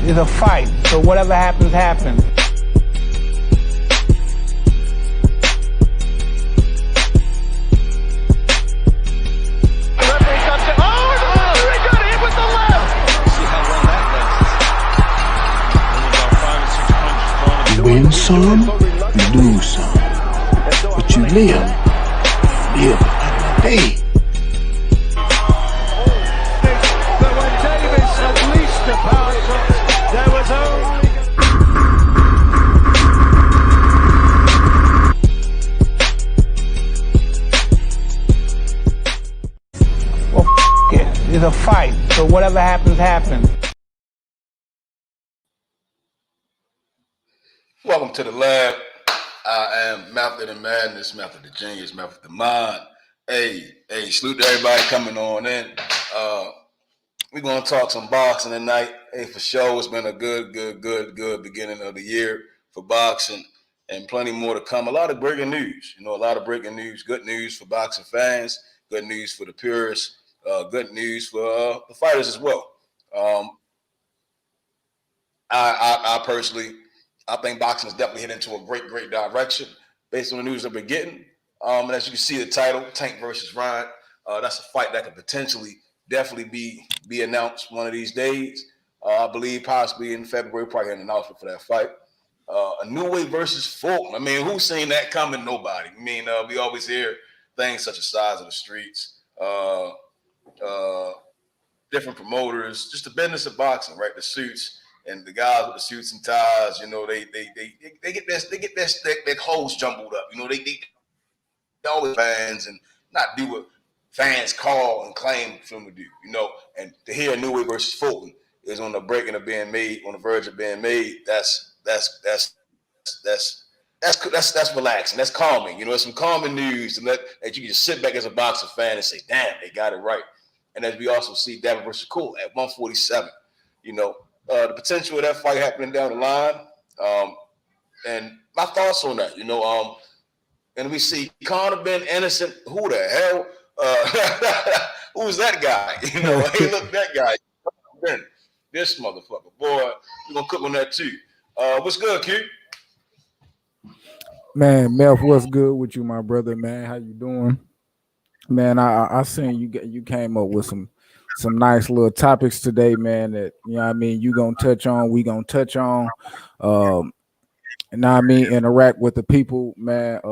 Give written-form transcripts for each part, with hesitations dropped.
is a fight, so whatever happens, happens. Win some, you lose some, but you live another day. But when Davis unleashed the power shots, there was only... Well, it. It's a fight, so whatever happens, happens. Welcome to the lab. I am Method of Madness, Method of Genius, Method of Mind. Hey, salute to everybody coming on in. We're going to talk some boxing tonight. Hey, for sure, it's been a good beginning of the year for boxing and plenty more to come. A lot of breaking news, good news for boxing fans, good news for the purists, good news for the fighters as well. I personally, I think boxing is definitely heading into a great direction based on the news that we're getting. And as you can see, the title, Tank versus Ryan, that's a fight that could potentially definitely be announced one of these days. I believe possibly in February, probably an announcement for that fight. Inoue versus Fulton. I mean, who's seen that coming? Nobody. I mean, we always hear things such as size of the streets, different promoters, just the business of boxing, right? The suits. And the guys with the suits and ties, they get their clothes jumbled up. They always fans and not do what fans call and claim for them to do. And to hear Inoue versus Fulton is on the verge of being made. That's relaxing. That's calming. It's some calming news and that you can just sit back as a boxing fan and say, damn, they got it right. And as we also see Devin versus Shakur at 147, the potential of that fight happening down the line, and my thoughts on that, and we see Conor, Benn, innocent. Who the hell? Who's that guy? Hey, look, that guy, Benn, this motherfucker, boy, we're gonna cook on that too. What's good, Q? Man, Mel, what's good with you, my brother? Man, how you doing? Man, I seen you came up with some nice little topics today, man, that you gonna touch on, we gonna touch on. Interact with the people, man.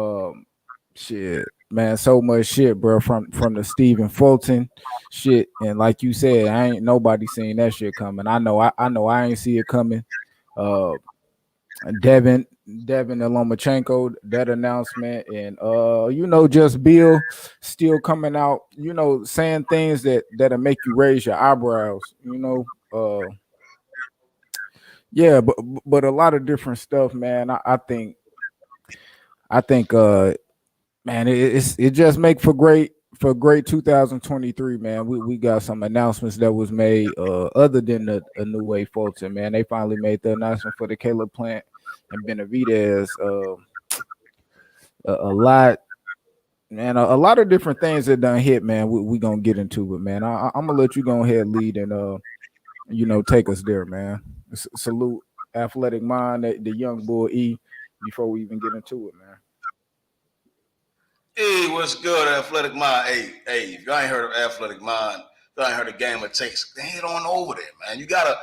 Shit, man, so much shit, bro, from the Stephen Fulton shit. And like you said, I ain't nobody seen that shit coming. I know I ain't see it coming. Devin Lomachenko, that announcement, and just Bill still coming out, saying things that'll make you raise your eyebrows, yeah, but a lot of different stuff, man. I think man, it just make for great 2023, man. We got some announcements that was made other than the Inoue Fulton, man. They finally made the announcement for the Caleb Plant and Benavidez. A lot, man. A lot of different things that done hit, man. We gonna get into it, man. I'm gonna let you go ahead and lead and take us there, man. Salute Athletic Mind, the young boy E, before we even get into it, man. Hey, what's good, Athletic Mind? Hey, if y'all ain't heard of Athletic Mind, if y'all ain't heard of Game It Takes, head on over there, man. You gotta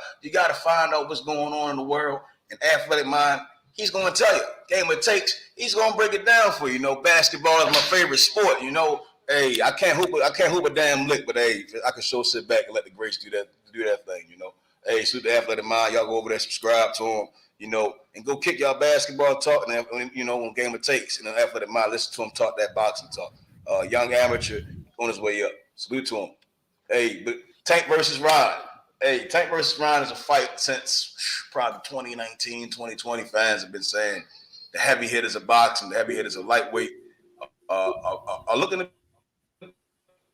find out what's going on in the world. And Athletic Mind, he's gonna tell you. Game It Takes, he's gonna break it down for you. Basketball is my favorite sport. Hey, I can't hoop a damn lick, but hey, I can sure sit back and let the greats do that thing. Hey, salute the Athletic Mind. Y'all go over there, subscribe to him. And go kick y'all basketball talk, and on Game It Takes, and then Athletic Mind, listen to him talk that boxing talk. Young amateur on his way up. Salute to him. Hey, but Tank versus Ryan. Hey, Tank versus Ryan is a fight since probably 2019, 2020. Fans have been saying the heavy hitters of boxing, the heavy hitters of lightweight are looking to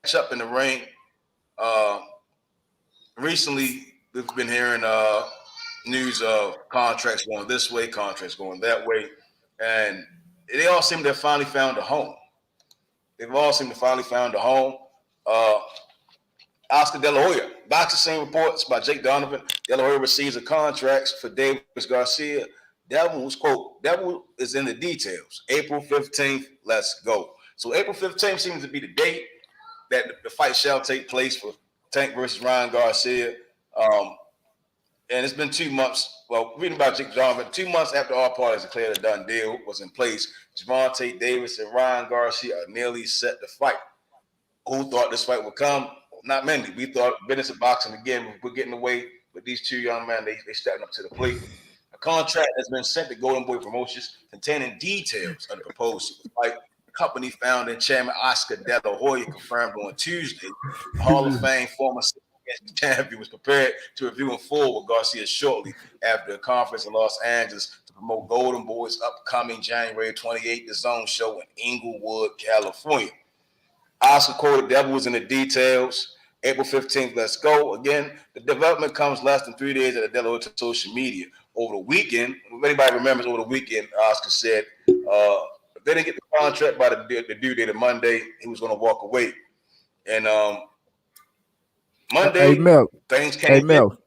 catch up in the ring. Recently, we've been hearing news of contracts going this way, contracts going that way, and they all seem to have finally found a home. They've all seemed to finally found a home. Oscar De La Hoya, Boxing Scene reports by Jake Donovan. De La Hoya receives a contract for Davis Garcia. Devin was, quote, Devin is in the details. April 15th, let's go. So April 15th seems to be the date that the fight shall take place for Tank versus Ryan Garcia. And it's been 2 months. Well, reading about Jake Donovan, 2 months after all parties declared a done deal was in place, Gervonta Davis and Ryan Garcia are nearly set to fight. Who thought this fight would come? Not many. We thought business of boxing again we're getting away, but these two young men, they stepping up to the plate. A contract has been sent to Golden Boy Promotions containing details of the proposed fight. Company founder and chairman Oscar De La Hoya confirmed on Tuesday the Hall of Fame former champion was prepared to review in full with Garcia shortly after a conference in Los Angeles to promote Golden Boy's upcoming January 28th The Zone show in Inglewood, California. Oscar quoted, Devin was in the details. April 15th, let's go. Again, the development comes less than 3 days after De La Hoya to social media. Over the weekend, if anybody remembers, over the weekend, Oscar said, if they didn't get the contract by the due date of Monday, he was going to walk away. And Monday, things came. Hey Mel,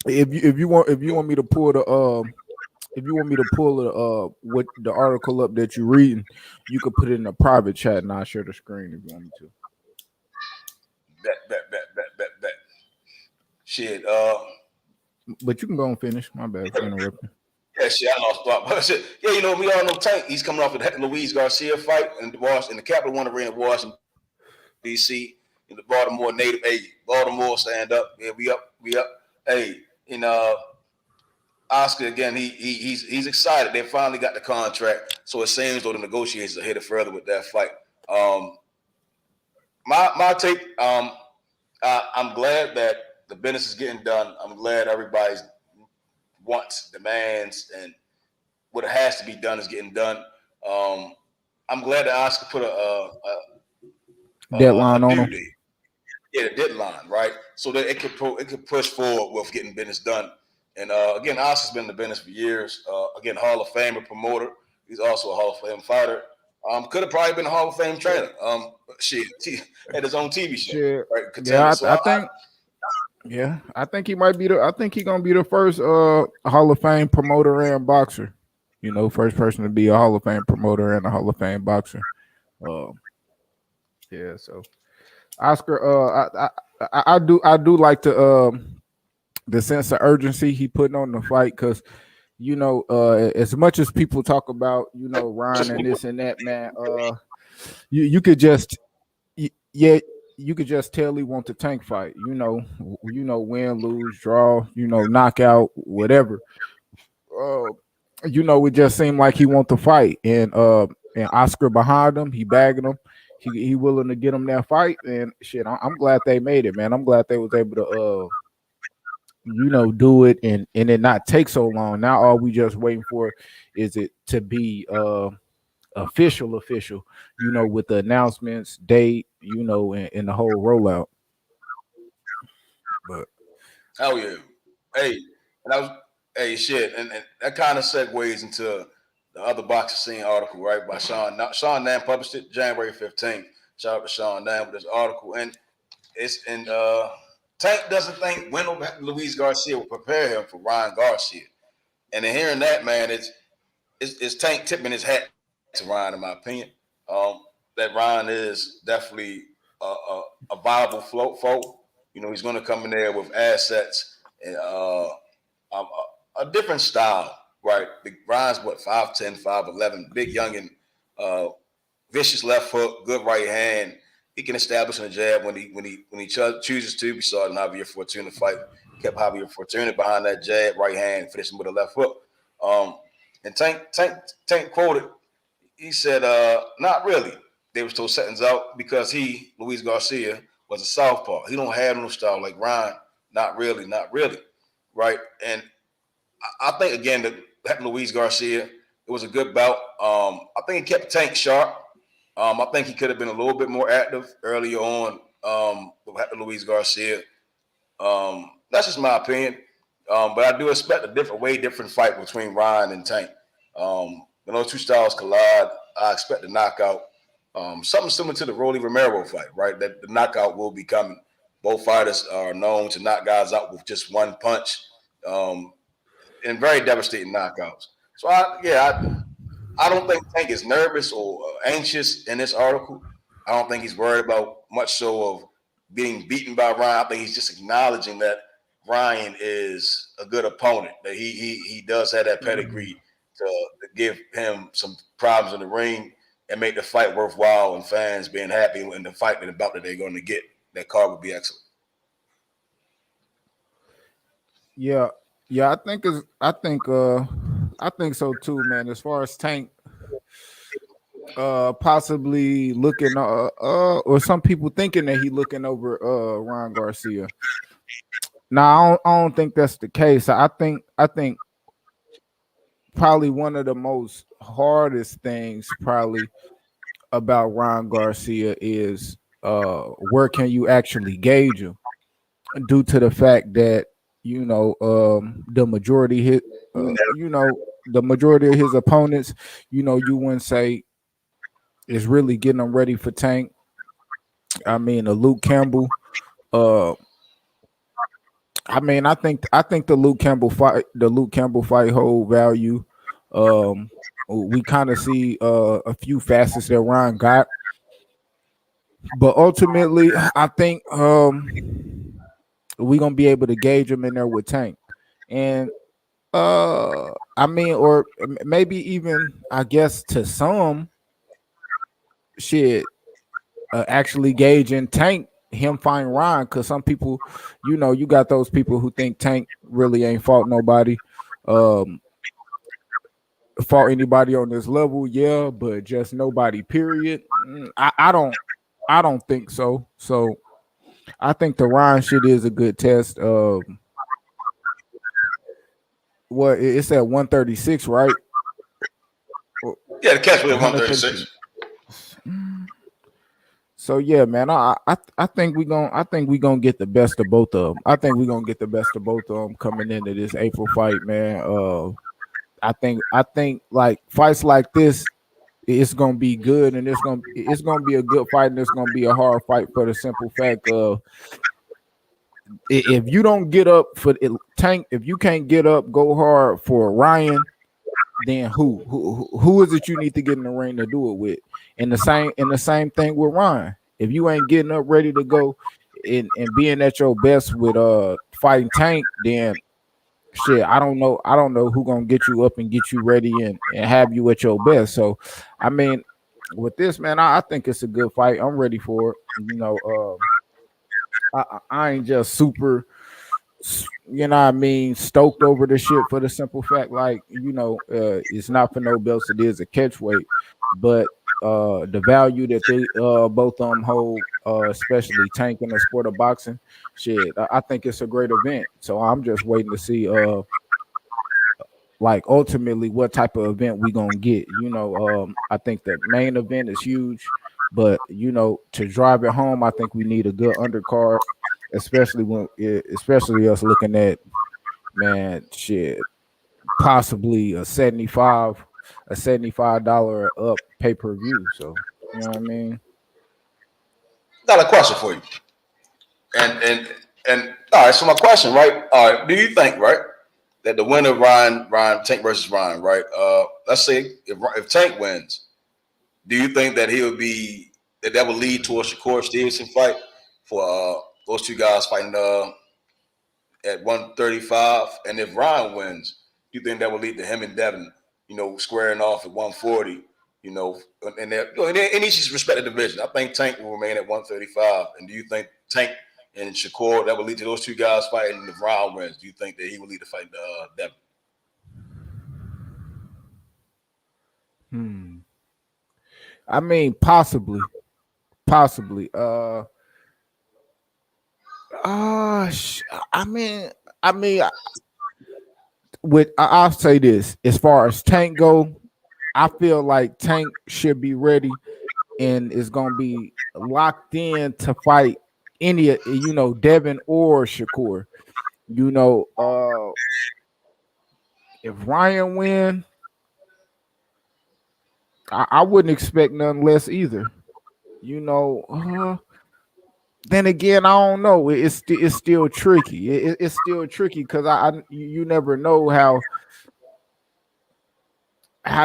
if you want me to pull the what the article up that you're reading, you could put it in a private chat and I'll share the screen if you want me to. Bet. Shit. But you can go and finish. My bad for interrupting. Yeah, shit, I lost thought. But shit, yeah, you know, we all know Tank. He's coming off the Luis Garcia fight in the Capital One Arena, Washington, D.C. In the Baltimore native. Hey, Baltimore, stand up. Yeah, we up. Hey, Oscar again. He's excited. They finally got the contract, so it seems though the negotiations are headed further with that fight. My take. I'm glad that the business is getting done. I'm glad everybody's wants, demands, and what has to be done is getting done. I'm glad that Oscar put a deadline on him. Yeah, the deadline, right? So that it could push forward with getting business done. And again, Oscar's been in the business for years. Again, Hall of Famer promoter. He's also a Hall of Fame fighter. Could have probably been a Hall of Fame trainer. Had his own TV show. Right? I think he might be gonna be the first Hall of Fame promoter and boxer. You know, first person to be a Hall of Fame promoter and a Hall of Fame boxer. So Oscar, I do like the sense of urgency he putting on the fight, because you know, as much as people talk about, you know, Ryan and this and that, man, you could just you could just tell he wants a Tank fight. You know, win, lose, draw, you know, knockout, whatever. You know, it just seemed like he wants to fight, and Oscar behind him, he bagging him, he willing to get him that fight, and shit. I'm glad they made it, man. I'm glad they was able to you know, do it and it not take so long. Now all we just waiting for is it to be official, you know, with the announcements, date, you know, and the whole rollout. But hell yeah. Hey, and that kind of segues into the other Boxing Scene article, right? By Sean Nam published it January 15th. Shout out to Sean Nam with this article. And it's in Tank doesn't think Wendell Luis Garcia will prepare him for Ryan Garcia. And in hearing that, man, it's Tank tipping his hat to Ryan, in my opinion. That Ryan is definitely a viable foe. You know, he's going to come in there with assets and a different style, right? Ryan's 5'10", 5'11", big youngin, vicious left hook, good right hand. He can establish a jab when he chooses to. We saw it in Javier Fortuna fight. Kept Javier Fortuna behind that jab, right hand, finishing with a left hook. And Tank quoted, he said, not really. They were still settings out because Luis Garcia, was a southpaw. He don't have no style like Ryan. Not really. Right? And I think, again, that Luis Garcia, it was a good bout. I think he kept Tank sharp. I think he could have been a little bit more active earlier on with Luis Garcia. That's just my opinion. But I do expect a way different fight between Ryan and Tank. When those two styles collide, I expect a knockout. Something similar to the Rolly Romero fight, right? That the knockout will be coming. Both fighters are known to knock guys out with just one punch, and very devastating knockouts. So I don't think Tank is nervous or anxious in this article. I don't think he's worried about much so of being beaten by Ryan. I think he's just acknowledging that Ryan is a good opponent. That he does have that pedigree to give him some problems in the ring and make the fight worthwhile and fans being happy in the fight and about that they're going to get. That card would be excellent. Yeah, yeah, I think so too, man. As far as Tank possibly looking or some people thinking that he looking over Ron Garcia. Now I don't think that's the case. I think probably one of the most hardest things probably about Ron Garcia is where can you actually gauge him due to the fact that the majority hit the majority of his opponents, you wouldn't say is really getting them ready for Tank. I mean, a Luke Campbell. Uh, I think the Luke Campbell fight hold value. Um, we kind of see a few facets that Ron got, but ultimately, I think we're gonna be able to gauge him in there with Tank, and I mean, or maybe even I guess to some shit actually gauging Tank him fighting Ryan, because some people, you got those people who think Tank really ain't fought nobody, um, fought anybody on this level, yeah, but just nobody. Period. I don't think so. So I think the Ryan shit is a good test. What it's at 136, right? Yeah, the catch was at 136. So yeah, man, I think we gonna get the best of both of them. I think we gonna get the best of both of them coming into this April fight, man. I think like fights like this, it's gonna be good, and it's gonna be a good fight, and it's gonna be a hard fight for the simple fact of if you don't get up for Tank, if you can't get up, go hard for Ryan, then who is it you need to get in the ring to do it with? And the same thing with Ryan. If you ain't getting up ready to go and being at your best with fighting Tank, then shit, I don't know who gonna get you up and get you ready and have you at your best. So I mean, with this, man, I think it's a good fight. I'm ready for it. I ain't just super, what I mean, stoked over the shit for the simple fact, like, it's not for no belts, it is a catch weight, but the value that they both of them hold, especially Tank in the sport of boxing, shit, I think it's a great event. So I'm just waiting to see like ultimately what type of event we gonna get. I think the main event is huge, but to drive it home, I think we need a good undercard, especially us looking at, man, shit, possibly a $75 up pay-per-view. So you know what I mean? Got a question for you. And all right, so my question, right? All right, do you think, right, that the winner of Ryan Tank versus Ryan, right? Let's say if Tank wins, do you think that that would lead to a Shakur Stevenson fight for those two guys fighting at 135? And if Ryan wins, do you think that will lead to him and Devin, squaring off at 140? In each respective division, I think Tank will remain at 135. And do you think Tank and Shakur, that will lead to those two guys fighting? If Ryan wins, do you think that he will lead to fight Devin? I mean, possibly. I mean, I'll say this: as far as Tank go, I feel like Tank should be ready and is gonna be locked in to fight any, Devin or Shakur. If Ryan win, I wouldn't expect nothing less either. then again, I don't know. It's still tricky. It's still tricky because you never know how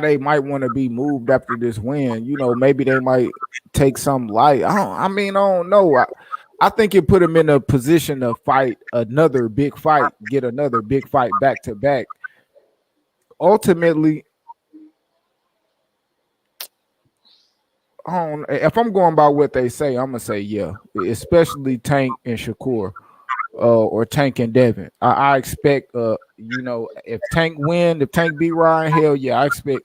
they might want to be moved after this win. You know, maybe they might take some light. I don't know. I think it put them in a position to fight another big fight, get another big fight back to back. Ultimately, if I'm going by what they say, I'm gonna say yeah, especially Tank and Shakur, or Tank and Devin. I expect, if Tank beat Ryan, hell yeah, I expect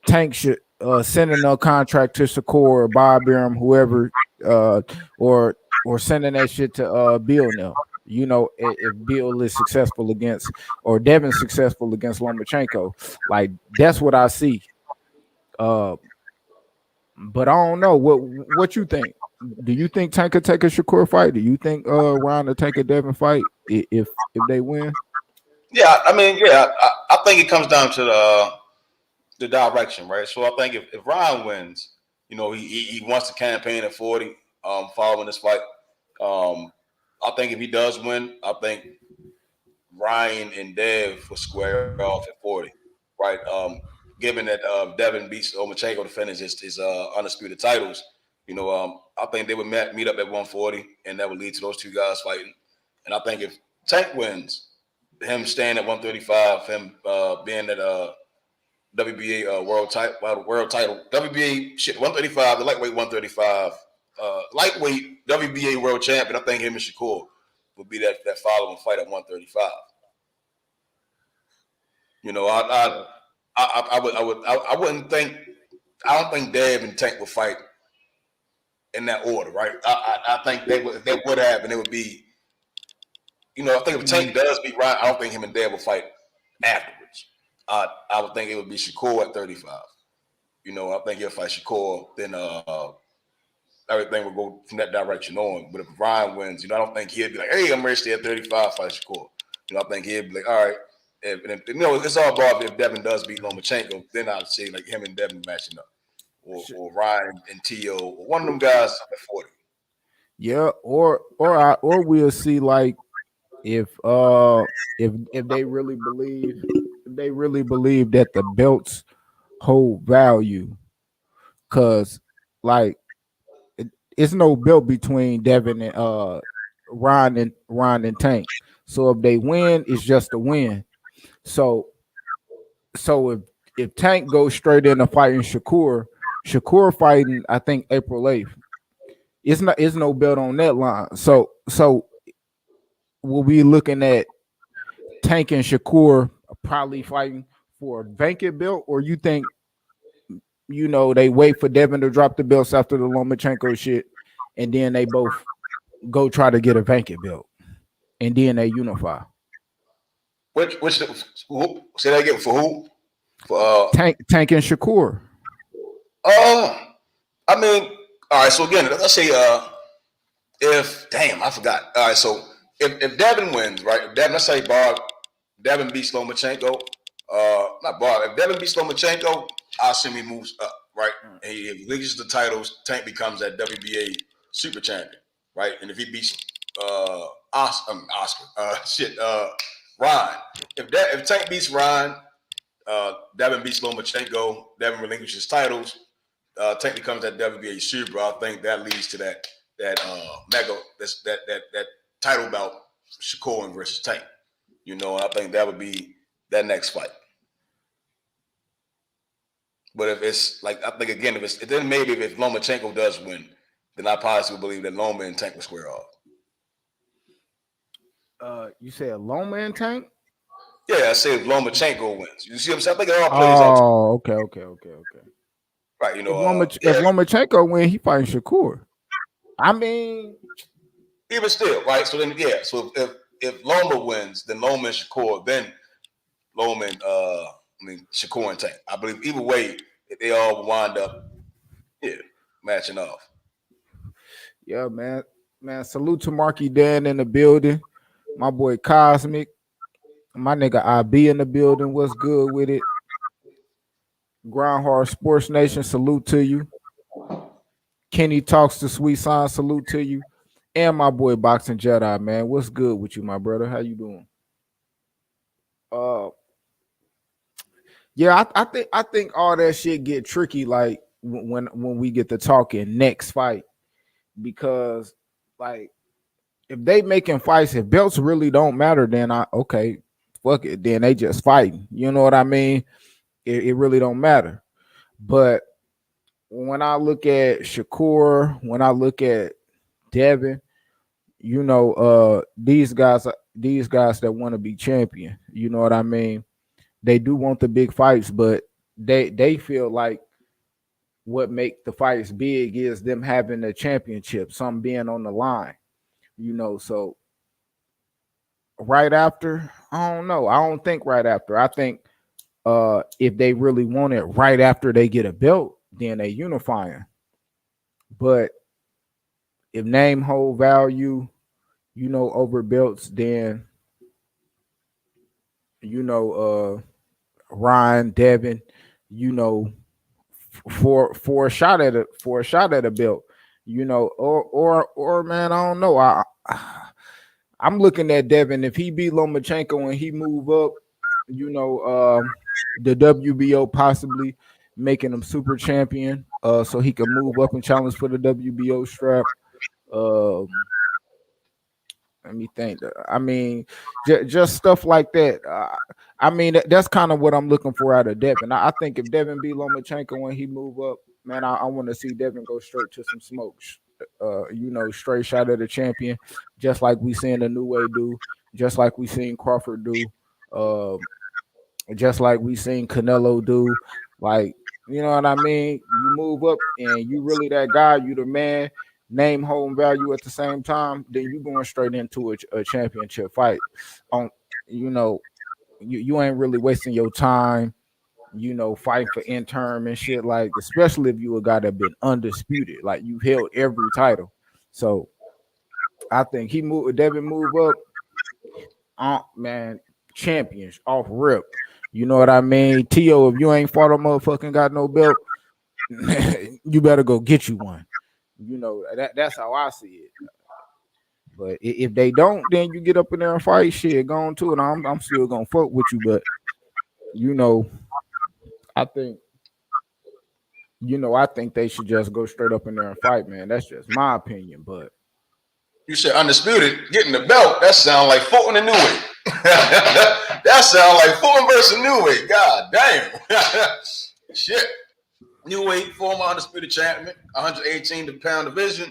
Tank should send a contract to Shakur or Bob Arum, whoever, or sending that shit to Bill now. You know, if Bill is successful against, or Devin's successful against Lomachenko, like that's what I see. But I don't know what you think. Do you think Tank could take a Shakur fight? Do you think Ryan will take a Devin fight if they win? Yeah, I mean, yeah, I think it comes down to the direction, right? So I think if Ryan wins, you know, he wants to campaign at 40, following this fight. I think if he does win, I think Ryan and Dev will square off at 40, right? Given that Devin beats Lomachenko to finish his undisputed titles, you know, I think they would meet up at 140, and that would lead to those two guys fighting. And I think if Tank wins, him staying at 135, him being at WBA world title, WBA shit 135, the lightweight 135, lightweight WBA world champion. I think him and Shakur would be that following fight at 135. You know, I wouldn't think. I don't think Dev and Tank would fight in that order, right? I think they would have, and it would be. You know, I think if Tank does beat Ryan, I don't think him and Dev will fight afterwards. I would think it would be Shakur at 35. You know, I think he'll fight Shakur, then everything will go from that direction on. But if Ryan wins, you know, I don't think he'll be like, hey, I'm ready to stay at 35, fight Shakur. You know, I think he'll be like, all right. If you know, it's all about if Devin does beat Lomachenko, then I'd say like him and Devin matching up. Or Ryan and T.O. or one of them guys at 40. Yeah, or we'll see like if they really believe that the belts hold value, because like it's no belt between Devin and Ron and Tank. So if they win, it's just a win. So if Tank goes straight into fighting Shakur fighting, I think April 8th. It's no belt on that line. So we'll be looking at Tank and Shakur probably fighting for a vacant belt, or you think, you know, they wait for Devin to drop the belts after the Lomachenko shit, and then they both go try to get a vacant belt, and then they unify. Which who, say that again, for who? For Tank and Shakur. I mean, all right. So again, let's say if I forgot. All right, so if Devin wins, right? If Devin, let's say Devin beats Lomachenko. Not Bob. If Devin beats Lomachenko, I assume he moves up, right? And he reaches the titles. Tank becomes that WBA super champion, right? And if he beats Oscar, Ryan. If Tank beats Ryan, Devin beats Lomachenko. Devin relinquishes titles. Tank becomes that WBA super. I think that leads to that mega that title bout, Shakur versus Tank. You know, and I think that would be that next fight. But if it's like, I think again, then maybe if Lomachenko does win, then I possibly believe that Loma and Tank will square off. You said Loma and Tank? Yeah, I said if Lomachenko wins. You see what I'm saying? I think it all plays out. Oh, okay. Right, you know, if Lomachenko win, he fighting Shakur. I mean, even still, right? So then, yeah. So if Loma wins, then Loma and Shakur, then Loma and Shakur and Tank. I believe either way, they all wind up, matching off. Yeah, man. Salute to Marky Dan in the building. My boy Cosmic. My nigga IB in the building. What's good with it? Groundhard Sports Nation, salute to you. Kenny Talks to Sweet Sign, salute to you. and my boy Boxing Jedi, man. What's good with you, my brother? How you doing? Uh, yeah, I think all that shit get tricky, like when we get to talking next fight, because like if they making fights, if belts really don't matter, then okay, fuck it, then they just fighting. You know what I mean? It really don't matter. But when I look at Shakur, when I look at Devin, these guys that want to be champion, you know what I mean? They do want the big fights, but they feel like what make the fights big is them having a championship, something being on the line, so right after, I don't know. I don't think right after. I think if they really want it right after they get a belt, then they unifying. But if name hold value, over belts, then Ryan, Devin, you know, for a shot at a belt, or man, I don't know. I'm looking at Devin. If he beat Lomachenko and he move up, the WBO possibly making him super champion, so he can move up and challenge for the WBO strap. Let me think. I mean, just stuff like that. I mean, that's kind of what I'm looking for out of Devin. I think if Devin beat Lomachenko when he move up, man, I want to see Devin go straight to some smoke. Straight shot at the champion, just like we seen Inoue do, just like we seen Crawford do, just like we seen Canelo do. Like, you know what I mean? You move up and you really that guy, you the man, name, home value at the same time, then you going straight into a championship fight. On you ain't really wasting your time, fighting for interim and shit, like, especially if you a guy that been undisputed, like you held every title. So I think Devin move up, man, champions off rip. You know what I mean? T.O., if you ain't fought a motherfucking got no belt, you better go get you one. That's how I see it. But if they don't, then you get up in there and fight. Shit, go on to it. I'm still gonna fuck with you, but I think I think they should just go straight up in there and fight, man. That's just my opinion. But you said undisputed, getting the belt. That sound like Fulton and Inoue. That sound like Fulton versus Inoue. God damn. Shit. Inoue, former undisputed champion, 118-pound division.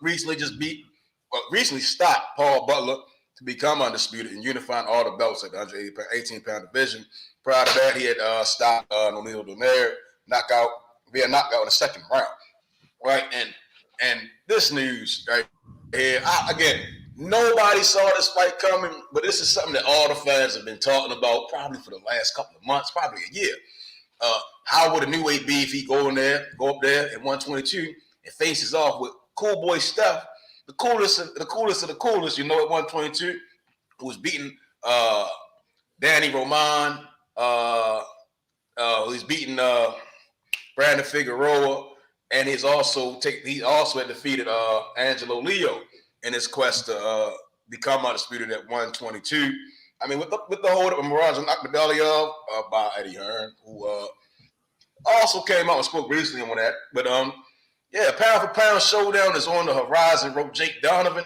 Recently stopped Paul Butler to become undisputed and unifying all the belts at the 118-pound division. Prior to that, he had stopped Nonito Donaire via knockout in the second round. Right, and this news right here, again, nobody saw this fight coming, but this is something that all the fans have been talking about probably for the last couple of months, probably a year. How would Inoue be if he go up there at 122 and faces off with Cool Boy Steph, the coolest of the coolest, at 122, who was beating Danny Roman, who's beating Brandon Figueroa, and he also had defeated Angelo Leo in his quest to become undisputed at 122. I mean, with the hold up of Mirage Akhmadaliev by Eddie Hearn, who also came out and spoke recently on that. But pound for pound showdown is on the horizon, wrote Jake Donovan.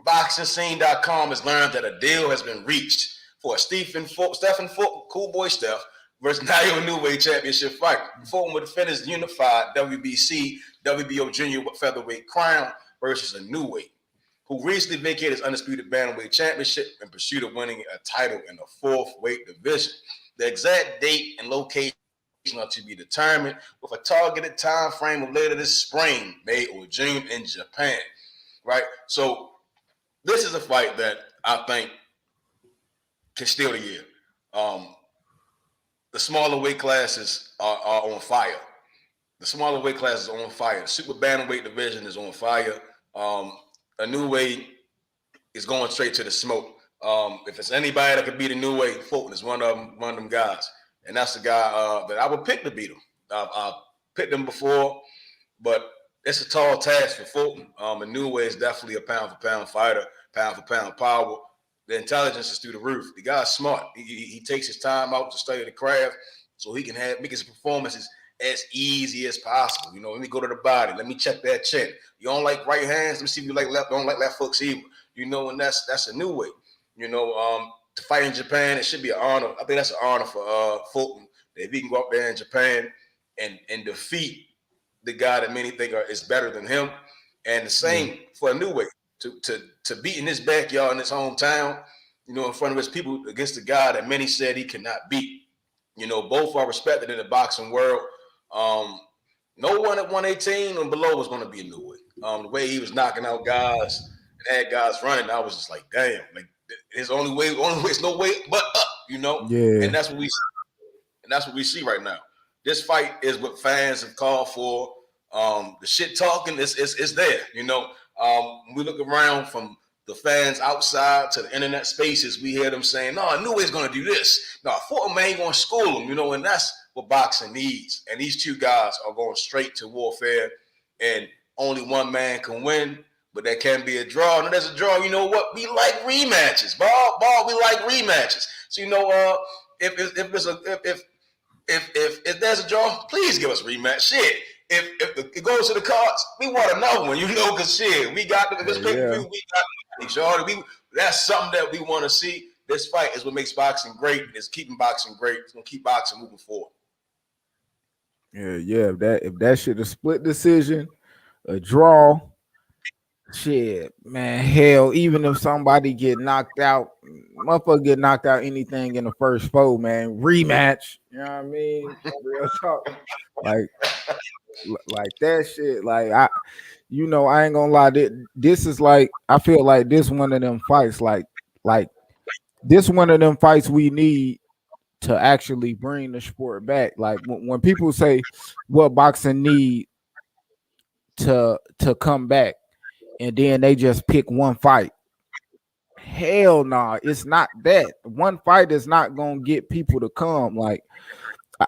BoxingScene.com has learned that a deal has been reached for a Stephen Fulton, Cool Boy Steph, versus Naoya Inoue championship fight. Fulton would defend his unified WBC, WBO junior featherweight crown versus Inoue, who recently vacated his undisputed bantamweight championship in pursuit of winning a title in the fourth weight division. The exact date and location are to be determined, with a targeted time frame of later this spring, May or June in Japan. Right? So this is a fight that I think can steal the year. The smaller weight classes are on fire. The smaller weight classes are on fire. The super bantamweight division is on fire. Inoue is going straight to the smoke. If it's anybody that could beat Inoue, Fulton is one of them guys. And that's the guy that I would pick to beat him. I've picked him before, but it's a tall task for Fulton. Inoue is definitely a pound for pound fighter, pound for pound power. The intelligence is through the roof. The guy's smart. He takes his time out to study the craft so he can make his performances as easy as possible. You know, let me go to the body. Let me check that chin. You don't like right hands? Let me see if you like left. Don't like left hooks either. You know, and that's a new way. You know, to fight in Japan, it should be an honor. I think that's an honor for Fulton. If he can go up there in Japan and defeat the guy that many think is better than him, and the same for Inoue to beat in his backyard in his hometown, you know, in front of his people against the guy that many said he cannot beat. You know, both are respected in the boxing world. No one at 118 and below was going to be Inoue. The way he was knocking out guys and had guys running, I was just like, damn, like there's only way, it's no way but up, you know. Yeah. And that's what we see right now. This fight is what fans have called for. The shit talking is there, you know. When we look around from the fans outside to the internet spaces, we hear them saying, no, Inoue's going to do this. No, Fulton ain't going to school him, you know, and that's what boxing needs. And these two guys are going straight to warfare, and only one man can win, but there can be a draw. And there's a draw, you know what? We like rematches, ball, we like rematches. So, you know, if there's a draw, please give us a rematch. Shit. If it goes to the cards, we want another one, you know, because shit, we got this pay-per-view, we got each other. That's something that we want to see. This fight is what makes boxing great. It's keeping boxing great. It's gonna keep boxing moving forward. Yeah. If that shit a split decision, a draw, shit, man, hell, even if somebody get knocked out, motherfucker get knocked out anything in the first four, man, rematch. You know what I mean? Real talk. Like that shit, like I ain't gonna lie. This is like, I feel like this one of them fights, like this one of them fights we need to actually bring the sport back. Like when people say what boxing need to come back, and then they just pick one fight. Hell nah, it's not that. One fight is not gonna get people to come. Like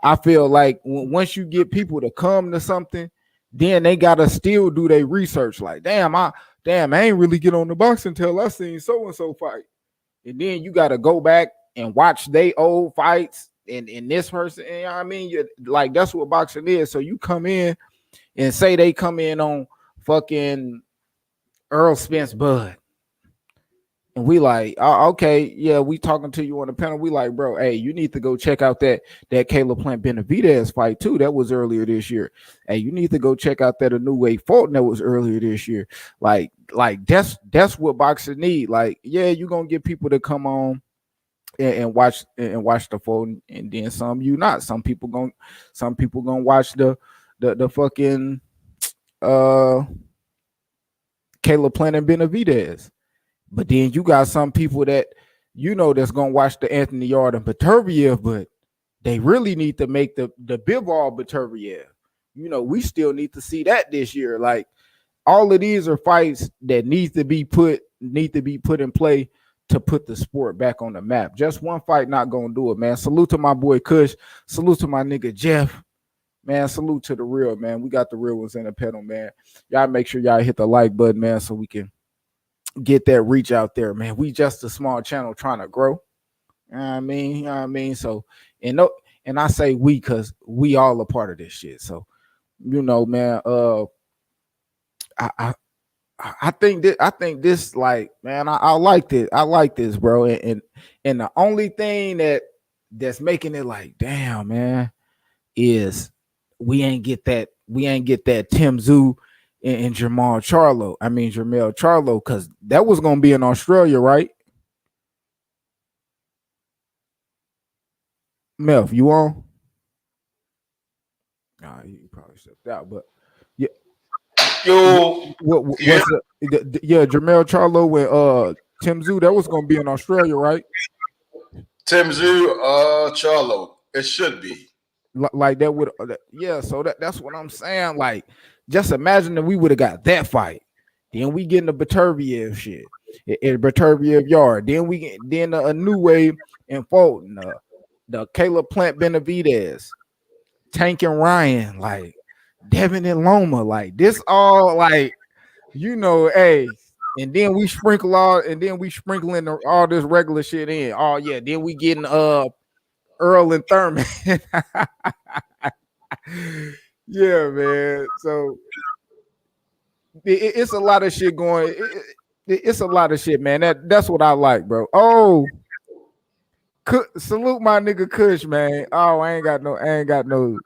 I feel like once you get people to come to something, then they gotta still do their research. Like, damn, I ain't really get on the box until I seen so and so fight, and then you gotta go back and watch they old fights and this person. You know what I mean? Like that's what boxing is. So you come in and say they come in on fucking Earl Spence Bud. And we like, oh, okay, yeah, we talking to you on the panel. We like, bro, hey, you need to go check out that Caleb Plant Benavidez fight too. That was earlier this year. Hey, you need to go check out that Inoue Fulton that was earlier this year. Like that's what boxing need. Like, yeah, you're gonna get people to come on and watch the Fulton, and then some you not. Some people gonna watch the fucking Caleb Plant and Benavidez. But then you got some people that that's gonna watch the Anthony Yard and Beterbiev, but they really need to make the Bivol Beterbiev. We still need to see that this year. Like all of these are fights that need to be put in play to put the sport back on the map. Just one fight not gonna do it, man. Salute to my boy Kush. Salute to my nigga Jeff. Man, salute to the real, man. We got the real ones in the pedal, man. Y'all make sure y'all hit the like button, man, so we can get that reach out there, man. We just a small channel trying to grow. You know what I mean? So, and I say we because we all a part of this shit. So, man, I think this like, man, I like this. I like this, bro. And the only thing that's making it like, damn, man, is we ain't get that Tim Tszyu and Jermell Charlo, because that was gonna be in Australia, right? Melf, you on? Nah, he probably stepped out, but yeah. Yo, what's Jermell Charlo with Tim Tszyu, that was gonna be in Australia, right? Tim Tszyu, Charlo, it should be. Like that would, yeah. So that's what I'm saying. Like, just imagine that we would have got that fight. Then we get in the Beterbiev shit in Beterbiev Yard. Then we get a Inoue and Fulton, the Caleb Plant Benavidez, Tank and Ryan. Like Devin and Loma, like this all like, hey, and then we sprinkle in all this regular shit in. Oh yeah, then we getting Earl and Thurman. Yeah, man. So it's a lot of shit going. It's a lot of shit, man. That's what I like, bro. Oh, salute my nigga Kush, man. Oh, I ain't got no.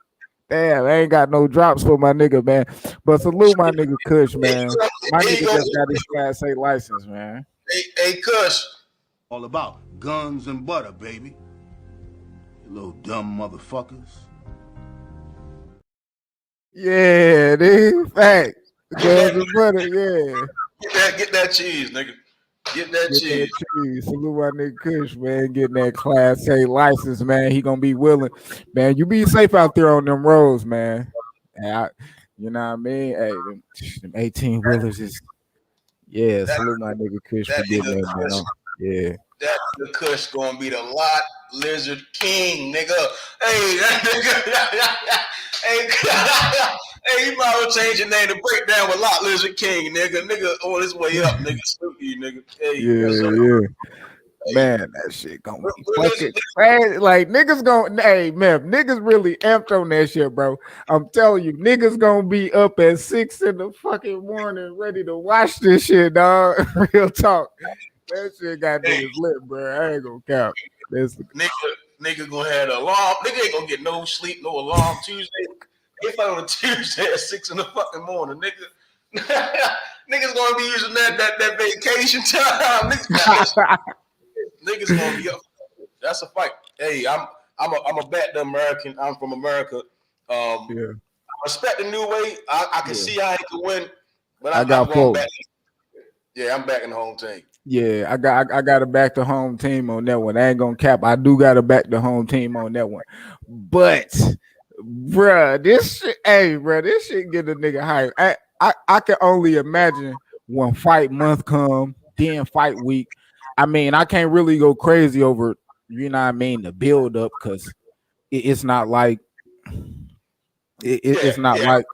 Damn, I ain't got no drops for my nigga, man. But salute my nigga Kush, man. My nigga just got his Class A license, man. Hey, Kush. All about guns and butter, baby. You little dumb motherfuckers. Yeah, dude. Fact. Guns and butter, yeah. Get that cheese, nigga. Get that cheese. Salute my nigga Kush, man. Getting that Class A license, man. He gonna be willing. Man, you be safe out there on them roads, man. And you know what I mean? Hey, them 18 wheelers is salute my nigga Kush for getting that, man. Yeah. That nigga Kush gonna be the lot lizard king, nigga. Hey, that nigga. Hey, you might as well change your name to break down with lot lizard king, nigga. Nigga on his way up, nigga. Salute you, nigga. Hey, yeah. Man, that shit gonna be fucking crazy. Like niggas gonna, hey man, niggas really amped on that shit, bro. I'm telling you, niggas gonna be up at 6 in the fucking morning ready to watch this shit, dog. Real talk. That shit got niggas lit, bro. I ain't gonna count. Nigga gonna have an alarm. Nigga ain't gonna get no sleep, no alarm Tuesday. If I on a Tuesday at 6 in the fucking morning, nigga. Niggas gonna be using that vacation time. Niggas gonna be up. That's a fight. Hey, I'm a bet the American. I'm from America. I respect the new way. I can see how he could win, but I'm going back. Yeah, I'm backing the home team. Yeah, I got to back the home team on that one. I ain't gonna cap. I do got to back the home team on that one. But, bruh, this shit get a nigga hype. I can only imagine when fight month come, then fight week. I mean, I can't really go crazy over, you know what I mean, the build up because it's not like it's not like,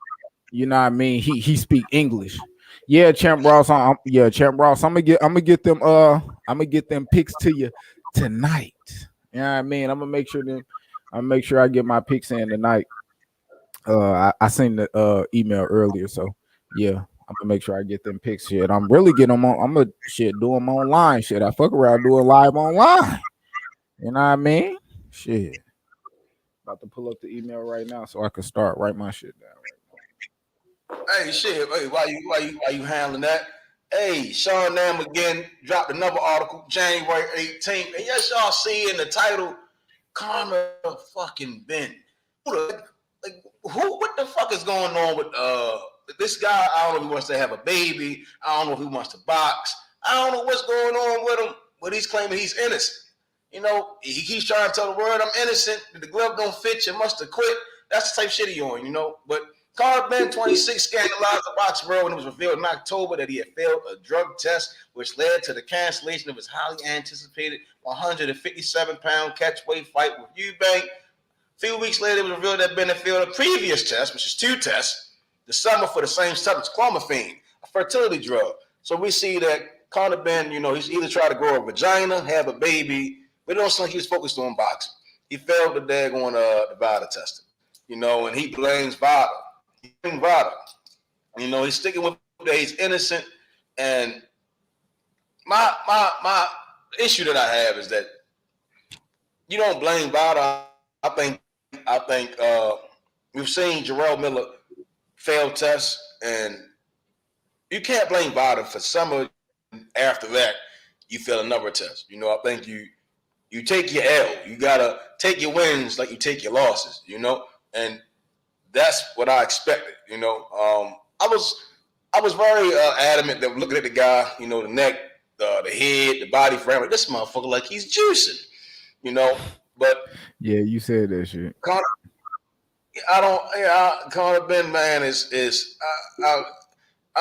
you know what I mean. He speak English. Yeah, Champ Ross. Champ Ross. I'm gonna get them picks to you tonight. You know what I mean? I'm gonna make sure I get my picks in tonight. I seen the email earlier, so yeah, I'm gonna make sure I get them picks. Shit, I'm really getting them on. I'm gonna do them online. Shit, I fuck around doing live online. You know what I mean? Shit. About to pull up the email right now so I can start write my shit down right now. Hey, shit. Hey, why you handling that? Hey, Sean Nam again dropped another article, January 18th. And yes, y'all see in the title, Conor fucking Benn. What the fuck is going on with this guy? I don't know if he wants to have a baby. I don't know if he wants to box. I don't know what's going on with him, but he's claiming he's innocent. You know, he keeps trying to tell the world, I'm innocent. The glove don't fit. You must have quit. That's the type of shit he on, you know. But Conor Benn, 26, scandalized the box world when it was revealed in October that he had failed a drug test, which led to the cancellation of his highly anticipated 157-pound catchweight fight with Eubank. A few weeks later, it was revealed that Benn had failed a previous test, which is 2 tests, this summer for the same substance, clomiphene, a fertility drug. So we see that Conor Benn, you know, he's either trying to grow a vagina, have a baby, but it don't seem like he was focused on boxing. He failed the daggone the VADA testing, you know, and he blames VADA. You know, he's sticking with that he's innocent. And my issue that I have is that you don't blame VADA. I think we've seen Jarrell Miller fail tests, and you can't blame VADA for some of after that you fail another test. You know, I think you take your L. You gotta take your wins like you take your losses, you know, and that's what I expected. You know, I was very adamant that looking at the guy, you know, the neck, the head, the body frame, like, this motherfucker like he's juicing, you know. But yeah, you said that shit. Conor Benn, man, I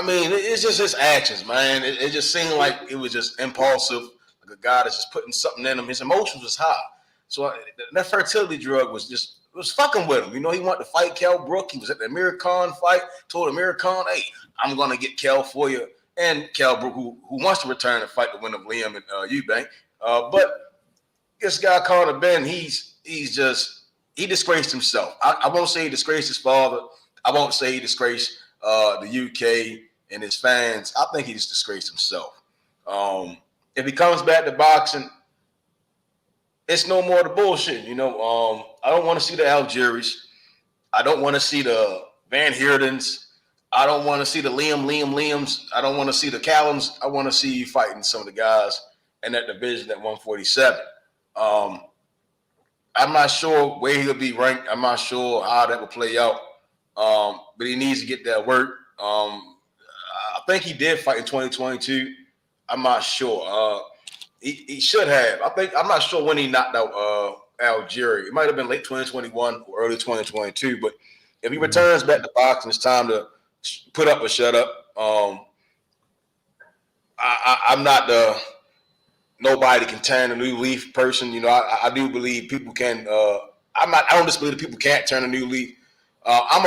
mean, it's just his actions, man. It just seemed like it was just impulsive, like a guy that's just putting something in him. His emotions was high. So that fertility drug was just was fucking with him. You know, he wanted to fight Kell Brook. He was at the Amir Khan fight. Told Amir Khan, "Hey, I'm gonna get Kell for you." And Kell Brook, who wants to return and fight the winner of Liam and Eubank, but this guy Conor Benn, he disgraced himself. I won't say he disgraced his father. I won't say he disgraced the UK and his fans. I think he just disgraced himself. If he comes back to boxing, it's no more the bullshit. You know, I don't want to see the Algiers. I don't want to see the Van Heerdens. I don't want to see the Liams. I don't want to see the Callums. I want to see you fighting some of the guys in that division at 147. I'm not sure where he'll be ranked. I'm not sure how that will play out. But he needs to get that work. I think he did fight in 2022. I'm not sure. He should have. I'm not sure when he knocked out Algeria. It might have been late 2021 or early 2022. But if he returns back to boxing, it's time to put up or shut up. I'm not the nobody can turn a new leaf person. You know, I do believe people can. I don't just believe that people can't turn a new leaf. I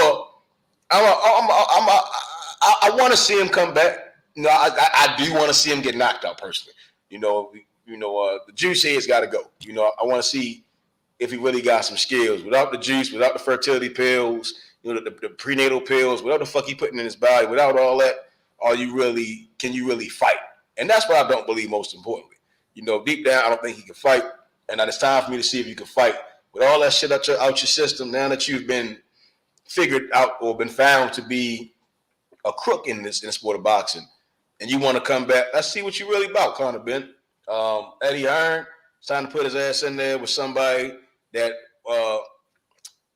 want to see him come back. You know, I do want to see him get knocked out personally. The juice head's got to go. You know, I want to see if he really got some skills. Without the juice, without the fertility pills, you know, the prenatal pills, whatever the fuck he putting in his body, without all that, can you really fight? And that's what I don't believe most importantly. You know, deep down, I don't think he can fight. And it's time for me to see if you can fight. With all that shit out your system, now that you've been figured out or been found to be a crook in the sport of boxing, and you want to come back, let's see what you're really about, Conor Benn. Eddie Hearn, it's time to put his ass in there with somebody that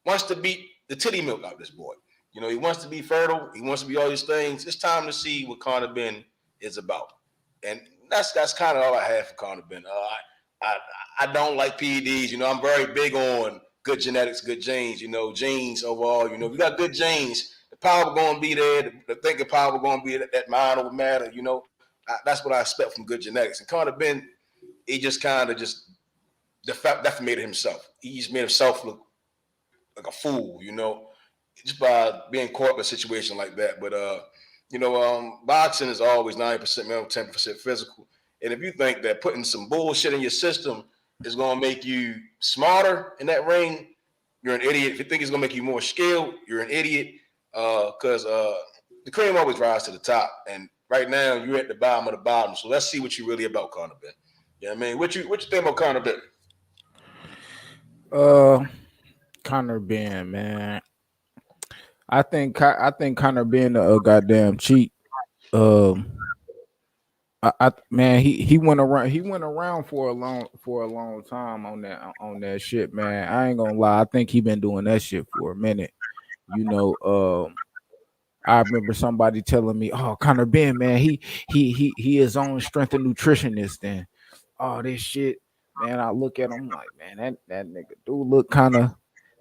wants to beat the titty milk out of this boy. You know, he wants to be fertile. He wants to be all these things. It's time to see what Conor Benn is about. And that's kind of all I have for Conor Benn. I don't like PEDs. You know, I'm very big on good genetics, good genes. You know, genes overall. You know, if you got good genes, the power going to be there. The thinking power going to be that mind over matter. You know, that's what I expect from good genetics. And Conor Benn, he just kind of defamated himself. He just made himself look like a fool. You know, just by being caught in a situation like that. But boxing is always 90% mental, 10% physical. And if you think that putting some bullshit in your system is going to make you smarter in that ring, you're an idiot. If you think it's going to make you more skilled, you're an idiot. Because the cream always rises to the top. And right now, you're at the bottom of the bottom. So let's see what you're really about, Conor Benn. You know what I mean? What you think about Conor Benn? Conor Benn, man. I think Conor Benn a goddamn cheat. Man, he went around for a long time on that shit, man. I ain't gonna lie. I think he been doing that shit for a minute. You know, I remember somebody telling me, "Oh, Conor Benn, man, he his own strength and nutritionist." And all this shit, man. I look at him like, man, that nigga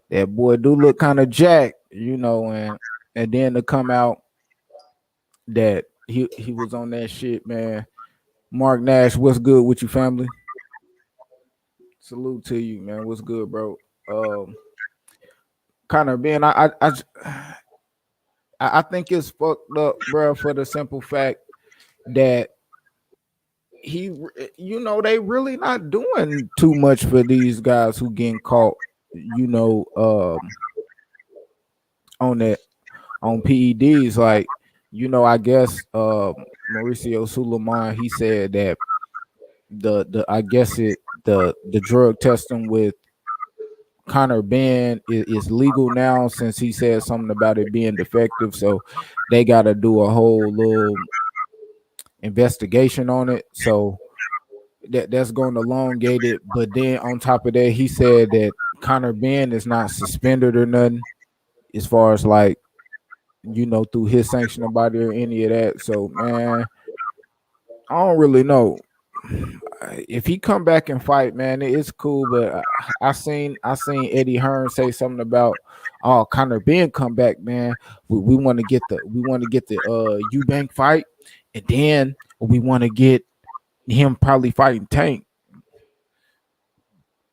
that boy do look kind of jacked, you know, and then to come out that he was on that shit, man. Mark Nash, what's good with you, family? Salute to you, man. What's good, bro? Conor Benn, I think it's fucked up, bro, for the simple fact that they really not doing too much for these guys who getting caught, you know, on PEDs. Like, you know, I guess Mauricio Suleiman, he said that the drug testing with Conor Benn is legal now, since he said something about it being defective. So they got to do a whole little investigation on it. So that's going to elongate it. But then on top of that, he said that Conor Benn is not suspended or nothing, as far as like, you know, through his sanctioning body or any of that. So, man, I don't really know. If he come back and fight, man, it's cool. But I seen Eddie Hearn say something about, oh, Conor Benn come back, man. We want to get the Eubank fight, and then we want to get him probably fighting Tank.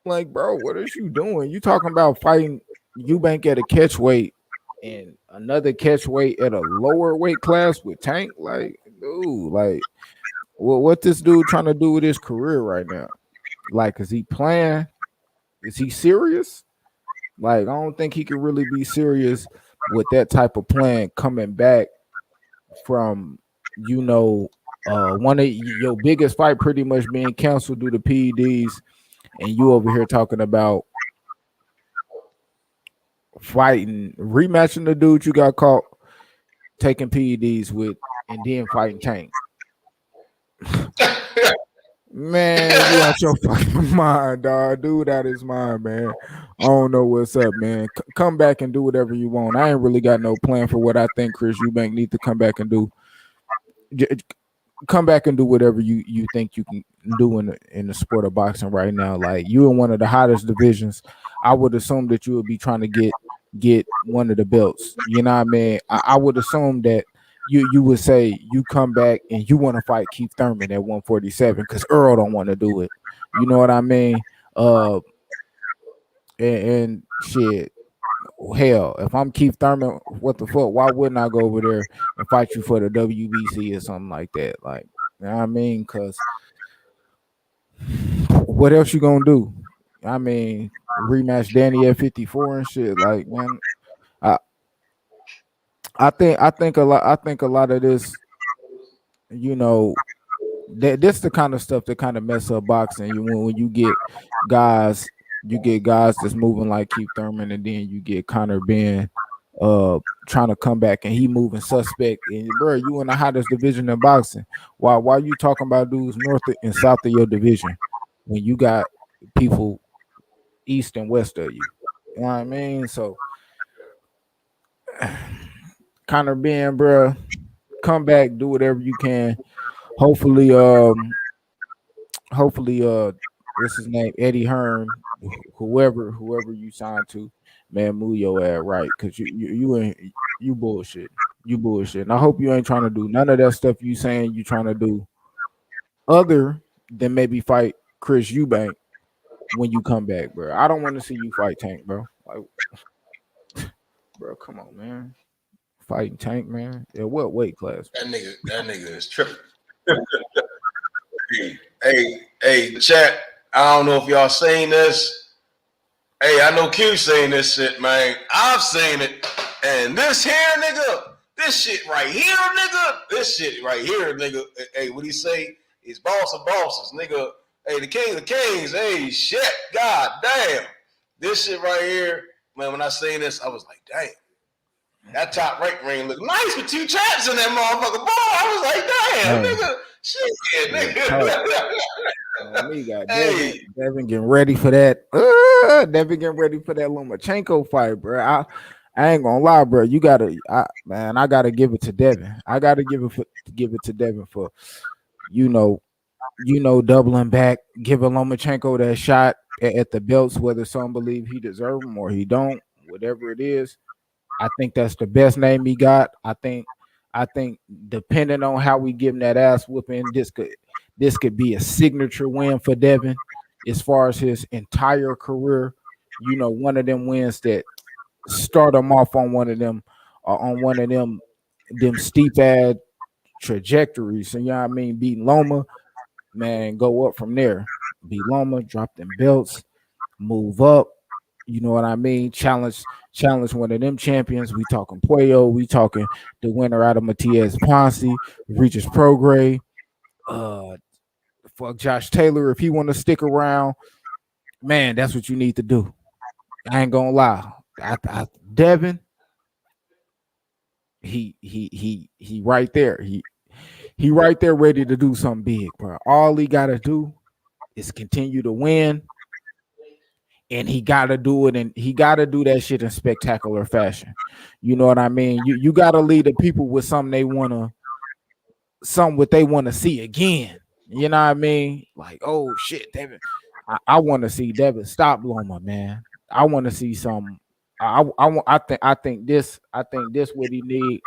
Like, bro, what are you doing? You talking about fighting Eubank at a catch weight and another catch weight at a lower weight class with Tank, like, dude, like, what this dude trying to do with his career right now? Like, is he playing? Is he serious? Like, I don't think he can really be serious with that type of plan coming back from, one of your biggest fight pretty much being canceled due to PEDs, and you over here talking about fighting, rematching the dude you got caught taking PEDs with, and then fighting Tank. Man, you out your fucking mind, dog. Dude out his mind, man. I don't know what's up, man. Come back and do whatever you want. I ain't really got no plan for what I think Chris Eubank need to come back and do. Come back and do whatever you think you can do in the sport of boxing right now. Like, you in one of the hottest divisions. I would assume that you would be trying to get one of the belts. You know what I mean? I would assume that you would say you come back and you want to fight Keith Thurman at 147 because Earl don't want to do it. You know what I mean? And shit. Hell, if I'm Keith Thurman, what the fuck? Why wouldn't I go over there and fight you for the WBC or something like that? Like, you know what I mean? Because what else you gonna do? I mean, rematch Danny at 54 and shit. Like, man, I think a lot of this, this the kind of stuff that kind of mess up boxing. When you get guys that's moving like Keith Thurman, and then you get Conor Benn trying to come back and he moving suspect. And bro, you in the hottest division in boxing. Why you talking about dudes north and south of your division when you got people east and west of you? You know what I mean? So Conor Benn, bro, come back, do whatever you can. Hopefully, what's his name, Eddie Hearn, whoever you signed to, man, move your ass right, because you bullshit. You bullshit. And I hope you ain't trying to do none of that stuff you saying you trying to do other than maybe fight Chris Eubank when you come back, bro. I don't want to see you fight Tank, bro. Like, bro, come on, man. Fighting Tank, man. At what weight class? That nigga is tripping. hey, chat. I don't know if y'all seen this. Hey, I know Q seen this shit, man. I've seen it. And this here, nigga, this shit right here, nigga. Hey, what he say? He's boss of bosses, nigga. Hey, the king of kings. Hey, shit. God damn. This shit right here, man, when I seen this, I was like, damn. That top rank ring looked nice with two traps in that motherfucker. Boy, I was like, damn, nigga. Shit, nigga. Devin getting ready for that. Devin getting ready for that Lomachenko fight, bro. I ain't gonna lie, bro. I gotta give it to Devin. I gotta give it to Devin for, doubling back, giving Lomachenko that shot at the belts, whether some believe he deserve them or he don't, whatever it is. I think that's the best name he got. I think depending on how we give him that ass whooping, this could be a signature win for Devin as far as his entire career. One of them wins that start him off on one of them steep ass trajectories. So, you know what I mean? Beating Loma, man, go up from there. Beat Loma, drop them belts, move up. You know what I mean? Challenge one of them champions. We talking Puello. We talking the winner out of Matias Ponce, Regis Prograis. Fuck Josh Taylor if he want to stick around. Man, that's what you need to do. I ain't gonna lie. Devin, he right there. He right there ready to do something big, bro. All he gotta do is continue to win. And he gotta do it, and he gotta do that shit in spectacular fashion. You know what I mean? You gotta lead the people with something they wanna see again. You know what I mean? Like, oh shit, Devin. I want to see Devin stop Loma, man. I want to see some. I think this what he need.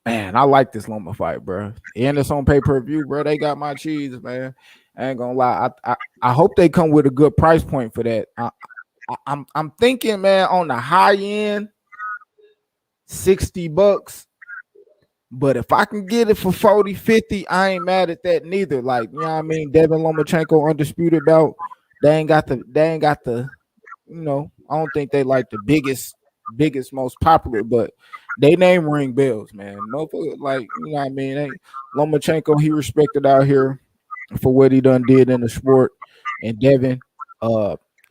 Man, I like this Loma fight, bro. And it's on pay-per-view, bro. They got my cheese, man. I ain't gonna lie. I hope they come with a good price point for that. I'm thinking, man, on the high end, $60. But if I can get it for 40, 50, I ain't mad at that neither. Like, you know what I mean? Devin Lomachenko undisputed bout. They ain't got the, I don't think they like the biggest, most popular, but they name ring bells, man. Motherfucker, like, you know what I mean? Lomachenko, he respected out here for what he done did in the sport. And Devin,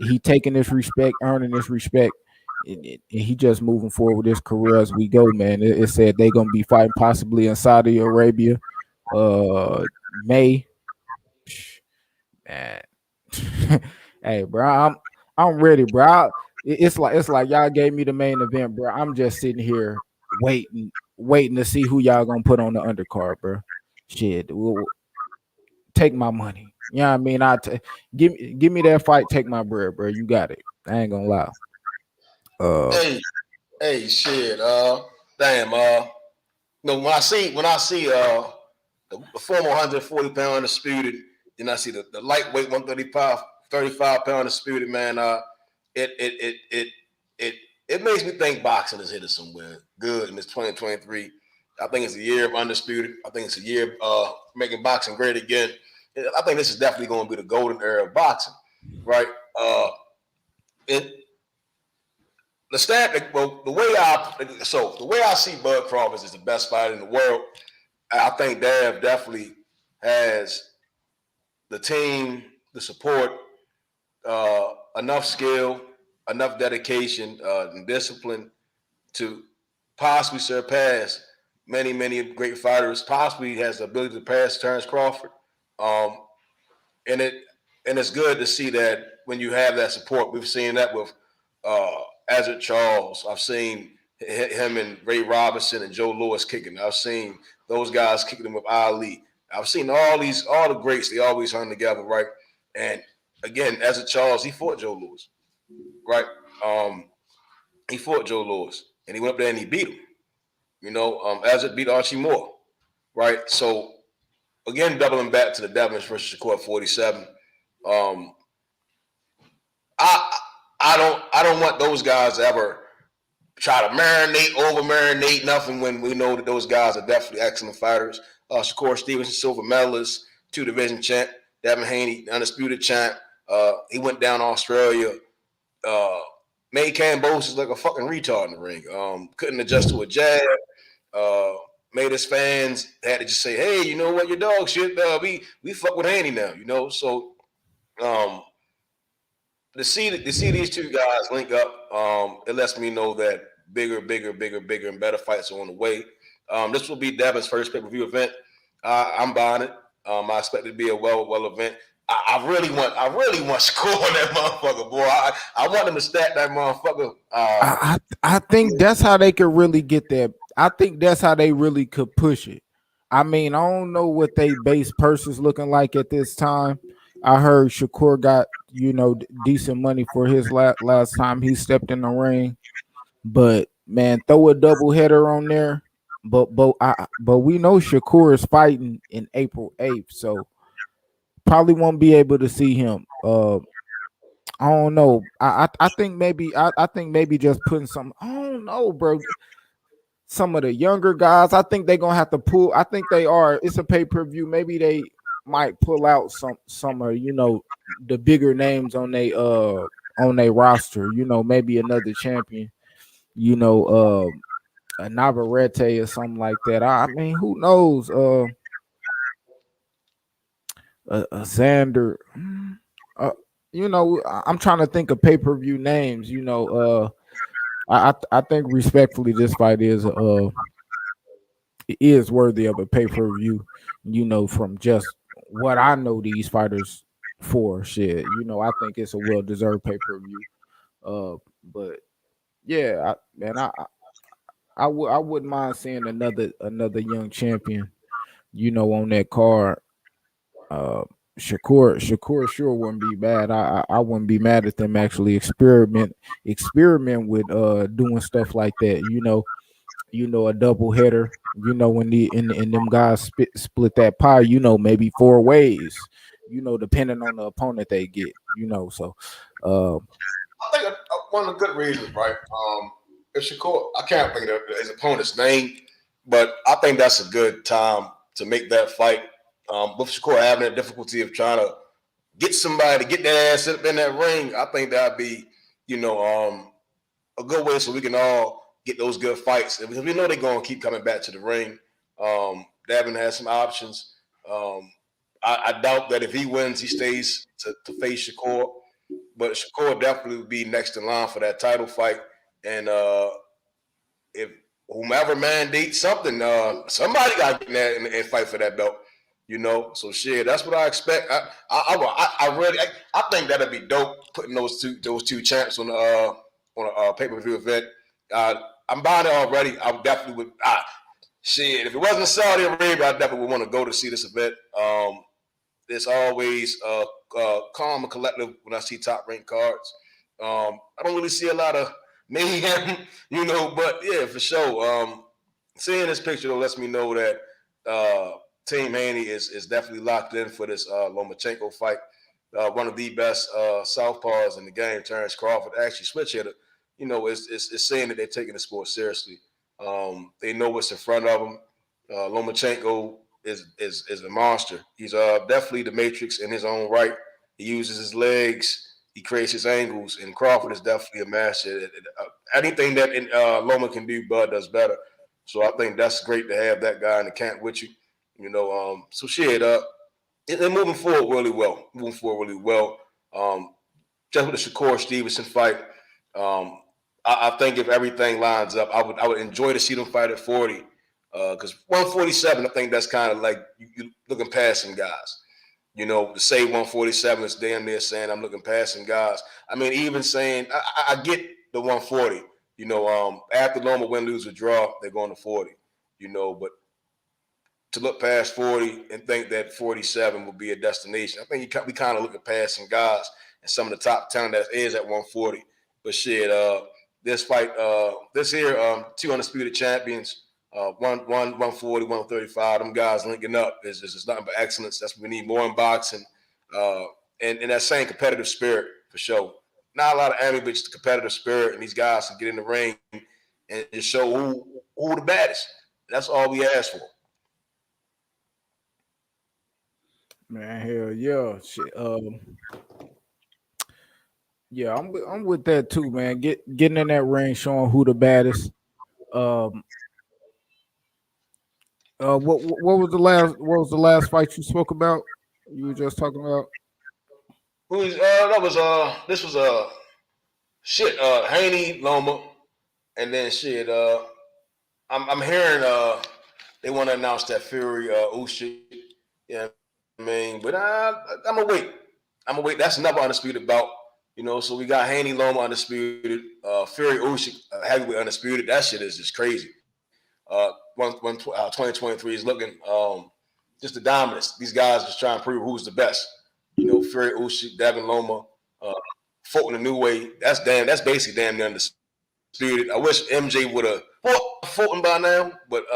he taking this respect, earning this respect. And he just moving forward with his career as we go, man. It said they gonna be fighting possibly in Saudi Arabia, May. Man, hey, bro, I'm ready, bro. It's like y'all gave me the main event, bro. I'm just sitting here waiting to see who y'all gonna put on the undercard, bro. Shit, take my money. You know what I mean? Give me that fight, take my bread, bro. You got it. I ain't gonna lie. Hey, shit. Damn. When I see the former 140-pound undisputed, then I see the lightweight 35-pound undisputed, man. It makes me think boxing is headed somewhere good in this 2023. I think it's a year of undisputed. I think it's a year of making boxing great again. I think this is definitely going to be the golden era of boxing, right? The way I see Bud Crawford is the best fighter in the world. I think Dev definitely has the team, the support, enough skill, enough dedication, and discipline to possibly surpass many, many great fighters. Possibly has the ability to pass Terrence Crawford, and it's good to see that when you have that support. We've seen that with Azard Charles. I've seen him and Ray Robinson and Joe Louis kicking. I've seen those guys kicking them with Ali. I've seen all the greats. They always hung together, right? And again, Azard Charles, he fought Joe Louis, right? He fought Joe Louis, and he went up there and he beat him. Azard beat Archie Moore, right? So again, doubling back to the Devin versus Shakur 47. I don't want those guys to ever try to over marinate nothing when we know that those guys are definitely excellent fighters. Shakur Stevenson, silver medalist, 2-division champ. Devin Haney, undisputed champ. He went down to Australia. Made Cambosis like a fucking retard in the ring. Couldn't adjust to a jab. Made his fans had to just say, "Hey, you know what, your dog shit. We fuck with Haney now." So to see these two guys link up, it lets me know that bigger, and better fights are on the way. This will be Devin's first pay-per-view event. I'm buying it. I expect it to be a well event. I really want Shakur on that motherfucker, boy. I want him to stack that motherfucker. I think that's how they could really get there. I think that's how they really could push it. I mean, I don't know what they base purses looking like at this time. I heard Shakur got decent money for his last time he stepped in the ring, but man, throw a double header on there. But we know Shakur is fighting in April 8th, so probably won't be able to see him. I don't know. I think maybe just putting some. I don't know, bro. Some of the younger guys, I think they're gonna have to pull. I think they are. It's a pay-per-view. Maybe they might pull out some of the bigger names on their roster. Maybe another champion. A Navarrete or something like that. I mean, who knows? A Xander. I'm trying to think of pay-per-view names. I think respectfully, this fight is worthy of a pay-per-view. From just what I know these fighters for. Shit, I think it's a well-deserved pay-per-view. But yeah, I wouldn't mind seeing another young champion, on that card. Shakur sure wouldn't be bad. I wouldn't be mad at them actually experiment with doing stuff like that. A double header. When in them guys split that pie. Maybe 4 ways. Depending on the opponent they get. So I think one of the good reasons, right? If Shakur, I can't think of his opponent's name, but I think that's a good time to make that fight. With Shakur having the difficulty of trying to get somebody to get that ass up in that ring, I think that'd be, a good way so we can all get those good fights. Because we know they're going to keep coming back to the ring. Devin has some options. I doubt that if he wins, he stays to face Shakur. But Shakur definitely would be next in line for that title fight. And if whomever mandates something, somebody got to get in there and fight for that belt. So shit, that's what I expect. I really think that'd be dope putting those two champs on a pay-per-view event. I'm buying it already. I definitely would. Shit, if it wasn't Saudi Arabia, I definitely would want to go to see this event. It's always calm and collective when I see top ranked cards. I don't really see a lot of mayhem, but yeah, for sure. Seeing this picture though lets me know that Team Haney is definitely locked in for this Lomachenko fight. One of the best southpaws in the game, Terrence Crawford, actually switch hitter, is saying that they're taking the sport seriously. They know what's in front of them. Lomachenko is a monster. He's definitely the Matrix in his own right. He uses his legs. He creates his angles, and Crawford is definitely a master. Anything that Loma can do, Bud does better. So I think that's great to have that guy in the camp with you. So shit. They're moving forward really well. Just with the Shakur Stevenson fight, I think if everything lines up, I would enjoy to see them fight at 40. Because 147, I think that's kind of like you looking past some guys. To say 147 is damn near saying I'm looking past some guys. I mean, even saying I get the 140. After Loma win, lose, or draw, they're going to 40. But to look past 40 and think that 47 will be a destination, I think we kind of looking past some guys and some of the top talent that is at 140. But shit, this fight, this here, two undisputed champions. 140, 135. Them guys linking up is nothing but excellence. That's what we need more in boxing. And that same competitive spirit for sure. Not a lot of anime, but just the competitive spirit, and these guys can get in the ring and just show who the baddest. That's all we ask for. Man, hell yeah. Shit. Yeah, I'm with that too, man. Getting in that ring, showing who the baddest. What was the last fight you spoke about? You were just talking about. This was Haney Loma, and then shit. I'm hearing they want to announce that Fury Usyk. Yeah, I mean, but I'm gonna wait. That's another undisputed bout. So we got Haney Loma undisputed, Fury Usyk heavyweight undisputed. That shit is just crazy. 2023 is looking just the dominance. These guys just trying to prove who's the best. Fury Usyk, Devin Loma, Fulton Inoue. That's basically damn near undisputed. I wish MJ would have fought Fulton by now, but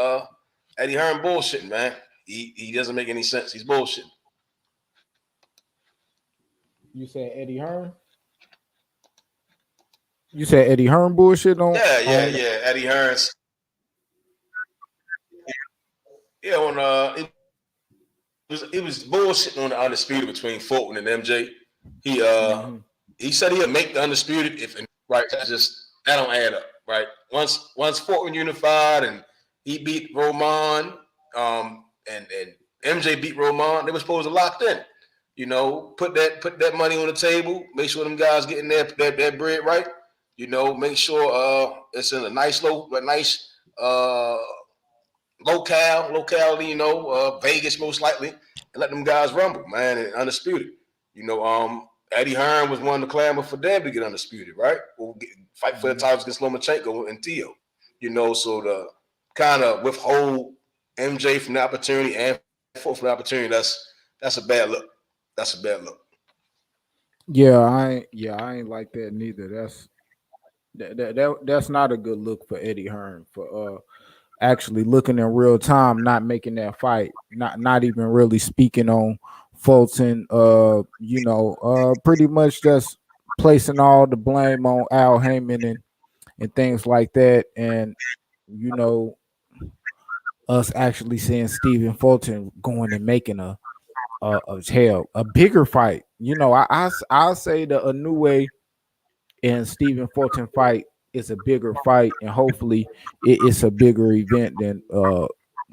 Eddie Hearn bullshitting, man. He doesn't make any sense. He's bullshitting. You said Eddie Hearn? You said Eddie Hearn bullshit on? Yeah. Eddie Hearn's. Yeah, it was bullshitting on the undisputed between Fulton and MJ. He said he'll make the undisputed if right. That don't add up, right? Once Fulton unified and he beat Roman, and MJ beat Roman, they were supposed to locked in. Put that money on the table. Make sure them guys getting that bread right. Make sure it's in a nice locality, Vegas most likely, and let them guys rumble, man, and undisputed. Eddie Hearn was one to clamor for them to get undisputed, right? Or fight for the titles against Lomachenko and Theo. So to kind of withhold MJ from the opportunity and from the opportunity, that's a bad look. That's a bad look. Yeah, I ain't like that neither. That's not a good look for Eddie Hearn for actually looking in real time, not making that fight, not even really speaking on Fulton, pretty much just placing all the blame on Al Heyman and things like that, and us actually seeing Stephen Fulton going and making a bigger fight. I'll say the Inoue and Stephen Fulton fight is a bigger fight, and hopefully it's a bigger event than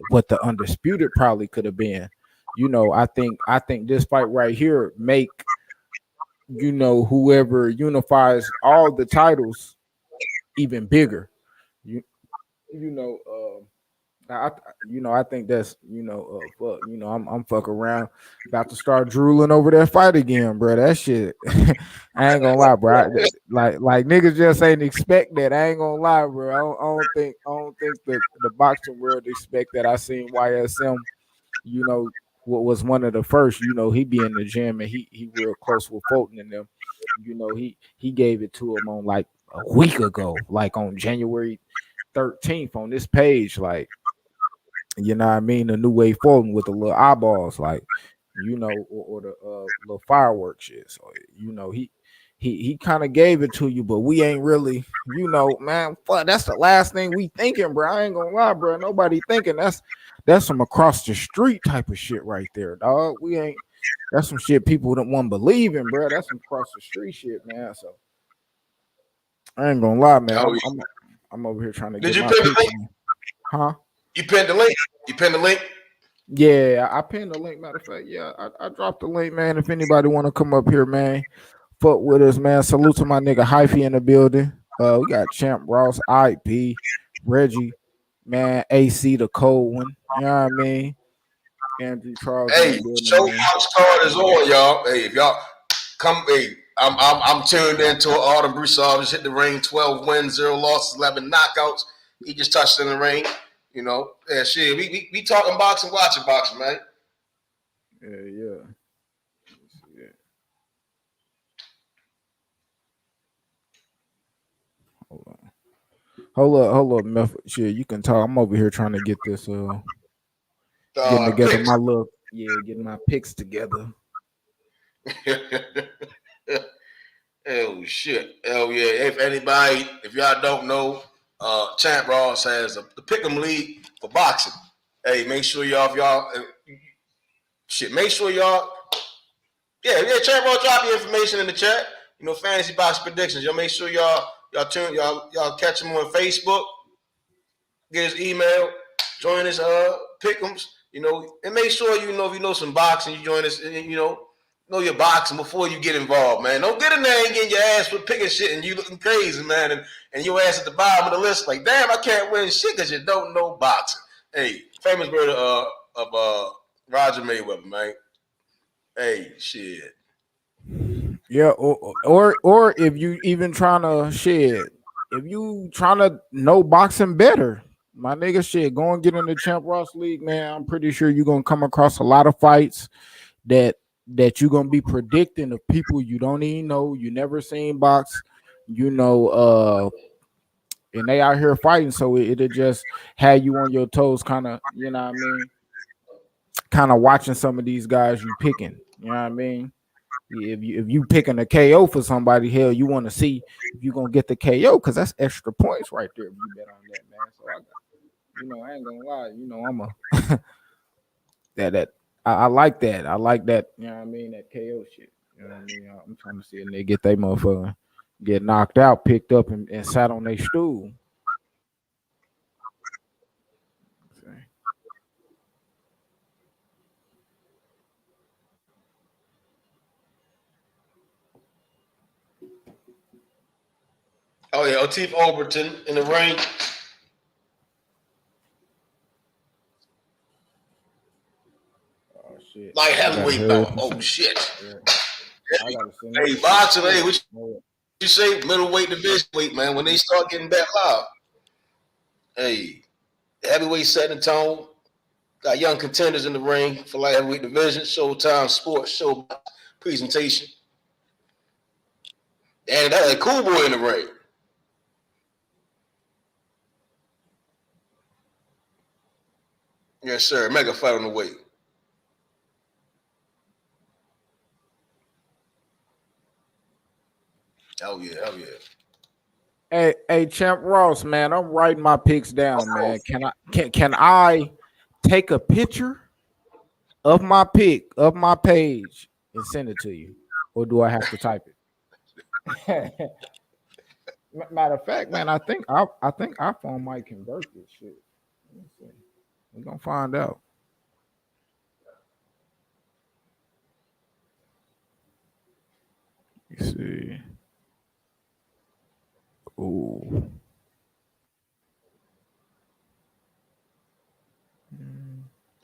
what the Undisputed probably could have been. I think this fight right here make whoever unifies all the titles even bigger. You you know I think that's fuck. I'm fuck around about to start drooling over that fight again, bro. That shit, I ain't gonna lie, bro. Like niggas just ain't expect that. I ain't gonna lie, bro. I don't think the boxing world expect that. I seen YSM, you know, what was one of the first. He be in the gym and he real close with Fulton and them. He gave it to him on like a week ago, like on January 13th on this page, like. You know what I mean? The new way Fulton with the little eyeballs, like, or the little fireworks shit. So, he kind of gave it to you, but we ain't really, man, fuck, that's the last thing we thinking, bro. I ain't gonna lie, bro. Nobody thinking that's some across the street type of shit right there, dog. We ain't that's some shit people don't want to believe in, bro. That's some across the street shit, man. So I ain't gonna lie, man. I'm over here trying to Did get you my pin the picks link? in. Huh? You pinned the link. You pinned the link. Yeah, I pinned the link. Matter of fact, yeah, I dropped the link, man. If anybody want to come up here, man, fuck with us, man. Salute to my nigga Hyphy in the building. We got Champ Ross, IP, Reggie, man, AC the cold one. You know what I mean? Andrew Charles in the Hey, building, man. Showbox card is on, y'all. Hey, if y'all come, hey, I'm tuned into Autumn Broussard. Just hit the ring, 12 wins, 0 losses, 11 knockouts. He just touched in the ring. Yeah, shit. We talking boxing, watching boxing, man. Yeah. Hold up, Method. Shit, you can talk. I'm over here trying to get this getting together Picks. getting my picks together. Oh shit. Hell yeah. If y'all don't know, Champ Ross has the Pick'em League for boxing. Hey, make sure make sure y'all, yeah, Champ Ross, drop your information in the chat. Fantasy box predictions. Y'all make sure y'all catch him on Facebook, get his email, join his pick'ems, and make sure if you know some boxing, you join us, and know your boxing before you get involved, man. Don't get in there and getting your ass for picking shit and you looking crazy, man, and your ass at the bottom of the list like, damn, I can't win shit because you don't know boxing. Hey, famous word of Roger Mayweather, man. Hey, shit. Yeah, or if you even trying to if you trying to know boxing better, my nigga, shit, go and get in the Champ Ross League, man. I'm pretty sure you're gonna come across a lot of fights that you're gonna be predicting of people you don't even know, you never seen box, and they out here fighting, so it'll just have you on your toes, kind of, you know what I mean, kind of watching some of these guys you picking, you know what I mean. If you picking a KO for somebody, hell, you want to see if you're gonna get the KO, because that's extra points right there if you bet on that, man. So I ain't gonna lie, I'm a I like that. I like that, you know what I mean, that KO shit. You know what I mean? I'm trying to see a nigga get they motherfucker get knocked out, picked up, and sat on their stool. Oh yeah, Oteef Overton in the ring. Oh shit! Light I gotta heavyweight hurry up belt. and Oh send. shit. Yeah. I gotta send Hey, this boxing, hey, shit. what you say? Middleweight division weight, man. When they start getting back loud. Hey, the heavyweight setting the tone. Got young contenders in the ring for light heavyweight division. Showtime Sports Show presentation. And that a cool boy in the ring. Yes, sir. Mega fight on the way. Hell yeah, hell yeah. Hey, Champ Ross, man, I'm writing my picks down, man. Can I take a picture of my pick of my page and send it to you, or do I have to type it? Matter of fact, man, I think iPhone might convert this shit. Let me see. We're gonna find out. You see. Ooh.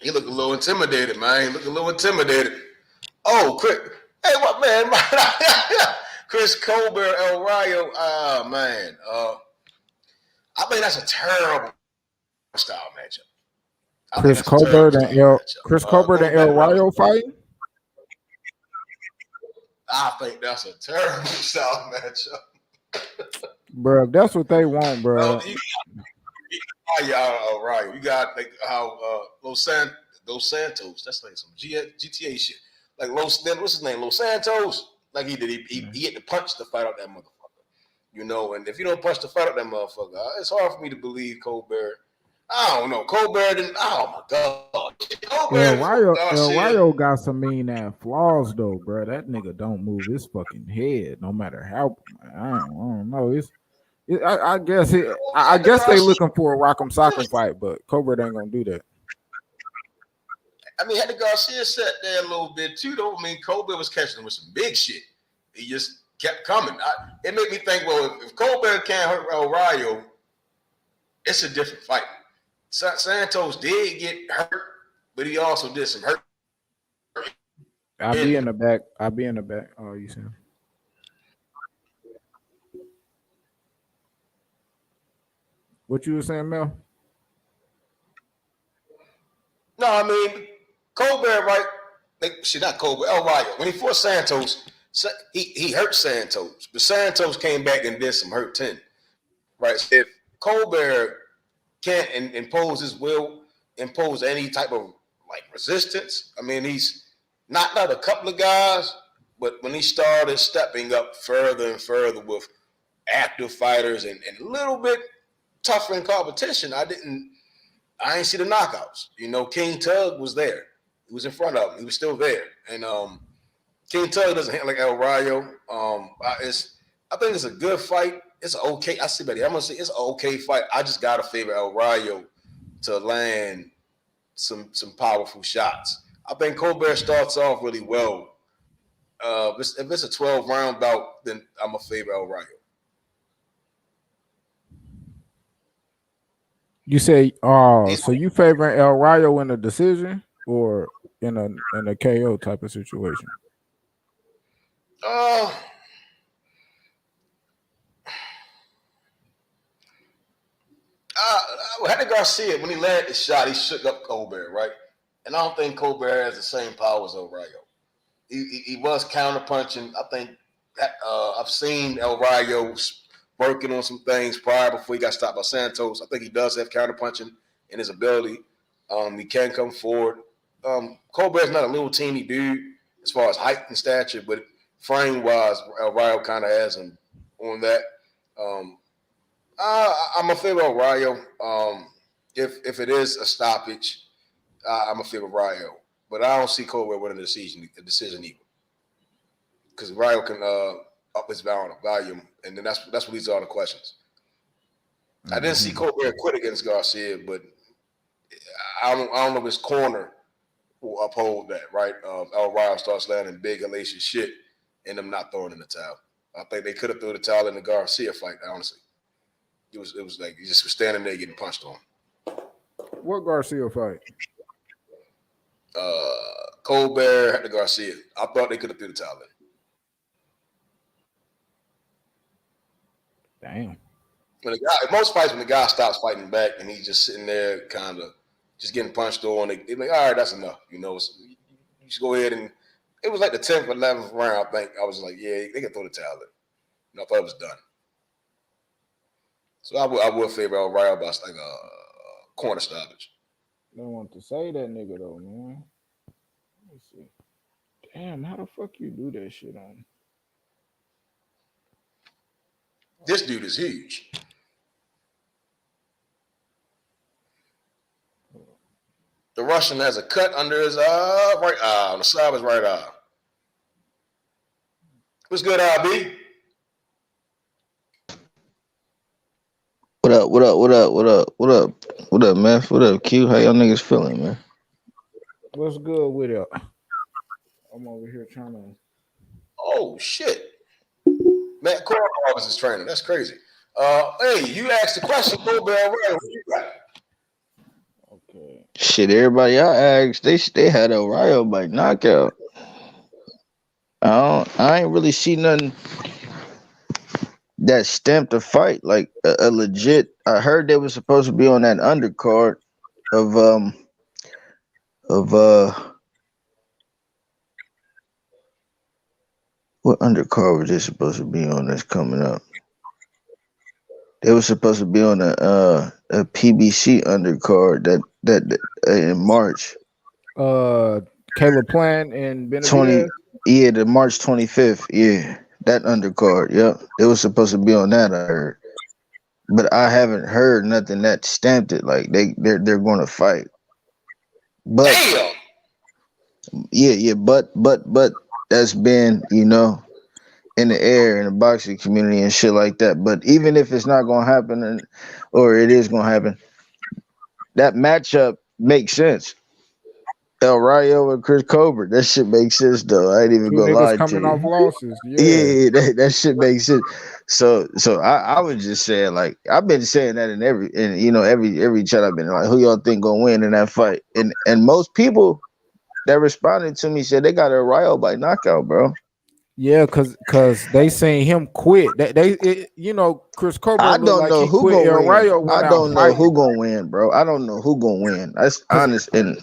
He look a little intimidated, man. He look a little intimidated. Oh, quick. Hey, what man? Chris Colbert, El Rayo. Ah, man. I think that's a terrible style matchup. I think Chris that's a terrible Colbert and style El matchup. Going back El to what I was, Rayo fighting. I think that's a terrible style matchup. Bro, if that's what they want, bro. Yeah, right. You got like how Los Santos. That's like some GTA shit. Like what's his name? Los Santos. Like he did. He hit the punch to fight out that motherfucker. You know, and if you don't punch the fight out that motherfucker, it's hard for me to believe Colbert. I don't know. Colbert didn't. Oh my god. El Rayo got some mean ass flaws though, bro. That nigga don't move his fucking head, no matter how. I don't know. I guess they looking for a Rock'em Sock'em fight, but Colbert ain't gonna do that. I mean, had the Garcia sat there a little bit too, though. I mean, Colbert was catching him with some big shit. He just kept coming. It made me think, well, if Colbert can't hurt El Rayo, it's a different fight. Santos did get hurt, but he also did some hurt. I'll be in the back. Oh, you see him. What you were saying, Mel? No, I mean, Colbert, right? Not Colbert, El Rayo. When he fought Santos, he hurt Santos, but Santos came back and did some hurt 10. Right? So if Colbert can't impose his will, impose any type of like resistance, I mean, he's knocked out a couple of guys, but when he started stepping up further and further with active fighters and a little bit tougher in competition, I ain't see the knockouts. You know, King Tug was there. He was in front of him. He was still there. And King Tug doesn't hit like El Rayo. I think it's a good fight. It's okay. I see, buddy. I'm gonna say it's an okay fight. I just gotta favor El Rayo to land some powerful shots. I think Colbert starts off really well. If it's a 12-round bout, then I'm a favor El Rayo. You say, so you favoring El Rayo in a decision or in a KO type of situation? Henry Garcia, when he landed the shot, he shook up Colbert, right? And I don't think Colbert has the same power as El Rayo. He was counterpunching. I think I've seen El Rayo working on some things prior before he got stopped by Santos. I think he does have counterpunching in his ability. He can come forward. Colbert's not a little teeny dude as far as height and stature, but frame-wise, El Rayo kind of has him on that. I'm a favor of Rayo. If it is a stoppage, I'm a favor of Rayo. But I don't see Colbert winning the decision either. Because Rayo can up his volume, and then that's what leads to all the questions. I didn't see Colbert quit against Garcia, but I don't know if his corner will uphold that, right? El Rayo starts landing big, hellacious shit, and them not throwing in the towel. I think they could have threw the towel in the Garcia fight, honestly. It was like he just was standing there getting punched on. What Garcia fight? Colbert had the Garcia. I thought they could have threw the towel in. Damn. Most fights, when the guy stops fighting back and he's just sitting there kind of just getting punched on, they're like, all right, that's enough. You know, you should go ahead and it was like the 10th or 11th round, I think. I was like, yeah, they can throw the towel in. You know, I thought it was done. So I would favor El Rayo by like a corner stoppage. Don't want to say that nigga though, man. Let me see. Damn, how the fuck you do that shit on? This dude is huge. The Russian has a cut under his right eye, on the side of his right eye. What's good, L.A.B? What up, what up, what up, what up, what up, what up, man? What up, Q? How y'all niggas feeling, man? What's good with it? I'm over here trying to. Oh, shit. Matt Corner was his trainer. That's crazy. Hey, you asked the question, Colbert. What you got? Okay. Shit, everybody I asked, they had El Rayo by knockout. I ain't really see nothing that stamped the fight like a legit. I heard they were supposed to be on that undercard of what undercard was they supposed to be on that's coming up? They were supposed to be on a PBC undercard that in March. Caleb Plant and Benn. 20 yeah, the March 25th. Yeah, that undercard. Yep, they were supposed to be on that. I heard, but I haven't heard nothing that stamped it. Like they're going to fight. But Damn. yeah, but that's been in the air in the boxing community and shit like that. But even if it's not gonna happen, or it is gonna happen, that matchup makes sense. El Rayo and Chris Colbert, that shit makes sense though. I ain't even Two gonna niggas lie to coming off you. losses. Yeah, that shit makes sense. So I was just saying, like, I've been saying that in every chat I've been in, like, who y'all think gonna win in that fight? And most people that responded to me said they got El Rayo by knockout, bro. Yeah, cause they seen him quit. Chris Colbert I looked don't like know he who quit. gonna El win. Rayo I went out don't know fighting. who gonna win, bro. I don't know who gonna win. That's honest, and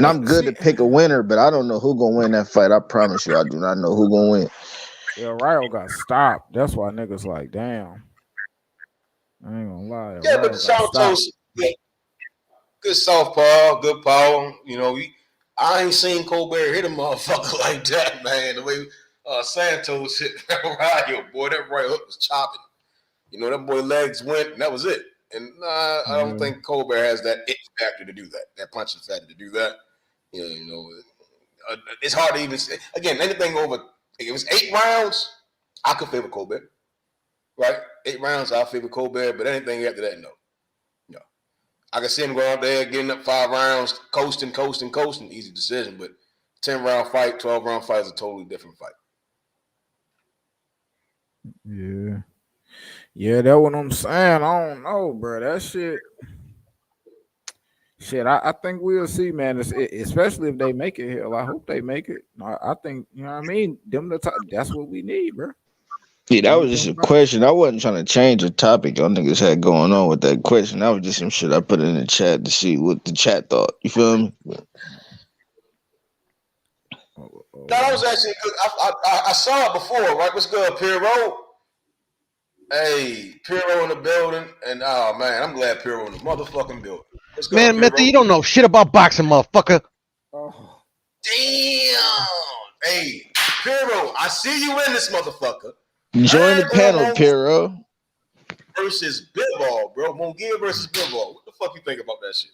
I'm good See, to pick a winner, but I don't know who gonna win that fight. I promise you, I do not know who gonna win. El Rayo got stopped. That's why niggas like, damn. I ain't gonna lie. El Yeah, but Rayo the got stopped. Santos, good southpaw, good power. I ain't seen Colbert hit a motherfucker like that, man. The way Santos hit Rayo, boy, that right hook was chopping. That boy legs went, and that was it. And I don't think Colbert has that it factor to do that, that punching factor to do that. It's hard to even say. Again, anything over, if it was 8 rounds, I could favor Colbert. Right? 8 rounds, I'll favor Colbert, but anything after that, no. I can see him going out there, getting up 5 rounds, coasting, easy decision. But 10-round fight, 12-round fight is a totally different fight. Yeah, that's what I'm saying. I don't know, bro. That shit. I think we'll see, man. Especially if they make it here. I hope they make it. I think, you know what I mean? That's what we need, bro. Yeah, that was just a question. I wasn't trying to change the topic y'all niggas had going on with that question. That was just some shit I put in the chat to see what the chat thought. You feel me? That was actually good. I saw it before, right? What's good, Pierrot? Hey, Pierrot in the building. And, oh, man, I'm glad Pierrot in the motherfucking building. What's good, Man, Method, you don't know shit about boxing, motherfucker. Oh. Damn. Hey, Pierrot, I see you in this motherfucker. Join the panel, Pierrot. Versus Bivol, bro. Munguia versus Bivol. What the fuck you think about that shit?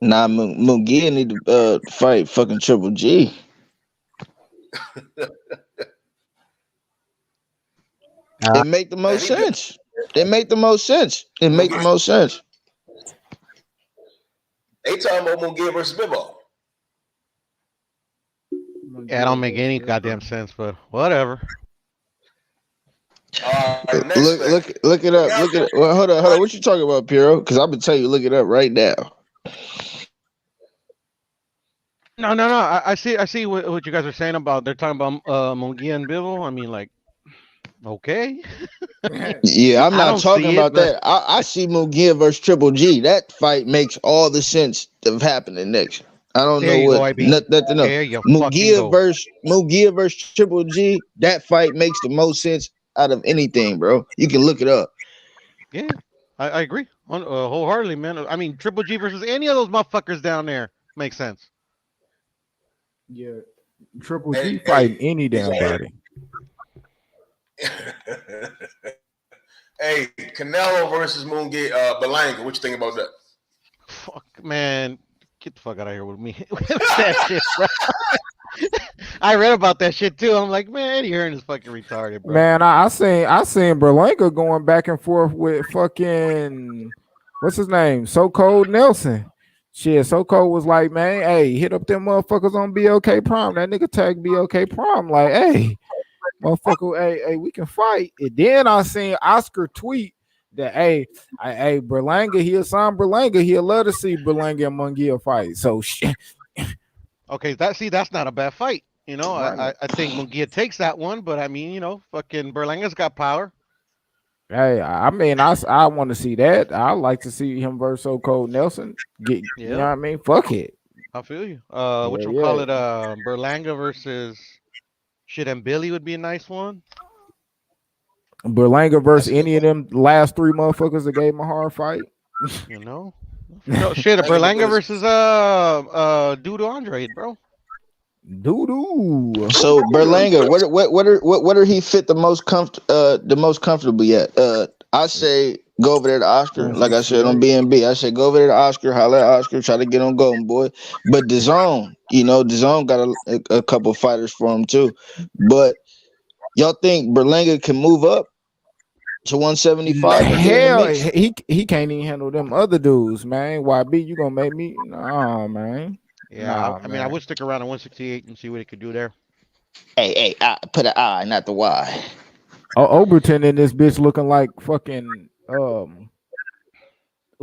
Nah, Munguia need to fight fucking Triple G. It make the most sense. It make the most sense. It make the most sense. They talking about Munguia versus Bivol. Yeah, it don't make any goddamn sense, but whatever. Look it up. Look it up. Well, hold on. What you talking about, Piero? Because I'm gonna tell you, look it up right now. No. I see what you guys are saying about. They're talking about Munguia and Bivol. I mean, like, okay. Yeah, I'm not talking about that. I see Munguia versus Triple G. That fight makes all the sense of happening next. I don't know what nothing else. Munguia versus Triple G. That fight makes the most sense out of anything, bro. You can look it up. Yeah, I agree wholeheartedly, man. I mean, Triple G versus any of those motherfuckers down there makes sense. Yeah, Triple G fighting any damn body. Hey, Canelo versus Munguia, Berlanga. What you think about that? Fuck, man. Get the fuck out of here with me. With that shit, bro. I read about that shit too. I'm like, man, Eddie Hearn is fucking retarded, bro. Man, I seen Berlanga going back and forth with fucking what's his name? So Cold Nelson. Shit, So Cold was like, man, hey, hit up them motherfuckers on BOK Prime. That nigga tagged BOK Prime, like, hey, motherfucker, hey, we can fight. And then I seen Oscar tweet that, hey, Berlanga, he'll sign Berlanga. He'll love to see Berlanga and Munguia fight. So shit. Okay, that's not a bad fight. You know, Right. I think Munguia takes that one, but I mean, you know, fucking Berlanga's got power. Hey, I mean, I want to see that. I like to see him versus So Cold Nelson. You know what I mean? Fuck it. I feel you. What you call it? Berlanga versus shit and Billy would be a nice one. Berlanga versus any of them last three motherfuckers that gave him a hard fight. You know? No shit, Berlanga versus Dude Andre, bro. Doo-doo. So Berlanga, what are he fit the most comfortably at? I say go over there to Oscar. Like I said on BNB, I say go over there to Oscar, holler at Oscar, try to get on Golden Boy. But DAZN, DAZN got a couple fighters for him too. But y'all think Berlanga can move up to 175? Hell, he can't even handle them other dudes, man. YB, you gonna make me? Nah, man. Yeah, I mean, I would stick around at 168 and see what he could do there. Hey, I put an I, not the Y. Oh, Overton in this bitch looking like fucking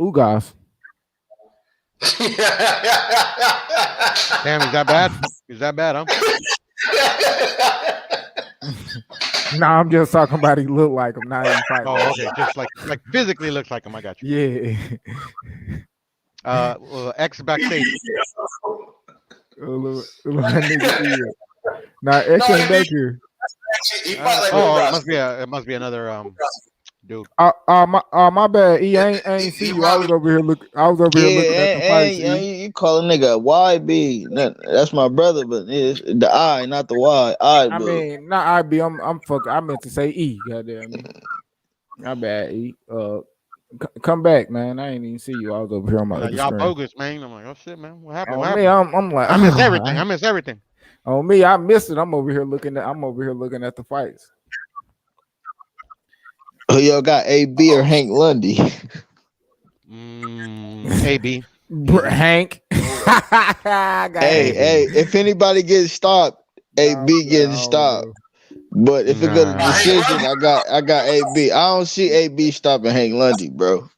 Ugas. Damn, is that bad? Is that bad, huh? Nah, I'm just talking about he look like him, not even fighting. Oh, okay, just like physically looks like him. I got you. Yeah. X backstage. Nah, X ain't back here. It must be another dude. My bad. I ain't see you. I was over here looking at the fights. You call a nigga YB. That's my brother, but it's the I, not the Y. I mean, not IB. I'm fucking. I meant to say E. Goddamn me. My bad, E. Come back, man. I ain't even see you. I was over here on my other y'all screen. bogus, man. I'm like, oh shit, man. What happened? Me, I'm like, I miss everything. I miss everything. On me, I missed it. I'm over here looking at the fights. Who y'all got, AB or Hank Lundy? AB. Hank. Hey, if anybody gets stopped, AB getting stopped. But if it goes to decision, I got AB. I don't see AB stopping Hank Lundy, bro.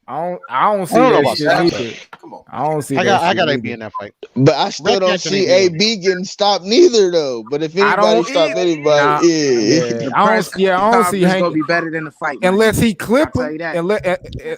I don't see that shit either. Come on. I don't see. I got AB in that fight. But I still don't see AB getting stopped neither, though. But if anybody stop anybody, I don't see Hank gonna be better than the fight unless he clip him.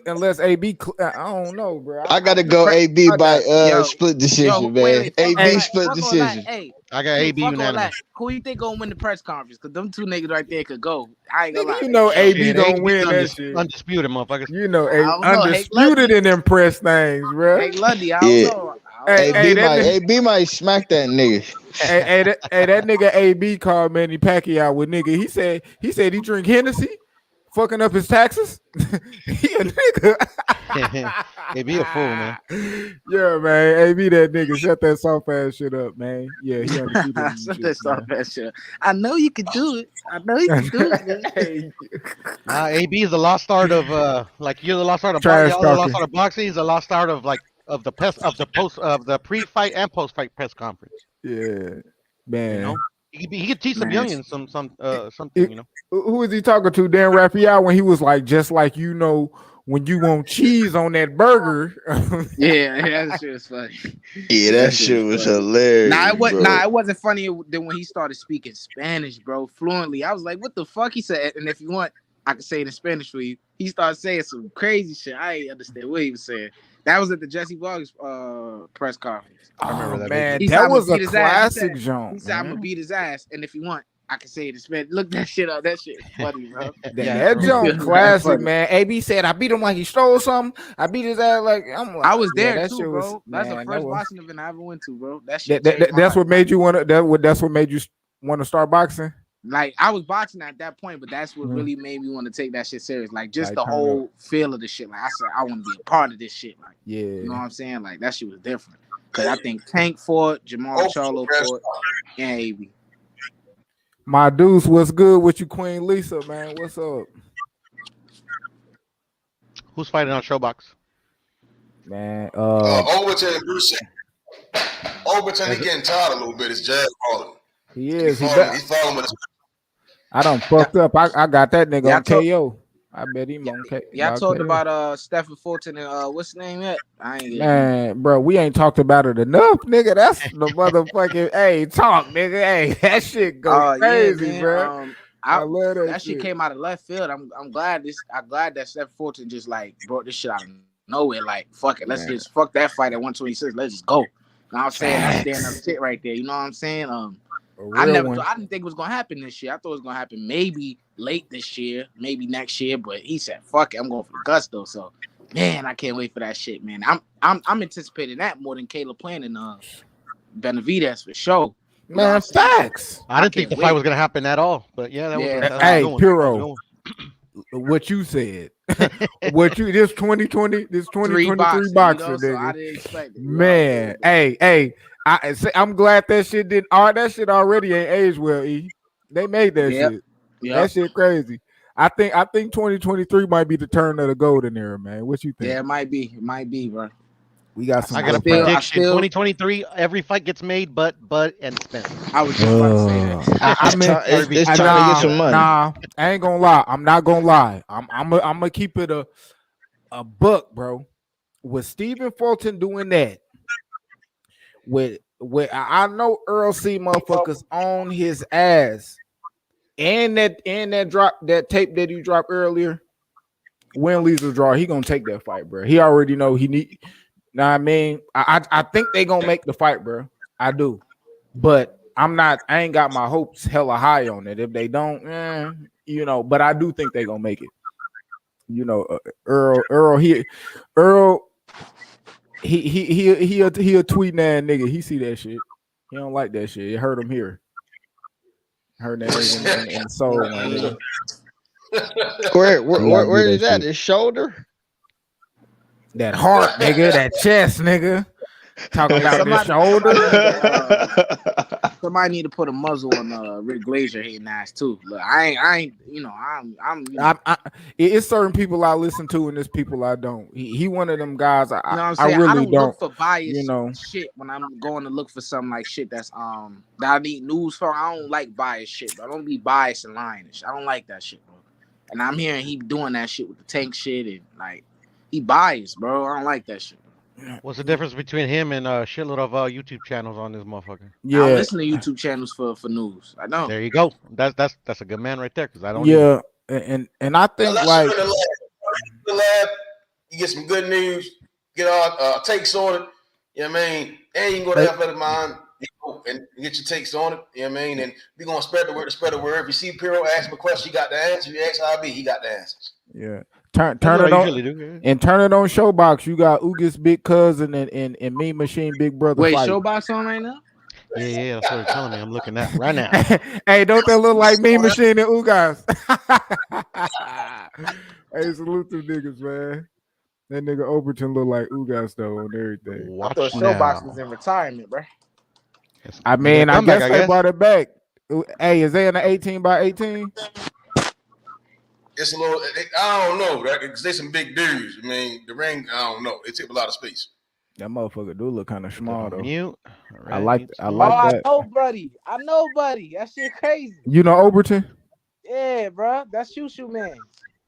Unless AB, I don't know, bro. I gotta go AB by split decision, man. AB split decision. Hey, I got AB unanimous. Who you think gonna win the press conference? Because them two niggas right there could go. I ain't gonna lie. You know AB gonna win that shit. Undisputed, motherfuckers. You know, undisputed in them press things, bro. Hank Lundy, I don't know. AB might smack that nigga. hey, that nigga AB called Manny Pacquiao with nigga. He said he drink Hennessy, fucking up his taxes. He a nigga. AB a fool, man. Yeah, man. AB that nigga. Shut that soft ass shit up, man. Yeah, he undefeated. Shut that soft ass shit up. I know you could do it. Hey. AB is the lost art of you're the lost art of boxing. He's the lost art of of the pre-fight and post-fight press conference. Yeah, man. You know? He could teach some youngins something. You know, who is he talking to? Dan Raphael when he was like, just like when you want cheese on that burger. Yeah, that shit was funny. Yeah, that shit was hilarious. It wasn't funny than when he started speaking Spanish, bro, fluently. I was like, what the fuck? He said, and if you want, I can say it in Spanish for you. He started saying some crazy shit. I ain't understand what he was saying. That was at the Jesse Vargas press conference. I remember that. Man, that was a classic joint. He said, I'm gonna beat his ass, and if you want, I can say it in Spanish. Look that shit up. That shit is funny, bro. that joint classic, man. AB said, I beat him like he stole something. I beat his ass like I was there too, bro. That's the first boxing event I ever went to, bro. That shit. That's what made you want to. That's what made you want to start boxing. like I was boxing at that point, but that's what Mhm. really made me want to take that shit serious. Like just Like, the turn up. whole feel of the shit. Like I said, I want to be a part of this shit. Like Yeah. you know what I'm saying? Like that shit was different. Cause I think Tank fought, Jamal Charlo fought, and AB. My dudes, what's good with you, Queen Lisa, man? What's up? Who's fighting on Showbox? Man, Overton and Bruce. Overton, he getting tired a little bit. His jazz calling. he is. He's falling with. I done fucked up. I got that nigga Yeah, on KO. I bet him on KO. Y'all talked about Stephen Fulton and what's his name yet? I ain't Man, bro, we ain't talked about it enough, nigga. That's the motherfucking hey talk, nigga. Hey, that shit go crazy, yeah, man. bro. I love that shit came out of left field. I'm glad that Stephen Fulton just like brought this shit out of nowhere. Like fuck it, let's just fuck that fight at 126. Let's just go. You know what I'm saying? That's stand up shit right there. You know what I'm saying? I didn't think it was gonna happen this year. I thought it was gonna happen maybe late this year, maybe next year. But he said, "Fuck it, I'm going for the gusto." So, man, I can't wait for that shit, man. I'm anticipating that more than Caleb Plant and Benavidez for sure. Man, facts. I didn't think the fight was gonna happen at all, but yeah, that was. Hey, Puro, what you said, what you this 2020, this 2023 boxer, you know, nigga. so I didn't expect it. Man, hey. I'm glad that shit didn't. That shit already ain't aged well. E. They made that shit. Yep. That shit crazy. I think 2023 might be the turn of the golden era, man. What you think? Yeah, it might be, bro. We got some. I got a prediction. 2023, every fight gets made, but and Spencer. I was just about to say that. It's time to get some money. Nah, I ain't gonna lie. I'm not gonna lie. I'm gonna keep it a buck, bro. With Stephen Fulton doing that. With I know Earl C motherfuckers on his ass, and that drop that tape that he dropped earlier, win, lose or draw, he gonna take that fight, bro. He already know he need. Know what I mean? I think they gonna make the fight, bro. I do, but I ain't got my hopes hella high on it. If they don't, you know, but I do think they gonna make it. You know, Earl. He a tweeting ass nigga. He see that shit. He don't like that shit. It hurt him here. Hurt that nigga in the soul, my nigga. Where is that? His shoulder? That heart, nigga. That chest, nigga. Talking about the shoulder. Somebody need to put a muzzle on Rick Glazier hitting ass too. Look, I ain't. You know, it's certain people I listen to and there's people I don't. He one of them guys. You know what I'm I saying? really I don't look for bias, you know, shit when I'm going to look for something like shit that's that I need news for. I don't like bias shit, bro. I don't be biased and lying and shit. I don't like that shit, bro. And I'm hearing he doing that shit with the Tank shit and like he biased, bro. I don't like that shit. What's the difference between him and a shitload of YouTube channels on this motherfucker? Yeah, I listen to YouTube channels for news. I know. There you go. That's a good man right there because I don't. Yeah, and I think like the lab, you get some good news, get our takes on it. You know what I mean? And you can go to Athletic Mind and get your takes on it. You know what I mean? And we're gonna spread the word. If you see Piro ask him a question, he got the answer. You ask IB, he got the answers. Yeah. Turn it on and turn it on Showbox. You got Ugas Big Cousin and Mean Machine Big Brother. Wait, fight. Showbox on right now? Yeah, that's what they're telling me. I'm looking at right now. Hey, don't that look like Mean Machine and Ugas? Hey, salute to niggas, man. That nigga Overton look like Ugas though on everything. I thought Showbox was in retirement, bro. I mean, I guess they brought it back. Hey, is they in the 18x18? It's a little. I don't know, right? Because they some big dudes. I mean, the ring. I don't know. It took a lot of space. That motherfucker do look kind of small though. Mute. Right. I like that. I know, buddy. That shit crazy. You know Overton? Yeah, bro. That's Shoo man.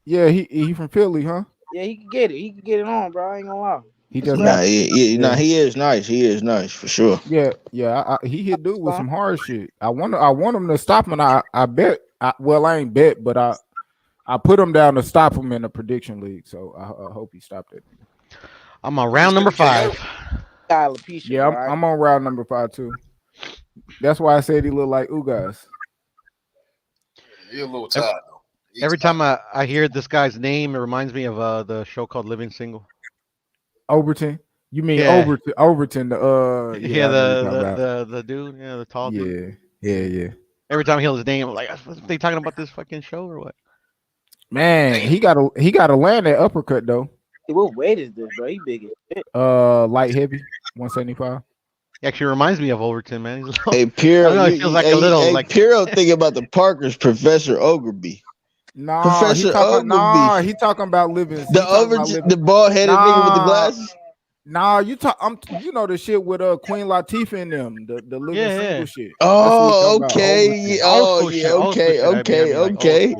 Yeah, he from Philly, huh? Yeah, he can get it. He can get it on, bro. I ain't gonna lie. He just he is nice. He is nice for sure. Yeah. He hit dude with some hard shit. I want him to stop him. I bet. I ain't bet, but I put him down to stop him in the prediction league. So I hope he stopped it. I'm on round number 5. Yeah, I'm on round number 5 too. That's why I said he looked like Ugas. You're a little tired though. Every time I hear this guy's name, it reminds me of the show called Living Single. Overton? You mean Overton? The the dude, the tall dude. Yeah. Every time I hear his name, I'm like, "Are they talking about this fucking show or what?" Man, he got to land that uppercut though. Hey, what weight is this, bro? He big as shit. Light heavy, 175. He actually reminds me of Overton, man. He's Hey, I Piro, don't know. He feels like a little like. Piro thinking about the Parkers, Professor Ogilvy. Nah, Professor Ogilvy. he talking about living. The bald headed nigga with the glasses. Nah, you know the shit with Queen Latifah in them, the living single shit. Oh, okay. Yeah, oh, yeah. Okay.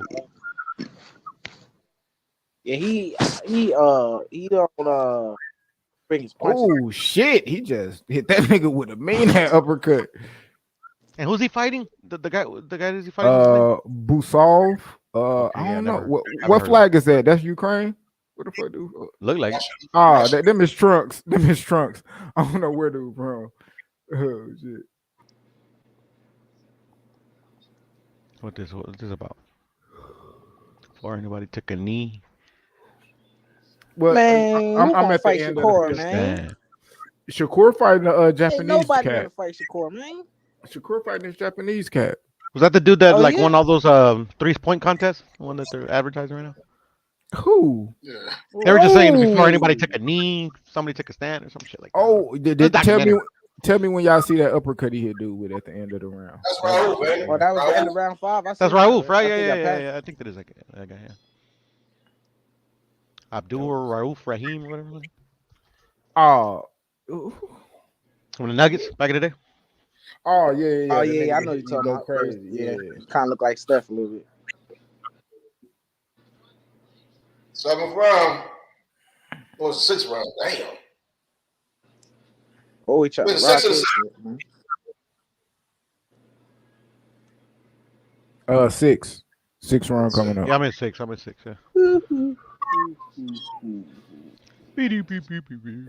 Yeah, he don't bring his punches. Oh shit, he just hit that nigga with a mean uppercut. And who's he fighting? The guy is he fighting? Busov. Okay, I don't know never what heard flag is that. That's Ukraine. What the fuck do? Look like it. Them is trunks. Them is trunks. I don't know where they're from. Oh shit. What is this about? Before anybody took a knee. Well, Man, I'm at the fight end Shakur, of the man. Shakur fighting the Japanese nobody cat. gonna fight Shakur, man. Shakur fighting this Japanese cat. Was that the dude that Oh, yeah? won all those 3-point contests? The one that they're advertising right now? Who? Yeah. They were just saying before anybody took a knee, somebody took a stand or some shit like that. Oh, documentary. tell me when y'all see that uppercut he hit dude with at the end of the round. That's Raul, man. Oh, that was the end of round 5. That's Raouf, right? Yeah. I think that is that guy. Yeah. Abdul Raouf Rahim, whatever. Oh. From the Nuggets back in the day. Oh yeah. Oh yeah, I know you're talking about. Crazy. Yeah, kind of look like Steph a little bit. 7th round. Or 6th round. Damn. Oh, he tried to Wait, rock 6 or this 7? shit, man. 6 round coming up. Yeah, I'm in 6. Yeah.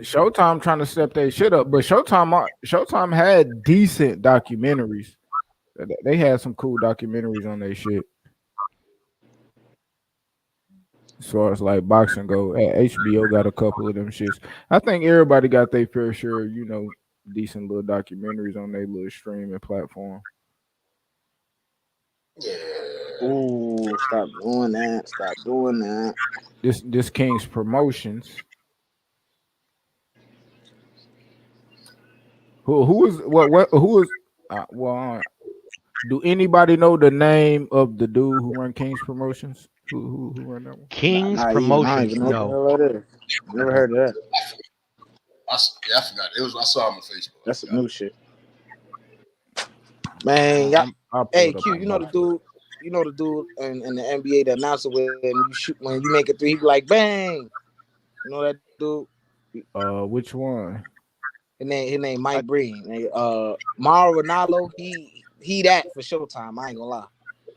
Showtime trying to step their shit up, but Showtime had decent documentaries. They had some cool documentaries on their shit. As far as like boxing go, HBO got a couple of them shits. I think everybody got their fair share, decent little documentaries on their little streaming platform. Yeah. Ooh, stop doing that. This King's Promotions. Who is do anybody know the name of the dude who run King's Promotions? Who run that one? King's Promotions. No. Never heard of that. I forgot. I saw him on Facebook. That's some new shit. Man, y'all. Hey Q, you know the dude in the NBA, the announcer when you make a 3, he be like bang. You know that dude? Which one? His name Mike Breen. Mauro Ronaldo, he that for Showtime. I ain't gonna lie.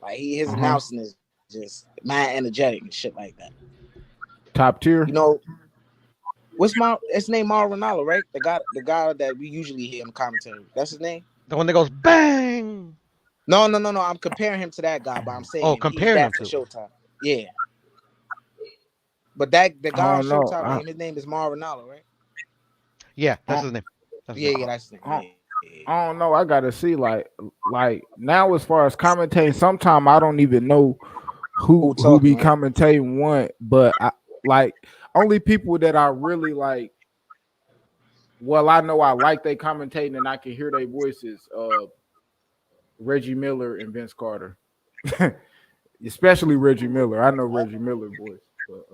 Like his announcing is just mad energetic and shit like that. Top tier. What's his name? Mauro Ronaldo, right? The guy that we usually hear in the commentary. That's his name. The one that goes bang. No. I'm comparing him to that guy, but I'm saying comparing him to Showtime. Yeah. But the guy on Showtime, his name is Mauro Ronaldo, right? Yeah, that's his name. That's his name. I don't know. I gotta see like now as far as commentating, sometimes I don't even know who be commentating what, but I like only people that I really like. Well, I know I like they commentating and I can hear their voices. Reggie Miller and Vince Carter, especially Reggie Miller. I know Reggie Miller's voice, but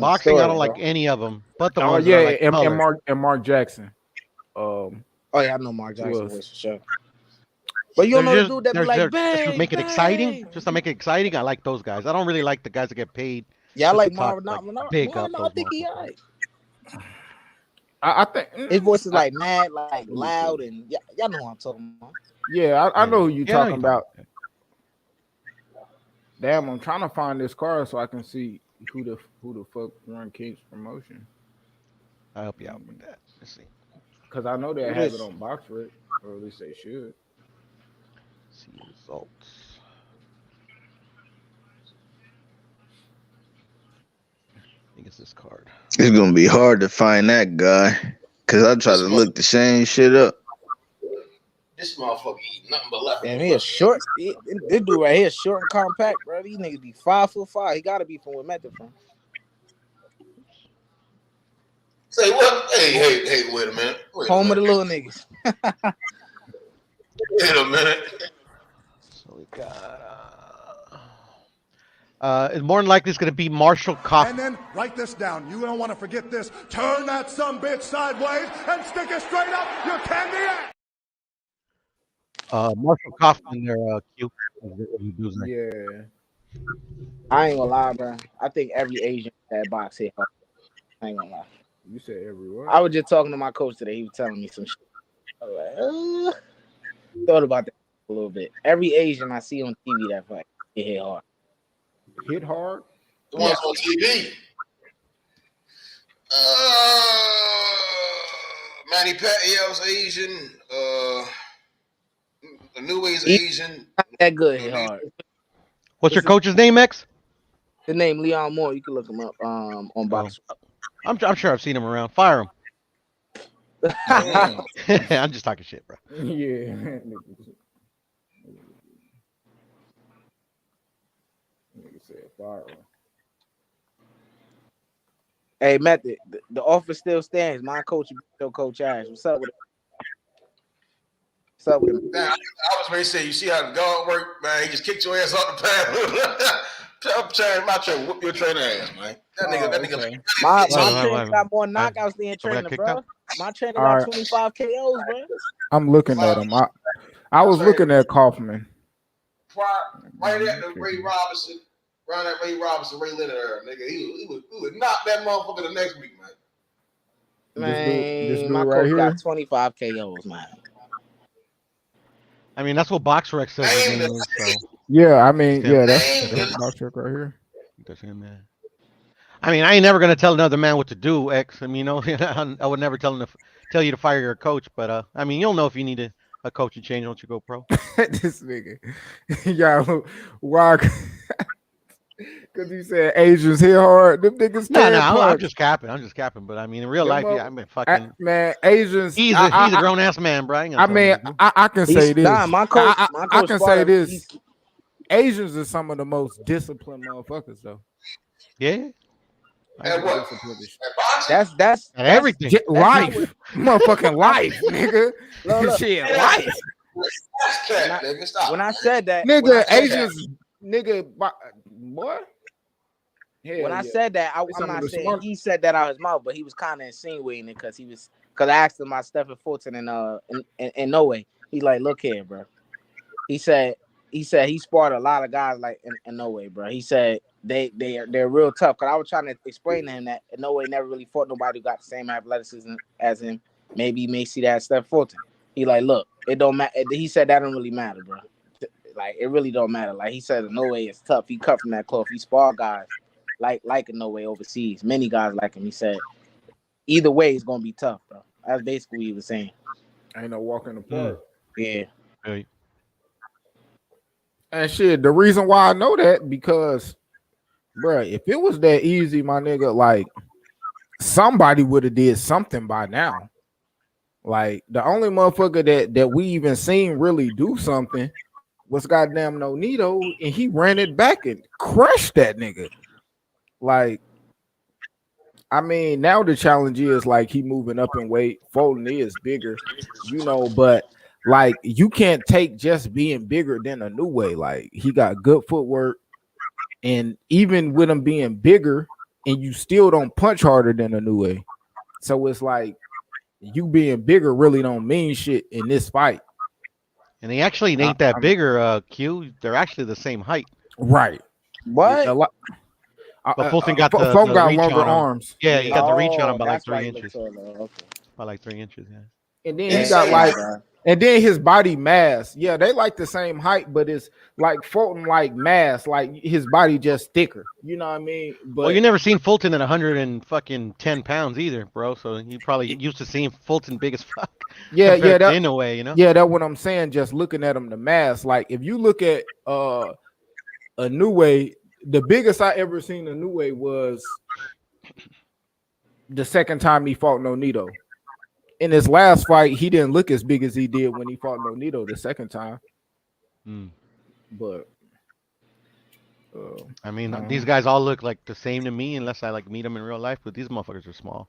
boxing. I don't like any of them, but the ones and Mark Jackson. I know Mark Jackson voice for sure. But you don't know the dude that be like bang, just to make it exciting. Just to make it exciting, I like those guys. I don't really like the guys that get paid. Yeah, I like Mauro Ronaldo. I think he alright. I think his voice is like mad, like loud, and y'all know what I'm talking about. Yeah, I know who you're talking about. Damn, I'm trying to find this card so I can see who the fuck run King's Promotion. I'll help you out with that. Let's see. Because I know they have it on BoxRec, or at least they should. See results. I think it's this card. It's gonna be hard to find that guy because I try to look the same shit up. This motherfucker eat nothing but left. Damn, he is short. This dude right here is short and compact, bro. These niggas be 5'5". He gotta be from where Method from. Say what? Hey, wait a minute. Home of the little niggas. Wait a minute. So we got. It's more than likely it's going to be Marshall Kaufman. And then write this down. You don't want to forget this. Turn that sumbitch sideways and stick it straight up your candy ass. Marshall Kaufman, there, Q. Yeah. I ain't gonna lie, bro. I think every Asian that box hit hard. I ain't gonna lie. You said everywhere. I was just talking to my coach today. He was telling me some shit. I was like, thought about that a little bit. Every Asian I see on TV that fight, it hit hard. Hit hard? The ones on TV. Manny Pacquiao's Asian. Inoue's Asian. Not that good hit hard. What's your coach's name, X? His name Leon Moore. You can look him up on box. I'm sure I've seen him around. Fire him. I'm just talking shit, bro. Yeah. Nigga said fire him. Hey, Method, the offer still stands. My coach, your coach Ash. What's up with it? What's up with him? Man, I was ready to say, you see how the guard work, man? He just kicked your ass off the pad. I'm trying to whoop your trainer ass, man. That nigga. My trainer got more knockouts than trainer, bro. My trainer got 25 KOs, bro. I'm looking at him. I was looking at Kaufman. Right at the Ray Robinson, Ray Leonard era, nigga. He would knock that motherfucker the next week, man. Man, this dude my right coach here? got 25 KOs, man. I mean, that's what BoxRec says his name is, so. Yeah, I mean, yeah, that's box check right here. That's him, man. I mean, I ain't never gonna tell another man what to do, X. I mean, you know, I would never tell you to fire your coach, but I mean, you'll know if you need a coaching change once you go pro. This nigga, yeah, why? Because you said Asians hit hard. Them niggas. No, I'm just capping. But I mean, in real life, yeah, I mean, fucking man, Asians. He's a grown ass man, bro. I mean, I can say this. My coach I can say this. Asians are some of the most disciplined motherfuckers, though. Yeah. And what? That's everything. Life, motherfucking life, nigga. Look. Shit, life. When I said that, nigga, Asians, nigga, boy. When I said that, I'm not saying he said that out of his mouth, but he was kind of insinuating it because I asked him about Stephen Fulton and Inoue. He's like, look here, bro. He said he sparred a lot of guys like Inoue, bro. He said they're real tough. Cause I was trying to explain to him that Inoue never really fought nobody who got the same athleticism as him. Maybe you may see that at Stephen Fulton. He like, look, it don't matter. He said that don't really matter, bro. Like it really don't matter. Like he said, Inoue is tough. He cut from that cloth. He sparred guys like Inoue overseas. Many guys like him. He said, either way, it's gonna be tough, bro. That's basically what he was saying. Ain't no walk in the park. Yeah. Right. And shit, the reason why I know that because, bro, if it was that easy, my nigga, like somebody would have did something by now. Like the only motherfucker that we even seen really do something was goddamn Nonito, and he ran it back and crushed that nigga. Like, I mean, now the challenge is like he moving up in weight. Fulton is bigger, you know, but like you can't take just being bigger than Inoue. Like he got good footwork, and even with him being bigger, and you still don't punch harder than Inoue. So it's like you being bigger really don't mean shit in this fight. And they actually ain't that bigger, Q. They're actually the same height. Right. What? But Fulton got the got reach longer on him. arms. Yeah, he got the reach on him by like that's 3 why he inches. looks so low. Okay. By like 3 inches, yeah. And then he got like, and then his body mass. Yeah, they like the same height, but it's like Fulton like mass, like his body just thicker. You know what I mean? But well, you never seen Fulton at 110 pounds either, bro. So you probably used to seeing Fulton big as fuck. Yeah, that, in a way, you know. Yeah, that's what I'm saying. Just looking at him, the mass. Like if you look at Inoue, the biggest I ever seen Inoue was the second time he fought Nonito. in his last fight, he didn't look as big as he did when he fought Nonito the second time. But I mean, these guys all look like the same to me unless I like meet them in real life. But these motherfuckers are small,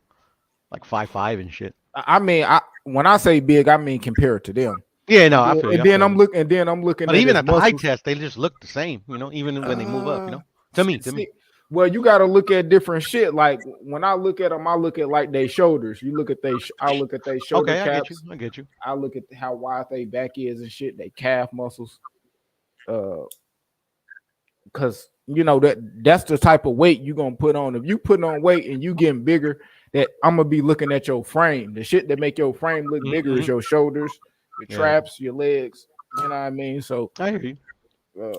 like 5'5" and shit. I mean, when I say big, I mean compared to them. Yeah, no, I feel you. And then I'm looking. But even at the eye test, they just look the same. You know, even when they move up. You know, to me. Well, you got to look at different shit. Like when I look at them, I look at like their shoulders. You look at I look at their shoulder caps. I get you. I look at how wide their back is and shit. They calf muscles. Because you know that's the type of weight you gonna put on. If you put on weight and you getting bigger, that I'm gonna be looking at your frame. The shit that make your frame look bigger is your shoulders, your traps, your legs. You know what I mean? So I hear you. I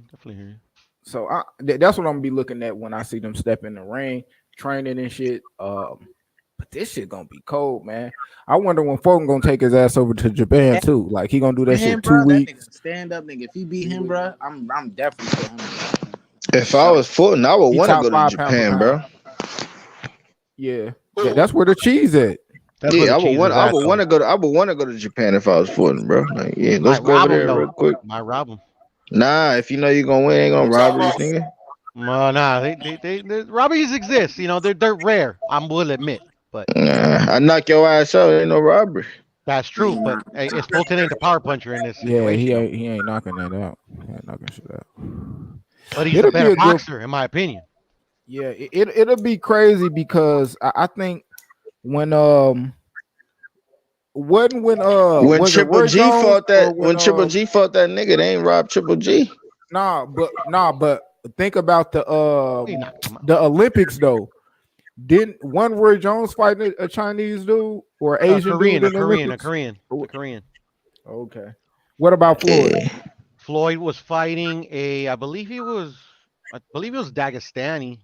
definitely hear you. So that's what I'm gonna be looking at when I see them step in the ring, training and shit. But this shit gonna be cold, man. I wonder when Fulton gonna take his ass over to Japan too. Like he gonna do that shit 2 weeks. That nigga stand up, nigga. If he beat him, bro, I'm definitely going. If I was Fulton, I would want to go to Japan, bro. Yeah, that's where the cheese at. I would want to go to Japan if I was Fulton, bro. Like, yeah, let's go over there real quick. Might rob him. Nah, if you know you're gonna win, ain't gonna rob this nigga. Nah, they robberies exist. You know, they're rare. I will admit, but I knock your ass out. Ain't no robbery. That's true, but hey, it's Fulton ain't the power puncher in this situation. Yeah, he ain't knocking that out. He ain't knocking shit out. But he's a better boxer, in my opinion. Yeah, it'll be crazy because I think when Triple G fought that nigga, they ain't robbed Triple G. Nah, but think about the Olympics though. Didn't one Roy Jones fight a Chinese dude or Asian dude? A Korean. Okay. What about Floyd? Yeah. Floyd was fighting I believe he was Dagestani.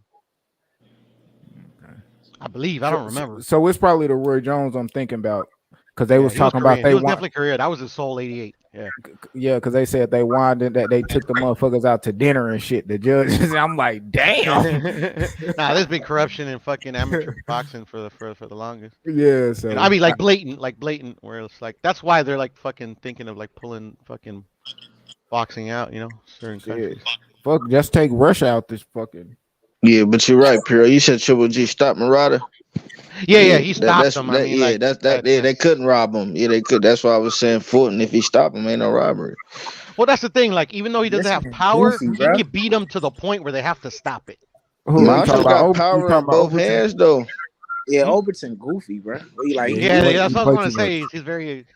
I believe. I don't remember. So it's probably the Roy Jones I'm thinking about. Because they was talking about he was definitely Korean. That was his Soul 88. Yeah, because they said they wanted that they took the motherfuckers out to dinner and shit. The judges, I'm like, damn. Nah, there's been corruption in fucking amateur boxing for the longest. Yeah, so I mean, like blatant, where it's like that's why they're like fucking thinking of like pulling fucking boxing out. You know, certain countries. Fuck, just take Russia out this fucking. Yeah, but you're right, Pierre. You said Triple G stopped Murata. Yeah, he stopped him. They couldn't rob him. Yeah, they could. That's why I was saying Fulton. If he stopped him, ain't no robbery. Well, that's the thing. Like, even though he doesn't have power, he can beat them to the point where they have to stop it. Marshall got power in both hands, though. Yeah, Overton goofy, bro. That's what I was gonna say. He's very,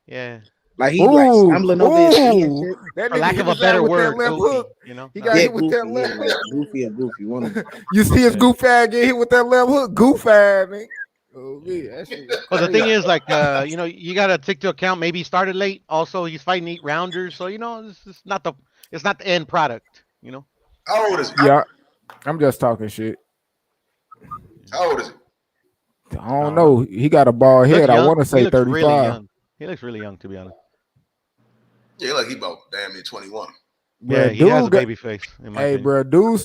yeah. Like he's like stumbling over his feet and shit. For lack of a better word, goofy, you know. He got hit with that left hook. Goofy. You see his goof ass get hit with that left hook. Goof ass, man. Well, the thing is, like, you know, you gotta take into account. Maybe he started late. Also, he's fighting 8 rounders, so you know, it's not the end product. You know. How old is he? Yeah, I'm just talking shit. How old is he? I don't know. He got a bald head. I want to say 35. He looks really young, to be honest. Yeah, like he about damn near 21. Yeah, he has a baby face. Hey, bro, dude,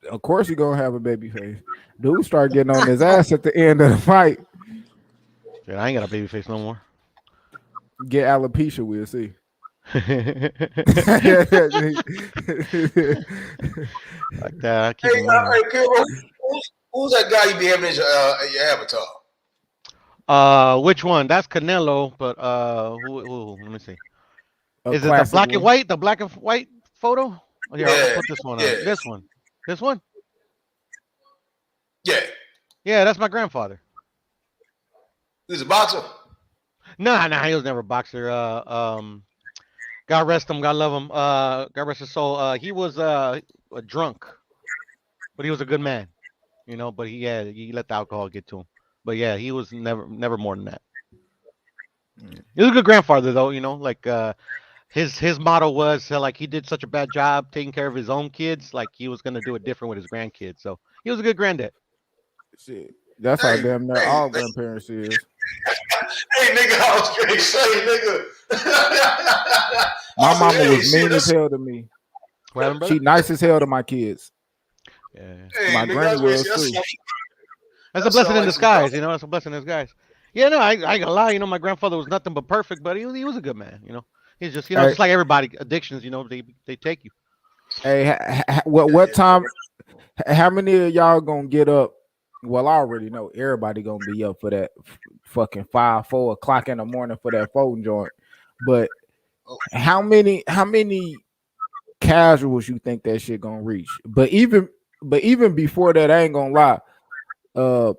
of course he gonna have a baby face. Dude start getting on his ass at the end of the fight. Yeah, I ain't got a baby face no more. Get alopecia, we'll see. Like that. Who's that guy you be having as your avatar? Which one? That's Canelo, but who let me see. Is it the black and white? The black and white photo? Oh, here, I'll put this one on. This one? Yeah. Yeah, that's my grandfather. He's a boxer? Nah, he was never a boxer. God rest him, God love him. God rest his soul. He was a drunk, but he was a good man. You know, but he let the alcohol get to him. But yeah, he was never more than that. He was a good grandfather, though. You know, like his motto was like he did such a bad job taking care of his own kids, like he was gonna do it different with his grandkids. So he was a good granddad. Shit, that's how damn near all grandparents is. Hey, nigga, I was straight say, nigga. My mama was mean as hell to me. She nice as hell to my kids. Yeah, hey, my granny was too. That's a blessing in disguise, you know. That's a blessing in disguise. Yeah, no, I ain't gonna lie. My grandfather was nothing but perfect, but he was a good man. He's just Hey, just like everybody, addictions. They take you. hey, what time? How many of y'all gonna get up? Well, I already know everybody gonna be up for that fucking 4 o'clock in the morning for that phone joint. But how many casuals you think that shit gonna reach? But even before that, I ain't gonna lie. Uh,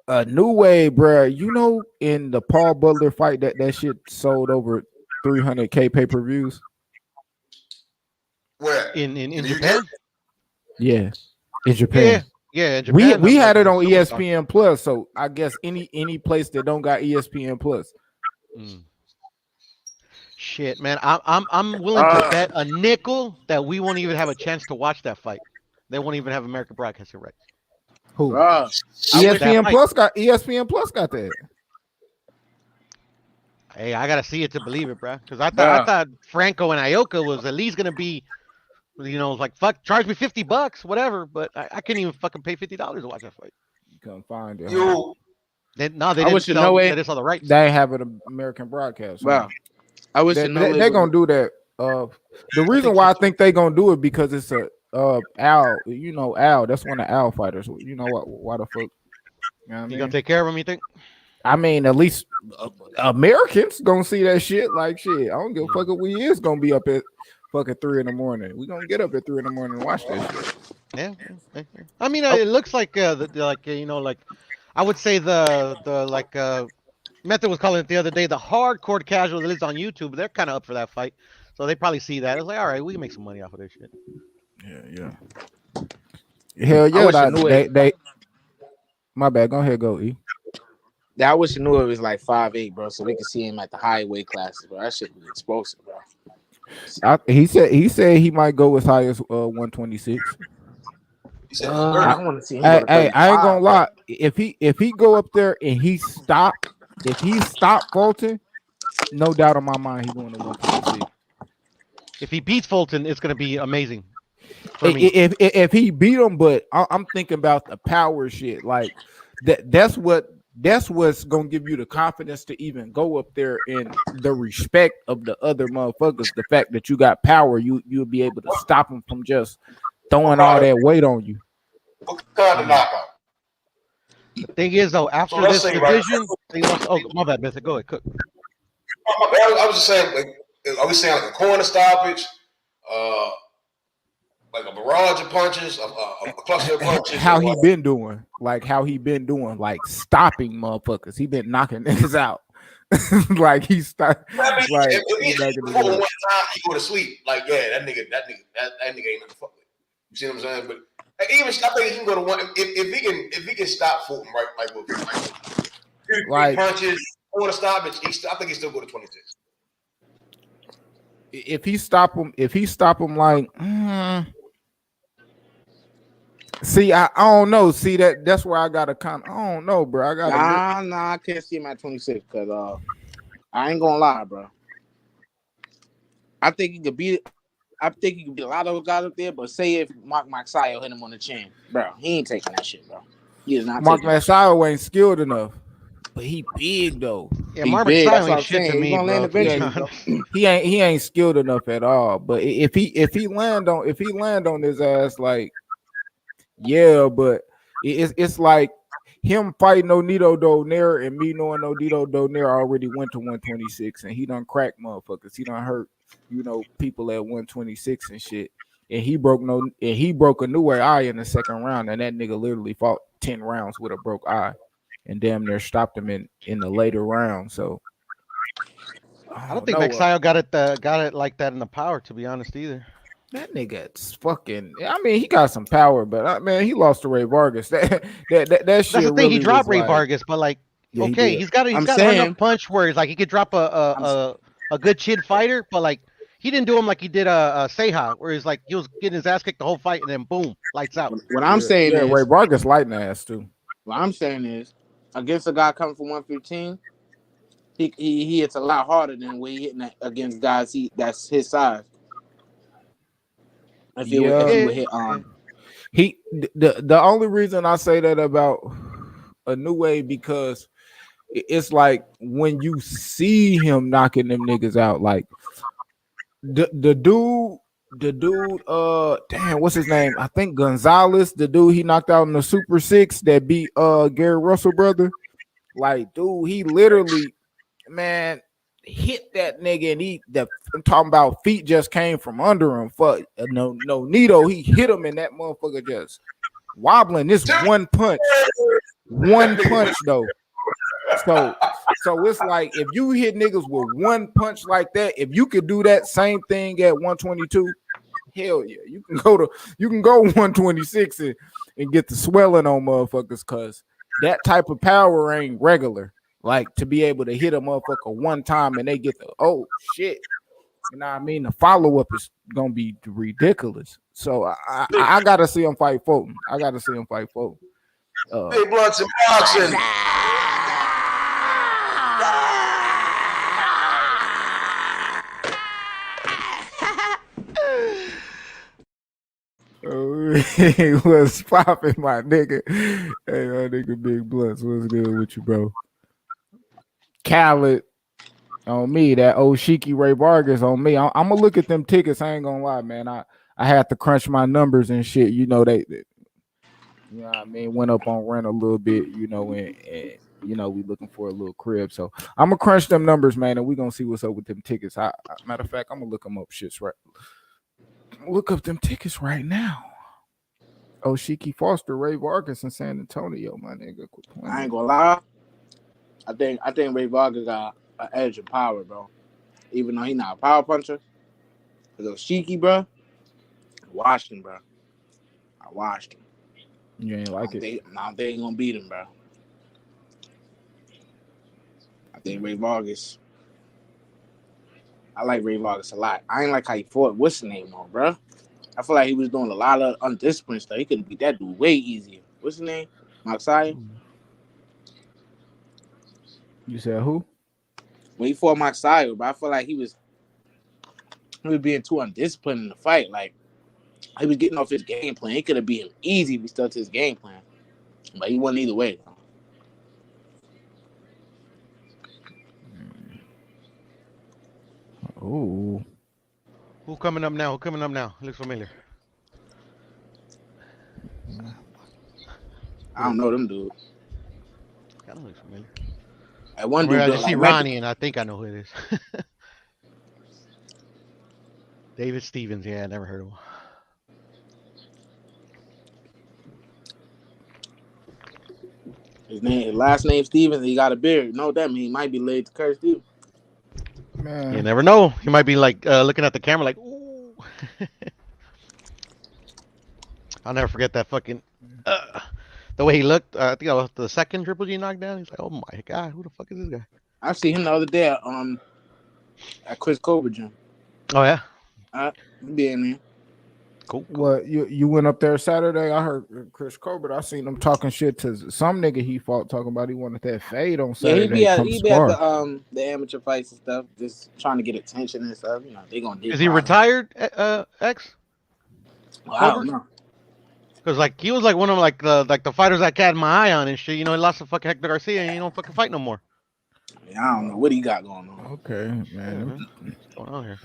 a new way, bruh. In the Paul Butler fight, that shit sold over 300K pay-per-views. Where? In The UK? Japan. Yeah, in Yeah, Japan. yeah. In We Japan, we had it on Superstar. ESPN Plus, so I guess any place that don't got ESPN Plus. Mm. Shit, man, I'm willing to bet a nickel that we won't even have a chance to watch that fight. They won't even have American broadcasting rights. Who? Bruh, I wish That ESPN fight. Plus got ESPN Plus got that. Hey, I gotta see it to believe it, bro. Because I bruh. thought Franco and Ioka was at least gonna be, like fuck, charge me $50, whatever. But I couldn't even fucking pay $50 to watch that fight. You couldn't find it, huh? You They I didn't wish you sell. know They it. didn't sell the rights. They ain't have an American broadcast, huh? Bruh, I wish They, you know they, it they was. gonna do that. The I reason think so why I too. think they gonna do it because it's a Al. Al. That's one of Al fighters. You know what? Why the fuck? You know what I You gonna mean? take care of him? You think? I mean, at least Americans gonna see that shit. Like shit, I don't give a Mm. fuck if we is gonna be up at fucking 3 in the morning. We gonna get up at 3 in the morning and watch that shit. Yeah, yeah. I mean, Oh, it looks like like I would say the like Method was calling it the other day. The hardcore casual that is on YouTube, they're kind of up for that fight, so they probably see that. It's like, all right, we can make some money off of this shit. yeah. Hell I yeah, wish you knew it. they. My bad. Go ahead, go E. I wish you knew it was like 5'8", bro, so we could see him at the high weight classes, bro. That shit was explosive, bro. He said he might go as high as 126. said I 130. want to see him go Hey, to hey, I ain't gonna 35, bro. lie. If he go up there and if he stop Fulton, no doubt in my mind he going to 126. If he beats Fulton, it's gonna be amazing for me. If he beat him, but I'm thinking about the power shit. Like that's what's gonna give you the confidence to even go up there and the respect of the other motherfuckers. The fact that you got power, you'll be able to stop him from just throwing all that weight on you. What kind of knockout? The thing is, though, So after let's this say, right? division, they lost. Oh, my bad, Method. Go ahead, cook. I was just saying, like, are we saying like a corner stoppage, like a barrage of punches, a cluster of punches? How he been doing? Like how he been doing? Like stopping motherfuckers. He been knocking niggas out. Like he start. I mean, Like if he he knocking before niggas one out. time, he go to sleep. Like, yeah, that nigga ain't nothing to fuck with. You see what I'm saying? But even I think he can go to one if he can stop Fulton, right? Like with three Like punches, corner stoppage. I think he still go to 26. if he stop him, like. See, I don't know. See that's where I gotta I don't know, bro. I gotta Nah, I can't see him at 26 because I ain't gonna lie, bro. I think he could beat a lot of those guys up there, but say if Mark Maxio hit him on the chin, bro, he ain't taking that shit, bro. He is not Mark taking that shit. Massayo ain't skilled enough, but he big though. Yeah, He Marvin big. That's Silent what ain't I'm shit to saying. He's me, gonna land bro. To be eventually, bro. honest. He ain't skilled enough at all. But if he land on his ass, like yeah, but it's like him fighting Onito Donaire and me knowing Onito Donaire already went to 126 and he done cracked motherfuckers. He done hurt, people at 126 and shit. And he broke a Inoue eye in the second round, and that nigga literally fought 10 rounds with a broke eye and damn near stopped him in the later round. So I I don't don't think know. Maxio got it like that in the power, to be honest, either. That nigga's fucking. I mean, he got some power, but man, he lost to Ray Vargas. That That's shit the thing. He really was dropped Ray like, Vargas, but like, yeah, he okay, did. he's got I'm enough saying, punch where he's like he could drop a good chin fighter, but like he didn't do him like he did Seha, where he's like he was getting his ass kicked the whole fight and then boom, lights out. what I'm saying Yeah, Ray is, Vargas lighting ass too. against a guy coming from 115, he hits a lot harder than when he hitting that against guys that's his size. If Yeah, he Yeah, would hit yeah. the only reason I say that about Inoue because it's like when you see him knocking them niggas out, like the dude, damn, what's his name? I think Gonzalez, the dude he knocked out in the Super Six that beat Gary Russell brother. Like, dude, he literally, man, hit that nigga, and I'm talking about feet just came from under him. Fuck, no, Nito, he hit him, and that motherfucker just wobbling. This one punch though. So it's like if you hit niggas with one punch like that, if you could do that same thing at 122, hell yeah, you can go 126 and get the swelling on motherfuckers, cause that type of power ain't regular. Like to be able to hit a motherfucker one time and they get the oh shit. You know what I mean? The follow-up is gonna be ridiculous. So I gotta see him fight Fulton. Big blunts and boxing. What's popping, my nigga? Hey, my nigga, Big Blunts. What's good with you, bro? Khaled on me. That Oshiki Ray Vargas on me. I'm gonna look at them tickets. I ain't gonna lie, man. I had to crunch my numbers and shit. You know they you know what I mean, went up on rent a little bit. You know, and you know we looking for a little crib. So I'm gonna crunch them numbers, man, and we gonna see what's up with them tickets. Matter of fact, I'm gonna look them up. Shit's right. Look up them tickets right now. Oshiki Foster, Ray Vargas in San Antonio, my nigga. I ain't gonna lie. I think Ray Vargas got an edge of power, bro. Even though he not a power puncher. Cause Oshiki, bro, I watched him. You ain't like it? They ain't gonna beat him, bro. I think Ray Vargas. I like Ray Vargas a lot. I ain't like how he fought. What's his name, though, bro? I feel like he was doing a lot of undisciplined stuff. He could have beat that dude way easier. What's his name? Moxie? You said who? When he fought Moxie, but I feel like he was being too undisciplined in the fight. Like, he was getting off his game plan. He could have beat him easy if he stuck to his game plan. But he wasn't either way. Oh. Who coming up now? Looks familiar. I don't know them dudes. Kind of looks familiar. At one dude, I just see Ronnie, and I think I know who it is. David Stevens. Yeah, I never heard of him. His last name Stevens. He got a beard. You know what that means? He might be laid to Kurt Stevens. Man. You never know. He might be like looking at the camera like, ooh. I'll never forget that fucking the way he looked. I think that was the second Triple G knockdown. He's like, oh my god, who the fuck is this guy? I see him the other day at Chris Cobra gym. Oh yeah. Be in there. Cool. What you went up there Saturday? I heard Chris Colbert. I seen him talking shit to some nigga he fought, talking about he wanted that fade on Saturday. Yeah, he be at the amateur fights and stuff, just trying to get attention and stuff. You know, they gonna. Is he retired? X? Well, I don't know. Because like he was like one of the fighters I had my eye on and shit. You know, he lost to fucking Hector Garcia and he don't fucking fight no more. Yeah, I don't know what he got going on. Okay, man. What's going on here?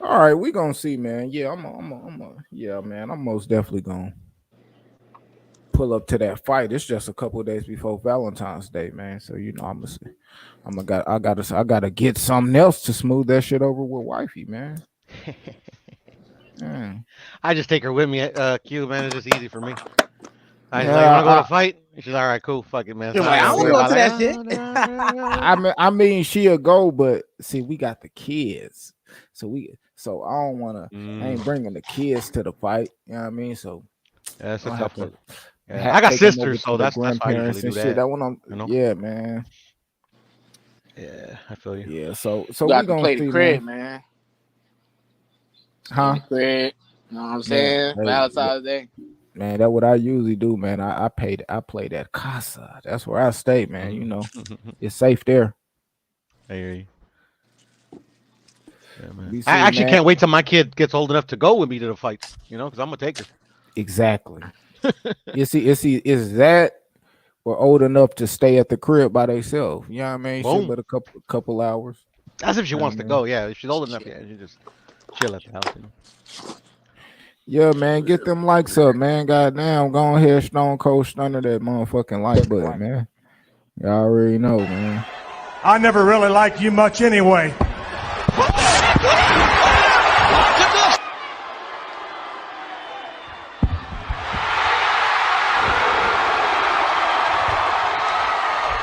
All right, we gonna see, man. Yeah, I'm most definitely gonna pull up to that fight. It's just a couple of days before Valentine's Day, man. So you know, I gotta get something else to smooth that shit over with wifey, man. I just take her with me at Q, man. It's just easy for me. I like, want to go to a fight? She's all right, cool, fuck it, man. You're like, I want to go to that shit. I mean, she'll go, but see, we got the kids, so I don't want to. I ain't bringing the kids to the fight. You know what I mean? So yeah, that's a tough one. I got sisters, so that's why I usually do that. That one, you know? Yeah, man. Yeah, I feel you. Yeah, so we gonna play the crib, man. Huh? Crib. You know what I'm saying? Valentine's Day. Man, that's what I usually do, man. I play that casa. That's where I stay, man. You know, it's safe there. I hear you. Yeah, man. I actually can't wait till my kid gets old enough to go with me to the fights. You know, because I'm gonna take her. Exactly. Is that were old enough to stay at the crib by themselves. You know what I mean? Shit, Boom. but a couple hours. As if she You know wants what to I mean? go. Yeah, if she's old enough, yeah, she just chill at the house. You know. Yeah, man, get them likes up, man. Goddamn, go ahead, Stone Cold Stunner that motherfucking like button, man. Y'all already know, man. I never really liked you much anyway.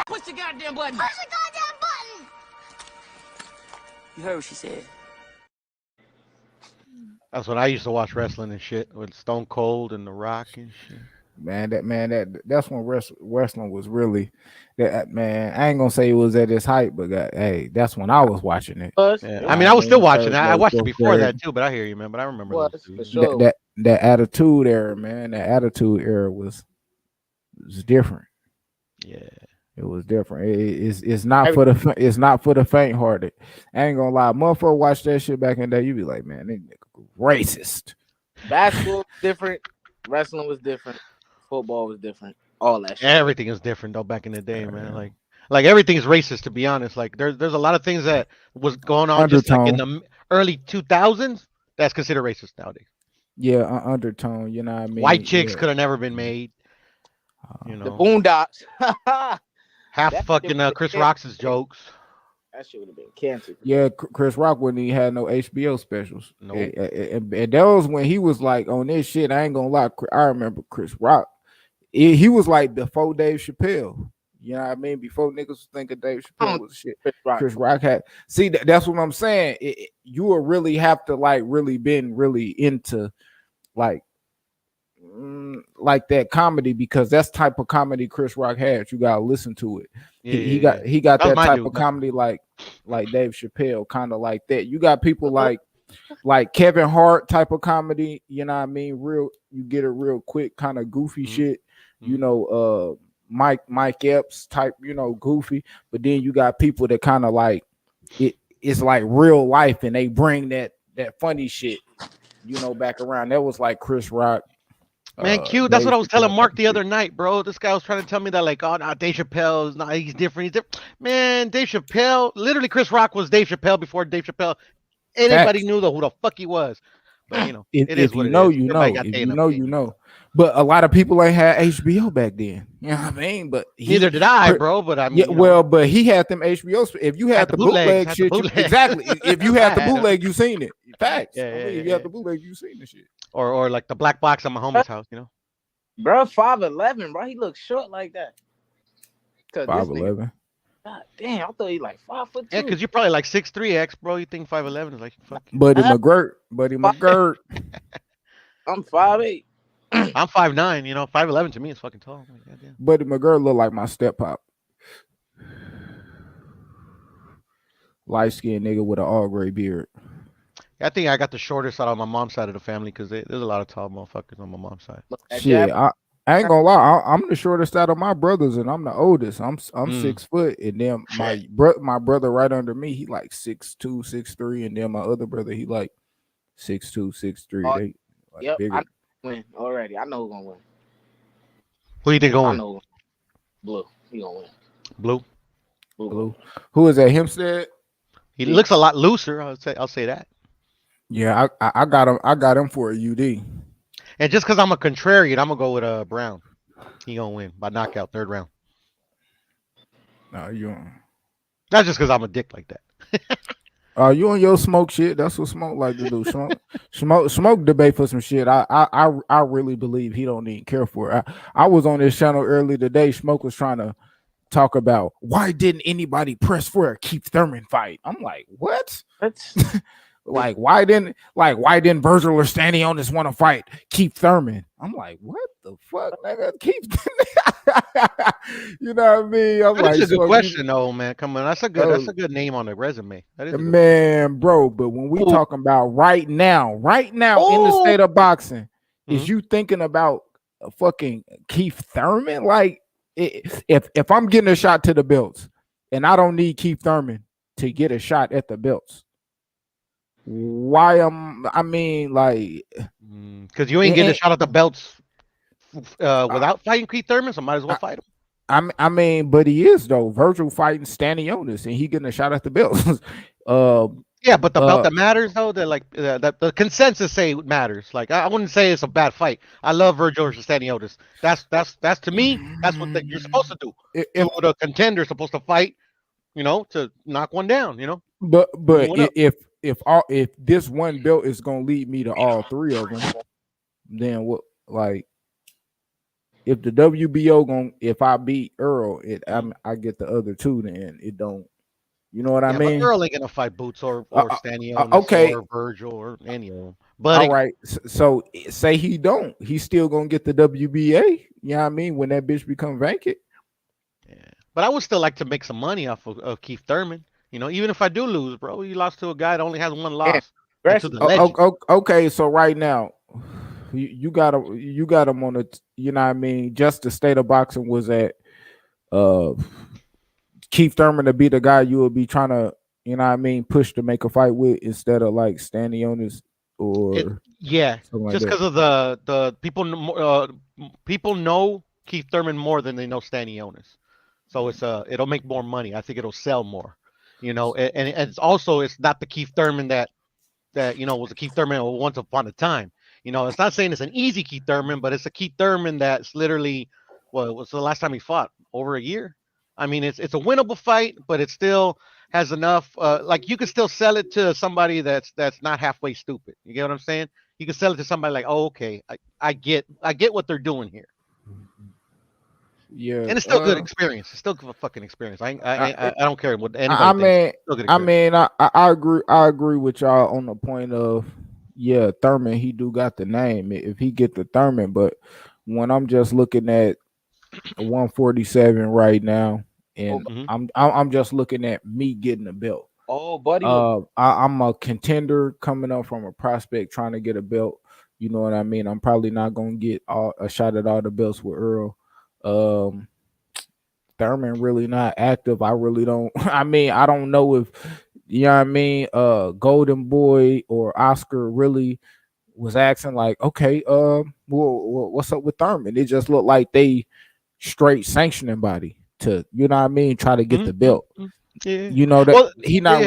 Push the goddamn button. Push the goddamn button. You heard what she said. That's when I used to watch wrestling and shit with Stone Cold and The Rock and shit. That's when wrestling was really that, man. I ain't gonna say it was at its height, but hey, that's when I was watching it. Yeah. I mean, I was still watching. I watched it fourth before grade. that too, but I hear you, man. But I remember those For dudes. sure. That attitude era, man. That attitude era was different. Yeah. It was different. It's not for the faint hearted. I ain't gonna lie, motherfucker watch that shit back in the day. You be like, man, they racist. Basketball was different. Wrestling was different. Football was different. All that shit. Everything is different though back in the day, man. Like everything's racist, to be honest. Like there's a lot of things that was going on just like in the early 2000s that's considered racist nowadays. Yeah, undertone. You know what I mean? White chicks could have never been made. You know, The Boondocks. half That fucking shit Chris was- Rock's jokes. That shit would have been canceled. Yeah, Chris Rock wouldn't even had no HBO specials. Nope. And that was when he was like on this shit. I ain't gonna lie. I remember Chris Rock. He was like before Dave Chappelle. You know what I mean? Before niggas was thinking Dave Chappelle was shit. Chris Rock had. See, that's what I'm saying. You will really have to like really been really into like that comedy, because that's type of comedy Chris Rock had. You gotta listen to it. He got that type of comedy like Dave Chappelle, kind of like that. You got people like Kevin Hart type of comedy. You know what I mean? You get it real quick, kind of goofy shit. You know, Mike Epps type. You know, goofy. But then you got people that kind of like it's like real life, and they bring that funny shit, you know, back around. That was like Chris Rock. Man, Q, that's what I was telling Mark the other night, bro. This guy was trying to tell me that, like, oh, no, Dave Chappelle is not, he's different. Man, Dave Chappelle, literally, Chris Rock was Dave Chappelle before Dave Chappelle. Anybody knew who the fuck he was. But, you know, if you know, you know. If you know, you know. But a lot of people ain't had HBO back then. You know what I mean? But neither did I, bro. But I mean, yeah, well, but he had them HBO. If you had the bootleg shit, exactly. If you had the bootleg, you seen it. Facts. Yeah, if you had the bootleg, you seen the shit. Or like the black box at my homie's house, you know. Bro, 5'11", bro. He looks short like that. 5'11". God damn, I thought he like 5'2". Yeah, because you're probably like 6'3", bro. You think 5'11" is like fucking. Buddy McGirt. I'm 5'8". I'm 5'9". You know, 5'11" to me is fucking tall. Like, Buddy McGirt look like my step pop. Light skinned nigga with an all gray beard. I think I got the shortest out of my mom's side of the family because there's a lot of tall motherfuckers on my mom's side. Shit, I ain't gonna lie. I'm the shortest out of my brothers, and I'm the oldest. I'm 6 foot, and then my brother right under me, he like 6'2", 6'3", and then my other brother, he like 6'2", 6'3". They like yep, bigger. I win already. I know who's gonna win. Who you think gonna win? I know Blue. He gonna win. Blue. Who is that? Hempstead. He looks a lot looser. I'll say that. Yeah, I got him. I got him for a UD. And just because I'm a contrarian, I'm gonna go with Brown. He gonna win by knockout, 3rd round. No, you. Not just because I'm a dick like that. You on your smoke shit? That's what Smoke like to do. Smoke debate for some shit. I really believe he don't even care for it. I was on this channel early today. Smoke was trying to talk about why didn't anybody press for a Keith Thurman fight. I'm like, what? Like why didn't Virgil or Stanley on this want to fight Keith Thurman? I'm like, what the fuck, nigga? Keith. You know what I mean? I'm That's like, a good question, though, man. Come on, that's a good name on the resume. That is man, bro. But when we talking about right now in the state of boxing, is you thinking about a fucking Keith Thurman? Like, if I'm getting a shot to the belts, and I don't need Keith Thurman to get a shot at the belts. Why I mean, like, because you ain't getting a shot at the belts without fighting Keith Thurman, so might as well fight him. I mean, but he is though. Virgil fighting Stanionis, and he getting a shot at the belt. uh, Yeah, but the belt uh, that matters though, that like that the consensus say it matters. Like I wouldn't say it's a bad fight. I love Virgil versus Staniotis. That's to me. That's what you're supposed to do. if Two of the contenders supposed to fight. To knock one down. but Move it up. if this one belt is gonna lead me to all three of them, then what? Like if the WBO if I beat Earl, I get the other two. Then it don't. You know what I Yeah, but mean? Earl ain't gonna fight Boots or Stanionis Okay. or Virgil or any of them. All But right. So say he don't. He's still gonna get the WBA. You know what I mean? When that bitch become vacant. yeah, but I would still like to make some money off of Keith Thurman. Even if I do lose, bro, you lost to a guy that only has one Yeah, loss, and to the Oh, legend. okay. So right now, you got him on the. You know what I mean? Just the state of boxing was at Keith Thurman to be the guy you would be trying to. You know what I mean? Push to make a fight with instead of like Stanionis or Yeah, something like just that. because of the people people know Keith Thurman more than they know Stanionis, so it'll make more money. I think it'll sell more, and it's not the Keith Thurman that was a Keith Thurman once upon a time. It's not saying it's an easy Keith Thurman, but it's a Keith Thurman that's literally what was the last time he fought? Over a year. I mean, it's a winnable fight, but it still has enough. Like you could still sell it to somebody that's not halfway stupid. You get what I'm saying? You can sell it to somebody like, oh, okay, I get what they're doing here, Yeah, and it's still good experience. It's still a fucking experience. I don't care what anybody I thinks. mean, It's still good experience. I agree. I agree with y'all on the point of Thurman. He do got the name if he get the Thurman, but when I'm just looking at 147 right now, and I'm just looking at me getting a belt. Oh, buddy. I'm a contender coming up from a prospect trying to get a belt. You know what I mean? I'm probably not gonna get a shot at all the belts with Earl. Thurman really not active. I really don't. I mean, I don't know if you know what I mean. Golden Boy or Oscar really was asking like, okay, what's up with Thurman? It just looked like they straight sanctioning body to, you know what I mean, try to get the belt. Yeah. You know that Well, he not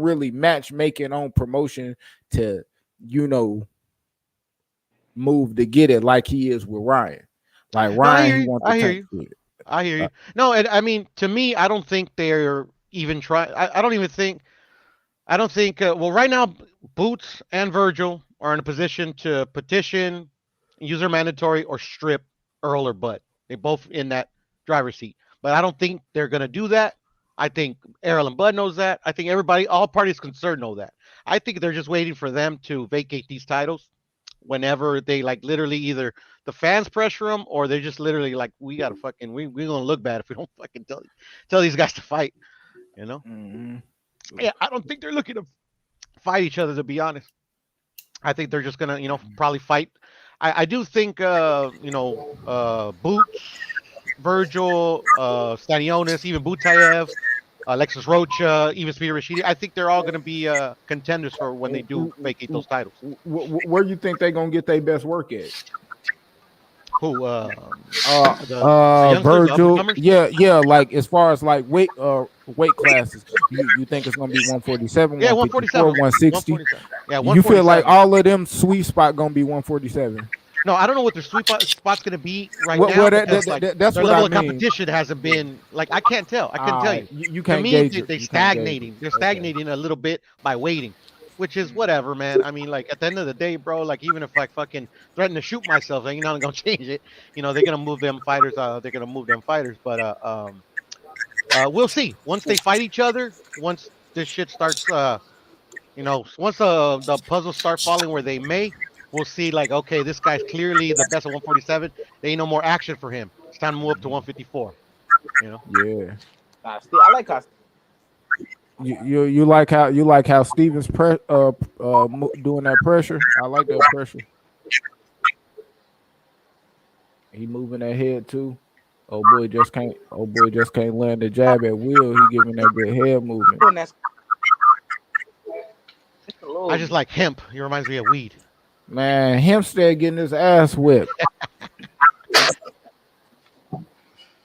really matchmaking on promotion to, move to get it like he is with Ryan. Like Ryan, he wants to tank it. I hear you. No, and I mean, to me, I don't think they're even trying. I don't even think. I don't think. Well, right now, Boots and Virgil are in a position to petition, user mandatory, or strip Earl or Bud. They both in that driver's seat. But I don't think they're gonna do that. I think Errol and Bud knows that. I think everybody, all parties concerned, know that. I think they're just waiting for them to vacate these titles whenever they like literally either the fans pressure them or they're just literally like, we gotta fucking we're gonna look bad if we don't fucking tell these guys to fight. Yeah, I don't think they're looking to fight each other, to be honest. I think they're just gonna probably fight. I do think Boots, Virgil, Stanionis, even Butayev, Alexis Rocha, even Speedy Rashidi. I think they're all going to be contenders for when they do vacate those titles. Where do you think they're going to get their best work at? Who? Virgil. Yeah. Like as far as like weight classes, you think it's going to be 147? Yeah, 147, 160. 147. Yeah, 147. You feel like all of them sweet spot going to be 147? No, I don't know what their sweet spot's going to be now. Well, that's their level of competition hasn't been like I can't tell. I couldn't tell you. You can't gauge it. They're stagnating. They're stagnating a little bit by waiting, which is whatever, man. I mean, like at the end of the day, bro. Like even if I fucking threaten to shoot myself, they're not gonna change it. They're gonna move them fighters. They're gonna move them fighters. But we'll see. Once they fight each other, once this shit starts, once the puzzles start falling where they may. We'll see, like, okay, this guy's clearly the best at 147. There ain't no more action for him. It's time to move up to 154. Yeah. I like how you like how Stevens doing that pressure. I like that pressure. He moving that head too. Oh boy, just can't land the jab at will. He giving that good head movement. I just like hemp. He reminds me of weed. Man, Hempstead getting his ass whipped.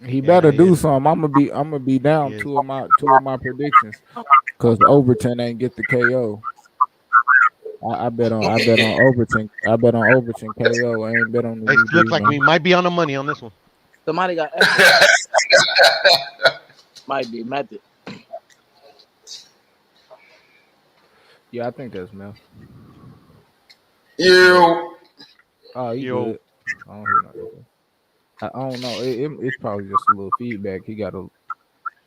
He Yeah, better he do is. something. I'm gonna be down He is. two of my predictions because Overton ain't get the KO. I bet on Overton. I bet on Overton KO. I ain't bet on the It looks like UD. we might be on the money on this one. Somebody got might be method. Yeah, I think that's Mel. You. Oh, he Yo. good. I don't hear no echo. I don't know. It's probably just a little feedback. He got a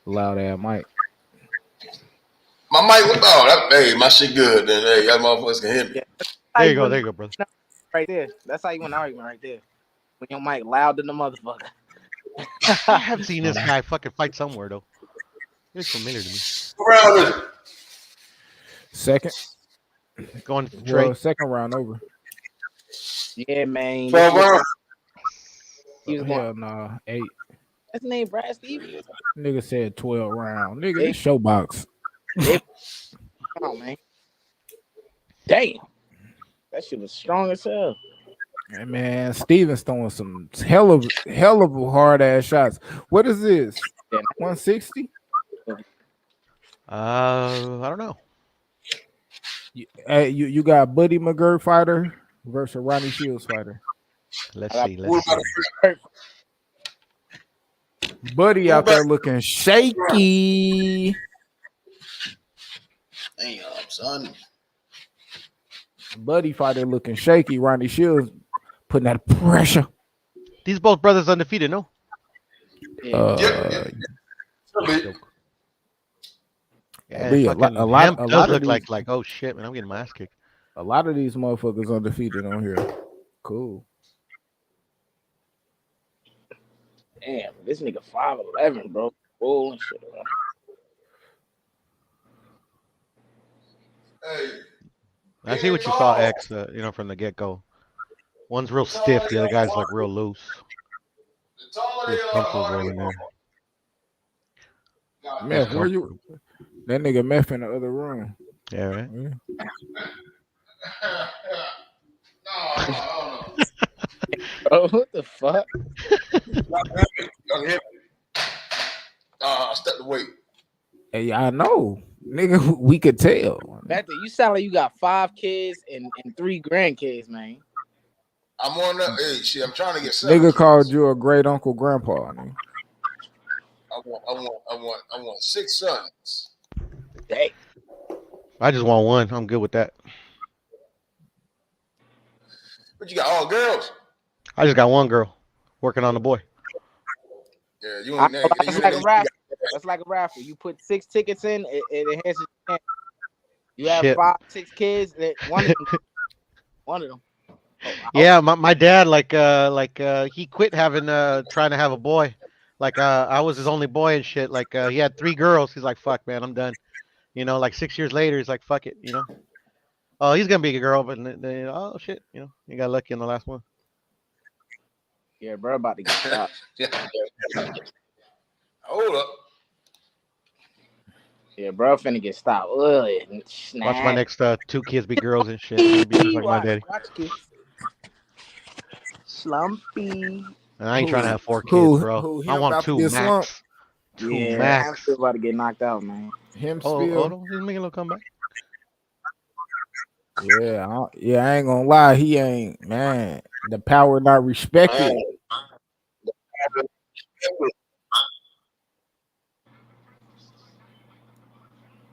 loud ass mic. My mic, hey, my shit good. Then hey, y'all motherfuckers can hear me. Yeah. There you go. There you go, brother. Right there. That's how you win an argument right there. When your mic loud than the motherfucker. I have seen this guy fucking fight somewhere though. He looks familiar to me. What round is it? Second. Going to Trey. Well, second round over. Yeah, man. 12 rounds. He was Hell nah, 8. That's the name Brad Stevens. Nigga said 12 round. Nigga, Hey. this showbox. Come on, man. Damn. That shit was strong as hell. Hey, man, Stevens throwing some hell of hard ass shots. What is this? 160? I don't know. You got Buddy McGirt fighter versus Ronnie Shields fighter. Let's see. Buddy out there looking shaky. Damn, son. Buddy fighter looking shaky. Ronnie Shields putting that pressure. These both brothers undefeated, no? Yeah, a lot does look like oh shit, man, I'm getting my ass kicked. A lot of these motherfuckers undefeated on here. Cool. Damn, this nigga 5'11", bro. Bull and shit. I see what you saw, X. From the get go. One's real stiff, the other guy's like real loose. There's pencils rolling there. Meth, where you? That nigga Meth in the other room. Yeah, right. Yeah. No. Oh, what the fuck? Step away. Hey, I know, nigga. We could tell. Matthew, you sound like you got 5 kids and 3 grandkids, man. I'm on that. Hey, shit, I'm trying to get 7 Nigga kids. called you a great uncle grandpa. Nigga. I want 6 sons. Dang. I just want one. I'm good with that. But you got all girls. I just got one girl working on the boy. Yeah, you ain't that. That's like a raffle. That's like a raffle. You put 6 tickets in, it enhances your chance. You have 5, 6 kids. One of them. Yeah, my dad he quit having trying to have a boy. I was his only boy and shit. He had 3 girls. He's like, fuck, man, I'm done. 6 years later, he's like, fuck it. Oh, he's gonna be a girl, but oh shit, you got lucky in the last one. Yeah, bro, about to get stopped. Hold up. Yeah, bro, finna get stopped. Ugh, Watch my next 2 kids be girls and shit. Be just like my daddy. Slumpy. And I ain't trying to have 4 kids, bro. I want 2 max. 2 yeah, max. I'm still about to get knocked out, man. Him Hold still. on, he's making a little comeback. Yeah, I ain't gonna lie. He ain't, man. The power not respected.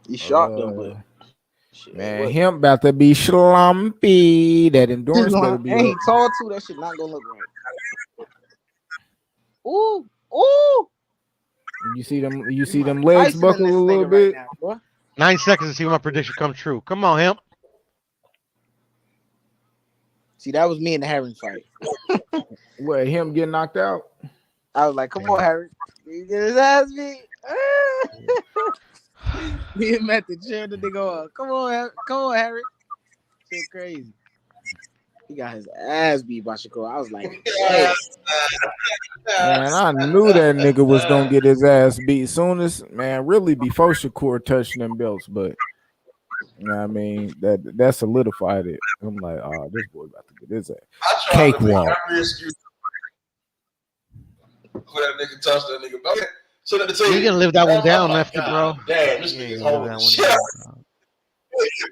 He shot them, but shit, man, him about to be slumpy. That endurance better be. And he tall too. That shit not gonna look right. Ooh. You see them legs buckle a little bit. Right now, 9 seconds to see when my prediction comes true. Come on, him. See, that was me in the Harry fight. What, him getting knocked out? I was like, come on, Harry. You get his ass beat. Me and Matt the chair the nigga up. Come on, Harry. Shit crazy. He got his ass beat by Shakur. I was like, hey. Man, I knew that nigga was gonna get his ass beat soon as, man, really before Shakur touched them belts, but you know what I mean, that solidified it. I'm like, oh, this boy about to get his ass cakewalk. For that nigga touch that nigga. Okay. So let me tell You're you, gonna live that one I'm down, like, Lefty, bro. God damn, this You ain't nigga's gonna live holding that the one shit. down. That shit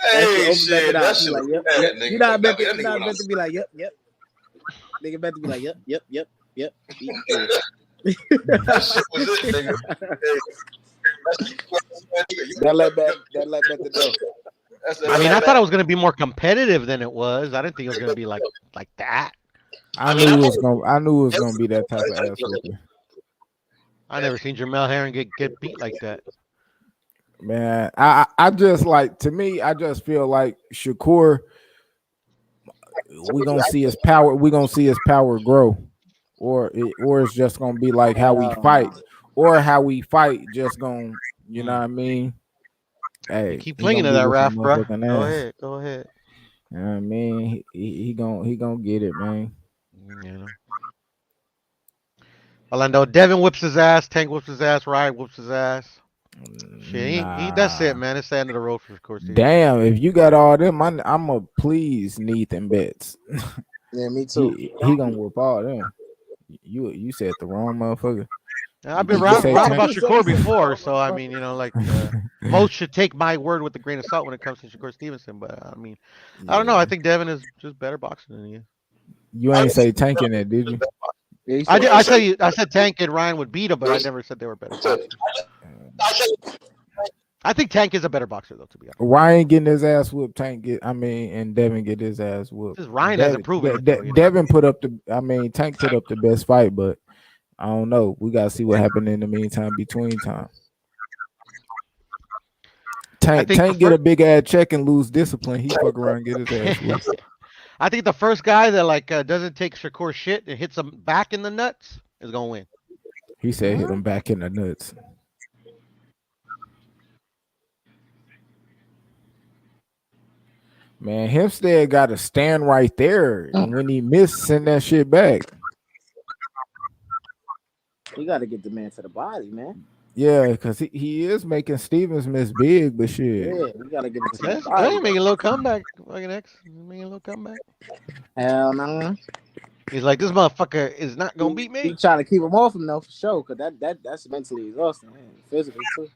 Hey, open back it shit, out. that Be shit like, was yep, bad, yep. nigga. You not bet That to, you nigga not went bet to be like, yep, yep. Nigga bet to be like, yep, yep, yep, yep. Yeah. that shit was it, nigga. That let bet to know. I mean, I thought it was gonna be more competitive than it was. I didn't think it was gonna be like that. I knew it was gonna be that type of ass whooping. I never seen Jamel Herring get beat like that. Man, I just like, to me, I just feel like Shakur, we're gonna see his power, grow. Or it's just gonna be like how we fight, or how we fight just gonna, you know what I mean? Hey, Keep he clinging gonna to be that with some Raf, bro. motherfucking Go ass. ahead, go ahead. You know what I mean? He gonna get it, man. You know. Orlando, Devin whips his ass, Tank whips his ass, Riot whips his ass. Shit, that's it, man. It's the end of the road for Shakur. Damn, if you got all them, I'ma please Nathan bets. Yeah, me too. He gonna whoop all them. You said the wrong motherfucker. I've been wrong about Shakur before, so I mean, you know, like most should take my word with a grain of salt when it comes to Shakur Stevenson. But I mean, I don't know. I think Devin is just better boxer than you. You ain't say tanking it, did you? I did. I said Tank and Ryan would beat him, but I never said they were better boxers. I think Tank is a better boxer, though. To be honest, Ryan getting his ass whooped. And Devin get his ass whooped. Just Ryan hasn't proven it. Though, Devin put up Tank put up the best fight, but I don't know. We gotta see what happened in the meantime. Between time, Tank get a big ass check and lose discipline. He fuck around and get his ass whooped. I think the first guy that doesn't take Shakur shit and hits him back in the nuts is gonna win. He said hit him back in the nuts. Man, Hempstead got to stand right there, and when he missed, send that shit back. You got to get the man to the body, man. Yeah, because he is making Stevens miss big, but shit. Yeah, you got to get it to the Hey, body. making a little comeback. Fucking X. Making a little comeback. Hell no. He's like, this motherfucker is not gonna beat me. He trying to keep him off him though, for sure, because that's mentally exhausting, man. Physically too.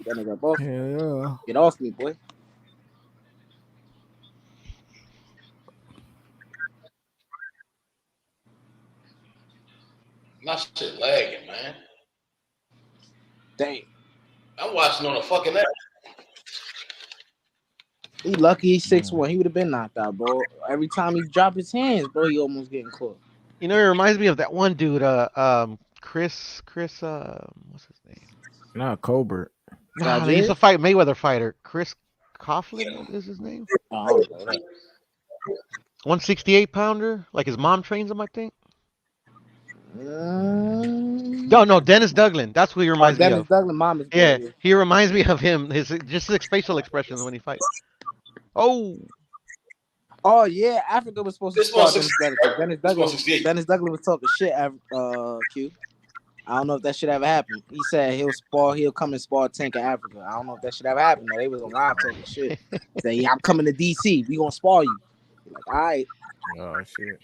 That nigga both. Yeah. Get off me, boy. My shit lagging, man. Damn. I'm watching on a fucking app. He lucky he's 6'1". He would have been knocked out, bro. Every time he drop his hands, bro, he almost getting caught. You know, it reminds me of that one dude, Chris, what's his name? Not Colbert. No, he used to fight Mayweather fighter. Chris Coughlin is his name. Oh, 168 pounder. Like his mom trains him, I think. No, Dennis Douglas. That's who he reminds me of. Dennis Douglas, mom is yeah, he reminds me of him. His facial expressions when he fights. Oh yeah, Africa was supposed to spar Dennis Douglas. Dennis Douglas was talking shit. Q. I don't know if that should ever happen. He said he'll come and spar Tank in Africa. I don't know if that should ever happen. Though. They was on live talking shit. Say, yeah, I'm coming to DC. We gonna spar you. Like, all right. Oh shit.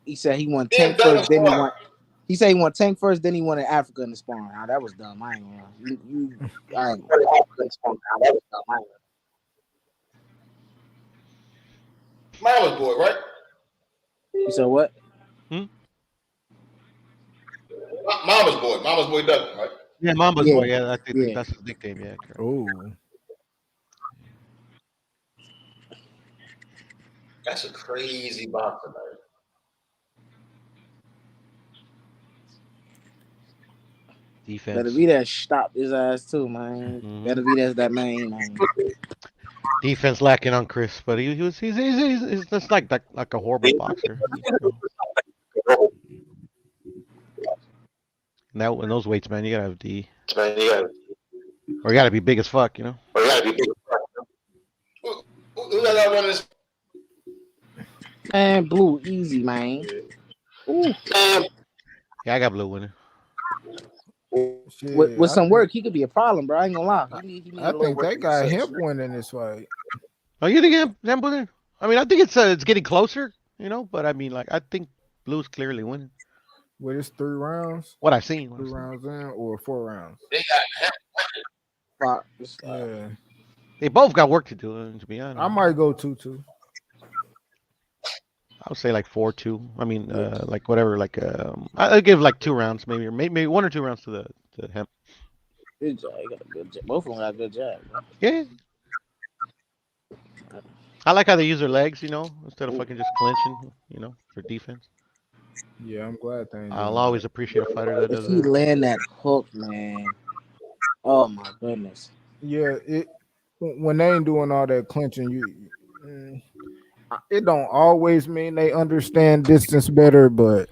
He said he won Tank first, then he won. He said he won Tank first, then he wanted Africa in the sparring. Now that was dumb. I ain't gonna lie. I ain't gonna lie. Mama's boy, right? You said what? Mama's boy Douglas, right? Yeah, Mama's boy. Yeah, I think that's his nickname. Yeah. Oh. That's a crazy boxer, man. Defense. Better be that stop his ass too, man. Better be that man. Defense lacking on Chris, but he's just like a horrible boxer. Now in those weights, man, you gotta have D. Or you gotta be big as fuck, you know. Who got one of this? Man, Blue, easy, man. Ooh. Yeah, I got Blue winning. With some work, he could be a problem, bro. I ain't gonna lie. I think they got him winning this fight. Oh, you think him winning? I mean, I think it's getting closer. you know. But I mean, like, I think Blue's clearly winning. Well, it's 3 rounds. What I've seen. 3 rounds in or 4 rounds. They got Yeah. They both got work to do. To be honest, I might go 2-2. I would say like 4-2. I mean, like whatever. Like, I'd give like 2 rounds, maybe, or maybe 1 or 2 rounds to him. Good job. You got a good job. Both of them got a good job. Bro. Yeah. I like how they use their legs, you know, instead of fucking just clinching, you know, for defense. Yeah, I'm glad they ain't I'll doing always that. appreciate a fighter that If does he that. land that hook, man. Oh my goodness. Yeah, when they ain't doing all that clinching, it don't always mean they understand distance better, but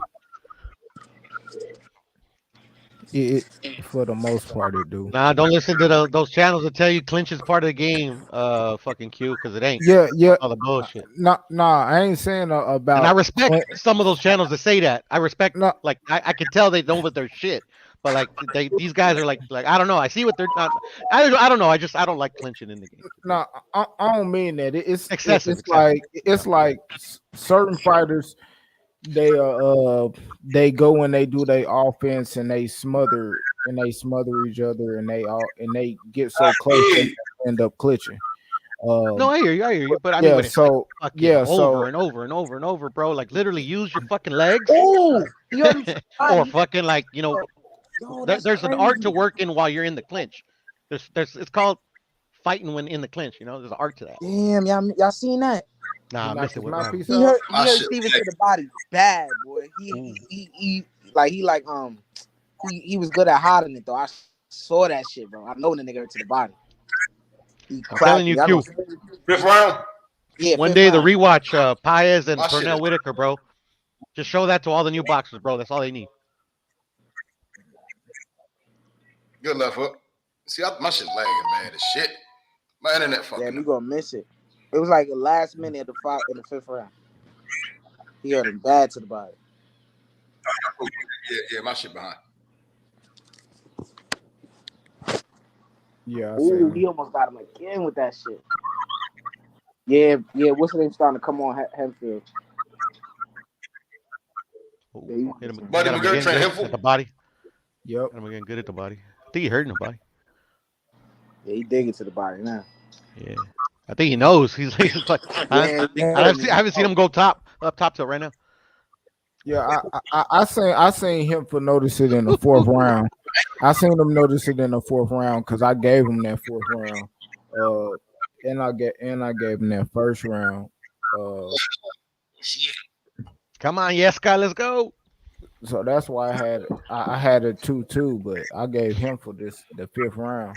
it for the most part it do. Nah, don't listen to those channels that tell you clinch is part of the game, fucking Q, because it ain't. Yeah. All the bullshit. Nah, I ain't saying And about. I respect some of those channels that say that. I respect, No, like, I can tell they know what their shit. But like these guys are like I don't know. I see what they're not. I don't know. I don't like clinching in the game. no, I don't mean that. Excessive. It's like certain fighters they go and they do their offense and they smother each other and they get so close they end up clutching. No, I hear you. But I mean, Yeah, when it's like so fucking over and over and over and over, bro, like literally use your fucking legs. Oh, you heard him say Or body. fucking like, you know, Yo, that's there's an art crazy. to working while you're in the clinch. There's it's called fighting when in the clinch. You know, there's an art to that. Damn, y'all seen that? Nah, I missed it. What happened? He heard Steven to the body bad, boy. He was good at hiding it though. I saw that shit, bro. I know the nigga hurt to the body. I'm telling you, Q. Fifth round. Yeah. One day the rewatch Paez and My shit Pernell is- Whitaker, bro. Just show that to all the new boxers, bro. That's all they need. Good left hook. See, my shit lagging bad as shit. My internet fucking. Yeah, we gonna miss it. It was like the last minute of the fight in the 5th round. He hurt him bad to the body. Yeah, my shit behind. Yeah. Ooh, he almost got him again with that shit. Yeah. What's the name starting to come on Hempfield? Hit him, Buddy got him McGirt again trying to good hit at the body. Yep. Got him again good at the body. I think he hurt in the body. Yeah, he digging to the body now. Yeah. I think he knows. He's like, I haven't seen him go up top till right now. Yeah, I seen him for notice it in the 4th round. I seen him notice it in the 4th round because I gave him that 4th round. And I gave him that 1st round. Come on, yes, guy, let's go. So that's why I had a 2-2, but I gave him for the 5th round.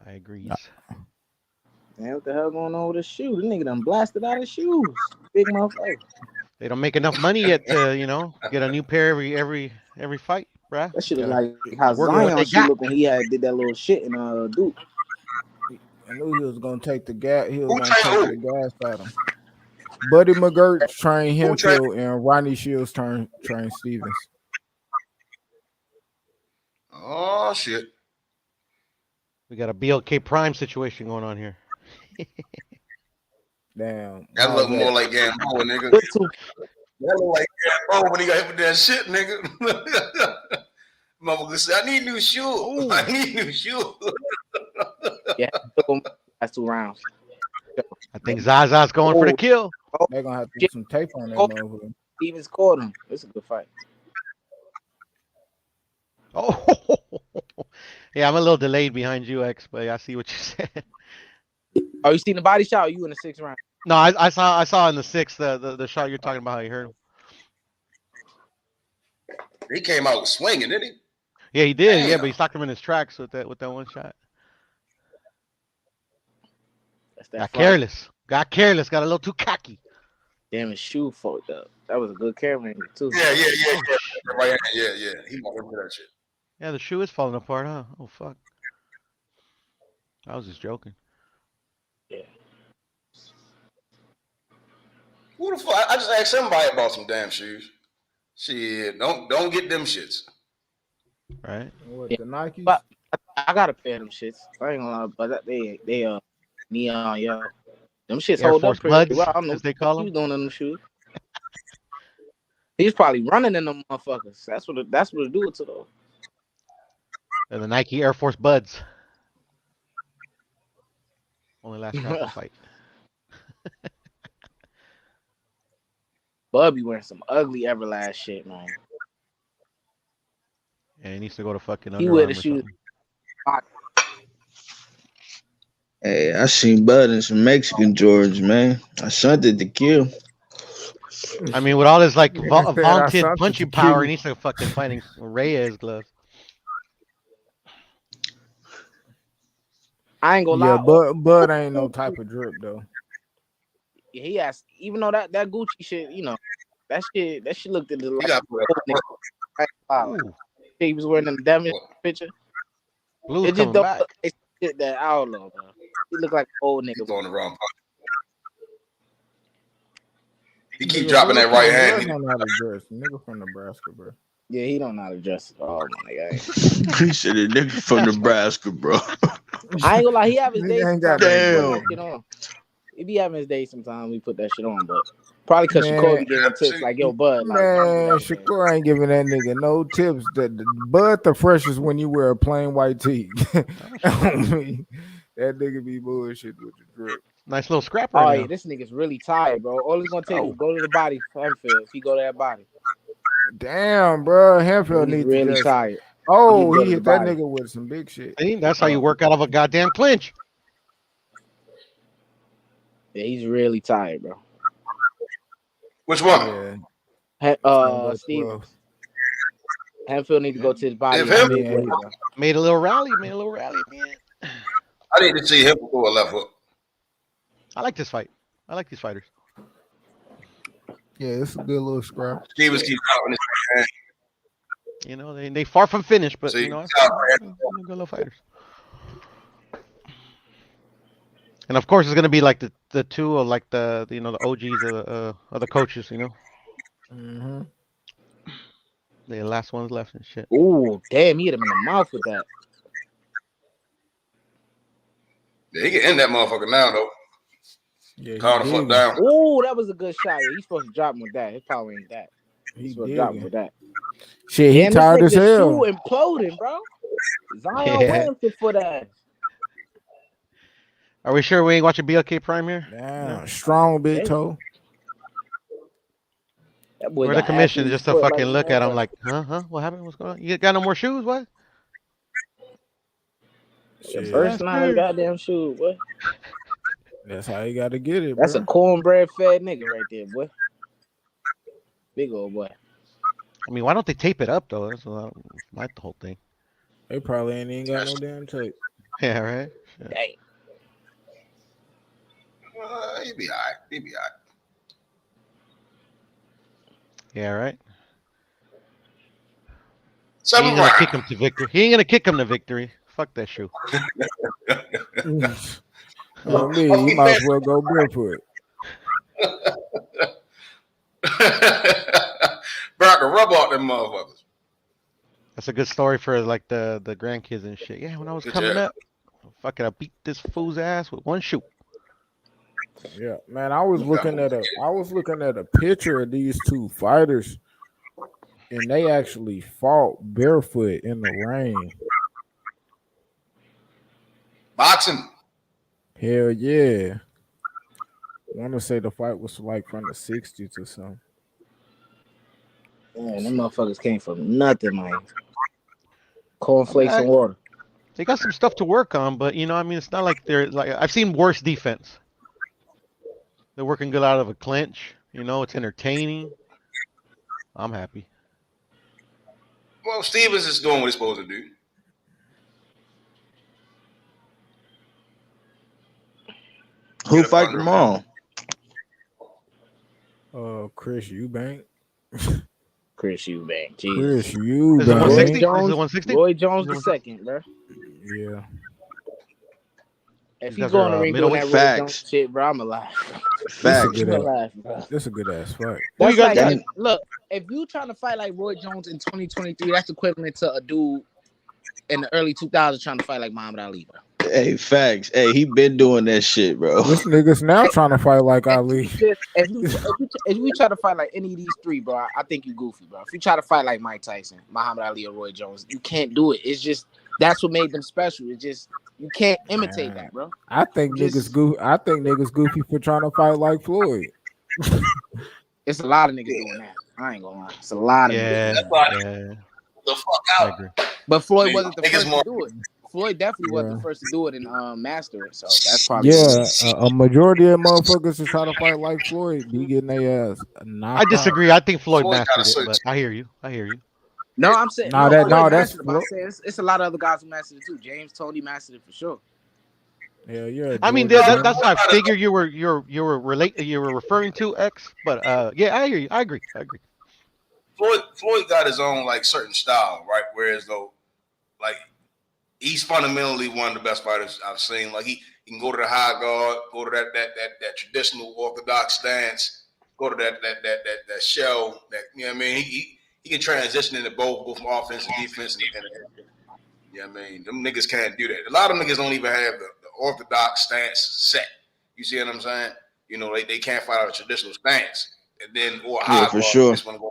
I agree. Man, what the hell going on with his shoe? The nigga done blasted out his shoes. Big motherfucker. They don't make enough money yet to, you know, get a new pair every fight, bruh. That shit look like how work with what Zion they shoe got. look when he did that little shit in Duke. I knew he was gonna take the gas. He was gonna take the gas out of him. Buddy McGirt trained Hempfield and Ronnie Shields trained Stevens. Oh shit. We got a BLK Prime situation going on here. Damn. That look more like Gamboa, nigga. That look like Gamboa when he got hit with that shit, nigga. Motherfucker said, I need new shoes. I need new shoes. Yeah, that's 2 rounds. I think Zaza's going for the kill. They're gonna have to do some tape on that motherfucker. Stevens caught him. It's a good fight. Oh, yeah, I'm a little delayed behind you, X, but I see what you said. Oh, you seen the body shot? Or you in the 6th round? No, I saw in the 6th the shot you're talking about how you hurt him. He came out swinging, didn't he? Yeah, he did. Damn. Yeah, but he stopped him in his tracks with that one shot. Got careless. Got a little too cocky. Damn, his shoe fucked up. That was a good camera angle too. Yeah. Right, yeah. He won't into that shit. Yeah, the shoe is falling apart, huh? Oh fuck. I was just joking. Yeah. Who the fuck? I just asked somebody about some damn shoes. Shit, don't get them shits. Right. What, the Nikes? But I got a pair of them shits. I ain't gonna lie, but they neon, yeah. Them shits Air hold up Force pretty Buds, well. I don't know as they what call he was them. doing in them shoes. He's probably running in them motherfuckers. That's what it do it to those. And the Nike Air Force Buds. Only last half a fight. Bud be wearing some ugly Everlast shit, man. Yeah, he needs to go to fucking He Under wear the Armour or shoes. something. Hey, I seen Bud in some Mexican Jordans, man. I shunted to kill. I mean, with all his like Nigga said I vaunted something punching to power, kill. he needs to fucking fighting Reyes gloves. I ain't gonna Yeah, lie. Bud ain't no type of drip though. He has, even though that Gucci shit, you know, that shit looked at the You like got to put old nigga. Wow. He was wearing them Devin picture. Blue's It just coming don't back. look like shit that I don't know, bro. He look like an old nigga. He's on the wrong pocket. He keep Nigga, dropping that right Bud hand. don't know how to dress. Nigga from Nebraska, bro. Yeah, he don't know how to dress. Oh my god. He said a nigga from Nebraska, bro. I ain't gonna lie, he have his Nigga days ain't got sometimes. no We put that Damn. shit on. He be having his days sometimes. We put that shit on, but probably because Man, Shakur be giving tips like, "Yo, Bud, like, don't do Man, that, man." Shakur ain't giving that nigga no tips. That Bud the freshest when you wear a plain white tee. that nigga be bullshit with the drip. Nice little scrap Oh right yeah, now. this nigga's really tired, bro. All it's gonna take is Oh, go to the body for Hempfield. If he go to that body, Damn, bro. Hanfield he's needs to really just. tired. Oh, He need to go he to the hit that body. nigga with some big shit. see, that's how you work out of a goddamn clinch. Yeah, he's really tired, bro. Which one? Yeah. Stevens. Hempfield need to go to his body If in a him, big way, bro. Made a little rally, man. I need to see him throw a left hook. I like this fight. I like these fighters. Yeah, it's a good little scrap. Stevens keeps dropping his hand. You know, they far from finished, but See, you know, he's they're out good little fighters. And of course, it's gonna be like the two of like the you know the OGs of the coaches. You know, Mm-hmm. the last ones left and shit. Ooh, damn, he hit him in the mouth with that. Yeah, he can end that motherfucker now, though. Yeah, Calm the fuck down. Ooh, that was a good shot. Yeah, he's supposed to drop him with that. His power ain't that. He's He supposed to drop him digging. with that. Shit, he Damn, tired this as nigga's hell. shoe imploding, bro. Zion Yeah. Williamson for that. Are we sure we ain't watching BLK Prime here? Damn, strong big toe. That boy We're the got commission athlete just to foot fucking like look at him motherfucker. like, huh? What happened? What's going on? You got no more shoes? What? Shit. Bursting out his goddamn shoe, boy. That's how you got to get it, That's bro. a cornbread fed nigga right there, boy. Big old boy. I mean, why don't they tape it up though? That's not the whole thing. They probably ain't even got no damn tape. Yeah, right. Shit. Dang. He'll be all right. He'll be all right. Yeah, right. He Seven ain't gonna rounds. kick him to victory. He ain't gonna kick him to victory. Fuck that shoe. I mean, you might as well go barefoot. Brought the rub off them motherfuckers. That's a good story for like the grandkids and shit. Yeah, when I was Good coming job. up, fucking I beat this fool's ass with one shoe. Yeah, man. I was looking at a picture of these two fighters, and they actually fought barefoot in the rain. Boxing. Hell yeah. I want to say the fight was like from the 60s or something. Man, them motherfuckers came from nothing, man. Cornflakes and water. They got some stuff to work on, but you know, I mean, it's not like they're like I've seen worse defense. They're working good out of a clinch. You know, it's entertaining. I'm happy. Well, Stevens is doing what he's supposed to do. Who fight tomorrow? Chris Eubank. Chris Eubank. Chris Jesus. Eubank. Is it 160? Is it Jones, 160? Roy Jones the second, bro. Yeah. If You he's guys are, going to ring doing middleweight? that Roy Jones shit, bro, I'm alive. Facts. I'm alive, bro. That's a good ass fight. Who you That's got? like, look, if you trying to fight like Roy Jones in 2023, that's equivalent to a dude in the early 2000s trying to fight like Muhammad Ali, bro. Hey, facts. Hey, he been doing that shit, bro. This nigga's now trying to fight like Ali. If you try to fight like any of these three, bro, I think you goofy, bro. If you try to fight like Mike Tyson, Muhammad Ali, or Roy Jones, you can't do it. It's just that's what made them special. It's just you can't imitate that, bro. I think niggas goofy for trying to fight like Floyd. It's a lot of niggas doing that. I ain't gonna lie. It's a lot of niggas. That's why the fuck out. But Floyd wasn't the first to do it. Floyd definitely wasn't the first to do it and master it. So that's probably a majority of motherfuckers who try to fight like Floyd be getting their ass knocked I disagree. I think Floyd Floyd mastered it, but I hear you. No, I'm saying that's I'm saying it's a lot of other guys who mastered it too. James Tony mastered it for sure. Yeah. I mean, that's what I figured you were referring to X, but yeah, I hear you. I agree. Floyd got his own like certain style, right? Whereas though, like he's fundamentally one of the best fighters I've seen. Like he can go to the high guard, go to that traditional orthodox stance, go to that shell. That you know what I mean. He can transition into both from offense and defense. And you know what I mean. Them niggas can't do that. A lot of niggas don't even have the orthodox stance set. You see what I'm saying? You know, they can't fight out a traditional stance, and then or a high guard. For sure. Just wanna go.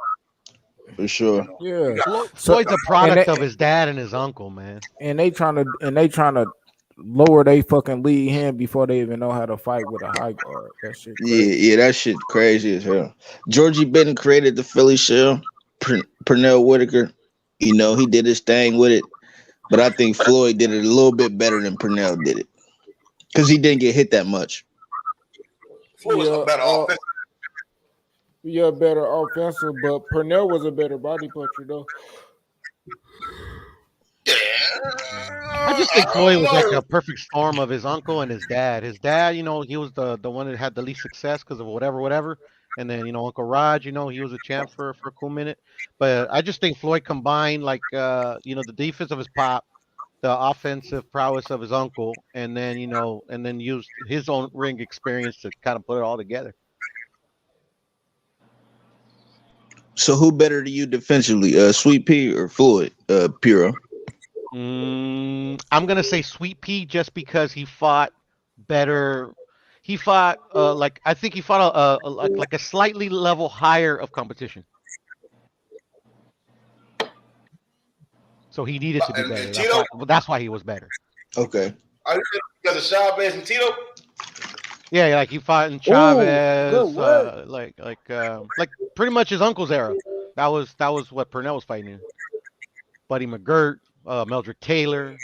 For sure. Yeah. Floyd's a product of his dad and his uncle, man. And they trying to lower they fucking lead hand before they even know how to fight with a high guard. That shit crazy. Yeah, that shit crazy as hell. Georgie Benn created the Philly shell. Pernell Whitaker, you know, he did his thing with it. But I think Floyd did it a little bit better than Pernell did it. Because he didn't get hit that much. Floyd was a better offensive. Yeah, better offensive, but Pernell was a better body puncher though. I just think Floyd was like a perfect storm of his uncle and his dad. His dad, you know, he was the one that had the least success because of whatever. And then, you know, Uncle Raj, you know, he was a champ for a cool minute. But I just think Floyd combined like you know, the defense of his pop, the offensive prowess of his uncle, and then, you know, and then used his own ring experience to kind of put it all together. So who better to you defensively, Sweet Pea or Floyd, Puro? I'm gonna say Sweet Pea just because he fought better. He fought like I think he fought like a slightly level higher of competition. So he needed to be better. That's why he was better. Okay. Are you because of Chavez and Tito? Yeah, like he fought in Chavez, like pretty much his uncle's era. That was what Pernell was fighting in. Buddy McGirt, Meldrick Taylor.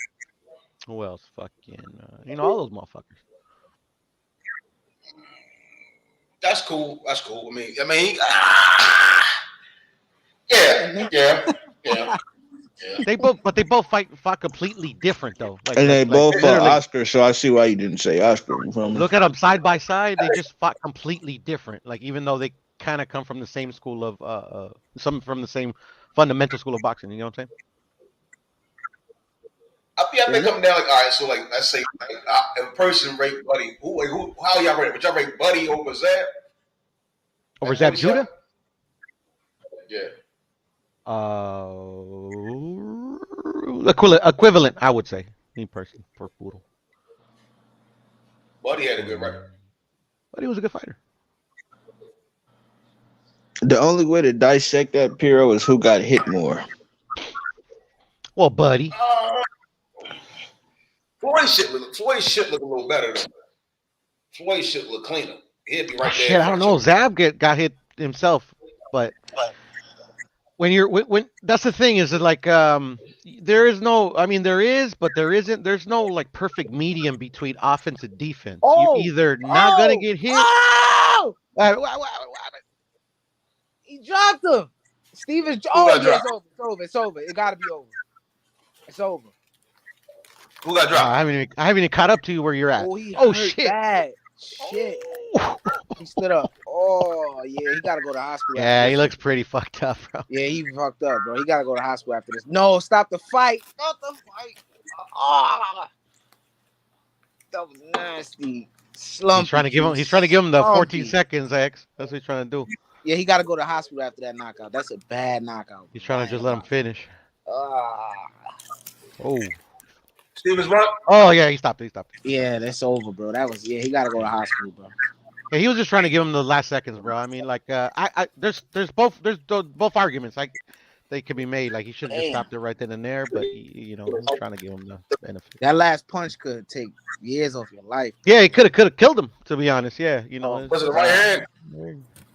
Who else? Fucking, you know, all those motherfuckers. That's cool. I mean, yeah. They both fought completely different though. And they both fought Oscar, so I see why you didn't say Oscar. Look at them side by side. They just fought completely different. Like even though they kind of come from the same school of some from the same fundamental school of boxing. You know what I'm saying? I think coming down like all right. So like let's say like if a person rate Buddy, how y'all rate? Would y'all rate Buddy over Zab? Over Zab Judah? Yeah. Equivalent, I would say, in person for Poodle. Buddy had a good record. Buddy was a good fighter. The only way to dissect that, Piro, is who got hit more. Well, Buddy. Floyd shit look a little better though. Floyd shit look cleaner. He'd be right there. Shit, I don't know. Zab got hit himself, but when that's the thing is that like there is no, I mean there is, but there isn't. There's no like perfect medium between offense and defense. You're either not gonna get hit. Oh! He dropped him. Steven's. Oh, yeah, it's over. It gotta be over. It's over. Who got dropped? I haven't even caught up to you where you're at. Oh shit! Bad. Shit. He stood up. Oh yeah, he gotta go to the hospital. Yeah, he looks pretty fucked up, bro. Yeah, he fucked up, bro. He gotta go to the hospital after this. No, stop the fight. Stop the fight. Oh, that was nasty. Slumpy. He's trying to give him the 14 seconds, X. That's what he's trying to do. Yeah, he gotta go to the hospital after that knockout. That's a bad knockout. He's trying to just let him finish. Oh. Stevens run. Oh yeah, he stopped it. Yeah, that's over, bro. That was he gotta go to hospital, bro. Yeah, he was just trying to give him the last seconds, bro. I mean, like, there's both arguments like they could be made. Like he should have just Damn. stopped it right then and there, but he was trying to give him the benefit. That last punch could take years off your life. Yeah, he could have killed him. To be honest, yeah, Was it the right hand?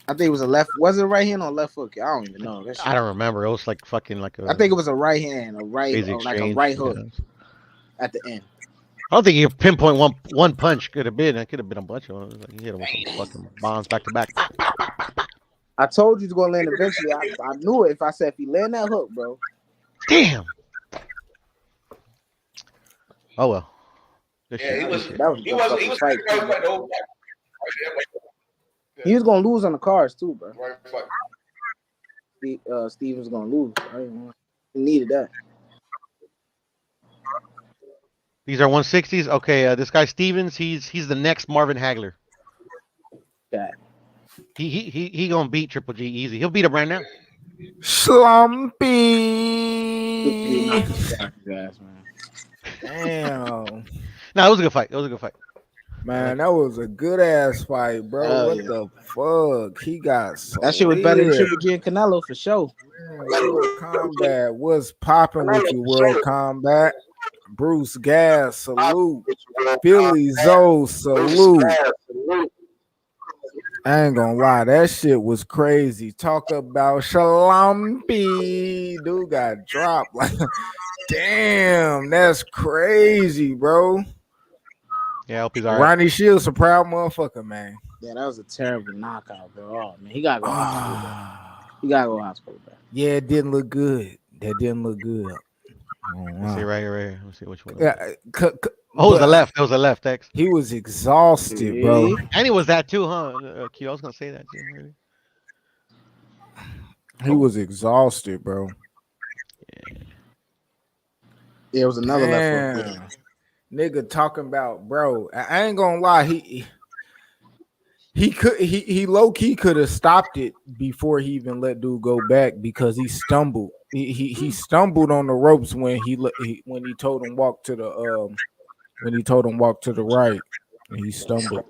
I think it was a left. Was it a right hand or left hook? I don't even know. I don't remember. It was like fucking like a. I think it was a right hand, like a right hook at the end. I don't think he pinpoint one punch could have been. It could have been a bunch of them. Like he hit him with some fucking bombs back to back. I told you to go land eventually. I knew it if I said if he land that hook, bro. Damn. Oh well. Yeah, he was fight. He was gonna lose on the cards too, bro. Right fight. Steve was gonna lose. He needed that. These are 160s. Okay, this guy Stevens, he's the next Marvin Hagler. Yeah. He gonna beat Triple G easy. He'll beat him right now. Slumpy. Damn. No, it was a good fight. Man, that was a good ass fight, bro. What the fuck? He got so that shit was better than Triple G and Canelo for sure. World Combat was popping with you, World Combat. Bruce Gas, salute. Billy Zoe, salute. I ain't gonna lie, that shit was crazy. Talk about Shalumpy. Dude got dropped. Like, damn, that's crazy, bro. Yeah, I hope he's all right. Ronnie Shields, a proud motherfucker, man. Yeah, that was a terrible knockout, bro. Oh man, he gotta go hospital, bro. He gotta go hospital, bro. Yeah, it didn't look good. That didn't look good. Let's see right here. Let's see which one. Yeah, it was the left. It was the left, X. He was exhausted, bro. And he was that too, huh? Q, I was gonna say that too. He was exhausted, bro. Yeah, it was another left hook. Nigga talking about, bro. I ain't gonna lie, he low key could have stopped it before he even let dude go back because he stumbled. He stumbled on the ropes when he told him walk to the right, and he stumbled.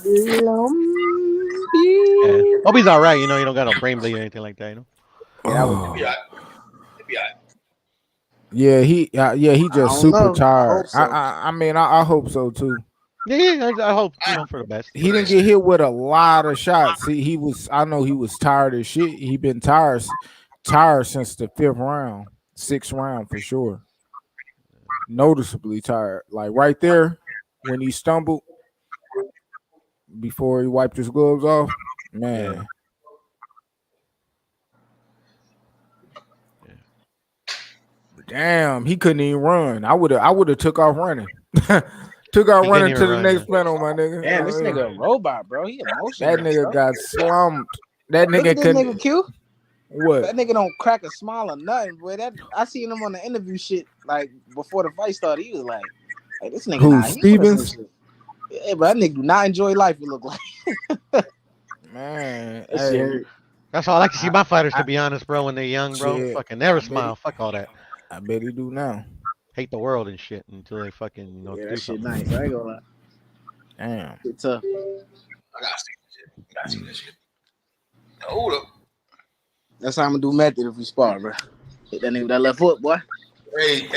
Yeah. Hope he's all right. You don't got no brain bleed or anything like that. Yeah, he just super tired. I mean, I hope so too. Yeah, I hope for the best. He didn't get hit with a lot of shots. He was. I know he was tired as shit. He been tired since the 5th round, 6th round for sure. Noticeably tired. Like right there when he stumbled before he wiped his gloves off. Man. Yeah. Damn, he couldn't even run. I would have took off running. Took out running to the next panel, my nigga. Damn, this nigga a robot, bro. He emotional. That nigga got slumped. That nigga couldn't. Q? What? That nigga don't crack a smile or nothing, boy. I seen him on the interview shit like before the fight started. He was like this nigga. Who? Stevens? Yeah, but that nigga do not enjoy life. It look like. Man, that's all I like to see my fighters. To be honest, bro, when they're young, bro, fucking never smile. Fuck all that. I bet he do now. Hate the world and shit until they fucking yeah, do that something. Shit nice. I ain't gonna lie. Damn. It's tough. I gotta see this shit. Hold up. That's how I'm gonna do method if we spar, bro. Hit that nigga with that left foot, boy. Hey.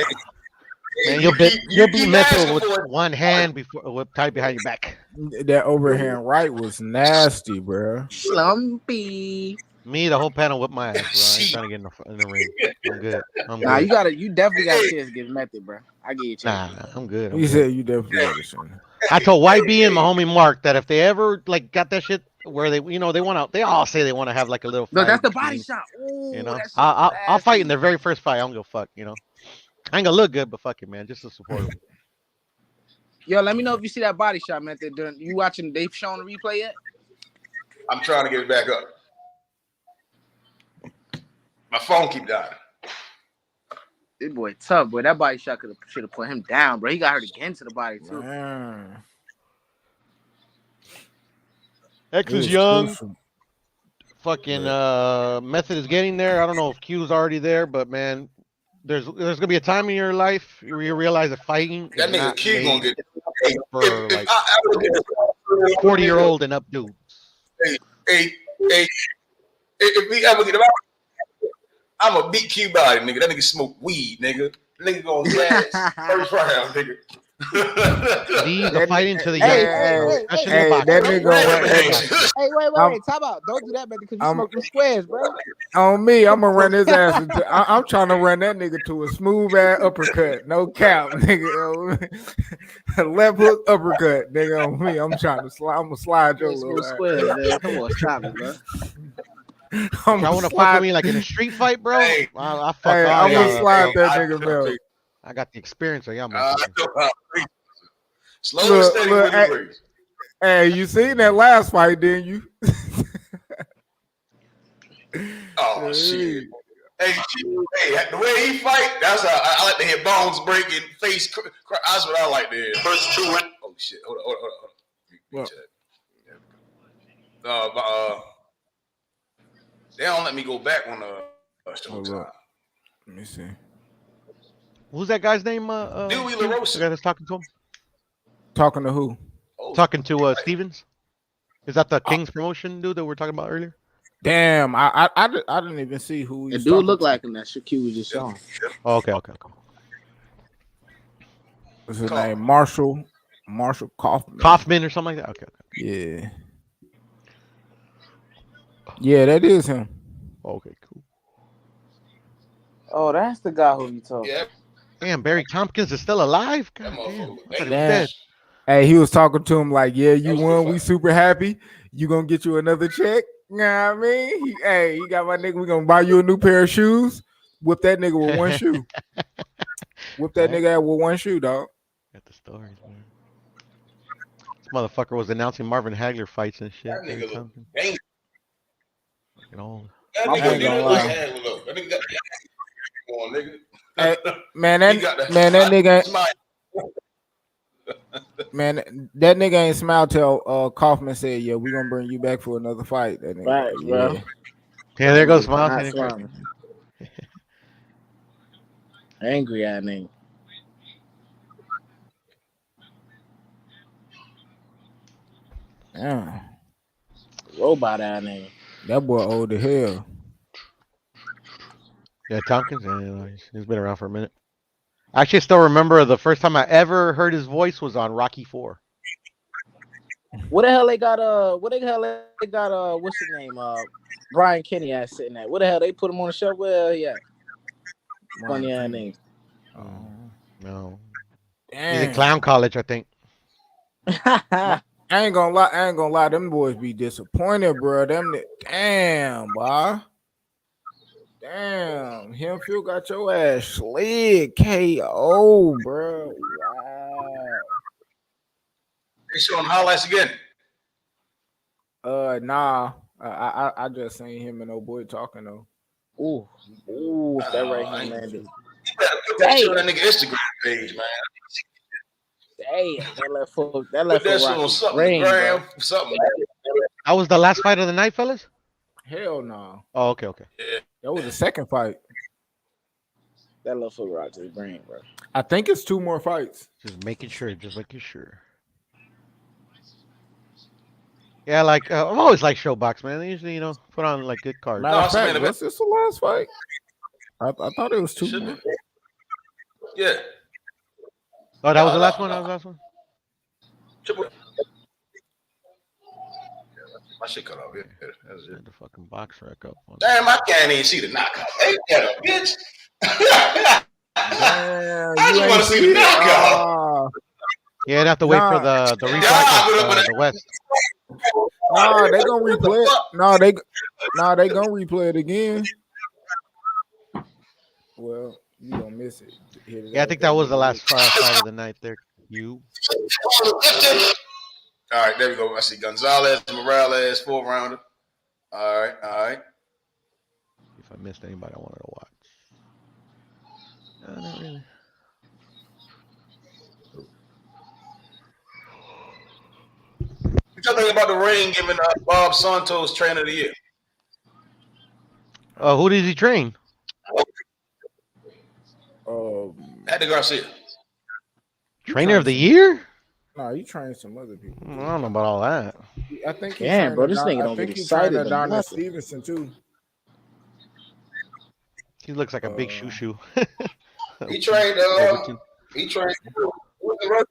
Man, you'll be method with one hand tied behind your back. That overhand right was nasty, bro. Slumpy. Me, the whole panel whipped my ass, bro. I ain't trying to get in the ring. I'm good. Nah, you definitely got a chance to get method, bro. I give you a chance. Nah, I'm good. You said you definitely got a chance. I told YB and my homie Mark that if they ever got that shit where they all say they want to have like a little fight. No, that's the body shot. Ooh, I'll fight in their very first fight. I don't give a fuck, I ain't gonna look good, but fuck it, man. Just to support them. Yo, let me know if you see that body shot, man. You watching? They've shown the replay yet? I'm trying to get it back up. My phone keep dying. This boy tough, boy. That body shot should have put him down, bro. He got hurt again to the body too. Man. X is young. Crucial. Fucking Method is getting there. I don't know if Q's already there, but man, there's gonna be a time in your life where you realize that fighting That is nigga not Q gonna made get. Hey, for if like I ever get 40-year-old and up dudes. hey, hey, hey, if we ever get, I'm a beat Q body, nigga. That nigga smoke weed, nigga. Nigga gonna gas first round, nigga. Leave the That fighting to the Hey, young, hey, bro, hey, especially hey, the hey, hey, that boxers. wait, nigga gonna wait, run. wait, Hey, wait, hey, I'm, wait, time out. Don't do that, man, because you I'm smoke them squares, bro. on me. I'm gonna run his ass into. I'm trying to run that nigga to a smooth ass uppercut. No cap, nigga. Left hook uppercut, nigga. On me. I'm trying to slide. I'm gonna slide your You little smoke ass. squares, man. Come on, stop it, bro. But I'm y'all gonna want to fuck with slide. me like in a street fight, bro? Hey, I fuck Hey, all I'm gonna y'all up, slide bro. that nigga belt. I got the experience of y'all I motherfuckers. know how to slow and Look, steady look. with the race. Hey, you seen that last fight, didn't you? Oh shit. Hey, the way he fight, that's how I like to hear bones breaking, face. That's what I like to hear. First two. Oh shit! Hold on. What? They don't let me go back on the Hold Showtime. up. Let me see. Who's that guy's name? Dewey The LaRosa. guy that's talking to him? Talking to who? Talking to Stevens? Is that the Kings promotion dude that we were talking about earlier? Damn, I didn't even see who The he's dude talking look to. like him that Shakur was just showing. Oh, okay. What's his name? Marshall Kaufman. Kaufman or something like that? Okay. Yeah. Yeah, that is him. Okay, cool. Oh, that's the guy who you told. Yeah. Damn, Barry Tompkins is still alive? God damn. I thought he was dead. Hey, he was talking to him like, yeah, you was won. We super happy. You gonna get you another check? You know what I mean? He got my nigga. We gonna buy you a new pair of shoes. Whip that nigga with one shoe. Whip that nigga out with one shoe, dog. Got the stories, man. This motherfucker was announcing Marvin Hagler fights and shit. That nigga look Fucking old. That nigga didn't look Hagler though. That nigga got the on, nigga. Hey, man, that nigga that nigga ain't smile till Kaufman said, "Yeah, we gonna bring you back for another fight." That nigga, right, bro. Yeah, there goes Smile. Angry at nigga. Yeah. Robot at nigga. That boy old as hell. Yeah, Tompkins. Yeah, he's been around for a minute. I actually still remember the first time I ever heard his voice was on Rocky IV. What the hell they got? What's his name? Brian Kenny ass sitting at. What the hell they put him on the show? Well, yeah. Funny ass name. No. Damn. He's in clown college, I think. I ain't gonna lie. Them boys be disappointed, bro. Damn, boy. Damn, him Phil got your ass slid KO, bro. Wow. They showing highlights again. Nah. I just seen him and old boy talking though. Ooh, if that right hand landed. You better put that shit on that nigga Instagram page, man. Damn, that left foot Put that shit on something, gram, something. That was the last fight of the night, fellas? Hell no. Oh, okay. Yeah. That was the second fight. That left foot right to the brain, bro. I think it's 2 more fights. Just making sure. Yeah, like I've always liked Showbox, man. They usually, put on like good cards. Matter of fact, was this the last fight? I thought it was 2 more. Yeah. Oh, that was the last one? My shit cut off. Yeah, that's it. The fucking box rack up. Damn, I can't even see the knockout. Hey, that bitch. Damn, I just want to see the knockout. Yeah, I'd have to wait for the replay the West. Nah, they gonna replay it. They gonna replay it again. Well, you gonna miss it. Yeah, I think that was the last fight of the night there. You. All right, there we go. I see Gonzalez, Morales, 4-rounder. All right. If I missed anybody I wanted to watch. No, not really. What y'all think about the ring giving Bob Santos Trainer of the Year? Who does he train? Andy Garcia. Trainer of the year? No, he trained some other people. I don't know about all that. I think he Damn, trained. bro, this nigga I don't think get he trained excited or Adonis nothing. Stevenson too. He looks like a big shoo. He trained. He trained. Was he Rolly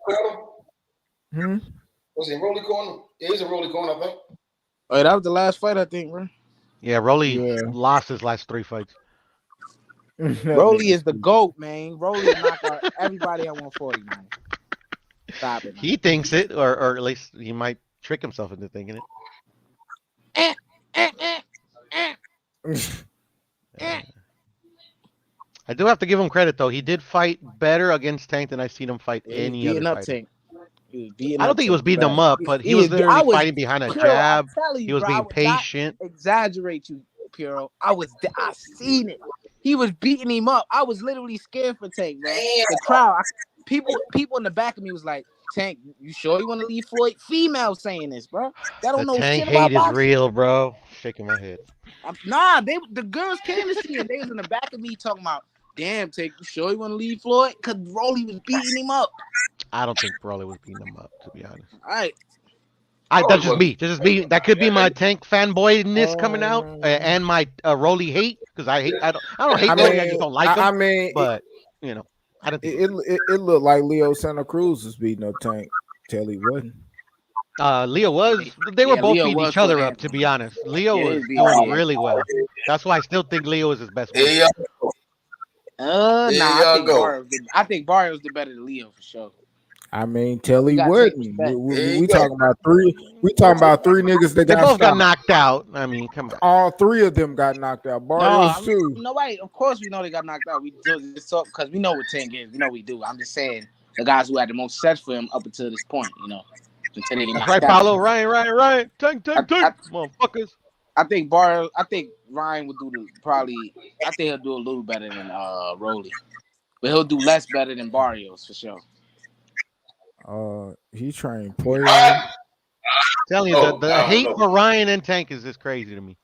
Corner? Was he Rolly Corner? Yeah, he's a Rolly Corner, I think. Oh, that was the last fight, I think, bro. Yeah, Rolly lost his last 3 fights. Rolly is the GOAT, man. Rolly knocked out everybody at 140, man. Stop it, man. He thinks it, or at least he might trick himself into thinking it. I do have to give him credit though. He did fight better against Tank than I've seen him fight any other fighter. Tank. I don't think he was beating him up, but he was literally fighting behind a jab. He was being patient. Exaggerate you, Puro. I seen it. He was beating him up. I was literally scared for Tank, man. The crowd, people in the back of me was like, Tank, you sure you want to leave Floyd? Female saying this, bro. That don't know Tank shit about hate boxing. is real, bro. Shaking my head. The girls came to see it. They was in the back of me talking about, damn, Tank, you sure you want to leave Floyd? Because Rolly was beating him up. I don't think Rolly was beating him up, to be honest. All right. That's just me. That could be my Tank fanboyness coming out, and my Rolly hate, because I don't hate Rolly. I just don't like him. But you know, I don't think it looked like Leo Santa Cruz was beating up Tank till he wasn't. Leo was. They were both beating each other up, to be honest. Leo was doing really well. That's why I still think Leo is his best player. I think Barrios did better than Leo for sure. I mean, tell he wouldn't. We talking about three. We talking about 3 niggas that they both got knocked out. I mean, come on. All 3 of them got knocked out. Barrios too. Nobody. Of course, we know they got knocked out. We just talk because we know what Tank is. We know we do. I'm just saying the guys who had the most sets for him up until this point. You know, until they right, Paulo. Ryan. Tank, motherfuckers. I think Ryan would do I think he'll do a little better than Rolly, but he'll do less better than Barrios for sure. He trained Poirier. Telling you, the hate for Ryan and Tank is just crazy to me.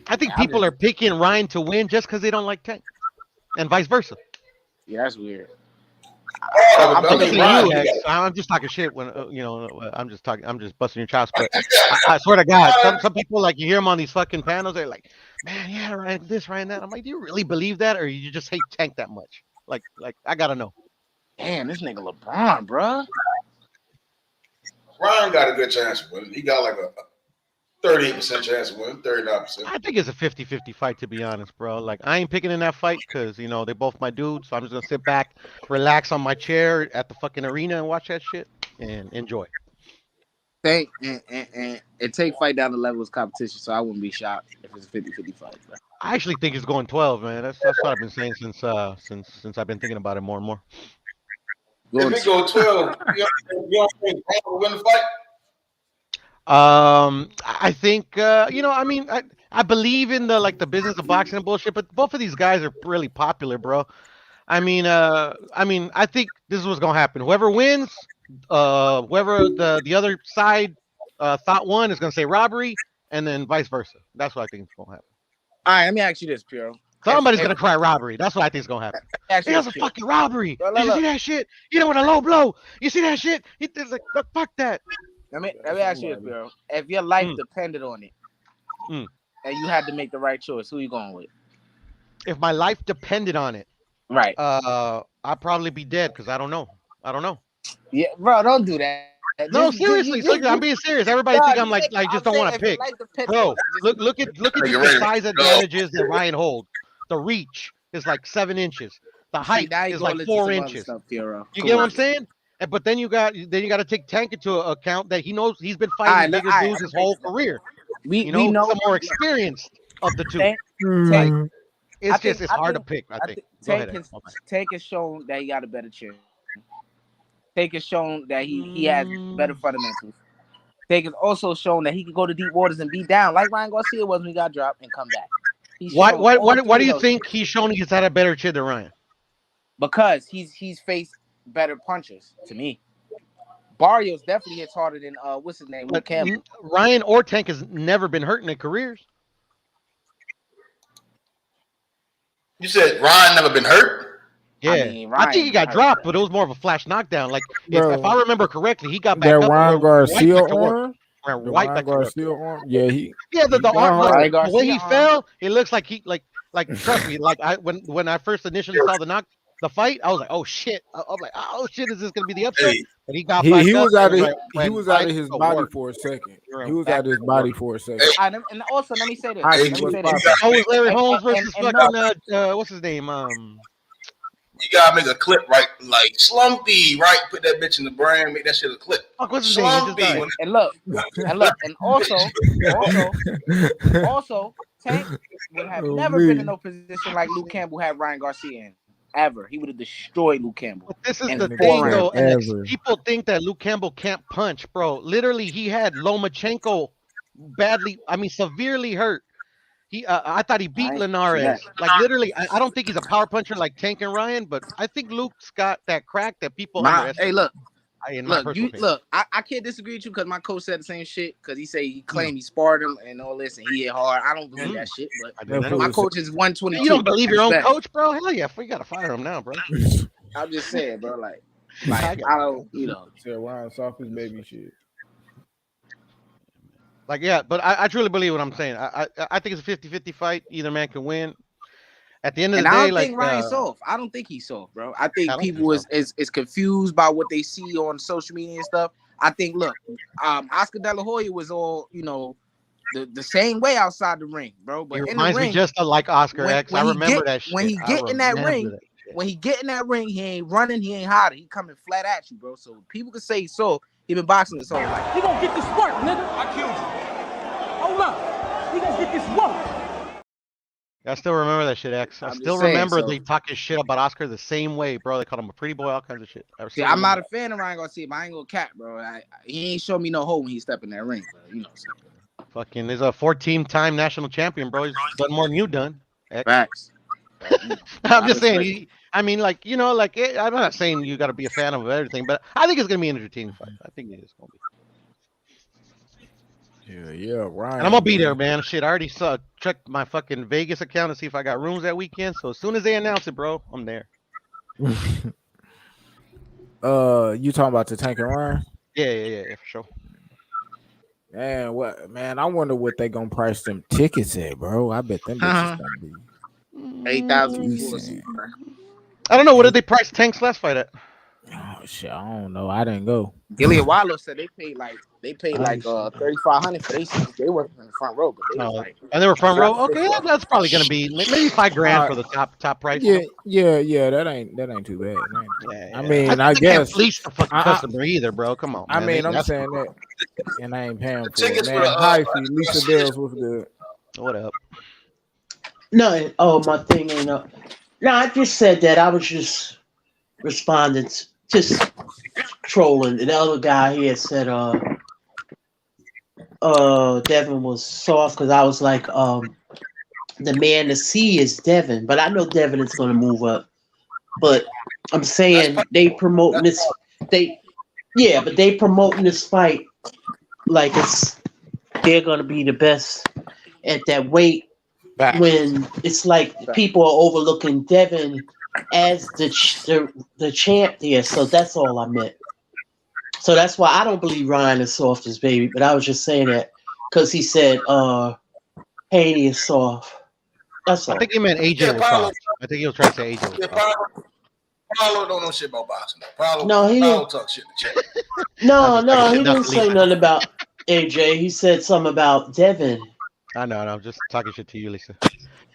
I think people are picking Ryan to win just because they don't like Tank, and vice versa. Yeah, that's weird. I'm just talking shit when I'm just busting your chops. But I swear to God, some people, like, you hear them on these fucking panels, they're like, man, yeah, Ryan this, Ryan that. I'm like, do you really believe that, or you just hate Tank that much? Like I gotta know. Damn, this nigga LeBron, bro. Ryan got a good chance of winning. He got like a 38% chance of winning, 39%. I think it's a 50-50 fight, to be honest, bro. Like, I ain't picking in that fight because, they both my dudes. So I'm just going to sit back, relax on my chair at the fucking arena and watch that shit and enjoy. And Tank fight down the level of competition, so I wouldn't be shocked if it's a 50-50 fight, bro. I actually think it's going 12, man. That's what I've been saying since I've been thinking about it more and more. If we go 12, you don't think Brown will win the fight? I think I believe in the business of boxing and bullshit, but both of these guys are really popular, bro. I think this is what's gonna happen. Whoever wins, whoever the other side thought won is gonna say robbery, and then vice versa. That's what I think is gonna happen. All right, let me ask you this, Puro. Somebody's gonna cry robbery. That's what I think is gonna happen. It was a fucking robbery. Did you see that shit? You know, with a low blow. You see that shit? It's like, fuck that. Let me ask you this, bro. If your life depended on it, and you had to make the right choice, who you going with? If my life depended on it, right? I'd probably be dead because I don't know. Yeah, bro, don't do that. No, seriously, I'm being serious. Everybody think I'm like just don't want to pick. Bro, look at the size advantages that Ryan holds. The reach is like 7 inches. The height is like 4 inches. You get what I'm saying? But then you got to take Tank into account that he knows he's been fighting bigger dudes his whole career. We know the more experienced of the two. It's hard to pick. I think Tank has shown that he got a better chin. Tank has shown that he has better fundamentals. Tank has also shown that he can go to deep waters and beat down like Ryan Garcia was when he got dropped and come back. Why do you think he's shown he's had a better chin than Ryan? Because he's faced better punchers to me. Barrios definitely hits harder than what's his name? But Ryan or Tank has never been hurt in their careers. You said Ryan never been hurt? Yeah, I mean, I think he got Ryan- dropped, but it was more of a flash knockdown. Like if I remember correctly, he got back That up. Ryan Garcia Right arm? The right Ryan back to work. Garcia arm? Yeah, he the got arm, look, hard. the way he fell, it looks like he like trust me, like when I first initially saw the fight, I was like, oh shit. I'm like, oh shit, is this gonna be the upset? But he got back He up was out of right his to body work. for a second. You're He was back out of his to body work. for a second. And also, let me say this. Hockey, Let me what's say this. poppin'? That was Larry Holmes versus and fucking no. what's his name? You gotta make a clip, right? Like Slumpy, right? Put that bitch in the brand, make that shit a clip. Fuck, what's his name? He just died. And look, and also, Tank would have never been in no position like Luke Campbell had Ryan Garcia in. Ever. He would have destroyed Luke Campbell. But this is in the 4 thing, rounds. though. And people think that Luke Campbell can't punch, bro. Literally, he had Lomachenko severely hurt. I thought he beat Linares. Like literally, I don't think he's a power puncher like Tank and Ryan, but I think Luke's got that crack that people underestimate. Hey, look. Look, I can't disagree with you because my coach said the same shit because he claimed he sparred him and all this and he hit hard. I don't believe that shit, but my coach is 122. You don't believe your own coach, bro? Hell yeah, we gotta fire him now, bro. I'm just saying, bro. Like I don't, Said Ryan soft as baby shit. Like yeah, but I truly believe what I'm saying. I think it's a 50-50 fight. Either man can win. At the end of the day, I don't think Ryan's soft. I don't think he's soft, bro. I think people is confused by what they see on social media and stuff. I think, look, Oscar De La Hoya was all, the same way outside the ring, bro. But it in the reminds ring, me just like Oscar X. I remember that shit. When he get in that ring, he ain't running, he ain't hiding. He coming flat at you, bro. So people can say so. He been boxing his whole life. He gonna get this work, nigga. I killed you. Hold up. He gonna get this work. I still remember that shit, X. I still remember they talking shit about Oscar the same way, bro. They called him a pretty boy, all kinds of shit. See, I'm not a fan of Ryan Garcia, but I ain't gonna cap, bro. He ain't show me no hole when he step in that ring, bro. Fucking, there's a 14-time national champion, bro. He's done more than you done. X. Facts. I'm just saying. I'm not saying you got to be a fan of everything, but I think it's gonna be an entertaining fight. I think it is gonna be. Yeah, Ryan. And I'm gonna be there, man. Shit, I already checked my fucking Vegas account to see if I got rooms that weekend. So as soon as they announce it, bro, I'm there. You talking about the Tank and Ryan? Yeah, for sure. Man, I wonder what they gonna price them tickets at, bro. I bet them bitches gonna be 8,000. I don't know. What did they price Tank's last fight at? Oh shit, I don't know. I didn't go. Ilya Wallo said they paid like 3,500 for they weren't in the front row, but they was like, and they were front row. Okay, that's probably gonna be maybe $5,000 for the top price. Yeah. That ain't too bad. Yeah. I mean, I guess can't fleece the fucking customer either, bro. Come on. Man. I mean, I'm saying that, and I ain't paying for it, man. Hi, Lisa Bills was good. What up? No, my thing ain't up. No, I just said that. I was just responding, just trolling. The other guy he had said, Devin was soft because I was like, the man to see is Devin, but I know Devin is going to move up. But I'm saying they promoting this. But they promoting this fight like they're going to be the best at that weight. When it's like people are overlooking Devin as the champ there, so that's all I meant. So that's why I don't believe Ryan is soft as baby, but I was just saying that because he said Haney is soft. That's all. I think he meant AJ was soft. I think he was trying to say AJ was soft. Paulo don't know shit about boxing. Paulo talk shit in the chat. No, he didn't say nothing about AJ. He said something about Devin. I know, I'm just talking shit to you, Lisa.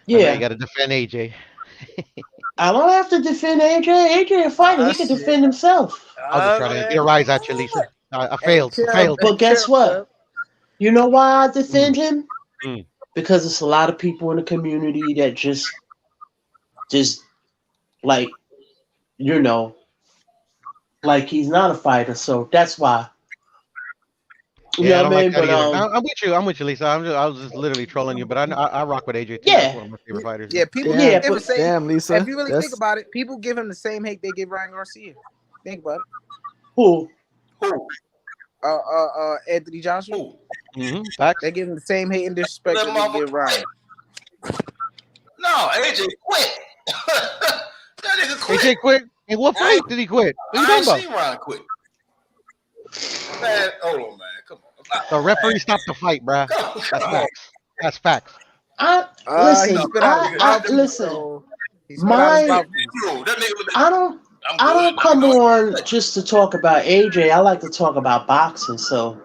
Yeah. You got to defend AJ. I don't have to defend AJ. AJ a fighter. He can defend himself. I was just trying to get a rise at you, Lisa. I failed. But guess what? You know why I defend him? Because it's a lot of people in the community that just like, like he's not a fighter. So that's why. Yeah, I don't like that either. I'm with you, Lisa. I was just literally trolling you, but I rock with AJ too. Yeah. That's one of my favorite fighters. Yeah, people. Damn, Lisa. If you really think about it, people give him the same hate they give Ryan Garcia. Think about it. Who? Anthony Joshua. Facts. They give him the same hate and disrespect that they give Ryan. No, AJ quit. That nigga quit. AJ quit. In what fight did he quit? What are you I ain't talking seen about? Ryan quit. Man, hold on, man. Come on. The referee stopped the fight, bruh. That's Come on. facts. That's facts. He Listen. spit out his mouth. Listen. So he spit out his mouth. That nigga, I don't come on just to talk about AJ. I like to talk about boxing. So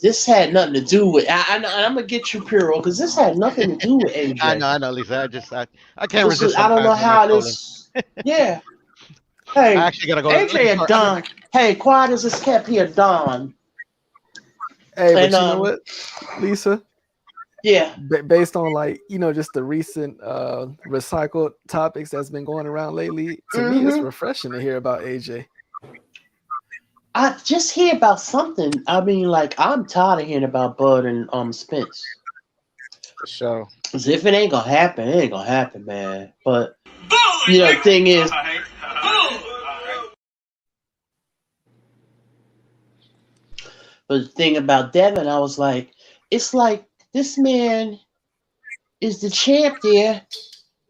this had nothing to do with. I'm gonna get you, Puro, because this had nothing to do with AJ. I know, Lisa. I can't This resist is, I don't know sometimes when they're how trolling. this. Yeah. Hey, I actually gotta go. AJ a Don. Hey, quiet as it's kept here, Don. Hey, but And, you know what, Lisa? Yeah. Based on like, just the recent recycled topics that's been going around lately, to me it's refreshing to hear about AJ. I just hear about something. I mean, like, I'm tired of hearing about Bud and Spence. For sure. Because if it ain't gonna happen, it ain't gonna happen, man. But the thing is, but the thing about Devin, I was like, it's like this man is the champ there,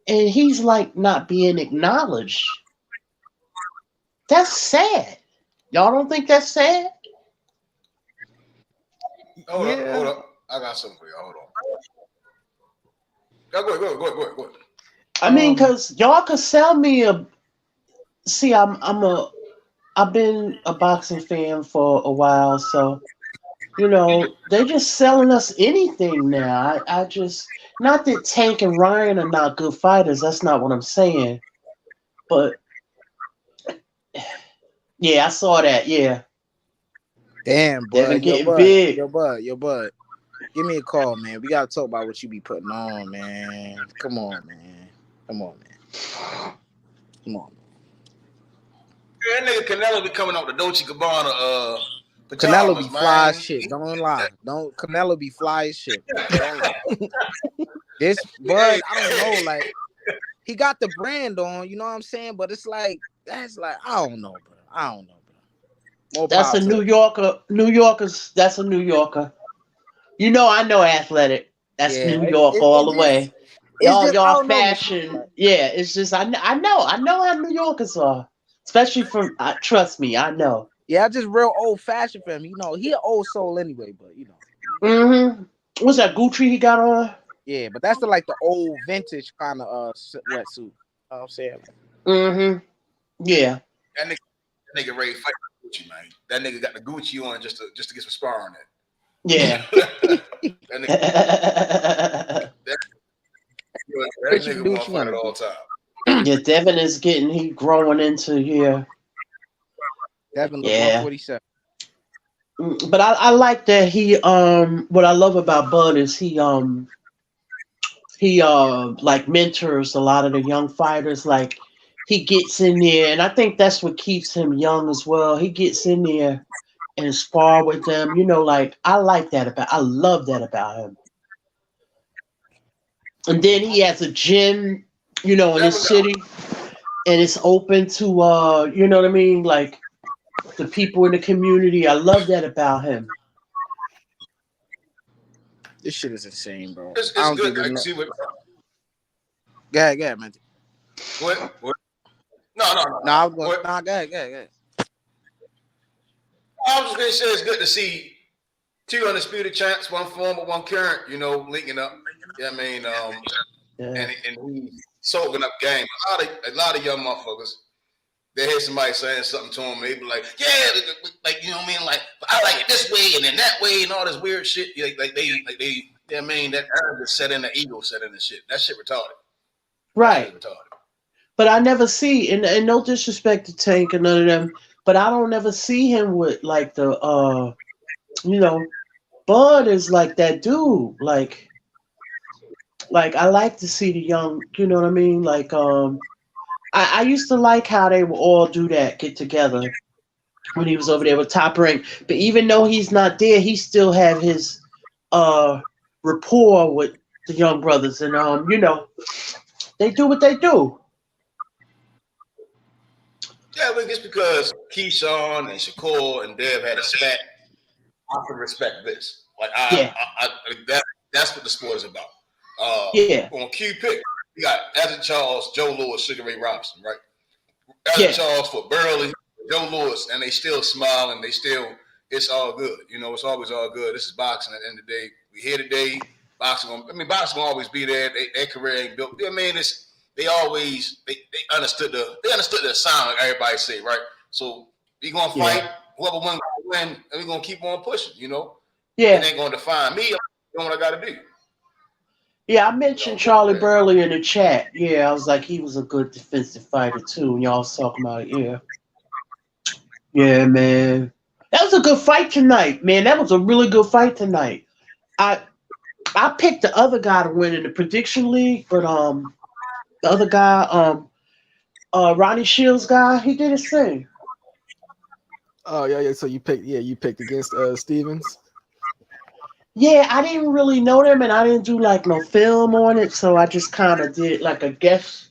and he's like not being acknowledged. That's sad. Y'all don't think that's sad? Hold up. I got something for you. Hold on. Go ahead. I mean, because y'all could sell me a. See, I've been a boxing fan for a while, so they're just selling us anything now. I just, not that Tank and Ryan are not good fighters. That's not what I'm saying. But yeah, I saw that. Yeah. Damn, Devin bud. getting big. Yo, bud. Give me a call, man. We gotta talk about what you be putting on, man. Come on, man. That nigga Canelo be coming out the Dolce Gabbana Canelo pajamas, be fly as man. shit. Don't lie. Canelo be fly as shit. Don't lie. This Bud, I don't know. Like, he got the brand on. You know what I'm saying? But it's like I don't know, bro. More That's a New Yorker. That's a New Yorker. I know athletic. That's New York all the way. Y'all fashion. Yeah, it's just I know how New Yorkers are. Especially from trust me, I know. Yeah, just real old fashioned for him. He an old soul anyway, but What's that Gucci he got on? Yeah, but that's the old vintage kind of wetsuit. You know what I'm saying? Yeah. That nigga ready to fight Gucci, man. That nigga got the Gucci on just to get some sparring in. Yeah. that nigga want to fight at all time. Yeah, Devin is he growing into here. Devin look 147. But I like that he what I love about Bud is he like mentors a lot of the young fighters. Like, he gets in there, and I think that's what keeps him young as well. He gets in there and spar with them. Like, I love that about him. And then he has a gym, in his city, and it's open to you know what I mean, like the people in the community. I love that about him. This shit is insane, bro. It's good. I can see what. Go ahead, man. What? No. No, I was going. Nah, go ahead. I was just gonna say it's good to see two undisputed champs, one former, one current. Linking up. Yeah, I mean, and he's soaking up game. A lot of young motherfuckers. They hear somebody saying something to them, they be like, "Yeah, like you know what I mean? Like, I like it this way and then that way and all this weird shit." Like they, I mean, that arrogance set in, the ego set in, the shit. That shit retarded. Right. But I never see, and no disrespect to Tank and none of them, but I don't ever see him with like the, Bud is like that dude. Like I like to see the young, you know what I mean? Like, I used to like how they would all do that, get together when he was over there with Top Rank. But even though he's not there, he still have his rapport with the young brothers, and they do what they do. Yeah, but it's because Keyshawn and Shakur and Dev had a spat. I can respect this. Like, that's what the sport is about. On Q Pick, You got Evan Charles, Joe Louis, Sugar Ray Robinson, right? Evan Yeah. Charles for Burley, Joe Louis, and they still smile and it's all good. It's always all good. This is boxing at the end of the day. We here today. Boxing will always be there. Their career ain't built. They understood the sound, like everybody say, right? So we gonna fight. Whoever wins, win, and we're gonna keep on pushing. Yeah. It ain't gonna define me. I'm doing what I gotta do. Yeah, I mentioned Charlie Burley in the chat. Yeah, I was like, he was a good defensive fighter too. And y'all was talking about it. Yeah. Yeah, man. That was a good fight tonight, man. That was a really good fight tonight. I picked the other guy to win in the prediction league, but the other guy, Ronnie Shields guy, he did his thing. Oh yeah. So you picked against Stevens. Yeah, I didn't really know them, and I didn't do like no film on it, so I just kind of did like a guess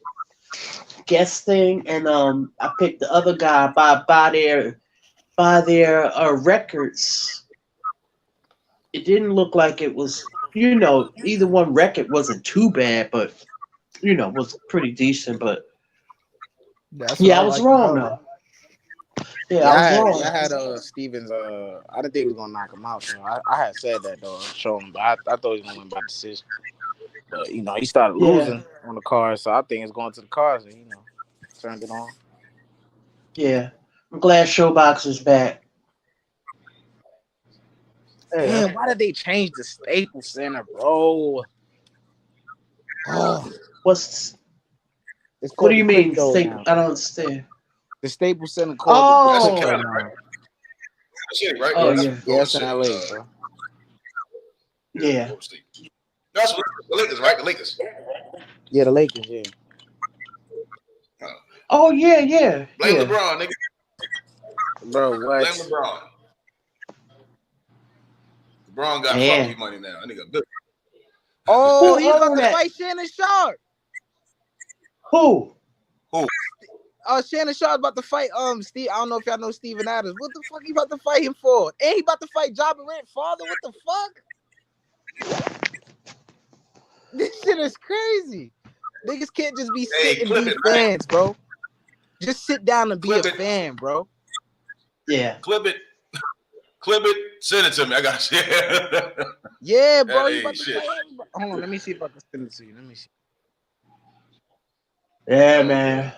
thing, and I picked the other guy by their records. It didn't look like it was, either one record wasn't too bad, but was pretty decent. But I was wrong though. Yeah, I was wrong. I had Stevens. I didn't think he was gonna knock him out. So I had said that though, showing him, but I thought he was gonna win by decision. But he started losing on the card, so I think it's going to the cards, and turned it on. Yeah, I'm glad Showboxer's back. Man, why did they change the Staples Center, bro? Oh, what do you mean? I don't understand. The Staples Center called the now. Right? Oh yeah, that's in L.A., bro. Yeah. That's what the Lakers, right? The Lakers. Yeah, the Lakers. Yeah. Oh yeah. Blame LeBron, nigga. Bro, what? Blame LeBron. LeBron got funky money now. That nigga good. Oh, he's about to fight Shannon Sharp. Who? Shannon Sharp's about to fight Steve. I don't know if y'all know Steven Adams. What the fuck he about to fight him for? And he about to fight Ja Morant's father. What the fuck? This shit is crazy. Niggas can't just be sitting and be fans, bro. Just sit down and be a fan, bro. Yeah. Clip it, send it to me. I got shit. Yeah, bro. You about to fight him. Hold on, let me see if I can send it to you. Let me see. Yeah, man.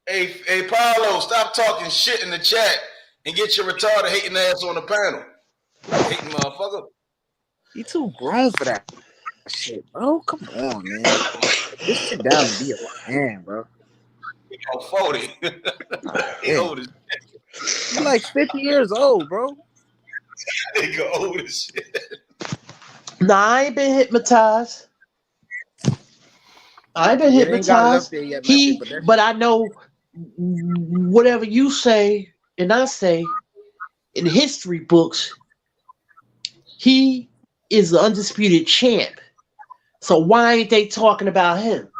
Hey, Paulo, stop talking shit in the chat and get your retarded hating ass on the panel. Hating motherfucker. You too grown for that shit, bro. Come on, man. Just sit down and be a fan, bro. He 40. He old as shit. You're like 50 years old, bro. Nigga old as shit. Nah, I ain't been hypnotized. But I know whatever you say and I say in history books, he is the undisputed champ. So why ain't they talking about him?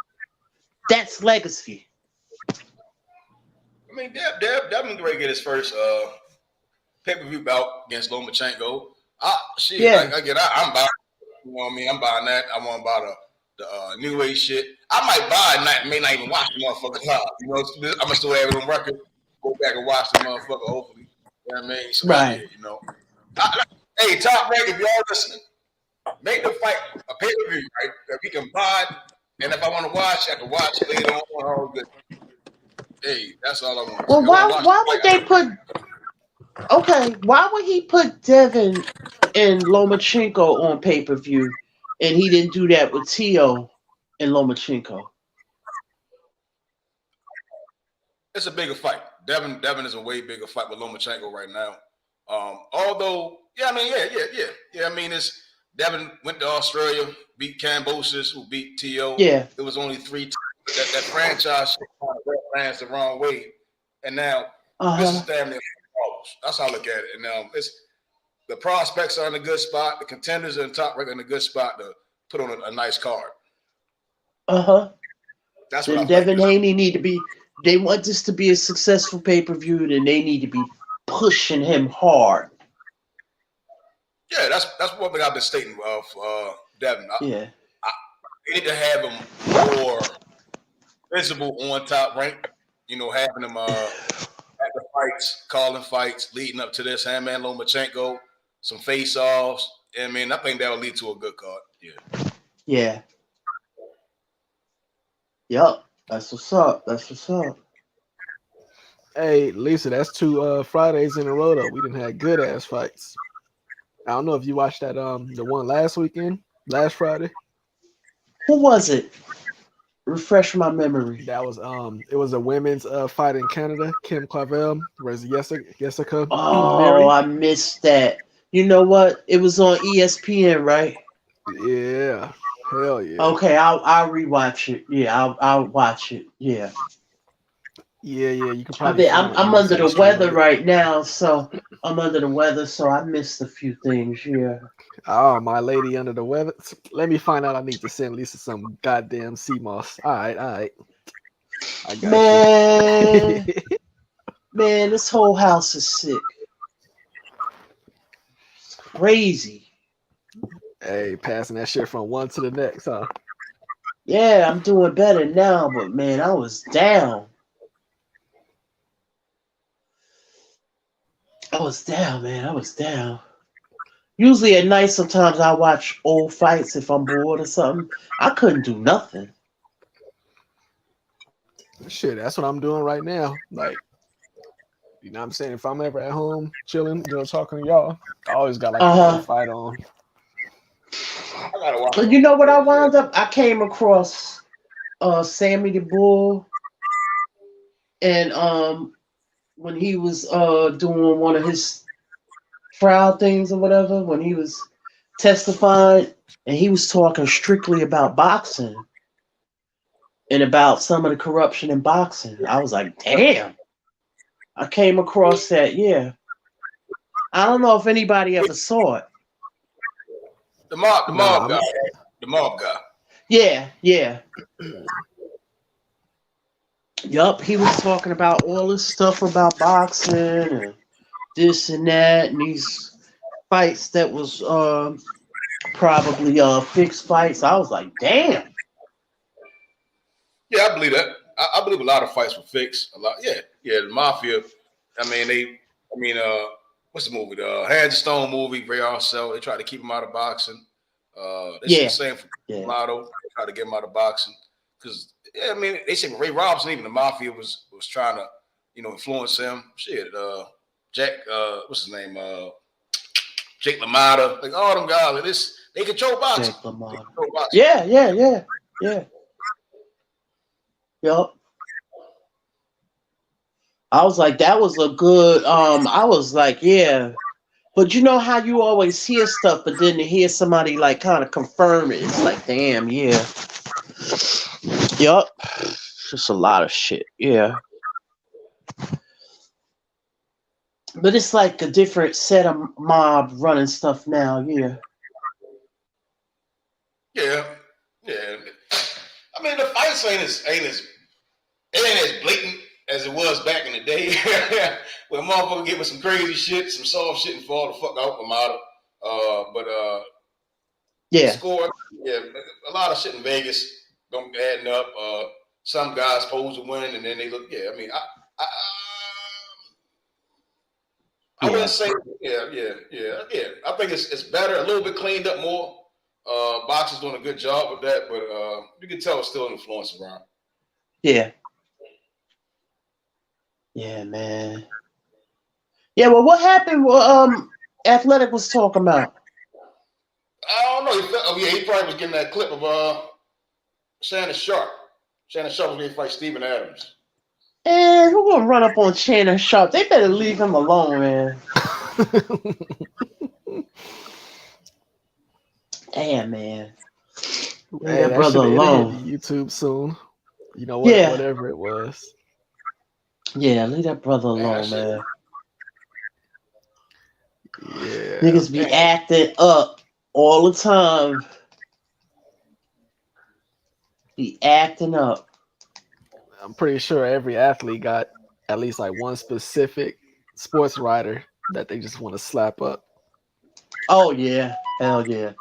That's legacy. I mean, Devin ready to get his first pay-per-view bout against Lomachenko. I'm buying. You know what I mean? I'm buying that. I want to buy the Inoue shit. I might buy it, may not even watch the motherfucker live. You know, I'm gonna still have it on record. Go back and watch the motherfucker. Hopefully, you know what I mean. So right. You know. Hey, Top Rank, if y'all listening, make the fight a pay-per-view, right? That we can buy it, and if I want to watch, I can watch it later on. All good. Hey, that's all I want. Well, why would they put? Okay, why would he put Devin and Lomachenko on pay-per-view, and he didn't do that with Tio and Lomachenko? It's a bigger fight. Devin is a way bigger fight with Lomachenko right now. Although, yeah. I mean, it's Devin went to Australia, beat Kambosos, who beat Tio. Yeah. It was only 3 times. That franchise lands the wrong way, and now this is damn near problems. That's how I look at it. And it's the prospects are in a good spot. The contenders are in top rank in a good spot to put on a nice card. That's what Devin Haney need to be. They want this to be a successful pay-per-view, then they need to be pushing him hard. Yeah, that's one thing I've been stating of Devin. need to have him more visible on Top Rank. Having him at the fights, calling fights, leading up to this. Handman Lomachenko, some face-offs. I mean, I think that will lead to a good card. Yeah. Yeah. Yup. That's what's up. That's what's up. Hey, Lisa, that's 2 Fridays in a row though. We didn't have good ass fights. I don't know if you watched that the one last Friday. Who was it? Refresh my memory. That was it was a women's fight in Canada. Kim Clavel versus Jessica Mary. Oh, I missed that. You know what? It was on ESPN, right? Yeah. Hell yeah. Okay, I'll rewatch it. Yeah, I'll watch it. Yeah. Yeah, you can I probably mean, find I'm it under the straight weather on it. right now, so I missed a few things. Yeah. Oh, my lady under the weather. Let me find out. I need to send Lisa some goddamn sea moss. All right. I got Man, you. man, this whole house is sick. It's crazy. Hey, passing that shit from one to the next, huh? Yeah, I'm doing better now, but man, I was down. Man. I was down. Usually at night, sometimes I watch old fights if I'm bored or something. I couldn't do nothing. Shit, that's what I'm doing right now. Like, you know what I'm saying? If I'm ever at home chilling, talking to y'all, I always got like an old fight on. I gotta watch. But you know what I wound up? I came across Sammy the Bull, and when he was doing one of his trial things or whatever, when he was testifying, and he was talking strictly about boxing and about some of the corruption in boxing. I was like, damn. I came across that, yeah. I don't know if anybody ever saw it. The mob guy. The mob guy. Yeah. Yup, he was talking about all this stuff about boxing and this and that, and these fights that was probably fixed fights. I was like, damn. Yeah, I believe that. I believe a lot of fights were fixed. A lot, yeah. The Mafia. What's the movie? The Hands of Stone movie, Ray Arcel. They tried to keep him out of boxing. They said the same for Lotto. They tried to get him out of boxing because they said Ray Robinson, even the Mafia was trying to influence him. Shit, Jack, what's his name? Jake LaMotta, like all them guys. Like this, they control boxing. Jake LaMotta. Yeah. Yup. I was like, that was a good. I was like, yeah. But you know how you always hear stuff, but then to hear somebody like kind of confirm it, it's like, damn, yeah. Yup. Just a lot of shit, yeah. But it's like a different set of mob running stuff now, yeah. Yeah. I mean, the fights ain't as blatant as it was back in the day, where motherfucker get with some crazy shit, some soft shit, and fall the fuck out from out of. Score. Yeah, a lot of shit in Vegas don't adding up. Some guys supposed to win, and then they look. Yeah, I mean, I wouldn't say. Yeah. I think it's better, a little bit cleaned up more. Boxing's doing a good job with that, but you can tell it's still an influence around. Yeah. Yeah, man. Yeah, well, what happened? Athletic was talking about. I don't know. He probably was getting that clip of Shannon Sharp. Shannon Sharp was going to fight Steven Adams. And who gonna run up on Shannon Sharp? They better leave him alone, man. Damn, man. Leave that brother alone. Hit YouTube soon. You know what? Yeah. Whatever it was. Yeah, leave that brother alone, man. Yeah. Niggas be acting up all the time. Be acting up. I'm pretty sure every athlete got at least like one specific sports writer that they just want to slap up. Oh yeah. Hell yeah.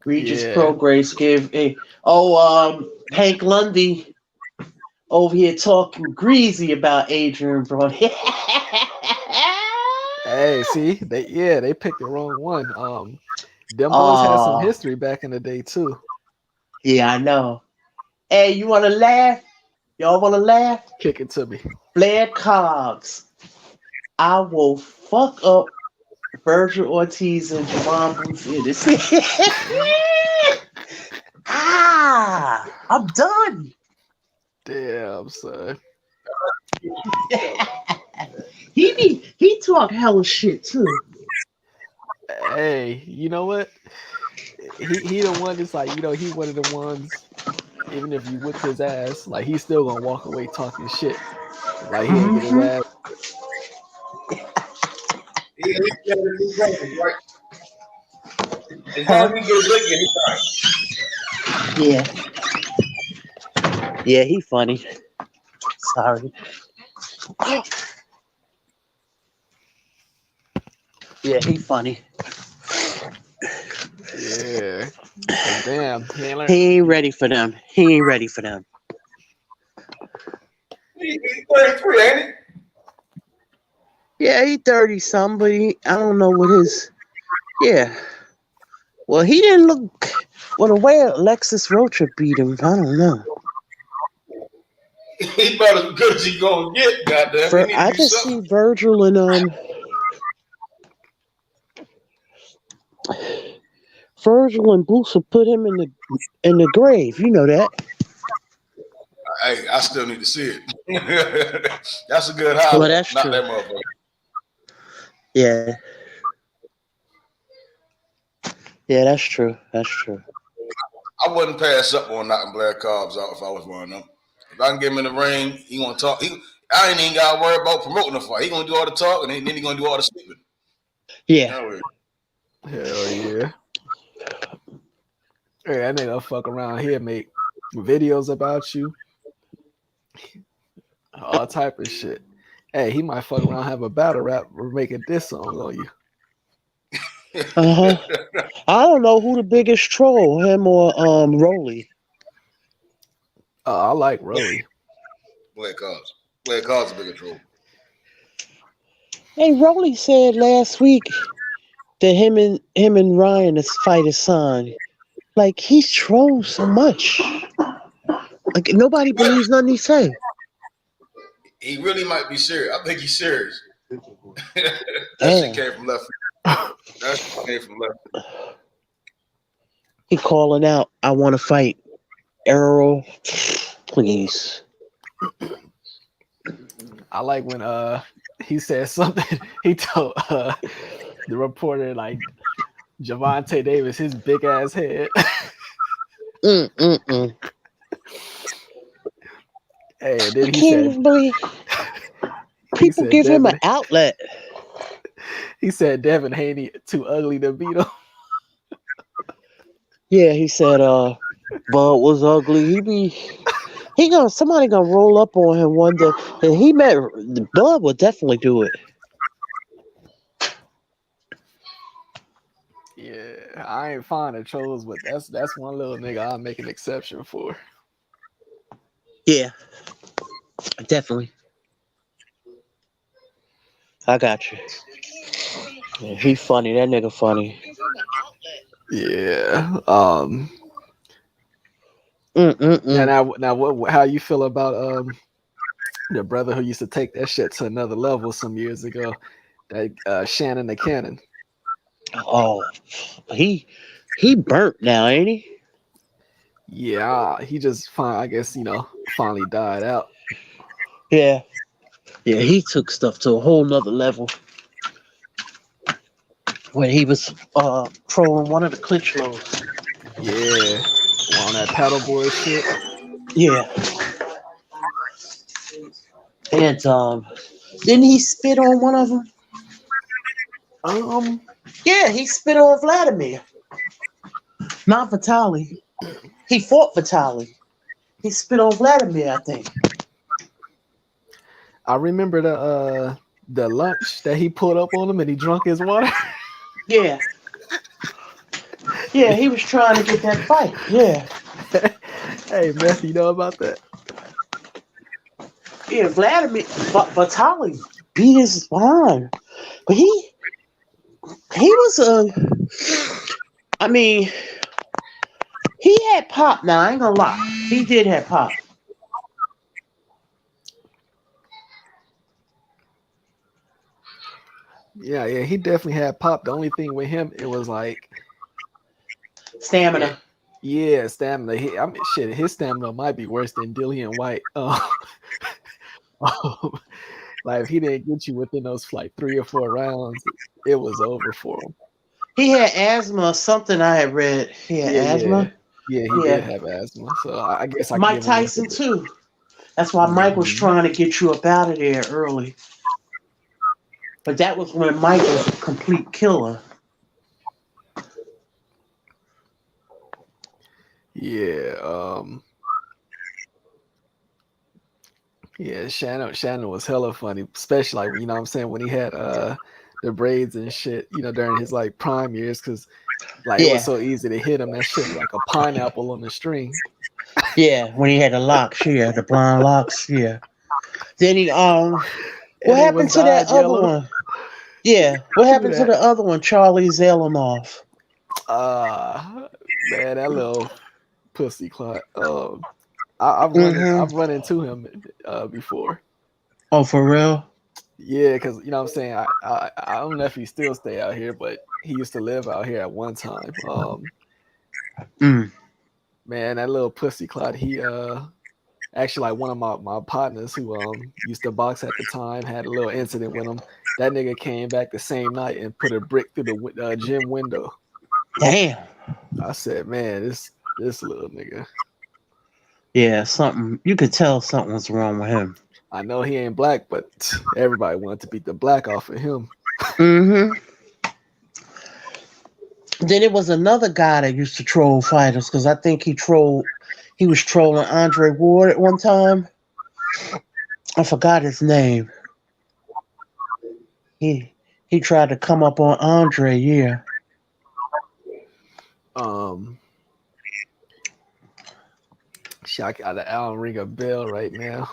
Regis Yeah. Prograis give a Hank Lundy over here talking greasy about Adrian Brody. Hey, see, they picked the wrong one. Them boys had some Oh, history back in the day too. yeah, I know. Hey, you want to laugh? Y'all want to laugh? Kick it to me. Blair Cobbs. I will fuck up Virgil Ortiz and Javon Booth in this. I'm done. Damn, son. He talk hella shit too. Hey, you know what? He the one that's like, he one of the ones. Even if you whip his ass, like he's still gonna walk away talking shit. Like he ain't get his ass. He's right. As Huh? long as he gets licking, he's right. Yeah, he funny. Sorry. Yeah, he funny. Yeah. Damn, he ain't learned. He ain't ready for them. He ain't ready for them. He's 33, ain't he? Yeah, he 30 something, but I don't know what his. Yeah. Well, he didn't look. Well, the way Alexis Rocha beat him, I don't know. He about as good as he gonna get. Goddamn, he need I to do can something. see Virgil and Boots will put him in the grave. You know that. Hey, I still need to see it. That's a good Well, highlight. that's Not true. that motherfucker. Yeah. Yeah, that's true. That's true. I wouldn't pass up on knocking Blair Cobbs out if I was one of them. If I can get him in the ring, he gonna talk. I ain't even gotta worry about promoting the fight. He gonna do all the talking, and then he gonna do all the sleeping. Yeah. Hell yeah. Hey, that nigga fuck around here, make videos about you. All type of shit. Hey, he might fuck around, have a battle rap, or make a diss song on you. I don't know who the biggest troll, him or Rolly. I like Rolly. Blair Cobbs. Blair Cobbs is a bigger troll. Hey, Rolly said last week that him and Ryan is fight his son. Like he's trolled so much. Like nobody believes nothing he say. He really might be serious. I think he's serious. That Damn. shit came from left. That shit came from left. He calling out, I want to fight. Errol, please. I like when he said something. He told the reporter like Javante Davis his big ass head. Hey, and then I can't even believe people give him an outlet. He said Devin Haney too ugly to beat him. Yeah, he said Bud was ugly. Somebody gonna roll up on him one day. And the Bud will definitely do it. Yeah, I ain't fond of trolls, but that's one little nigga I'll make an exception for. Yeah, definitely. I got you. Yeah, he funny. That nigga funny. Yeah. Now, what? How you feel about the brother who used to take that shit to another level some years ago? That Shannon the Cannon. Oh, he burnt now, ain't he? Yeah, he just finally died out. Yeah. Yeah, he took stuff to a whole nother level. When he was trolling one of the clinch lows. Yeah. On that paddleboard shit. Yeah. And didn't he spit on one of them? Yeah, he spit on Vladimir. Not Vitaly. He fought Vitaly. He spit on Vladimir, I think. I remember the lunch that he pulled up on him and he drunk his water. Yeah. Yeah, he was trying to get that fight. Yeah. Hey, Meth, you know about that? Yeah, Vladimir Vitaly beat his behind. But he was I mean, he had pop now, I ain't gonna lie. He did have pop. Yeah, he definitely had pop. The only thing with him, it was like Stamina. Yeah, stamina. I mean, shit, his stamina might be worse than Dillian White. Like if he didn't get you within those like 3 or 4 rounds, it was over for him. He had asthma or something I had read. He had asthma. Yeah, he did have asthma. So I guess I Mike give him Tyson too. That's why Mike was trying to get you up out of there early. But that was when Mike was a complete killer. Yeah, Shannon was hella funny, especially like, you know what I'm saying, when he had the braids and shit, you know, during his like prime years, because like it was so easy to hit him. That shit was like a pineapple on the string. Yeah, when he had the locks, the blonde locks, Then he what happened to that other one? Yeah, what happened to the other one, Charlie Zelenoff? Man, that little pussy clot. I've run into him before. Oh, for real? Yeah, because you know what I'm saying, I don't know if he still stay out here, but he used to live out here at one time. Man, that little pussy clot, he actually like one of my partners who used to box at the time had a little incident with him. That nigga came back the same night and put a brick through the gym window. Damn. I said, man, this little nigga. Yeah, something you could tell something was wrong with him. I know he ain't black, but everybody wanted to beat the black off of him. Then it was another guy that used to troll fighters, because I think he was trolling Andre Ward at one time. I forgot his name. He tried to come up on Andre, Shot out of Allen ring a bell right now.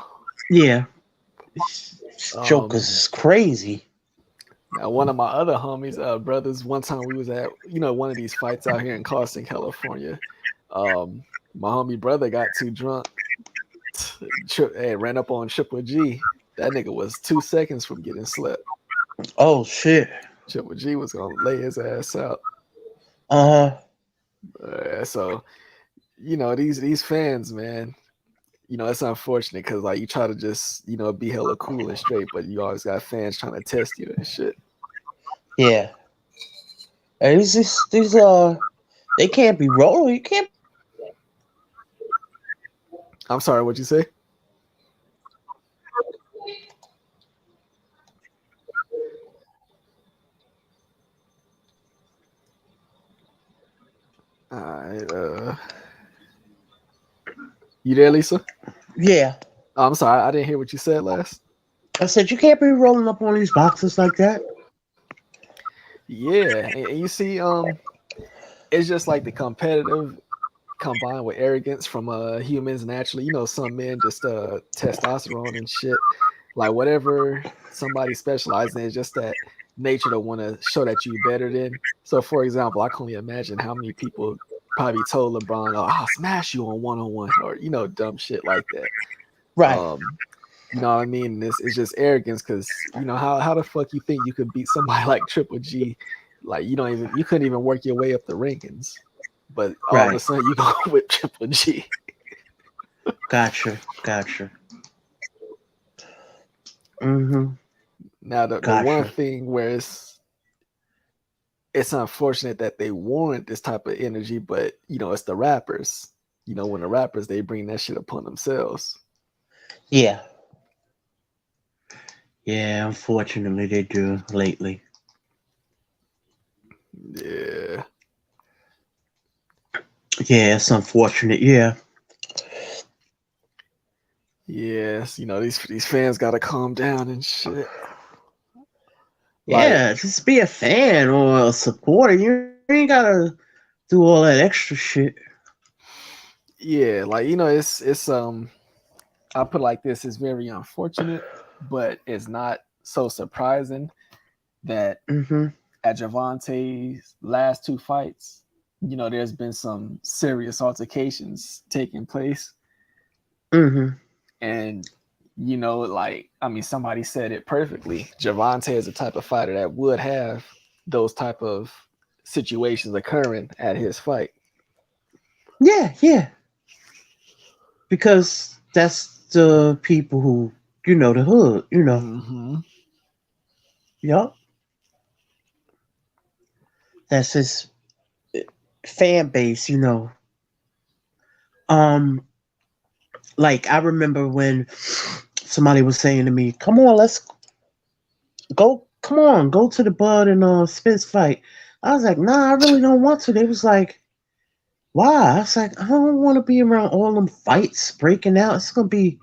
Yeah. Jokers is crazy. Now, one of my other homies, brothers, one time we was at, one of these fights out here in Carson, California. My homie brother got too drunk and ran up on Triple G. That nigga was 2 seconds from getting slept. Oh, shit. Triple G was going to lay his ass out. So, these fans, man, it's unfortunate because, like, you try to just, be hella cool and straight, but you always got fans trying to test you and shit. Yeah. And these they can't be rolling. You can't. I'm sorry, what'd you say? All right, you there, Lisa? Yeah. Oh, I'm sorry, I didn't hear what you said last. I said you can't be rolling up on these boxes like that. Yeah, and you see, it's just like the competitive combined with arrogance from humans naturally. Some men just testosterone and shit. Like whatever somebody specializes in, is just that nature to want to show that you better than. So, for example, I can only imagine how many people probably told LeBron, "Oh, I'll smash you on one-on-one," or dumb shit like that. Right. You know what I mean? It's just arrogance because how the fuck you think you could beat somebody like Triple G? Like you couldn't even work your way up the rankings, but all of a sudden you go with Triple G. Gotcha. Now the one thing where it's unfortunate that they warrant this type of energy, but it's the rappers. When the rappers, they bring that shit upon themselves. Yeah. Yeah, unfortunately they do lately. Yeah. Yeah, it's unfortunate. Yeah. Yes, these fans gotta calm down and shit. Yeah, just be a fan or a supporter. You ain't gotta do all that extra shit. Yeah, like it's I put it like this: it's very unfortunate, but it's not so surprising that at Gervonta's last two fights, there's been some serious altercations taking place. And somebody said it perfectly. Gervonta is the type of fighter that would have those type of situations occurring at his fight. Yeah. Because that's the people who, the hood, Yup. That's his fan base, Like I remember when somebody was saying to me, "Come on, let's go. Come on, go to the Bud and Spence fight." I was like, "Nah, I really don't want to." They was like, "Why?" I was like, "I don't want to be around all them fights breaking out. It's gonna be.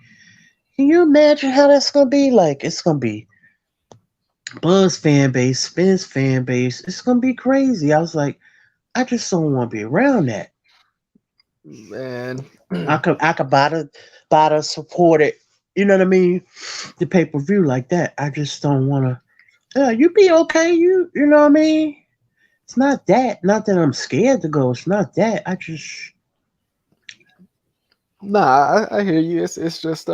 Can you imagine how that's gonna be? Like, it's gonna be Bud's fan base, Spence fan base. It's gonna be crazy." I was like, "I just don't want to be around that." Man, I could buy the support it. You know what I mean? The pay per view like that. I just don't want to. Yeah, you be okay. You know what I mean? It's not that. Not that I'm scared to go. It's not that. I just. Nah, I hear you. It's just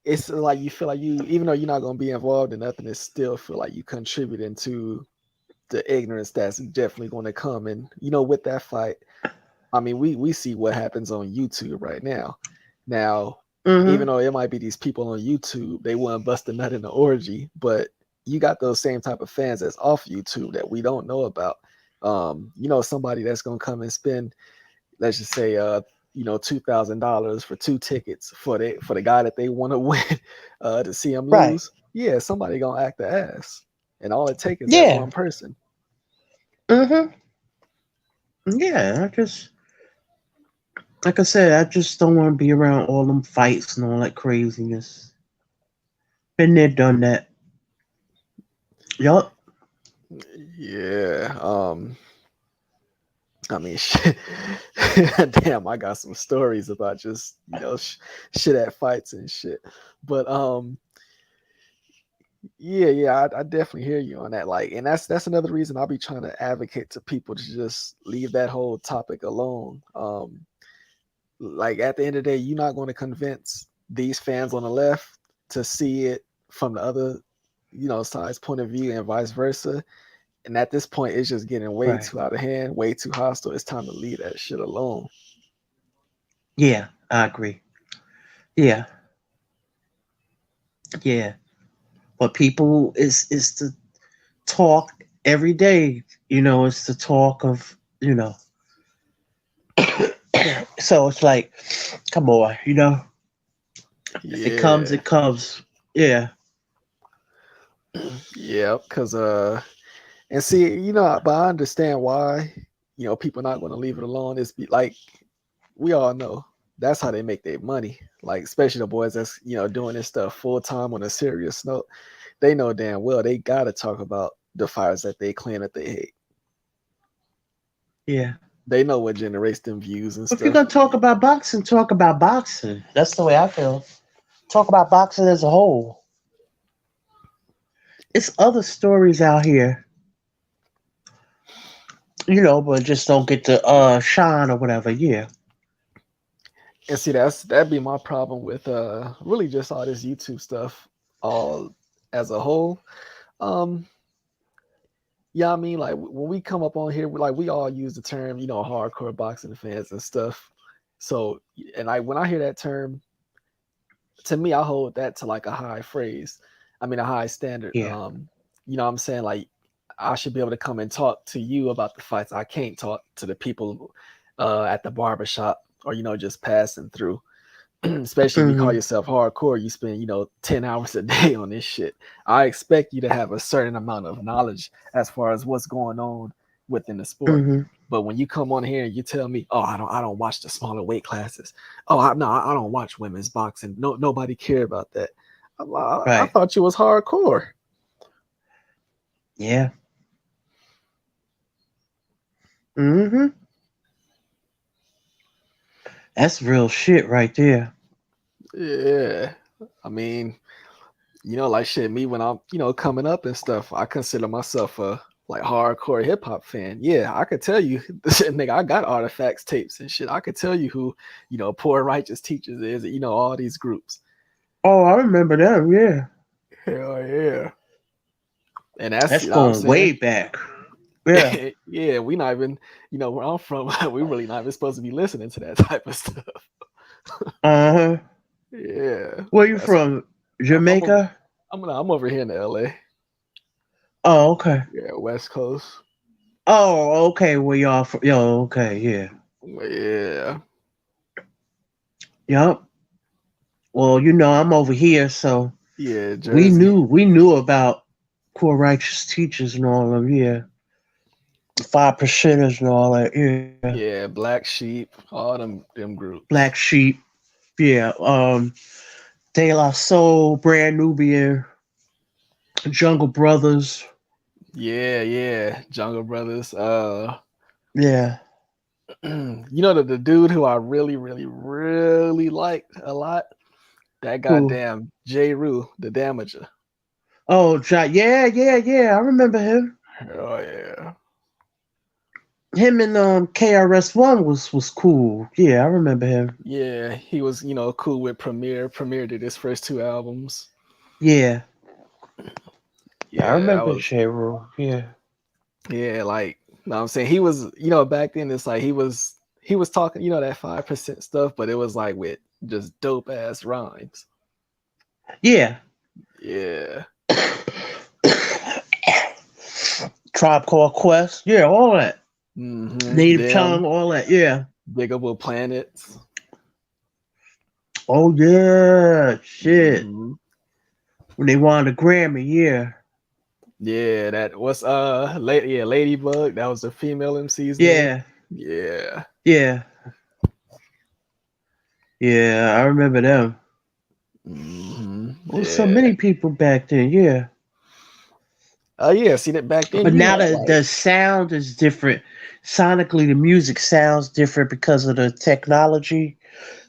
it's like you feel like you, even though you're not gonna be involved in nothing, it still feel like you contributing to the ignorance that's definitely going to come. And with that fight, I mean, we see what happens on YouTube right now. Now, even though it might be these people on YouTube, they wouldn't bust a nut in the orgy, but you got those same type of fans that's off YouTube that we don't know about. Somebody that's gonna come and spend, let's just say, $2,000 for 2 tickets for the guy that they want to win to see him lose. Yeah, somebody gonna act the ass, and all it takes is that one person. Yeah, I just. Like I said, I just don't want to be around all them fights and all that craziness. Been there, done that. Yup. Yeah. I mean, shit. Damn, I got some stories about just shit at fights and shit. But yeah, I definitely hear you on that. Like, and that's another reason I'll be trying to advocate to people to just leave that whole topic alone. Like at the end of the day, you're not going to convince these fans on the left to see it from the other, side's point of view, and vice versa. And at this point, it's just getting way too out of hand, way too hostile. It's time to leave that shit alone. Yeah, I agree. Yeah. But people is the talk every day. It's the talk of So it's like, come on, If it comes, it comes. Yeah. Yeah, because and see, but I understand why, people not going to leave it alone. It's like we all know that's how they make their money. Like especially the boys that's doing this stuff full time on a serious note. They know damn well they gotta talk about the fires that they claim that they hate. Yeah. They know what generates them views and If stuff. you're gonna talk about boxing, talk about boxing. That's the way I feel. Talk about boxing as a whole. It's other stories out here, but just don't get to shine or whatever. Yeah. And see, that'd be my problem with really just all this YouTube stuff all as a whole. Yeah, I mean, like when we come up on here, we all use the term, hardcore boxing fans and stuff. So, and when I hear that term, to me, I hold that to like a high phrase. I mean, a high standard. Yeah. I'm saying like I should be able to come and talk to you about the fights. I can't talk to the people at the barbershop or just passing through. Especially if you call yourself hardcore, you spend 10 hours a day on this shit. I expect you to have a certain amount of knowledge as far as what's going on within the sport. But when you come on here and you tell me, oh, I don't watch the smaller weight classes. Oh, I don't watch women's boxing. Nobody care about that. I thought you was hardcore. Yeah. Mm-hmm. That's real shit right there. Yeah. I mean, like shit, me when I'm, coming up and stuff, I consider myself a like hardcore hip hop fan. Yeah, I could tell you, nigga, I got artifacts, tapes and shit. I could tell you who, Poor Righteous Teachers is, all these groups. Oh, I remember them, yeah. Hell yeah. And that's That's what I'm going way saying. back. Yeah. Yeah, we not even, where I'm from, we really not even supposed to be listening to that type of stuff. Uh-huh. Yeah. Where you from? Jamaica? I'm over here in the L.A. Oh, okay. Yeah, West Coast. Oh, okay. Where y'all from? Yo, okay, yeah. Yeah. Yup. Well, I'm over here, so Yeah, we Jersey. knew about Poor Righteous Teachers and all of them, yeah. 5%ers and all that, yeah. Yeah, Black Sheep, all them groups. Black Sheep, yeah. De La Soul, Brand Nubian, Jungle Brothers. Yeah, Jungle Brothers. Yeah. The dude who I really, really, really liked a lot. That Who? goddamn J. Rue, the Damager. Oh, yeah. I remember him. Oh yeah. Him and KRS-One was cool. Yeah, I remember him. Yeah, he was, cool with Premier. Premier did his first 2 albums. Yeah. Yeah, I remember that was J-Rule. Yeah. Yeah, like I'm saying he was, back then it's like he was talking, that 5% stuff, but it was like with just dope ass rhymes. Yeah. Yeah. Tribe Called Quest. Yeah, all that. Mm-hmm. Native Tongue, all that. Yeah. Big Up with Planets. Oh yeah, shit. Mm-hmm. When they won the Grammy, yeah. Yeah, that was Ladybug. That was the female MC's Yeah. name. Yeah. Yeah. Yeah, I remember them. Mm-hmm. Well, so many people back then, yeah. Yeah, see that back then. But now the sound is different. Sonically, the music sounds different because of the technology.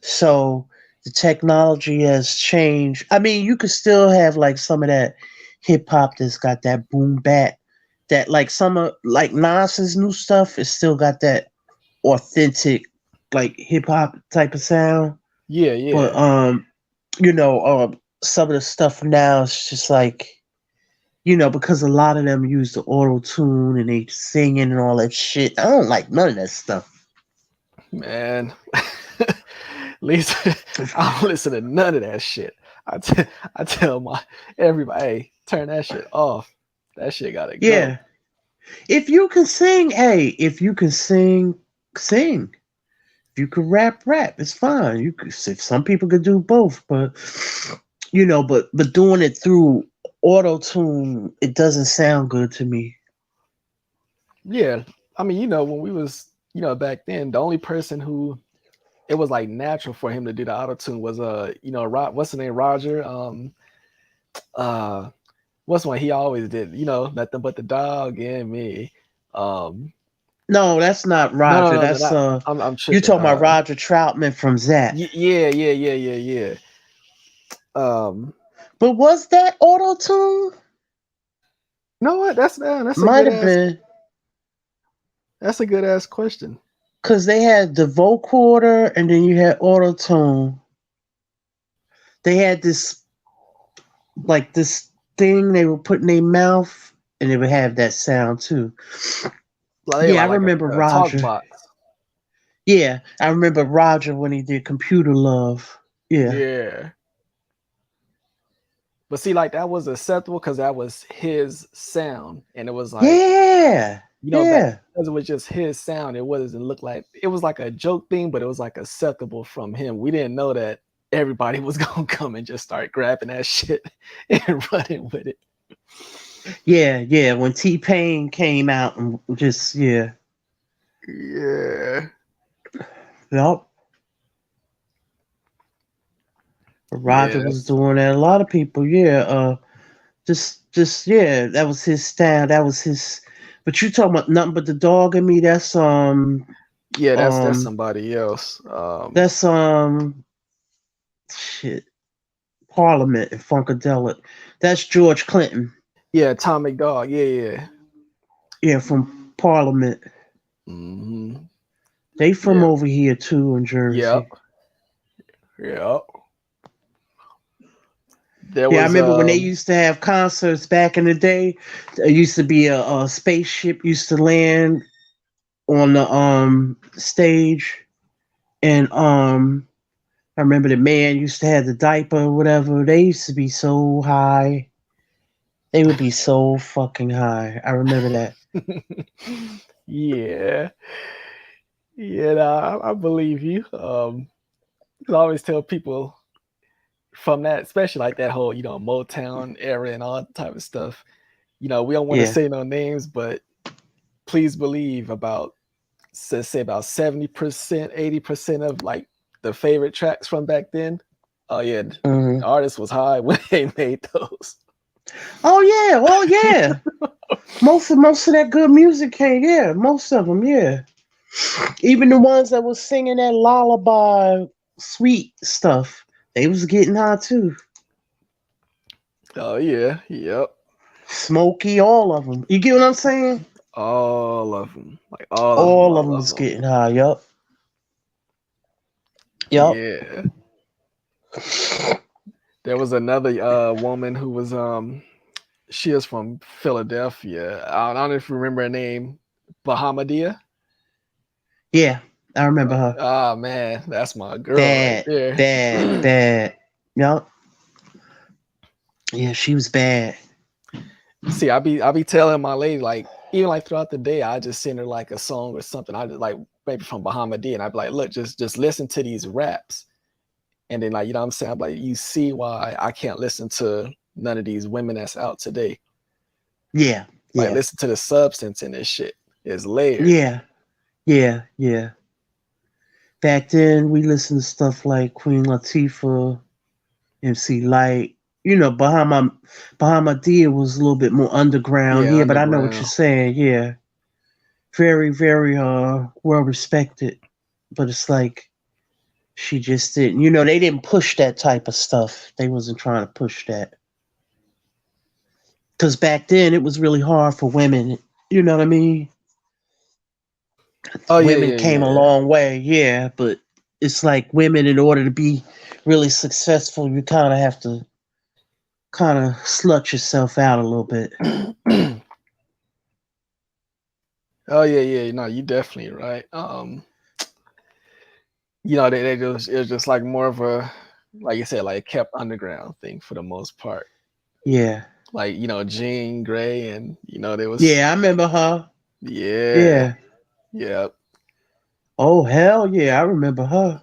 So the technology has changed. I mean, you could still have like some of that hip hop that's got that boom bap. That like some of like Nas's new stuff is still got that authentic like hip hop type of sound. Yeah. But some of the stuff now is just like, because a lot of them use the auto tune and they singing and all that shit. I don't like none of that stuff. Man, at least I don't listen to none of that shit. I tell everybody, hey, turn that shit off. That shit gotta go. Yeah. If you can sing, if you can sing, sing. If you can rap, it's fine. You could, if some people could do both, but but doing it through auto tune, it doesn't sound good to me. Yeah, I mean, when we was, back then, the only person who it was like natural for him to do the auto tune was what's his name, Roger. What's one he always did? Nothing but the dog and me. No, that's not Roger. That's I'm you talking about Roger Troutman from Zap. Yeah. But was that auto tune? No, what? That's might have been. That's a good ass question. Cause they had the vocoder and then you had auto tune. They had this thing they would put in their mouth and they would have that sound too. I remember Roger. Talk box. Yeah, I remember Roger when he did Computer Love. Yeah. But see, like that was acceptable because that was his sound, and it was like, because it was just his sound. It wasn't look like it was like a joke thing, but it was like acceptable from him. We didn't know that everybody was gonna come and just start grabbing that shit and running with it. Yeah. When T-Pain came out and just Yeah. Yup. Roger was doing that. A lot of people, that was his style. That was his But you talking about Nothing But the Dog in Me? That's Yeah, that's somebody else. That's shit. Parliament and Funkadelic. That's George Clinton. Yeah, Atomic Dog. Yeah. Yeah, from Parliament. Mm-hmm. They from over here too in Jersey. Yep. I remember when they used to have concerts back in the day. There used to be a spaceship used to land on the stage, and I remember the man used to have the diaper or whatever. They used to be so high. They would be so fucking high. I remember that. Yeah. Nah, I believe you. I always tell people from that, especially like that whole, Motown era and all that type of stuff. We don't want to say no names, but please believe about 70%, 80% of like the favorite tracks from back then. Oh yeah, the artist was high when they made those. Oh yeah. most of that good music came. Yeah, most of them. Yeah, even the ones that was singing that lullaby, sweet stuff, they was getting high too. Oh yeah, yep. Smokey, all of them. You get what I'm saying? All of them, like all of them was getting high. Yup. Yeah. There was another woman who was she is from Philadelphia. I don't know if you remember her name, Bahamadia. Yeah, I remember her. Oh man, that's my girl right there. Bad. Yup. Yeah, she was bad. See, I be telling my lady, like, even like throughout the day, I just send her like a song or something. I just like maybe from Bahamadia, and I'd be like, look, just listen to these raps. And then, like, you know what I'm saying? I'm like, you see why I can't listen to none of these women that's out today. Yeah. Like, listen to the substance in this shit. It's layered. Yeah. Back then, we listened to stuff like Queen Latifah, MC Light. Bahamadia was a little bit more underground. Yeah, but I know what you're saying. Yeah. Very, very well respected. But it's like, she just didn't. They didn't push that type of stuff. They wasn't trying to push that. Because back then, it was really hard for women. You know what I mean? Women came a long way, yeah. But it's like women, in order to be really successful, you kind of have to kind of slut yourself out a little bit. Oh yeah. No, you definitely right. It was just like more of a, like you said, like kept underground thing for the most part. Yeah. Like, Jean Grey, and there was. Yeah, I remember her. Yeah. Oh hell yeah, I remember her.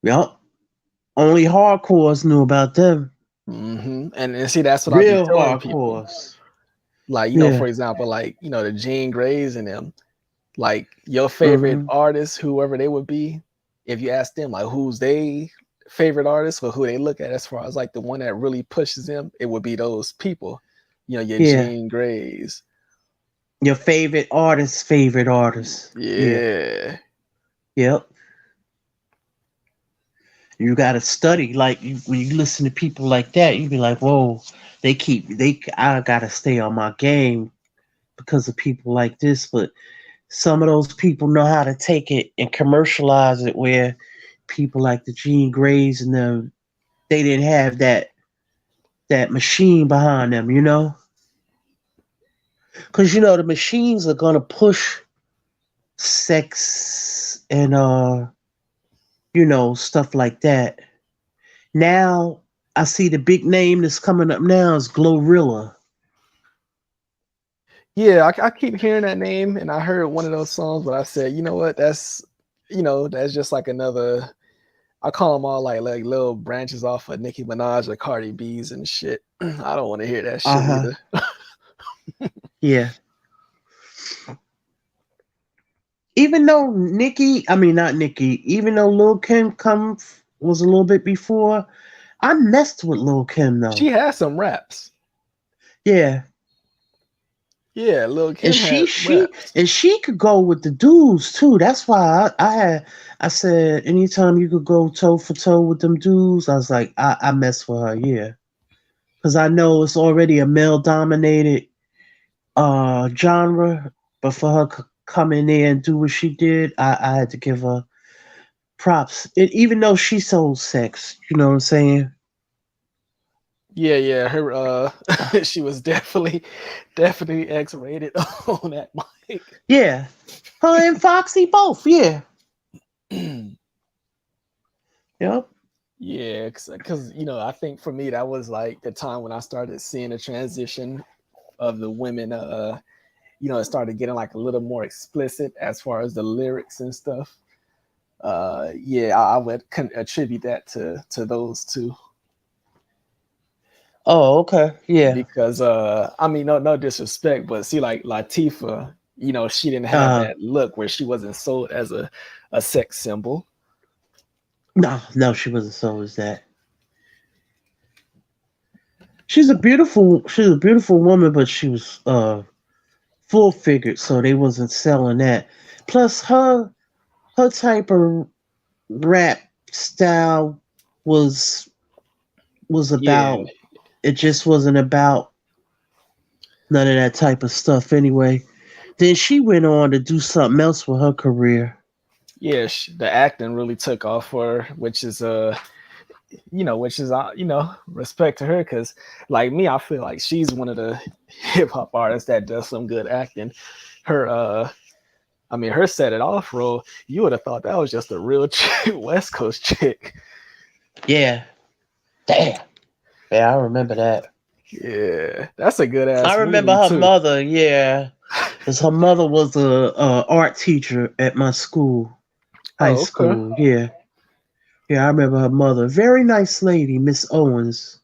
Yup. Only hardcores knew about them. Mm-hmm. And see, that's what Real I be telling hardcores. People. Like, for example, like, the Jean Greys and them, like your favorite artist, whoever they would be, if you ask them like who's they favorite artist or who they look at as far as like the one that really pushes them, it would be those people. Your Jean Greys. Your favorite artist. Yeah. Yep. You gotta study. Like when you listen to people like that, you be like, "Whoa, I gotta stay on my game because of people like this." But some of those people know how to take it and commercialize it. Where people like the Jean Greys and them, they didn't have that machine behind them, Because the machines are gonna push sex and stuff like that. Now I see the big name that's coming up now is Glorilla. Yeah, I keep hearing that name, and I heard one of those songs, but I said, you know what? That's just like another. I call them all like little branches off of Nicki Minaj or Cardi B's and shit. I don't want to hear that shit either. Yeah. Even though not Nicki, even though Lil Kim was a little bit before, I messed with Lil Kim though. She has some raps. Yeah. Yeah, Lil And Kim had raps. she could go with the dudes too. That's why I said anytime you could go toe for toe with them dudes, I was like, I mess with her, yeah. Because I know it's already a male dominated genre, but for her come in there and do what she did, I had to give her props. Even though she sold sex, you know what I'm saying? Yeah, her she was definitely X-rated on that mic. Yeah. Her and Foxy both, yeah. Yep. Yeah, because I think for me that was like the time when I started seeing the transition of the women. It started getting like a little more explicit as far as the lyrics and stuff. Yeah, I would attribute that to those two. Oh, okay. Yeah. Because I mean, no disrespect, but see, like Latifah, she didn't have that look where she wasn't sold as a sex symbol. No, she wasn't so as that. She's a beautiful woman, but she was full figured, so they wasn't selling that. Plus her type of rap style was Yeah, about it just wasn't about none of that type of stuff anyway. Then she went on to do something else with her career. yeah, the acting really took off for her, which is respect to her, because like me, I feel like she's one of the hip hop artists that does some good acting. Her her set it off role, you would have thought that was just a real West Coast chick. Yeah. Damn. Yeah, I remember that. Yeah, that's a good ass I remember movie her too. mother, yeah. Because her mother was a art teacher at my school, high Oh, okay. school, yeah. Yeah, I remember her mother. Very nice lady, Miss Owens.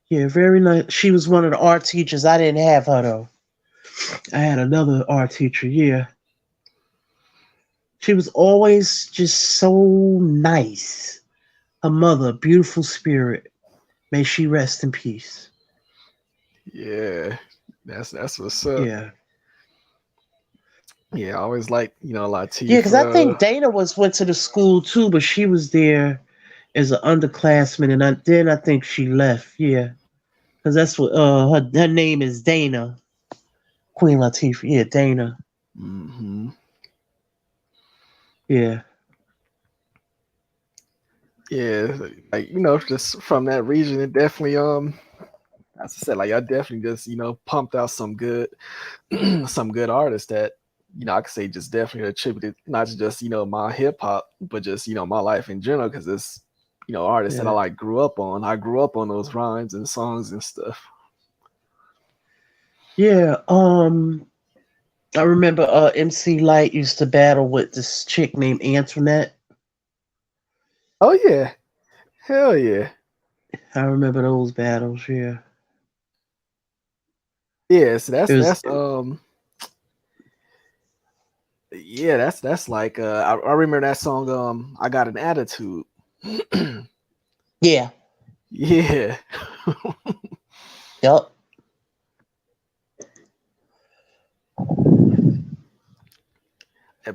Yeah, very nice. She was one of the art teachers. I didn't have her though. I had another art teacher, yeah. She was always just so nice. Her mother, beautiful spirit. May she rest in peace. Yeah, that's what's up. Yeah. Yeah, I always like Yeah, because I think Latifah. Dana went to the school too, but she was there as an underclassman, and then I think she left. Yeah, because that's what her name is Dana, Queen Latifah. Yeah, Dana. Mm-hmm. Yeah. Yeah, like just from that region, it definitely as I said, like I definitely just pumped out some good some good artists that I could say just definitely attributed not to just my hip hop, but just my life in general, because it's artists that I Yeah. like grew up on. I grew up on those rhymes and songs and stuff. Yeah. I remember MC Light used to battle with this chick named Antoinette. Oh yeah, hell yeah, I remember those battles. Yeah. yeah. So It was. that's like I remember that song. I got an attitude. Yeah. Yeah. Yep.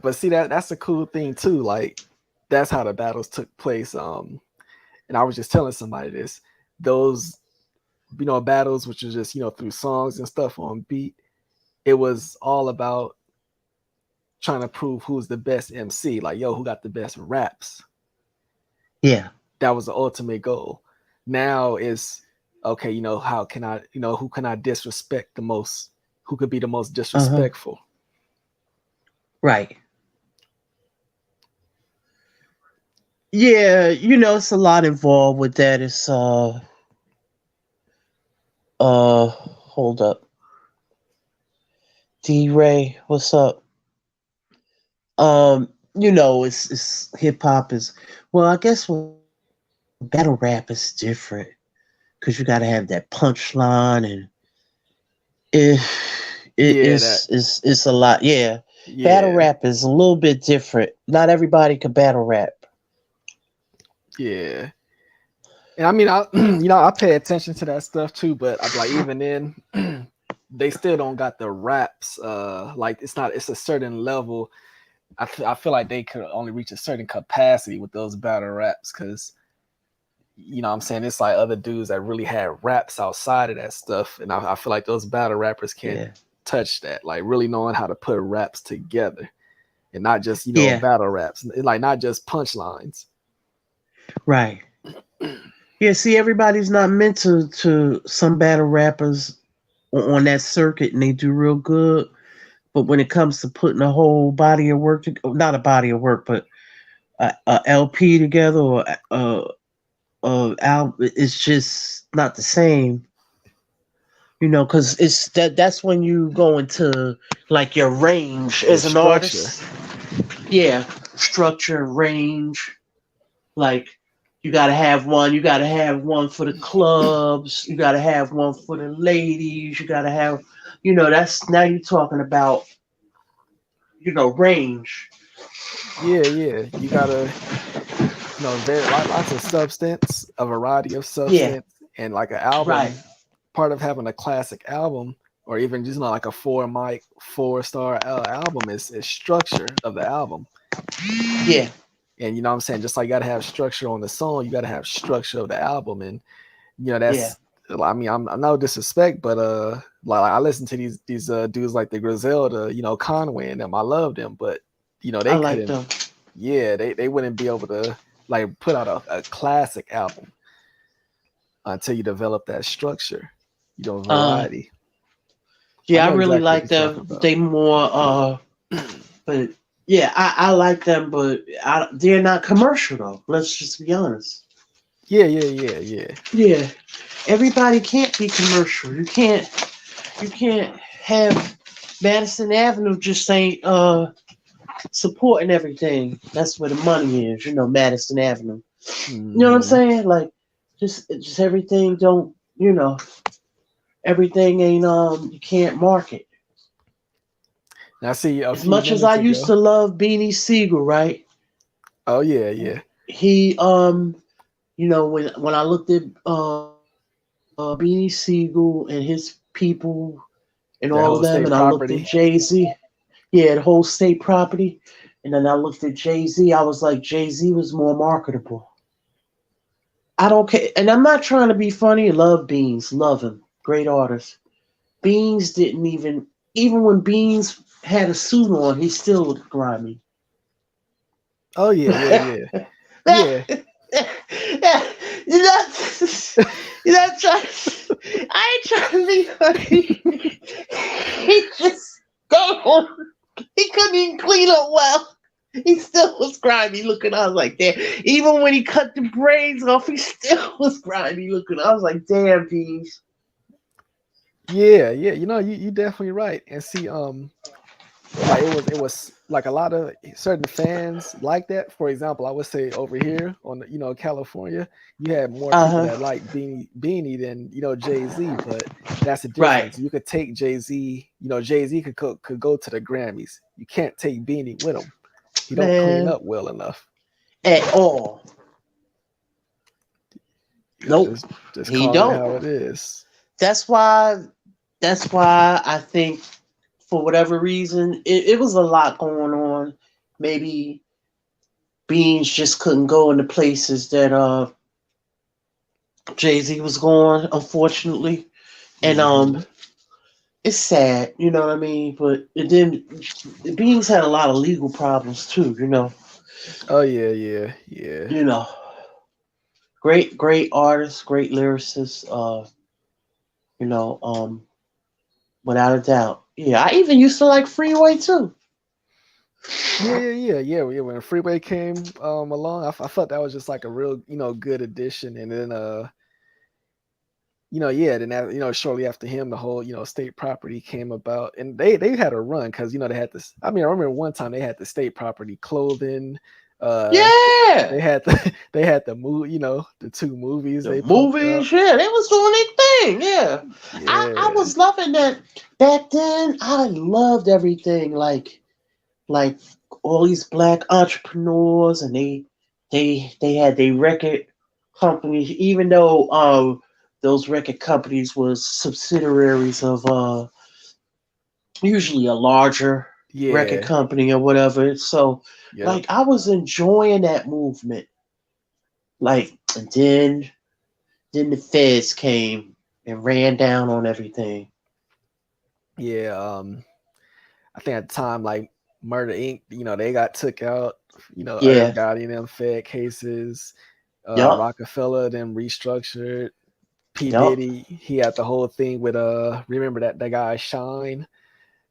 But see that's a cool thing too. Like that's how the battles took place. And I was just telling somebody this. Those battles, which was just through songs and stuff on beat. It was all about trying to prove who's the best MC. Like who got the best raps. Yeah. That was the ultimate goal. Now is okay. How can I? Who can I disrespect the most? Who could be the most disrespectful? Right. Yeah, it's a lot involved with that. It's hold up. D Ray, what's up? It's hip hop is well, I guess battle rap is different because you got to have that punchline and it Yeah, that. it's a lot. Yeah, battle Yeah, rap is a little bit different. Not everybody can battle rap. yeah. And I mean, I I pay attention to that stuff too, but I'm like, even then, they still don't got the raps. Like it's a certain level. I feel like they could only reach a certain capacity with those battle raps because what I'm saying, it's like other dudes that really had raps outside of that stuff, and I feel like those battle rappers can't touch that. Like really knowing how to put raps together, and not just battle raps, like not just punchlines. Right. Yeah, see, everybody's not meant to some battle rappers on that circuit, and they do real good. But when it comes to putting a whole body of work, not a body of work, but a LP together or album, it's just not the same. Because it's that's when you go into like your range as an artist. Yeah, structure, range. Like you gotta have one. You gotta have one for the clubs. You gotta have one for the ladies. You gotta have, that's now you're talking about, range. Yeah, you gotta, lots of substance, a variety of substance, and like an album. Right. Part of having a classic album, or even just like a 4-star album, is structure of the album. Yeah. And what I'm saying, just like you gotta have structure on the song, you gotta have structure of the album, and that's. I mean, I'm no disrespect, but like I listen to these dudes like the Griselda, Conway and them. I love them, but they I like couldn't. them. Yeah, they wouldn't be able to like put out a classic album until you develop that structure, variety. Yeah, I really like them. They more but yeah, I like them, but they're not commercial though. Let's just be honest. Yeah. Yeah, everybody can't be commercial. You can't have Madison Avenue just ain't supporting everything. That's where the money is, Madison Avenue. You know what I'm saying? Like, just everything don't, everything ain't you can't market. Now, see, as much as I used to love Beanie Siegel, right? Oh yeah. He when I looked at Beanie Siegel and his people and that all of them, and I looked property. at Jay-Z, the whole state property, and then I looked at Jay-Z, I was like, Jay-Z was more marketable. I don't care, and I'm not trying to be funny. Love Beans, love him, great artist. Beans didn't even when Beans had a suit on, he still looked grimy. Oh yeah. You're not trying. I ain't trying to be funny. He just go. He couldn't even clean up well. He still was grimy looking. I was like, damn. Even when he cut the braids off, he still was grimy looking. I was like, damn, Beans. Yeah. You definitely right. And see, like it was like a lot of certain fans like that. For example, I would say over here on California, you had more people that like Beanie than Jay-Z, but that's the difference. Right. You could take Jay-Z, Jay-Z could go to the Grammys. You can't take Beanie with him. He don't clean up well enough at all. Nope, just he don't. How it is. That's why I think, for whatever reason, it was a lot going on. Maybe Beans just couldn't go into places that Jay-Z was going, unfortunately. And it's sad, you know what I mean? But it didn't. Beans had a lot of legal problems too, Oh yeah. Great artist, great lyricist. Without a doubt. Yeah, I even used to like Freeway too. Yeah. When Freeway came along, I thought that was just like a real, good addition. And then then shortly after him, the whole, state property came about, and they had a run because they had this. I mean, I remember one time they had the state property clothing. They had the movie, the two movies. They movies, yeah, they was doing their thing, yeah. I was loving that back then. I loved everything, like all these black entrepreneurs, and they had their record companies, even though those record companies was subsidiaries of usually a larger record Yeah. company or whatever. So Yep. like I was enjoying that movement. Like and then the feds came and ran down on everything. Yeah. I think at the time, like Murder Inc., they got took out. Irv Yeah. Gotti and them Fed cases. Yup. Rockefeller them restructured. P Yup. Diddy, he had the whole thing with remember that guy Shine,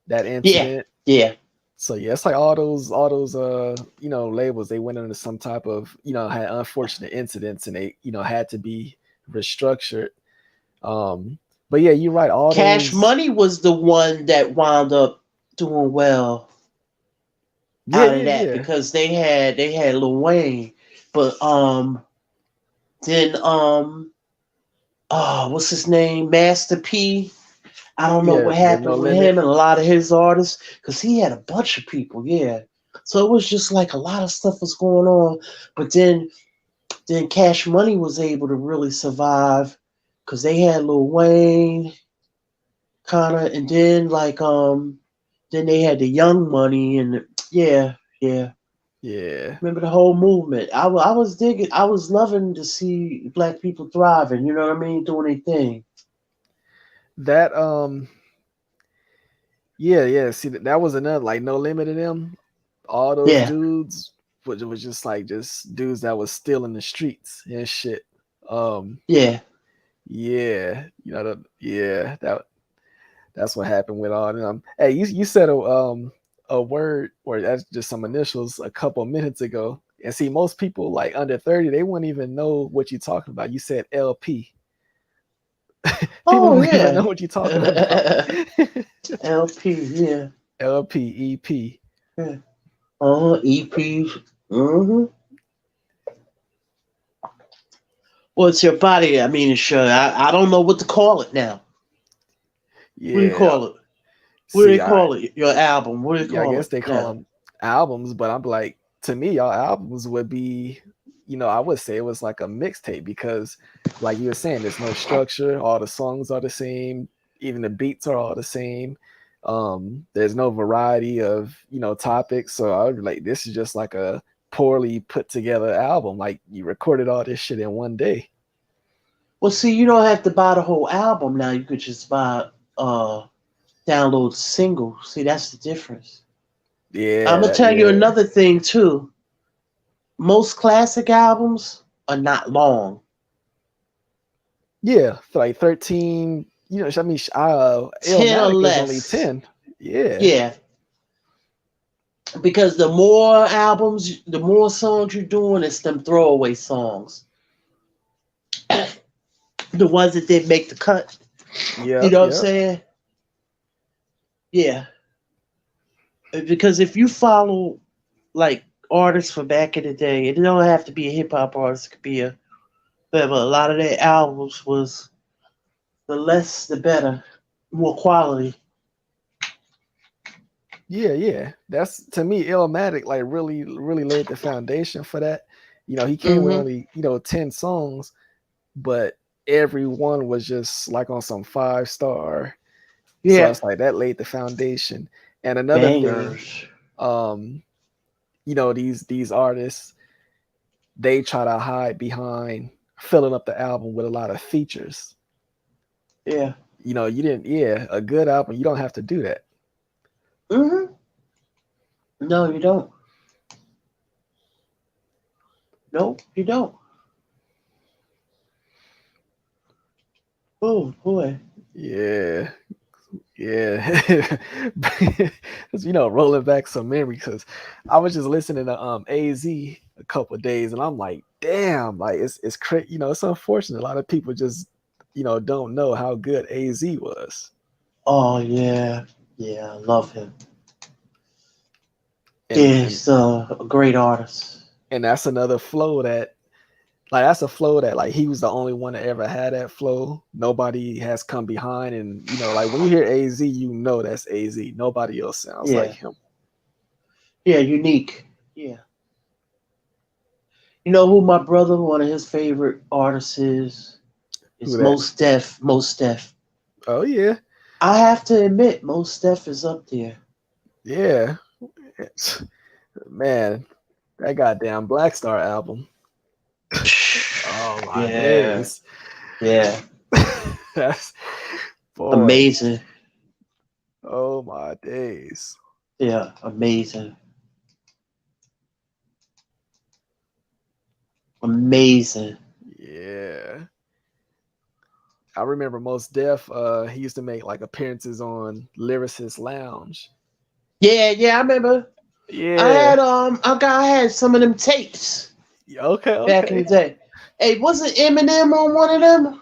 that Yeah. incident. Yeah. So yeah, it's like all those labels, they went into some type of had unfortunate incidents, and they had to be restructured. But yeah, you're right. All Cash those, Money was the one that wound up doing well yeah, out of yeah, that yeah, because they had Lil Wayne, but then oh what's his name, Master P. I don't know yeah, what yeah. No happened with him Limit. and a lot of his artists because he had a bunch of people, yeah. So it was just like a lot of stuff was going on, but then Cash Money was able to really survive because they had Lil Wayne, Conor, and then then they had the Young Money and yeah, yeah. Yeah, Remember the whole movement. I was digging. I was loving to see black people thriving. You know what I mean, doing their thing. that yeah, yeah. See, that was another, like, No Limit to them. All those Yeah, dudes was just dudes that was still in the streets and shit. Um, yeah. yeah, yeah, that's what happened with all them. Hey, you said a word, or that's just some initials, a couple of minutes ago. And see, most people like under 30, they wouldn't even know what you're talking about. You said LP. People Oh don't even know yeah. what you're talking about. LP. Yeah. LP, EP. Yeah. EPs. Mm-hmm. Well, it's your body. I mean, sure. I don't know what to call it now. What do you Yeah. call it? What do they See, call it? Your album. What do they yeah, I call guess it they call now? them albums, but I'm like, to me, y'all albums would be, I would say it was like a mixtape because, like you were saying, there's no structure. All the songs are the same. Even the beats are all the same. There's no variety of, topics. So I would be like, this is just like a poorly put together album. Like you recorded all this shit in one day. Well, see, you don't have to buy the whole album now. You could just buy download singles. See, that's the difference. I'm gonna Yeah, tell you yeah. another thing too. Most classic albums are not long. Yeah, like 13, I mean, 10 or Illmatic is only less. 10. Yeah. Yeah. Because the more albums, the more songs you're doing, it's them throwaway songs. The ones that didn't make the cut. You Yep, know what I'm yep. saying? Yeah. Because if you follow like artists from back in the day, it don't have to be a hip hop artist, it could be a whatever. A lot of their albums was the less the better, more quality. Yeah, yeah. That's, to me, Illmatic like really, really laid the foundation for that. He came with Mm-hmm. only, 10 songs, but every one was just like on some 5-star. So Yeah. it's like that laid the foundation. And another thing, Bangers. um, these artists, they try to hide behind filling up the album with a lot of features. Yeah. You didn't, yeah, a good album, you don't have to do that. Mm-hmm. No, you don't. No, you don't. Oh boy. Yeah. Yeah. Rolling back some memory, because I was just listening to AZ a couple of days, and I'm like, damn, like it's crazy. It's unfortunate. A lot of people just, don't know how good AZ was. Oh yeah. Yeah, I love him. And Yeah, and he's a great artist. and that's another flow that, like, that's a flow that, like, he was the only one that ever had that flow. Nobody has come behind, and like when you hear AZ, that's AZ. Nobody else sounds like Yeah. him. Yeah, unique. Yeah. You know who my brother, one of his favorite artists is? It's Who that? Most Def. Most Def. Oh yeah, I have to admit, Most Def is up there. yeah. Man, that goddamn Black Star album. Oh my Yeah, days. yeah, That's boy. amazing. Oh my days. Yeah, amazing, amazing. Yeah. I remember Most Def, he used to make like appearances on Lyricist Lounge. Yeah, yeah, I remember. Yeah. I had some of them tapes Okay, back in okay. the day. Hey, wasn't Eminem on one of them?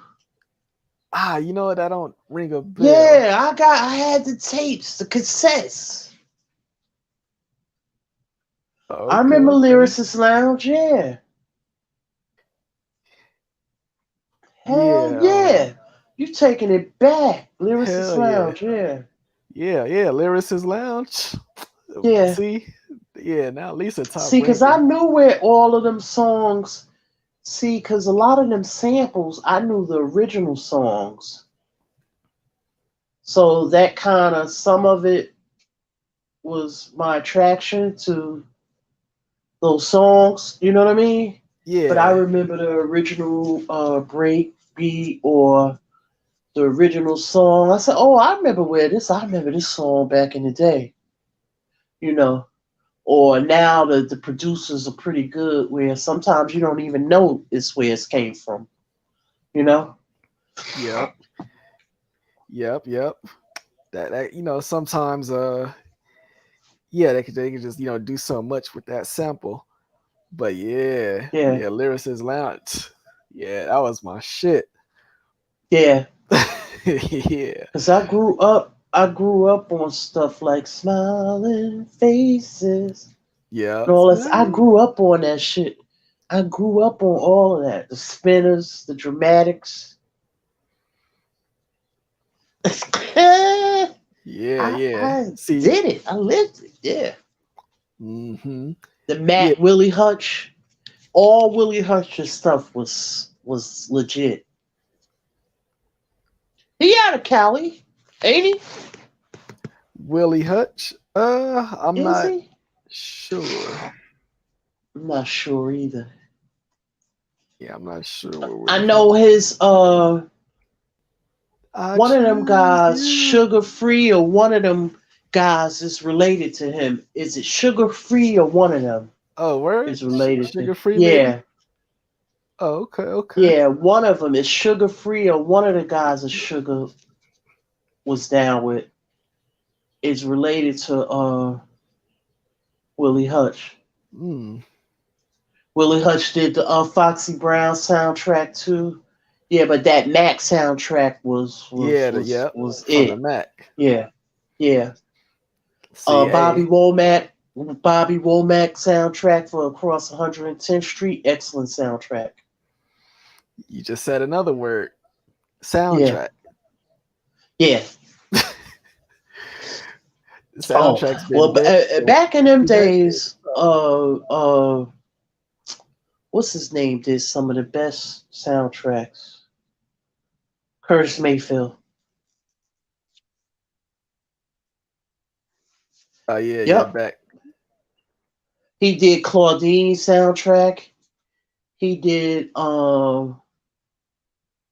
Ah, you know what? That don't ring a bell. Yeah, I had the tapes, the cassettes. I Okay, remember okay. Lyricist Lounge, yeah. Hell Yeah, yeah. You taking it back. Lyricist hell yeah. Lounge, yeah. Yeah, yeah. Lyricist Lounge. Yeah. See? Yeah, now at least a top See, because I ranking. knew where all of them songs, see, because a lot of them samples, I knew the original songs. So that kind of, some of it was my attraction to those songs, you know what I mean? But I Yeah. remember the original break beat or the original song. I said, "Oh, I remember this song back in the day." You know, or now the producers are pretty good where sometimes you don't even know it's where it came from. You know? Yep. Yep. That sometimes yeah, they could just, do so much with that sample. But yeah, Yeah, yeah, Lyricist Lounge. Yeah, that was my shit. yeah. Yeah. Cause I grew up on stuff like Smiling Faces Yeah. and all this. I grew up on that shit. I grew up on all of that. The spinners, the dramatics. Yeah, yeah. I See? did it. I lived it. Yeah. Mm-hmm. The Yeah. Matt Willie Hutch. All Willie Hutch's stuff was legit. He out of Cali, ain't he? Willie Hutch? I'm Is not he? sure. I'm not sure either. Yeah, I'm not sure where I Willie Hutch. know his I one of them choose guys, you. Sugar Free, or one of them guys is related to him. Is it Sugar Free or one of them Oh, word? is related to? Sugar free, maybe? Yeah, Oh, okay. yeah. One of them is Sugar Free, or one of the guys is Sugar was down with is related to Willie Hutch. Mm. Willie Hutch did the Foxy Brown soundtrack too. Yeah, but that Mac soundtrack was was Yeah, was yep. was From the it. Mac. Yeah, yeah. See, Bobby hey, Womack, Bobby Womack soundtrack for Across 110th Street. Excellent soundtrack. you just said another word. Yeah, Soundtrack. yeah. The Oh soundtrack's been well, dead for back in them 2 decades. days, what's his name did some of the best soundtracks. Curtis Mayfield. Oh yeah, Yep. back. He did Claudine soundtrack. He did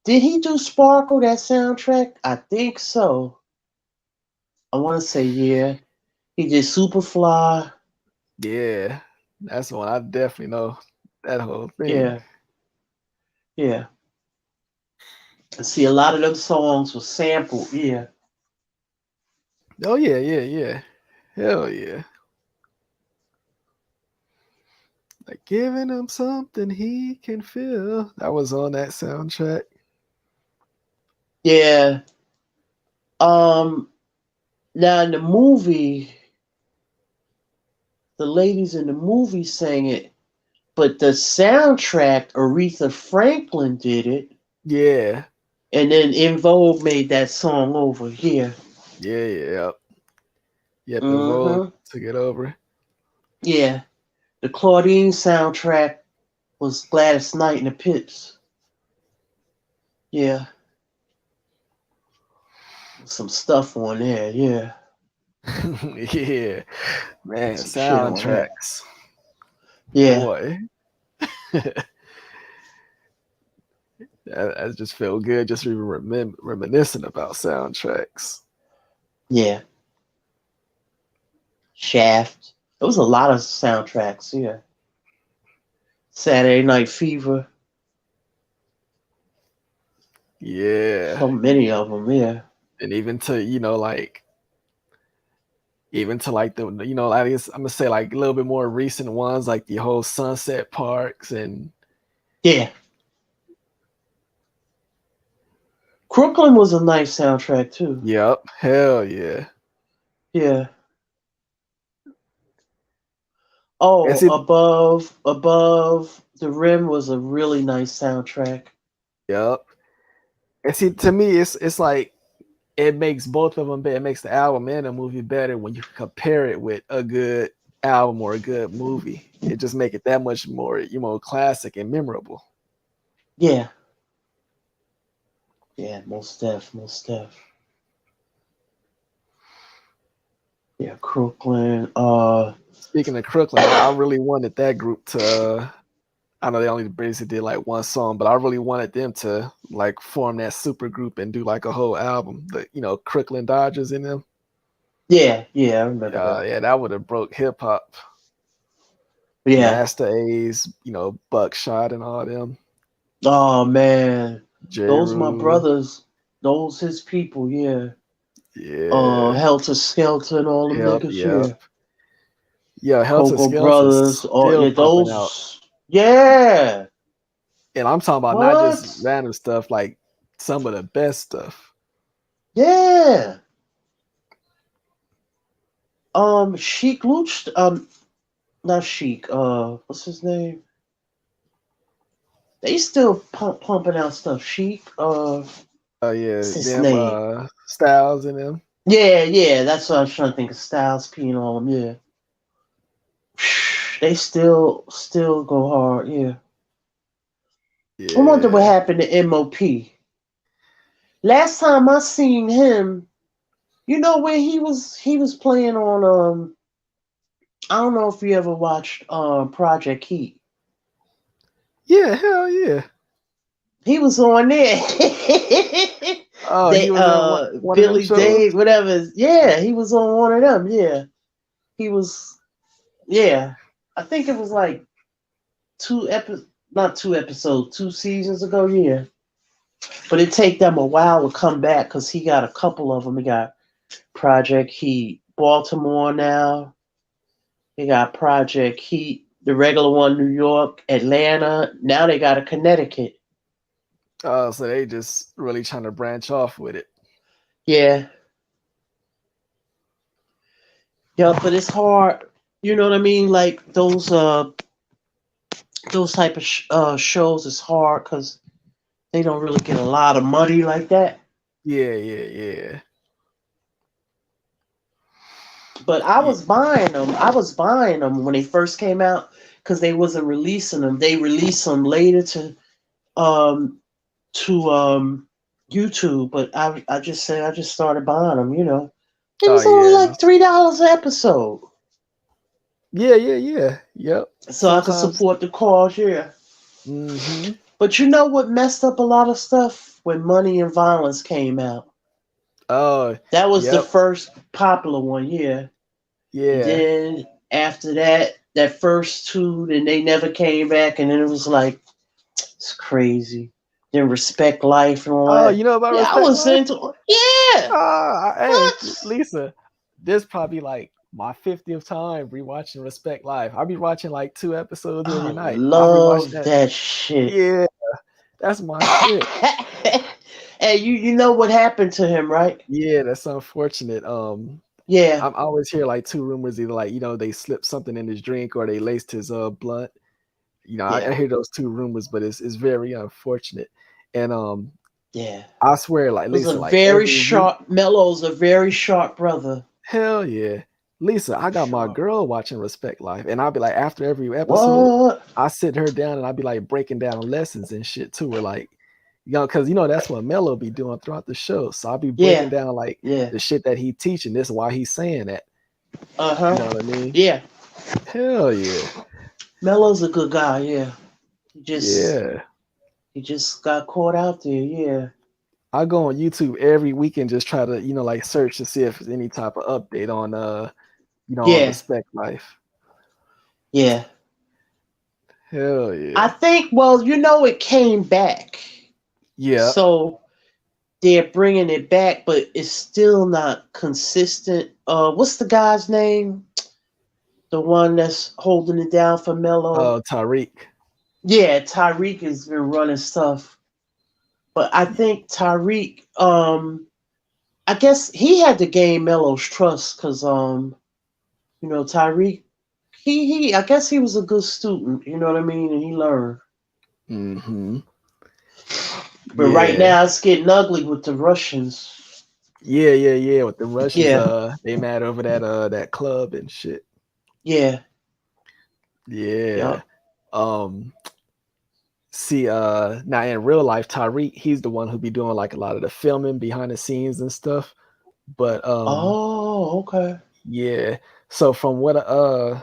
he do Sparkle that soundtrack? I think so. I want to say yeah. He did Superfly. Yeah, that's one I definitely know that whole thing. Yeah. Yeah. And see a lot of them songs were sampled, yeah. Oh yeah. Hell yeah. Like giving him something he can feel. That was on that soundtrack. Yeah. Um Now in the movie, the ladies in the movie sang it, but the soundtrack, Aretha Franklin did it, Yeah. and then In Vogue made that song over here. Yeah. Yep, and Vogue Mm-hmm. took it over. Yeah. The Claudine soundtrack was Gladys Knight in the Pits. Yeah. Some stuff on there, yeah. Yeah, man, Some shit on there. soundtracks. Yeah. Boy. I just feel good just even reminiscing about soundtracks. Yeah. Shaft. There was a lot of soundtracks, yeah. Saturday Night Fever. Yeah. So many of them, yeah. And even to, like the, I guess I'm gonna say like a little bit more recent ones, like the whole Sunset Parks and Yeah. Crooklyn was a nice soundtrack too. Yep, hell yeah. Yeah. Oh, See, above the rim was a really nice soundtrack. Yep. And see, to me, it's like it makes both of them better. It makes the album and the movie better when you compare it with a good album or a good movie. It just make it that much more, classic and memorable. Yeah. Yeah, most def. Yeah, Crooklyn. Speaking of Crooklyn, I really wanted that group to. I know they only basically did like one song, but I really wanted them to like form that super group and do like a whole album. The Crooklyn Dodgers in them. Yeah, I remember that. Yeah, that would have broke hip hop. Yeah. Master A's, Buckshot and all them. Oh man, those my J-Rue. brothers. Those his people. Yeah. Yeah. Helter Skelter and all them niggas. Yep. Yeah, Helter Cocoa Skelter Brothers. still Yeah, pumping those. out. Yeah. And I'm talking about not just random stuff, like some of the best stuff. Yeah. Sheik Luch. Not Sheik. What's his name? They still pumping out stuff. Sheik. Oh yeah, what's his them name? Styles and them. Yeah. That's what I was trying to think of. Styles, P and all them. Yeah. They still go hard. Yeah. I wonder what happened to MOP. Last time I seen him, where he was playing on I don't know if you ever watched Project Heat. Yeah, hell yeah. He was on there. Oh, he was on one Billy of them shows? Dave, whatever. Yeah, he was on one of them. Yeah. He was I think it was like 2 seasons ago, yeah. But it take them a while to come back because he got a couple of them. He got Project Heat Baltimore now. He got Project Heat, the regular one, New York, Atlanta. Now they got a Connecticut. Oh, so they just really trying to branch off with it. Yeah. Yeah, but it's hard. You know what I mean? Like those type of shows is hard because they don't really get a lot of money like that. Yeah. But I was buying them. I was buying them when they first came out because they wasn't releasing them. They released them later to YouTube. But I just started buying them. It was only like $3 an episode. Yeah. Yep. So I could support the cause. Yeah. Mm-hmm. But you know what messed up a lot of stuff when Money and Violence came out? Oh, that was the first popular one, yeah. Yeah. Then after that first two, then they never came back, and then it was like it's crazy. Then Respect Life and all that. Oh, you know about Respect I was Life? into Hey, Lisa, this probably like my 50th time rewatching Respect Life. I'll be watching like 2 episodes every night. Love that shit. Yeah, that's my shit. Hey, you know what happened to him, right? Yeah, that's unfortunate. Yeah. I always hear like 2 rumors, either like they slipped something in his drink or they laced his blunt. I hear those 2 rumors, but it's very unfortunate. And yeah, I swear, like Lisa, like very sharp. Mello's a very sharp brother. Hell yeah. Lisa, I got my Sure. girl watching Respect Life, and I'll be like, after every episode, What? I sit her down and I'll be like breaking down lessons and shit to her, like, because that's what Mello be doing throughout the show. So I'll be breaking Yeah. down like Yeah. the shit that he teaching. This is why he's saying that. Uh-huh. You know what I mean? Yeah. Hell yeah. Melo's a good guy, yeah. Yeah. He just got caught out there, yeah. I go on YouTube every week and just try to, like search to see if there's any type of update on on Yeah. Respect Life. Yeah. Hell I yeah. think, well, it came back. Yeah. So they're bringing it back, but it's still not consistent. What's the guy's name? The one that's holding it down for Mello? Tariq. Yeah, Tyreek has been running stuff. But I think Tyreek, I guess he had to gain Mello's trust because, Tyreek, I guess he was a good student, you know what I mean? And he learned. Mm-hmm. But right now it's getting ugly with the Russians. Yeah. With the Russians, Yeah. they mad over that club and shit. Yeah. Yeah. See, now in real life, Tyreek, he's the one who be doing like a lot of the filming behind the scenes and stuff. But Oh, okay. yeah. So from what so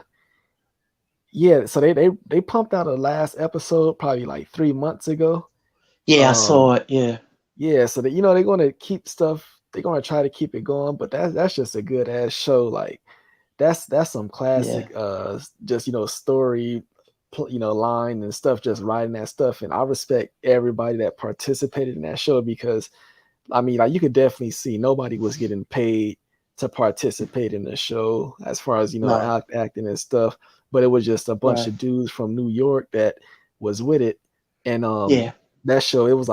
they pumped out a last episode probably like 3 months ago. Yeah, I saw it. Yeah. Yeah, so that they're gonna keep stuff, they're gonna try to keep it going, but that's just a good ass show. Like that's some classic just story line and stuff, just writing that stuff. And I respect everybody that participated in that show because I mean, like, you could definitely see nobody was getting paid to participate in the show as far as No. acting and stuff, but it was just a bunch Right. of dudes from New York that was with it. And Yeah. that show, it was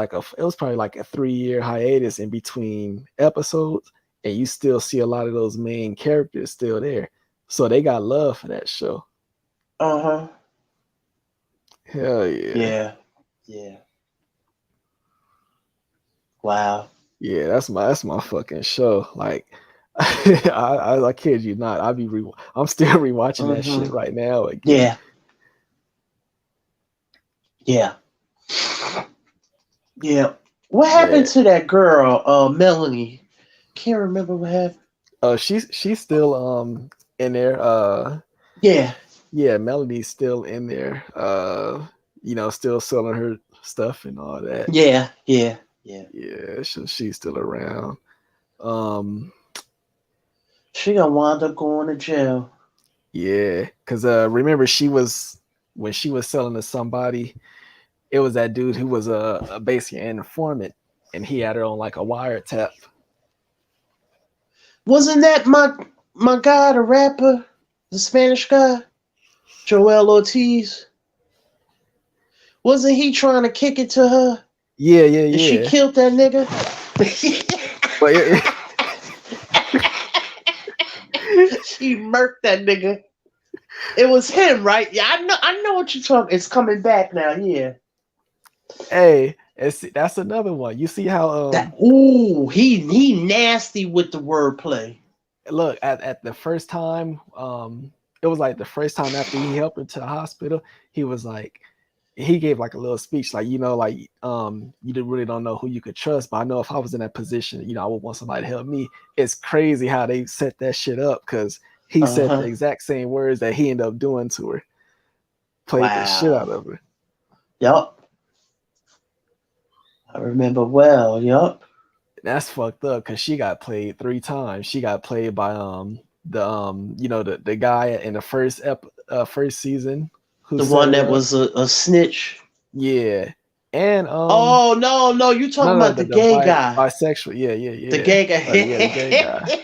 probably like a 3-year hiatus in between episodes, and you still see a lot of those main characters still there, so they got love for that show. Uh-huh. Hell yeah. Yeah. Yeah. Wow. Yeah, that's my fucking show. Like, I kid you not. I'm still rewatching that shit right now again. Yeah. Yeah. Yeah. What happened to that girl, Melanie? Can't remember what happened. She's still in there. Yeah. Yeah, Melody's still in there. Still selling her stuff and all that. Yeah. Yeah, she's still around. She gonna wind up going to jail. Yeah, because remember when she was selling to somebody, it was that dude who was basically an informant, and he had her on like a wiretap. Wasn't that my guy, the rapper, the Spanish guy, Joel Ortiz? Wasn't he trying to kick it to her? Yeah. And she killed that nigga. She murked that nigga. It was him, right? Yeah, I know what you're talking. It's coming back now. Yeah. Hey, that's another one. You see how he nasty with the wordplay. Look, at the first time, it was like the first time after he helped her to the hospital, he was like, he gave like a little speech, like, you really don't know who you could trust, but I know if I was in that position, I would want somebody to help me. It's crazy how they set that shit up because he said the exact same words that he ended up doing to her. Played the shit out of her. Yup. I remember well. Yup. That's fucked up because she got played 3 times. She got played by the guy in the first season. The one that was a snitch. Yeah. And oh no, you talking about the gay guy. Bisexual. Yeah. The gay guy. The gay guy.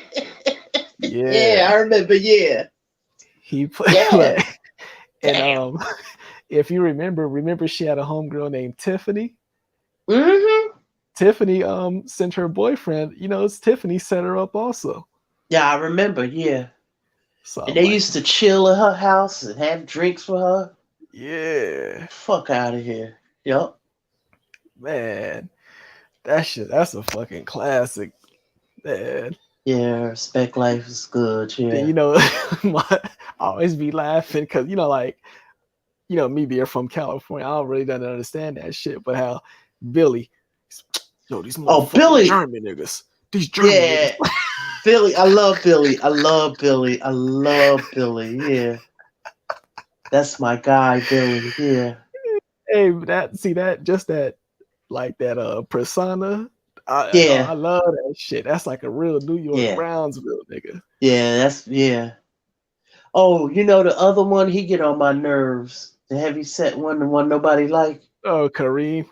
Yeah, I remember, yeah. He played and if you remember she had a homegirl named Tiffany. Mm-hmm. Tiffany sent her boyfriend, Tiffany set her up also. Yeah, I remember, yeah. So and they used to chill at her house and have drinks for her. Yeah. Fuck out of here. Yup. Man, that's a fucking classic. Man. Yeah, Respect Life is good. Then Yeah. I always be laughing because like me being from California, I don't really don't understand that shit. But how Billy, yo, these Oh, motherfucking Billy. German niggas, these German Yeah. niggas. Billy. I love Billy. I love Billy. I love Billy. Yeah. That's my guy, Billy. Yeah. Hey, that like that persona. I Yeah. love that shit. That's like a real New York Yeah. Brownsville nigga. Yeah. That's yeah. Oh, the other one, he get on my nerves. The heavy set one, the one nobody like. Oh, Kareem.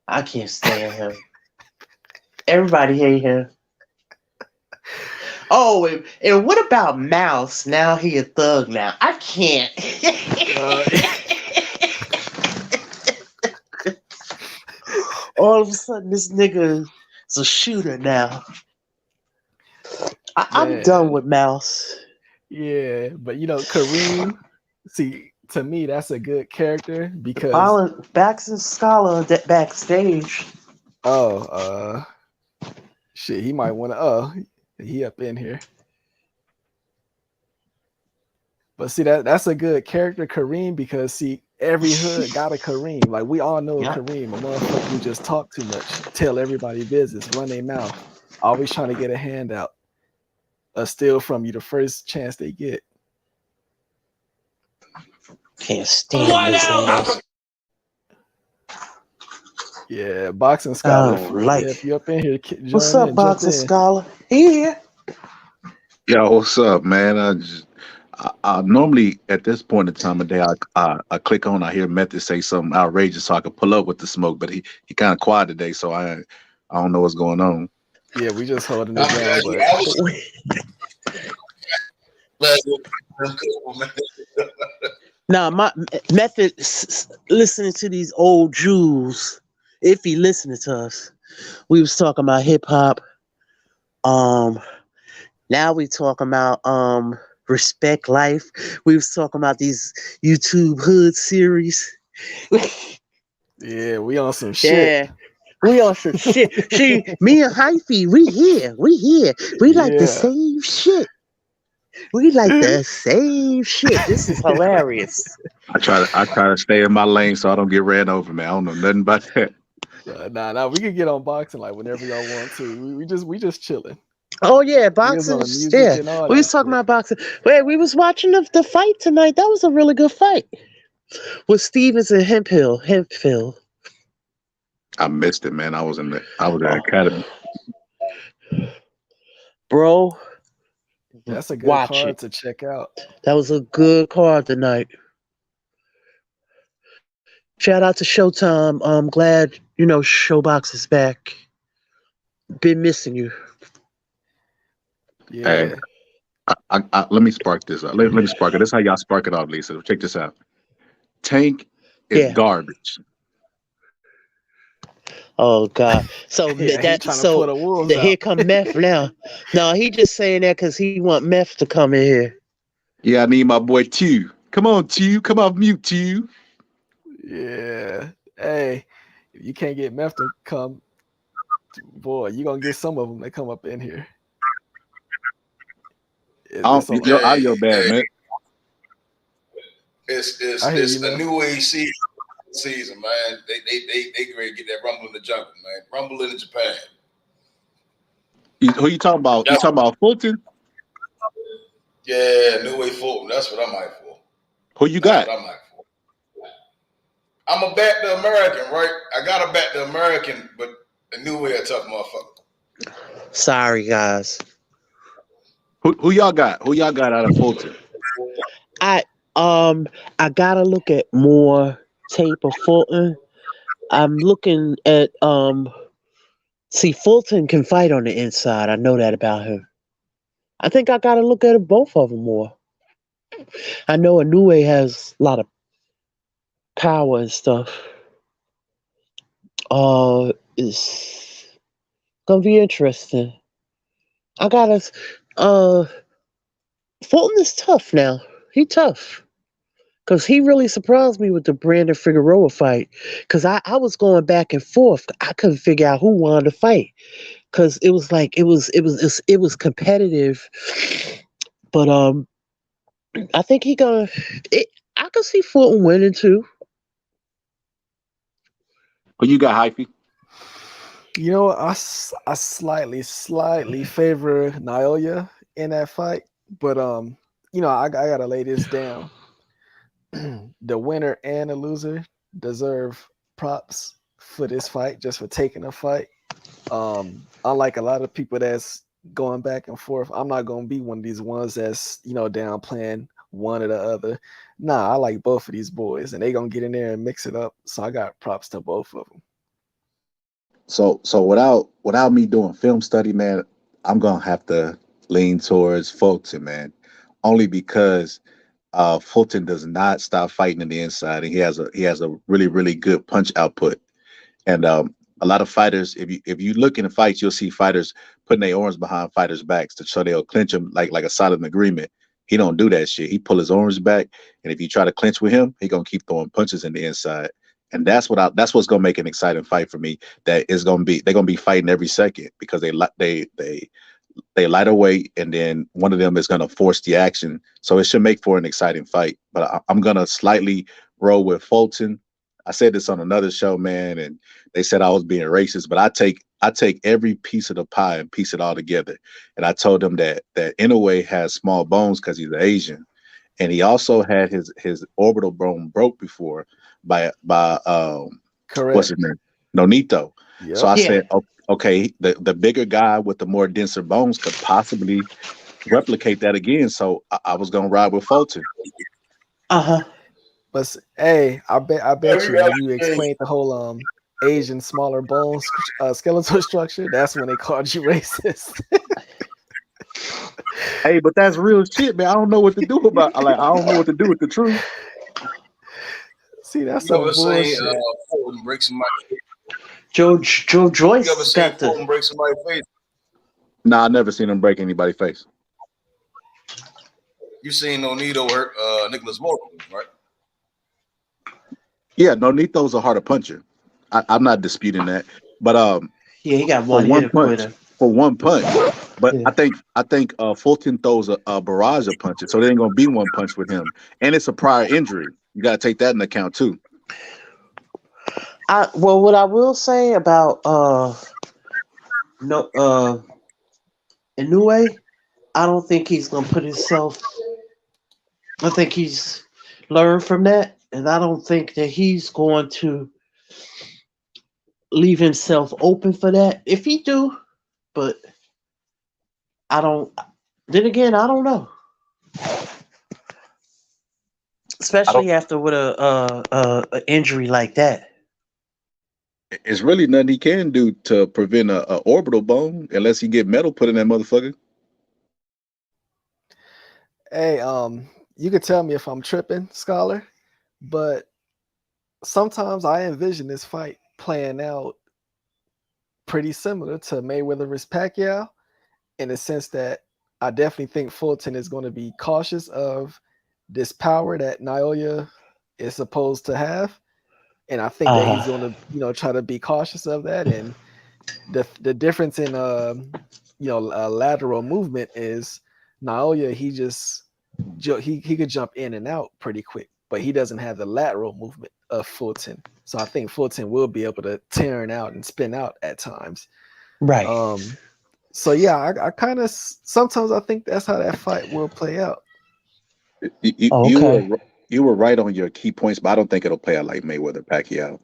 I can't stand him. Everybody hate him. Oh, and what about Mouse? Now he a thug now. I can't. All of a sudden, this nigga is a shooter now. I'm done with Mouse. Yeah, but Kareem. See, to me, that's a good character because Baxton Scholar backstage. shit, he might want to. He up in here. But see that's a good character, Kareem, because see every hood got a Kareem. Like we all know a Kareem, a motherfucker who just talk too much, tell everybody business, run their mouth, always trying to get a handout, steal from you the first chance they get. Can't stand his ass. Yeah, Boxing Scholar. If you up in here, What's join up, in, jump Boxing in. Scholar? He here. Yo, what's up, man? I normally at this point in time of day, I click on, I hear Method say something outrageous, so I can pull up with the smoke. But he kind of quiet today, so I don't know what's going on. Yeah, we just holding it down, but Nah, my Method listening to these old Jews. If he listening to us, we was talking about hip hop. Now we talking about Respect Life. We was talking about these YouTube Hood series. yeah, we on some shit. Yeah. We on some shit. See, me and Hyphy, we here. We like the same shit. We like the same shit. This is hilarious. I try to stay in my lane so I don't get ran over, man. I don't know nothing about that. Nah, we can get on boxing like whenever y'all want to. We just chilling. Oh yeah, boxing. Yeah, we was talking about boxing. Wait, we was watching the fight tonight. That was a really good fight with Stevens and Hemphill. I missed it, man. I was in the academy. Bro, that's a good card to check out. That was a good card tonight. Shout out to Showtime. I'm glad Showbox is back. Been missing you. Yeah. Hey, I let me spark this up. Let me spark it. This is how y'all spark it off, Lisa. Check this out. Tank is garbage. Oh God! So here come Meth now. No, he just saying that because he want Meth to come in here. Yeah, I need my boy Q. Come on, Q. Come off mute, Q. Yeah. Hey, if you can't get Meth to come, boy, you gonna get some of them that come up in here. You're out of your bag, man. It's a new age season, man. They ready to get that Rumble in the jungle, man. Rumble in Japan. Who you talking about? You talking about Fulton? Yeah, Inoue Fulton. That's what I'm hyped for. Who you got? That's what I'm hyped for. I'm a back the American, right? I got to back the American, but Inoue a tough motherfucker. Sorry, guys. Who y'all got? Who y'all got out of Fulton? I gotta look at more tape of Fulton. I'm looking at see, Fulton can fight on the inside. I know that about him. I think I gotta look at both of them more. I know Inoue has a lot of power and stuff. It's gonna be interesting. I gotta Fulton is tough now. He tough. Because he really surprised me with the Brandon Figueroa fight. Because I was going back and forth. I couldn't figure out who wanted to fight. because it was like it was competitive, but I think he gonna. I could see Fulton winning too. Who you got, Hyphy? You know, I slightly favor Naoya in that fight, but you know, I gotta lay this down. The winner and the loser deserve props for this fight, just for taking a fight. Unlike a lot of people that's going back and forth, I'm not gonna be one of these ones that's, you know, downplaying one or the other. Nah, I like both of these boys, and they gonna get in there and mix it up. So I got props to both of them. So without me doing film study, man, I'm gonna have to lean towards Fulton, man, only because Fulton does not stop fighting in the inside, and he has a really good punch output. And a lot of fighters, if you look in the fights, you'll see fighters putting their arms behind fighters' backs to show they'll clinch them like a silent agreement. He don't do that shit. He pull his arms back, and if you try to clinch with him, he gonna keep throwing punches in the inside. And that's what's gonna make an exciting fight for me. That is gonna be they're gonna be fighting every second because they light away, and then one of them is going to force the action. So it should make for an exciting fight. But I'm going to slightly roll with Fulton. I said this on another show, man, and they said I was being racist, but I take every piece of the pie and piece it all together. And I told them that Inoue has small bones because he's Asian, and he also had his orbital bone broke before by what's his Correct. name, Nonito. So I Yep. said, okay, the bigger guy with the more denser bones could possibly replicate that again. So I was gonna ride with Fulton. But hey, I bet you when you explained the whole Asian smaller bones skeletal structure, that's when they called you racist. Hey, but that's real shit, man. I don't know what to do about. I don't know what to do with the truth. See, that's You ever some seen bullshit. Fulton break somebody's face? Joe You ever Joyce seen got the. Fulton break somebody's face? Nah, I never seen him break anybody's face. You seen Nonito hurt Nicholas Morgan, right? Yeah, Nonito's a harder puncher. I'm not disputing that. But Yeah, he got for one one hitter punch, quitter. But Yeah. I think Fulton throws a barrage of punches, so there ain't gonna be one punch with him. And it's a prior injury. You gotta take that into account too. Well, what I will say about no Inoue, I don't think he's gonna put himself. I think he's learned from that, and I don't think that he's going to leave himself open for that. If he do, but I don't. Then again, I don't know. I don't. Especially after with a injury like that. It's really nothing he can do to prevent a orbital bone unless he get metal put in that motherfucker. Hey, you could tell me if I'm tripping, scholar, but sometimes I envision this fight playing out pretty similar to Mayweather vs. Pacquiao, in the sense that I definitely think Fulton is going to be cautious of this power that Naoya is supposed to have, and I think that he's going to try to be cautious of that. And the difference in lateral movement is Naoya, he could jump in and out pretty quick, but he doesn't have the lateral movement of Fulton. So I think Fulton will be able to turn out and spin out at times. Right. So yeah, I kind of sometimes I think that's how that fight will play out. You were right on your key points, but I don't think it'll play out like Mayweather Pacquiao.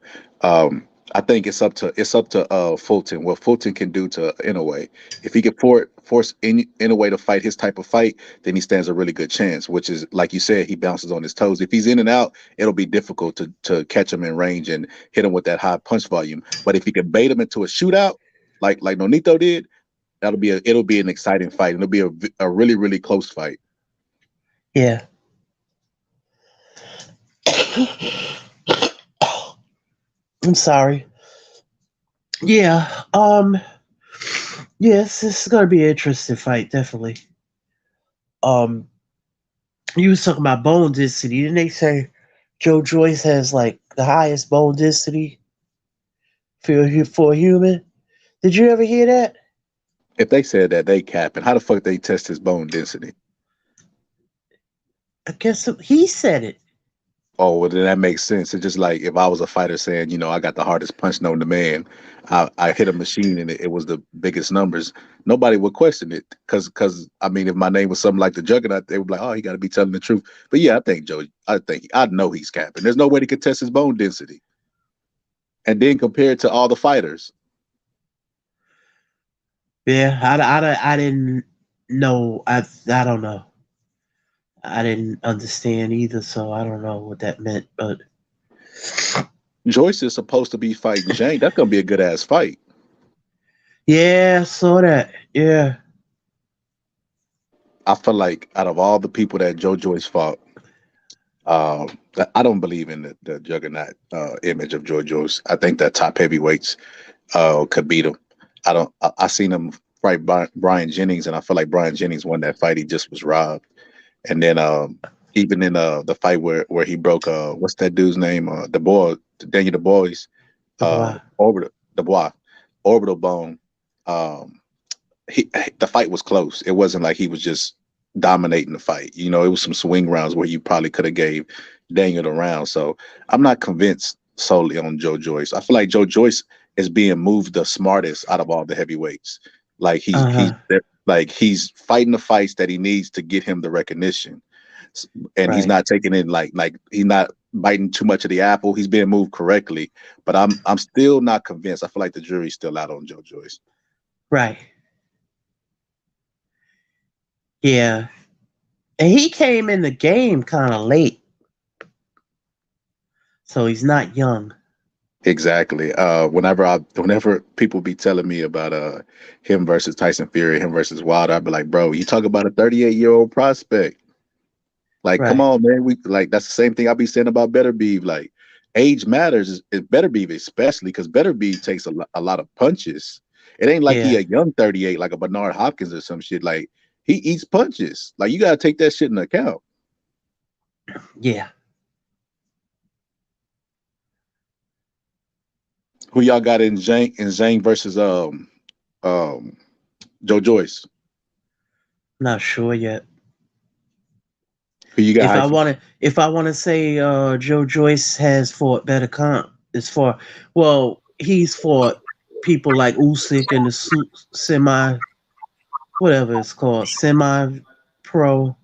I think it's up to Fulton. What Fulton can do to Inoue. If he can force Inoue to fight his type of fight, then he stands a really good chance. Which is, like you said, he bounces on his toes. If he's in and out, it'll be difficult to catch him in range and hit him with that high punch volume. But if he can bait him into a shootout, like Nonito did, it'll be an exciting fight. And it'll be a really close fight. Yeah. I'm sorry. Yeah. Yes, this is gonna be an interesting fight, definitely. You was talking about bone density. Didn't they say Joe Joyce has like the highest bone density for a human? Did you ever hear that? If they said that, they capping. How the fuck they test his bone density? I guess he said it. Oh, well, then that makes sense. It's just like if I was a fighter saying, I got the hardest punch known to man. I hit a machine and it was the biggest numbers. Nobody would question it because I mean, if my name was something like the Juggernaut, they would be like, oh, he got to be telling the truth. But yeah, I know he's capping. There's no way to contest his bone density. And then compared to all the fighters. Yeah, I didn't know. I don't know. I didn't understand either, so I don't know what that meant. But Joyce is supposed to be fighting Jane. That's gonna be a good ass fight. yeah, I saw that. Yeah. I feel like out of all the people that Joe Joyce fought, I don't believe in the Juggernaut image of Joe Joyce. I think that top heavyweights could beat him. I seen him fight Brian Jennings, and I feel like Brian Jennings won that fight. He just was robbed. And then even in the fight where he broke what's that dude's name? Daniel Dubois, orbital bone. The fight was close. It wasn't like he was just dominating the fight. It was some swing rounds where you probably could have gave Daniel the round. So I'm not convinced solely on Joe Joyce. I feel like Joe Joyce is being moved the smartest out of all the heavyweights. Like he's fighting the fights that he needs to get him the recognition, and he's not taking in like he's not biting too much of the apple. He's being moved correctly, but I'm still not convinced. I feel like the jury's still out on Joe Joyce. Right. Yeah. And he came in the game kind of late. So he's not young. Exactly. Whenever people be telling me about him versus Tyson Fury, him versus Wilder, I'd be like, bro, you talk about a 38-year-old prospect. Like, come on, man. That's the same thing I be saying about Better Beef. Like, age matters. Is Better Beef especially because Better Beef takes a lot of punches. It ain't like he a young 38 like a Bernard Hopkins or some shit. Like, he eats punches. Like, you gotta take that shit into account. Yeah. Who y'all got in Zhang versus Joe Joyce? Not sure yet. Who you got? If I want to say Joe Joyce has fought better comp, he's fought people like Usyk in the semi, whatever it's called, semi pro.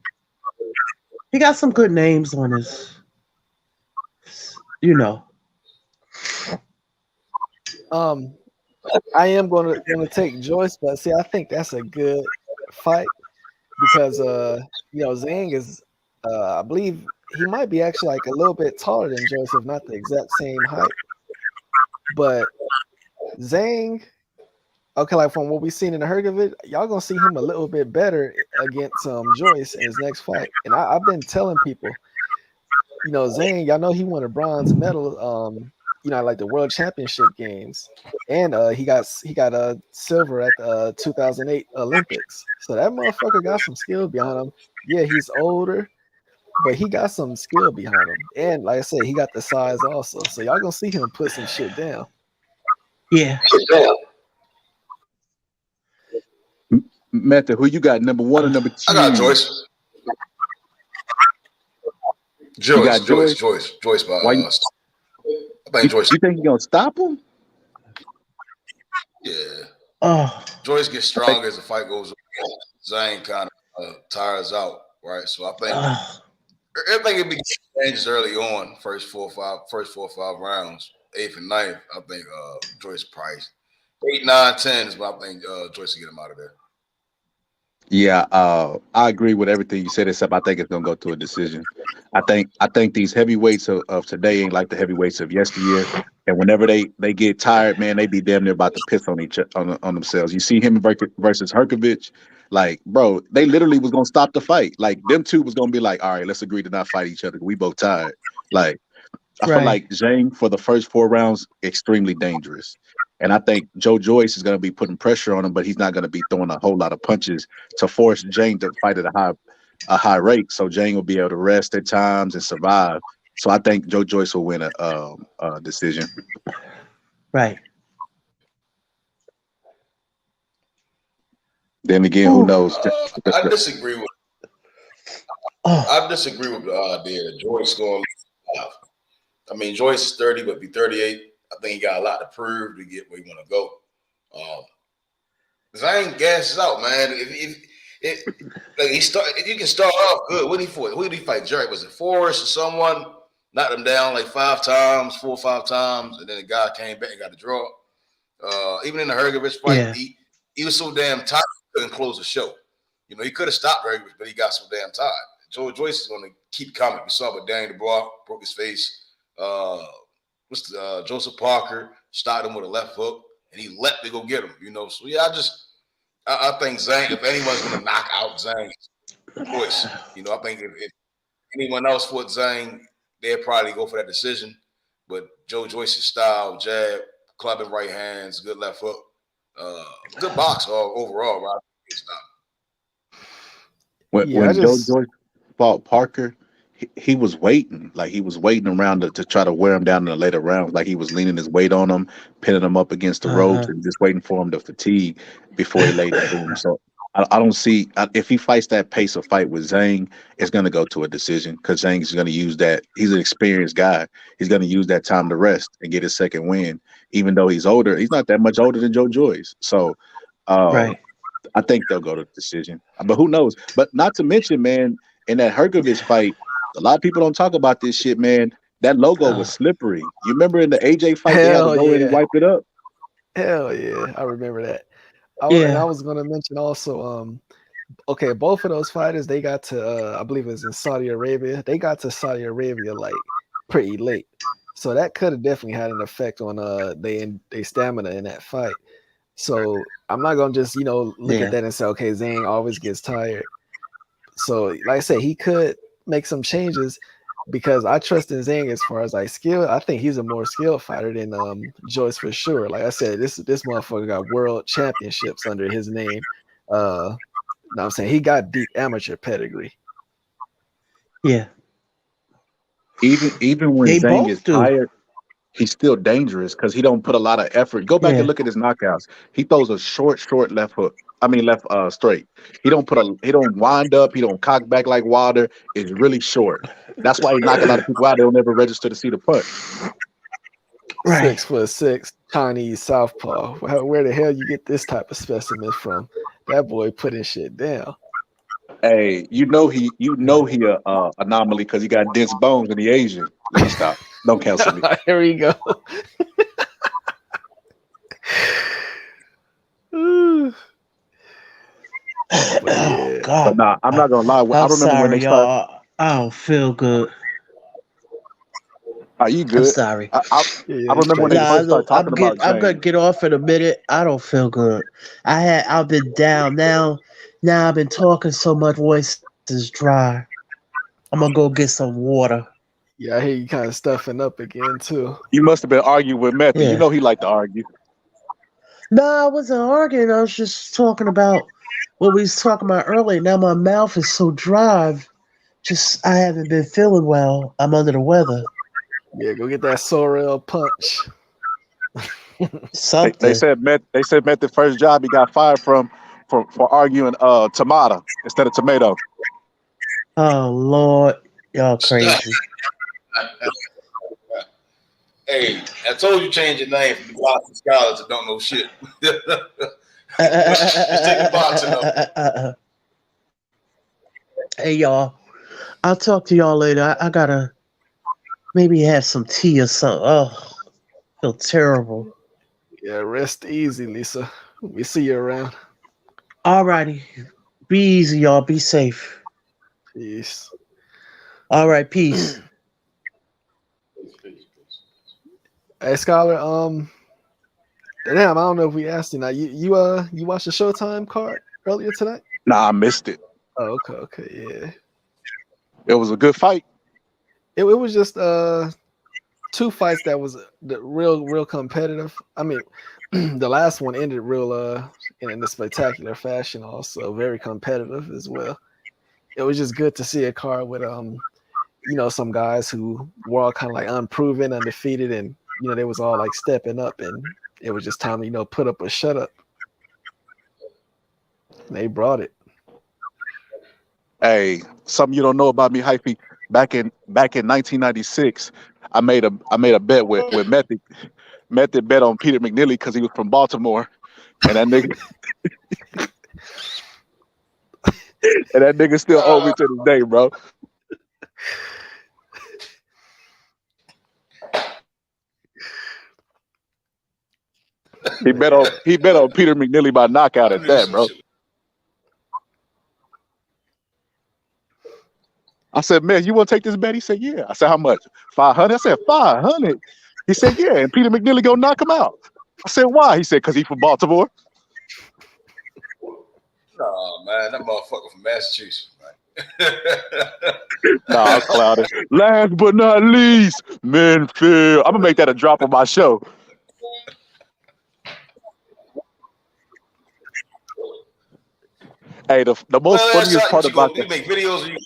He got some good names on his, I am gonna take Joyce, but see, I think that's a good fight because Zhang is I believe he might be actually like a little bit taller than Joyce, if not the exact same height. But Zhang, okay, like from what we've seen in the Hergovich, y'all gonna see him a little bit better against Joyce in his next fight. And I've been telling people, Zhang, y'all know he won a bronze medal, like the World Championship games, and he got silver at the 2008 Olympics. So that motherfucker got some skill behind him. Yeah, he's older, but he got some skill behind him. And like I said, he got the size also. So y'all gonna see him put some shit down. Yeah. Method, who you got, number one or number two? I got Joyce. Joyce. By I think Joyce. You think you're gonna stop him? Yeah. Joyce gets stronger as the fight goes on. Zhang kind of tires out, right? So I think everything will be changes early on. First four or five rounds, 8th and 9th. I think Joyce Price. 8, 9, 10 is what I think Joyce will get him out of there. Yeah, I agree with everything you said, except I think it's gonna go to a decision. I think these heavyweights of today ain't like the heavyweights of yesteryear. And whenever they get tired, man, they be damn near about to piss on themselves. You see him versus Herkovich, like, bro, they literally was gonna stop the fight. Like, them two was gonna be like, all right, let's agree to not fight each other. We both tired. Like, I feel like Zhang for the first 4 rounds extremely dangerous. And I think Joe Joyce is going to be putting pressure on him, but he's not going to be throwing a whole lot of punches to force Jane to fight at a high rate. So Jane will be able to rest at times and survive. So I think Joe Joyce will win a decision. Right. Then again, who knows? I disagree with. I disagree with the idea that Joyce is going to live. I mean, Joyce is 30, but be 38. I think he got a lot to prove to get where he want to go. Zane gasses out, man. If you can start off good. What did he fight? Jerry? Was it Forrest or someone? Knocked him down like 4 or 5 times, and then the guy came back and got the draw. Even in the Hergovich fight, he was so damn tired he couldn't close the show. You know, he could have stopped Hergovich, but he got so damn tired. Joyce is going to keep coming. We saw with Danny DeBrock, broke his face. Joseph Parker stopped him with a left hook, and he leapt to go get him. You know, so yeah, I think Zhang, if anyone's going to knock out Zhang, Joyce. You know, I think if anyone else fought Zhang, they'd probably go for that decision. But Joyce's style, jab, clubbing right hands, good left hook, good box overall, right? When Joe Joyce fought Parker, he was waiting. Like, he was waiting around to try to wear him down in the later rounds. Like, he was leaning his weight on him, pinning him up against the ropes, and just waiting for him to fatigue before he laid it boom. So I don't see if he fights that pace of fight with Zhang, it's going to go to a decision because Zhang is going to use that. He's an experienced guy. He's going to use that time to rest and get his second win. Even though he's older, he's not that much older than Joe Joyce. So I think they'll go to decision. But who knows? But not to mention, man, in that Hergovich fight, a lot of people don't talk about this shit, man. That logo was slippery. You remember in the AJ fight, they had to go in and wipe it up? Hell yeah, I remember that. And I was going to mention also, okay, both of those fighters, they got to, I believe it was in Saudi Arabia. They got to Saudi Arabia like pretty late. So that could have definitely had an effect on their stamina in that fight. So I'm not going to just, look at that and say, okay, Zhang always gets tired. So like I said, he could make some changes because I trust in Zhang as far as like skill. I think he's a more skilled fighter than Joyce for sure. Like I said, this motherfucker got world championships under his name. I'm saying he got deep amateur pedigree. Yeah. Even when Zhang is tired, he's still dangerous because he don't put a lot of effort. Go back and look at his knockouts. He throws a short left hook. I mean left straight. He don't wind up, he don't cock back like Wilder. It's really short. That's why he knock a lot of people out. They'll never register to see the punch. Right. 6'6", Chinese southpaw. Where the hell you get this type of specimen from? That boy putting shit down. Hey, he a anomaly because he got dense bones and he Asian. Let me stop. Don't cancel me. Here we go. Oh God! But nah, I'm not gonna lie. I remember when they started. I don't feel good. Are you good? I'm sorry. I remember when they first started talking about Zhang. I'm gonna get off in a minute. I don't feel good. I've been down now. Now I've been talking so much, voice is dry. I'm gonna go get some water. Yeah, I hear you kind of stuffing up again too. You must have been arguing with Method. Yeah. You know he liked to argue. No, I wasn't arguing. I was just talking about what we was talking about earlier. Now my mouth is so dry. I haven't been feeling well. I'm under the weather. Yeah, go get that sorrel punch. Something. They said Method first job he got fired for arguing tomato instead of tomato. Oh Lord, y'all crazy. Hey, I told you change your name from the boxing scholars that don't know shit. Let's take the boxing up. Hey y'all, I'll talk to y'all later. I gotta maybe have some tea or something. Oh, I feel terrible. Yeah, rest easy, Lisa. We see you around. Alrighty. Be easy, y'all. Be safe. Peace. All right, peace. Hey, Scholar, damn, I don't know if we asked you now. You watched the Showtime card earlier tonight? Nah, I missed it. Oh, okay, yeah. It was a good fight. It was just two fights that was real competitive. I mean, the last one ended real in a spectacular fashion, also very competitive as well. It was just good to see a card with some guys who were all kind of like unproven, undefeated, and they was all like stepping up, and it was just time to put up or shut up. They brought it. Hey, something you don't know about me, Hyphy. Back in 1996, I made a bet with Method. Method bet on Peter McNeely because he was from Baltimore, and that nigga still owe me to this day, bro. He bet on Peter McNeely by knockout at that, bro. I said, man, you want to take this bet? He said, yeah. I said, how much? 500. I said, 500. He said, yeah. And Peter McNeely gonna knock him out. I said, why? He said, because he's from Baltimore. No, man, that motherfucker from Massachusetts, man. Nah, I was clouded. Last but not least, Menfield. I'm gonna make that a drop on my show. Hey, the most funniest part about you make videos of you.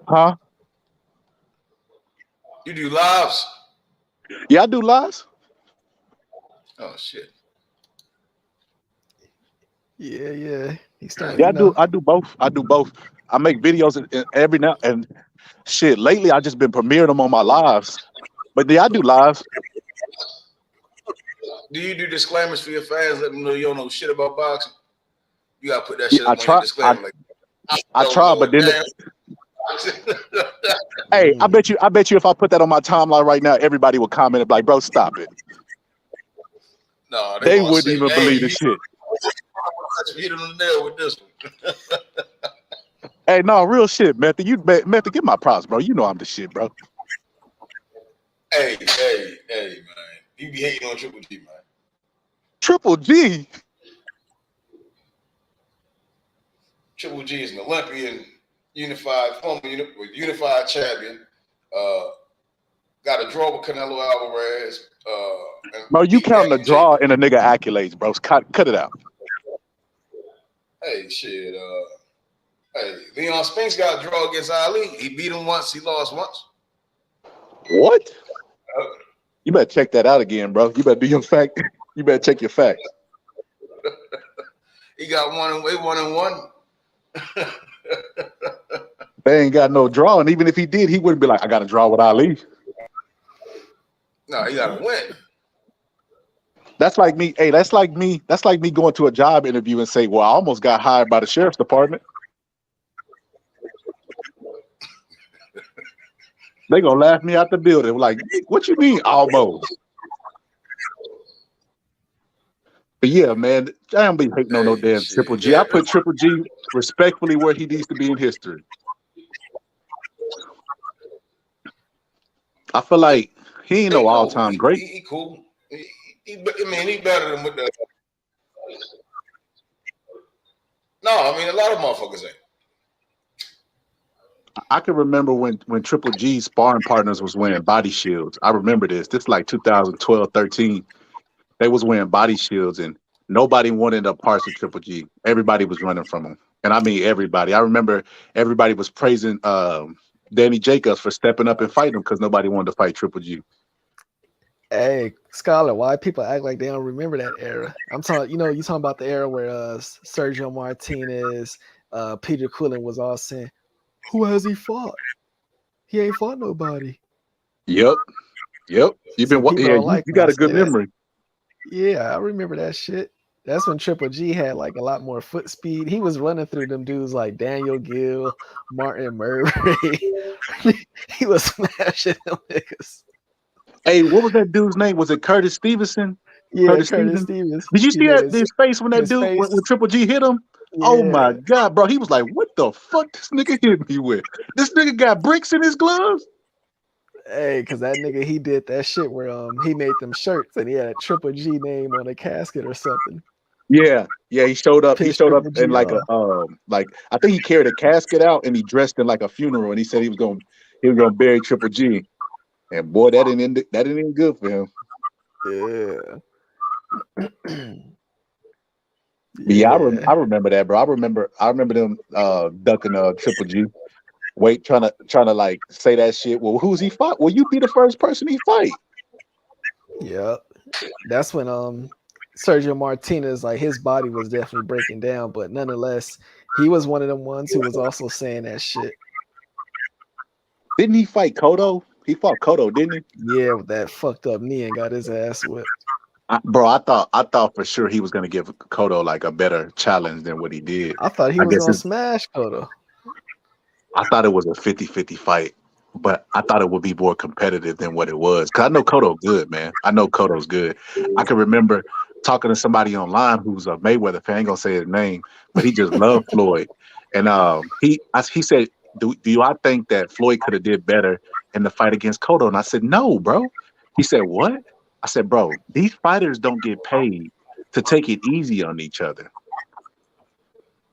Huh? You do lives? Yeah, I do lives. Oh shit. Yeah. He's starting. Yeah, I do both. I make videos every now and shit. Lately, I just been premiering them on my lives. But yeah, I do lives. Do you do disclaimers for your fans? Let them know you don't know shit about boxing. You gotta put that shit up on your disclaimer. I try, but then hey, I bet you if I put that on my timeline right now, everybody would comment like, bro, stop it. No, they wouldn't even believe this shit. Hit on the nail with this one. Hey, no, real shit, Method. Method, get my props, bro. You know I'm the shit, bro. Hey, man. You be hating on Triple G, man. Triple G? Triple G is an Olympian, unified champion. Got a draw with Canelo Alvarez. Bro, you counting the draw and a nigga accolades, bro. Cut it out. Hey, shit. Hey, Leon Spinks got a draw against Ali. He beat him once. He lost once. What? You better check that out again, bro. You better do your fact. You better check your facts. He got 1-1. They ain't got no draw, and even if he did, he wouldn't be like, I got a draw with Ali. No, he got to win. That's like me. Hey, that's like me going to a job interview and say, well, I almost got hired by the sheriff's department. They gonna laugh me out the building. Like, what you mean almost? But yeah, man, I don't be hating on no damn Triple G. I put Triple G respectfully where he needs to be in history. I feel like he ain't no all-time great. He cool. He better than with the. No, I mean a lot of motherfuckers ain't. I can remember when Triple G's sparring partners was wearing body shields. I remember this. This is like 2012, 13. They was wearing body shields and nobody wanted up parts of Triple G. Everybody was running from him. And I mean everybody. I remember everybody was praising Danny Jacobs for stepping up and fighting him because nobody wanted to fight Triple G. Hey, Scholar, why people act like they don't remember that era? I'm talking, you talking about the era where Sergio Martinez, Peter Quillen was all saying, who has he fought? He ain't fought nobody. Yep. You got a good memory. Yeah, I remember that shit. That's when Triple G had like a lot more foot speed. He was running through them dudes like Daniel Gill, Martin Murray. He was smashing them niggas. Hey, what was that dude's name? Was it Curtis Stevenson? Yeah, Curtis Stevens. Did you see his face when that dude when Triple G hit him? Yeah. Oh my God, bro. He was like, what the fuck this nigga hit me with? This nigga got bricks in his gloves? Hey, because that nigga, he did that shit where he made them shirts and he had a Triple G name on a casket or something. Yeah, he showed up. He showed up in like a I think he carried a casket out and he dressed in like a funeral and he said he was gonna bury Triple G. And boy, that didn't end good for him. Yeah, I remember that, bro. I remember them ducking Triple G. Trying to like say that shit. Well, who's he fight? Well, you be the first person he fight. Yeah, that's when Sergio Martinez, like his body was definitely breaking down, but nonetheless, he was one of them ones who was also saying that shit. Didn't he fight Cotto? He fought Cotto, didn't he? Yeah, with that fucked up knee and got his ass whipped. Bro, I thought for sure he was gonna give Cotto like a better challenge than what he did. I thought he I was guess gonna smash Cotto. I thought it was a 50-50 fight, but I thought it would be more competitive than what it was. Cause I know Cotto good, man. I know Cotto's good. I can remember talking to somebody online who's a Mayweather fan. I ain't gonna say his name, but he just loved Floyd. And he said, do I think that Floyd could have did better in the fight against Cotto? And I said, no, bro. He said, what? I said, bro, these fighters don't get paid to take it easy on each other.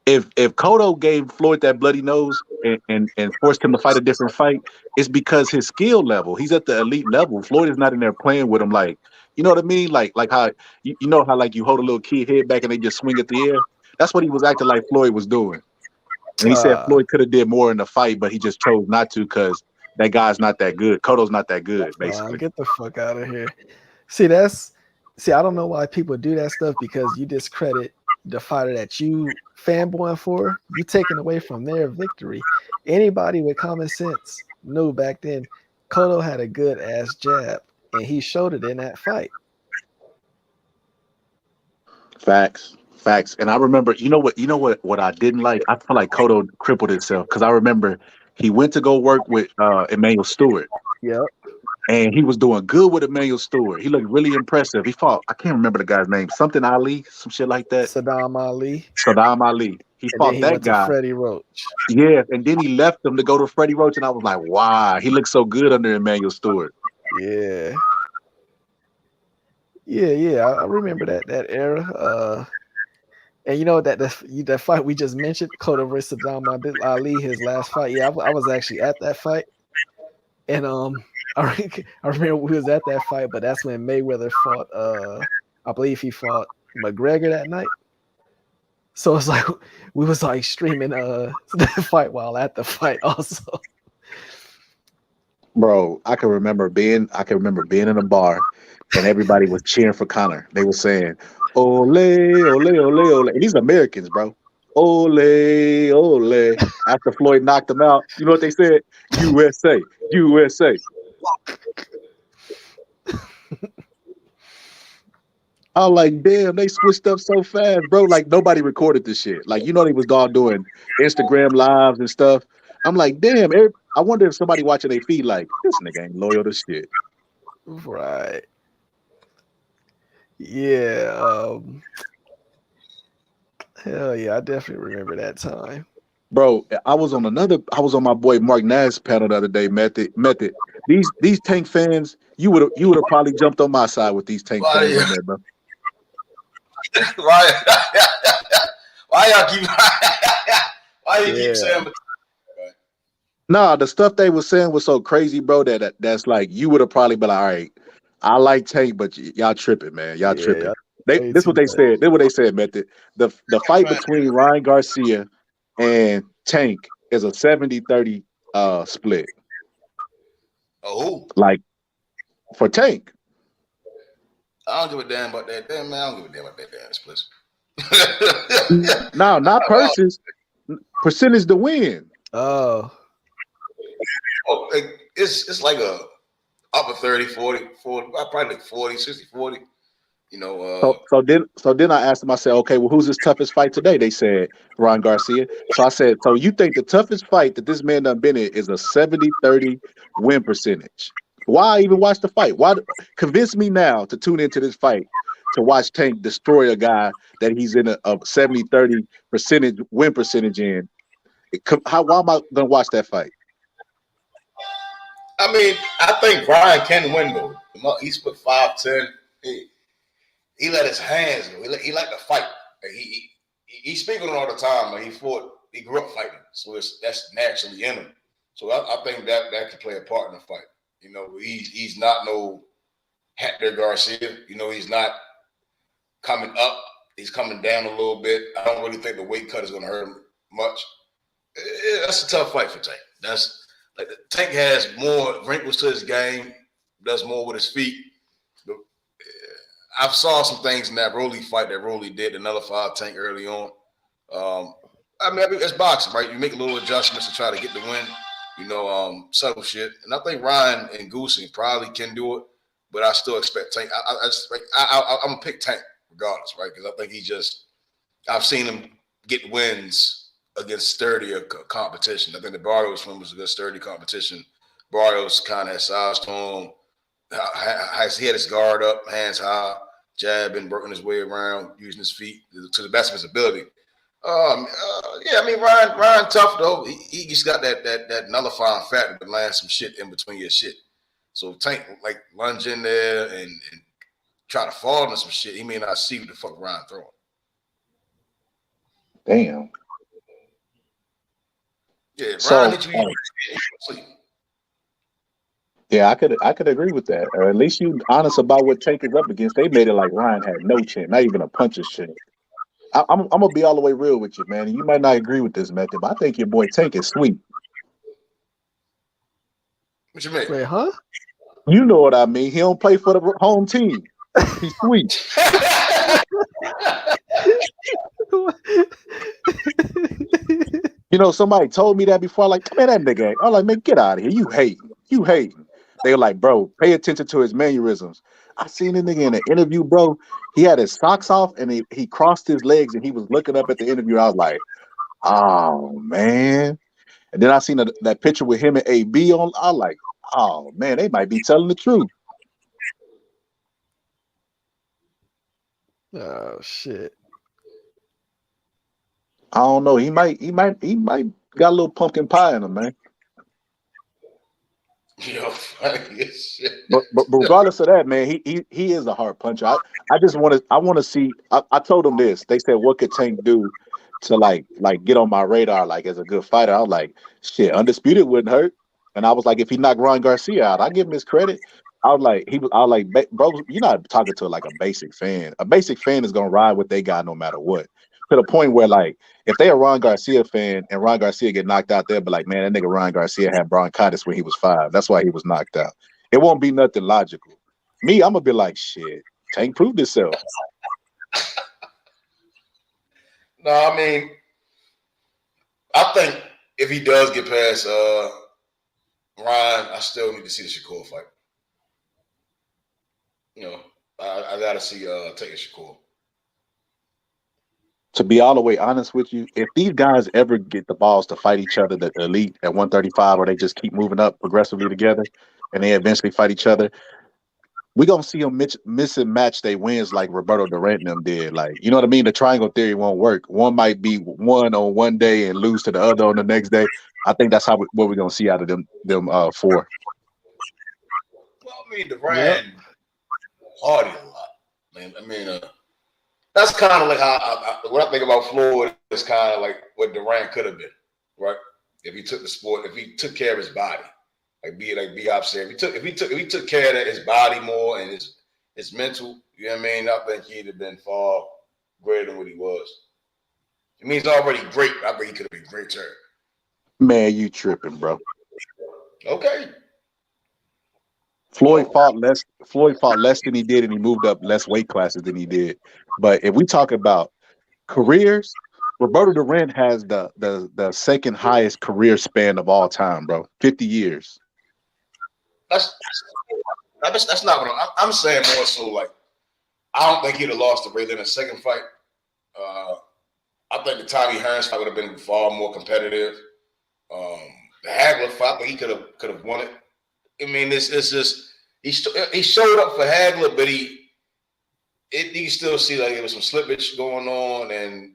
If Cotto gave Floyd that bloody nose and forced him to fight a different fight, it's because his skill level. He's at the elite level. Floyd is not in there playing with him like, you know what I mean? Like how you know how like you hold a little kid head back and they just swing at the air. That's what he was acting like Floyd was doing. And he said Floyd could have did more in the fight, but he just chose not to because that guy's not that good. Cotto's not that good, basically. Get the fuck out of here. See, I don't know why people do that stuff, because you discredit the fighter that you fanboying for. You taking away from their victory. Anybody with common sense knew back then Cotto had a good ass jab, and he showed it in that fight. Facts. And I remember, you know what I didn't like? I feel like Cotto crippled himself because I remember he went to go work with Emmanuel Stewart. Yep. And he was doing good with Emmanuel Stewart. He looked really impressive. He fought, I can't remember the guy's name, something Ali, some shit like that. Saddam Ali. He And fought then he that went guy. to Freddie Roach. Yeah, and then he left him to go to Freddie Roach, and I was like, wow, he looked so good under Emmanuel Stewart. Yeah. I remember that era. And you know that fight we just mentioned, Cotto versus Saddam Ali, his last fight. Yeah, I was actually at that fight, and I remember we was at that fight, but that's when Mayweather fought. I believe he fought McGregor that night. So it's like we was like streaming that fight while at the fight also. Bro, I can remember being in a bar and everybody was cheering for Conor. They were saying, ole, ole, ole, ole. And these Americans, bro. Ole, ole. After Floyd knocked him out, you know what they said? USA, USA. I was like, damn, they switched up so fast, bro. Like nobody recorded this shit. Like, you know, they was all doing Instagram lives and stuff. I'm like, damn, I wonder if somebody watching their feed like, this nigga ain't loyal to shit. Right. Yeah. Hell yeah, I definitely remember that time. Bro, I was on my boy Mark Nash panel the other day, Method. These Tank fans, you would have probably jumped on my side with these Tank fans on there, bro. Why y'all keep saying? Nah, the stuff they was saying was so crazy, bro. That's like you would have probably been like, all right, I like Tank, but y'all tripping, man. Y'all tripping. This what they said. This what they said, Method. The fight between Ryan Garcia and Tank is a 70-30 split. Oh, like for Tank. I don't give a damn about that. Damn, man, I don't give a damn about that damn split. No, not purses. Percentage to win. Oh, it's like a upper 30, 40, probably like 40, 60, 40. You know. So then I asked them. I said, okay, well, who's his toughest fight today? They said Ryan Garcia. So I said, so you think the toughest fight that this man done been in is a 70-30 win percentage? Why even watch the fight? Why convince me now to tune into this fight to watch Tank destroy a guy that he's in a 70-30 win percentage in? Why am I gonna watch that fight? I mean, I think Brian can win though. He's put 5'10". He let his hands go. He like to fight. He speaks on it all the time. Like he grew up fighting, so that's naturally in him. So I think that could play a part in the fight. You know, he's not no Hector Garcia. You know, he's not coming up. He's coming down a little bit. I don't really think the weight cut is going to hurt him much. That's a tough fight for Tank. That's like Tank has more wrinkles to his game, does more with his feet. I saw some things in that Rolly fight that Rolly did to nullify Tank early on. I mean, it's boxing, right? You make little adjustments to try to get the win, subtle shit. And I think Ryan and Goosey probably can do it, but I still expect Tank. I'm gonna pick Tank regardless, right? Because I think I've seen him get wins against sturdier competition. I think the Barrios one was a good sturdy competition. Barrios kind of had size to him. He had his guard up, hands high, jabbing, working his way around, using his feet to the best of his ability. I mean, Ryan tough though. He just got that nullifying factor to land some shit in between your shit. So Tank like lunge in there and try to fall into some shit. He may not see what the fuck Ryan throwing. Damn. Yeah, So, Ryan hit you sleep. Yeah, I could agree with that. Or at least you honest about what Tank is up against. They made it like Ryan had no chance, not even a puncher's chance. I'm gonna be all the way real with you, man. And you might not agree with this method, but I think your boy Tank is sweet. What you mean? Wait, huh? You know what I mean. He don't play for the home team. He's sweet. Somebody told me that before. Like, man, that nigga. I'm like, man, get out of here. You hating. They were like, bro, pay attention to his mannerisms. I seen the nigga in an interview, bro. He had his socks off and he crossed his legs and he was looking up at the interview. I was like, oh man. And then I seen that picture with him and L.A.B on. I was like, oh man, they might be telling the truth. Oh shit. I don't know. He might got a little pumpkin pie in him, man. Yo, funny as shit. But regardless of that, man, he is a hard puncher. I want to see. I told him this. They said, what could Tank do to like get on my radar like as a good fighter? I was like, shit, undisputed wouldn't hurt. And I was like, if he knocked Ryan Garcia out, I give him his credit. I was like, bro, you're not talking to like a basic fan. A basic fan is gonna ride what they got no matter what. To the point where like, if they a Ryan Garcia fan and Ryan Garcia get knocked out, they'll be like, man, that nigga Ryan Garcia had bronchitis when he was 5. That's why he was knocked out. It won't be nothing logical. Me, I'm gonna be like, shit, Tank proved himself. No, I mean, I think if he does get past Ryan, I still need to see the Shakur fight. I gotta see Tank and Shakur. To be all the way honest with you, if these guys ever get the balls to fight each other, the elite at 135, or they just keep moving up progressively together, and they eventually fight each other, we're gonna see them miss and match their wins like Roberto Durant and them did. Like, you know what I mean? The triangle theory won't work. One might be one on one day and lose to the other on the next day. I think that's what we're gonna see out of them 4. Well, I mean, Durant party a lot, man. I mean, that's kind of like how what I think about Floyd is kind of like what Durant could have been, right? If he took the sport, if he took care of his body, like B-Hop said, if he took care of his body more and his mental, you know what I mean? I think he'd have been far greater than what he was. I mean, he's already great. I think he could have been greater. Man, you tripping, bro. Okay. Floyd fought less than he did, and he moved up less weight classes than he did. But if we talk about careers, Roberto Durant has the second highest career span of all time, bro. 50 years. That's not what I'm saying. More so, like, I don't think he'd have lost to Ray in a second fight. I think the Tommy Hearns fight would have been far more competitive. The Hagler fight, I think he could have won it. I mean, it's just he showed up for Hagler, but you can still see like there was some slippage going on, and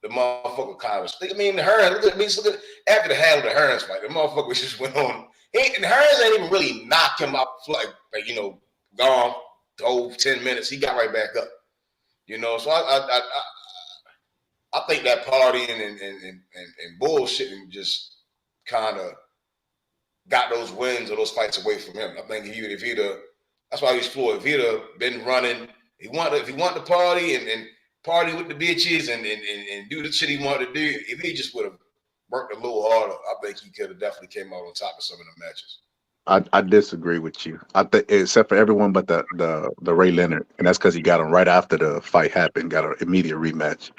the motherfucker kind of. I mean, the Hearns. Look at after the Hearns fight, the motherfucker just went on. And Hearns ain't even really knocked him out like gone the whole 10 minutes. He got right back up. So I think that partying and bullshitting just kind of got those wins or those fights away from him. I think if he'd have, that's why he's Floyd. If he'd have been running, if he wanted to party and party with the bitches and do the shit he wanted to do, if he just would have worked a little harder, I think he could have definitely came out on top of some of the matches. I disagree with you. I think except for everyone but the Ray Leonard, and that's because he got him right after the fight happened, got an immediate rematch.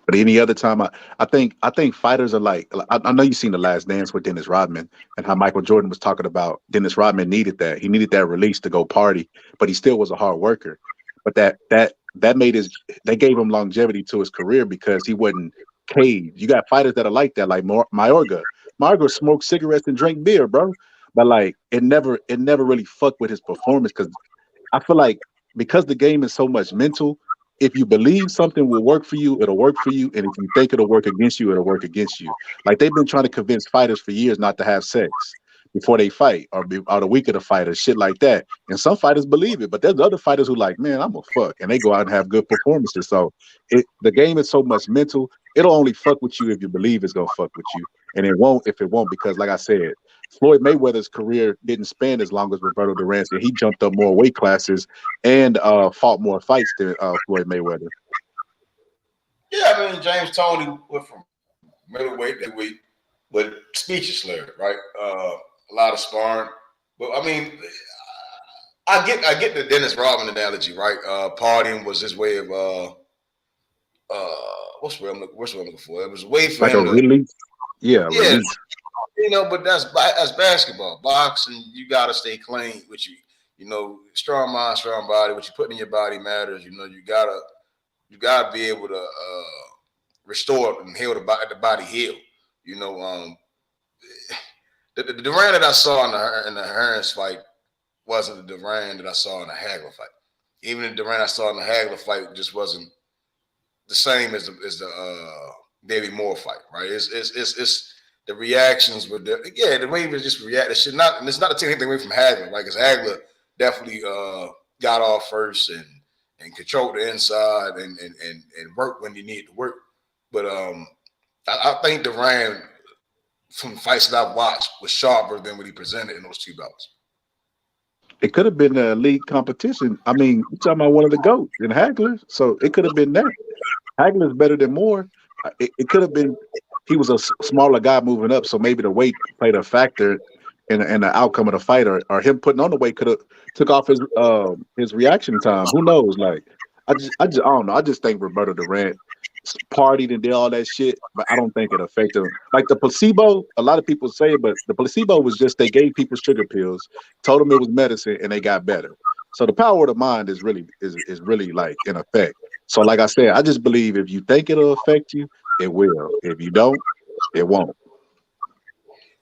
But any other time, I think fighters are like I know you've seen The Last Dance with Dennis Rodman and how Michael Jordan was talking about Dennis Rodman needed that. He needed that release to go party, but he still was a hard worker. But that made they gave him longevity to his career because he wasn't caged. You got fighters that are like that, like Mayorga. Mayorga smoked cigarettes and drank beer, bro. But like it never really fucked with his performance because I feel like because the game is so much mental, if you believe something will work for you, it'll work for you. And if you think it'll work against you, it'll work against you. Like they've been trying to convince fighters for years not to have sex before they fight or the week of the fight or shit like that. And some fighters believe it, but there's other fighters who like, man, I'm a fuck. And they go out and have good performances. So the game is so much mental. It'll only fuck with you if you believe it's gonna fuck with you. And it won't if it won't, because like I said, Floyd Mayweather's career didn't span as long as Roberto Duran's, and he jumped up more weight classes and fought more fights than Floyd Mayweather. Yeah, I mean James Toney went from middleweight to weight, but speech slurred, right? A lot of sparring, but I mean, I get the Dennis Rodman analogy, right? Partying was his way of what's what I'm looking for? It was a way for Like a him to release. Yeah, yeah, release. but that's basketball. Boxing, you gotta stay clean with you. Strong mind, strong body. What you put in your body matters. You gotta be able to restore and heal the body heal. The Duran that I saw in the Hearns fight wasn't the Duran that I saw in the Hagler fight. Even the Duran I saw in the Hagler fight just wasn't the same as the Davey Moore fight, right? It's the reactions were the way he was just reacting. It's not to take anything away from Hagler, right? Because Hagler definitely got off first and controlled the inside and worked when he needed to work. But I think Duran, from fights that I've watched, was sharper than what he presented in those two bouts. It could have been a league competition. I mean, you're talking about one of the GOATs in Hagler, so it could have been that. Hagler's better than Moore. It could have been he was a smaller guy moving up, so maybe the weight played a factor in the outcome of the fight, or him putting on the weight could have took off his reaction time. Who knows? Like I don't know. I just think Roberto Durant partied and did all that shit, but I don't think it affected him. Like the placebo, a lot of people say it, but the placebo was just they gave people sugar pills, told them it was medicine, and they got better. So the power of the mind is really like in effect. So like I said, I just believe if you think it'll affect you, it will. If you don't, it won't.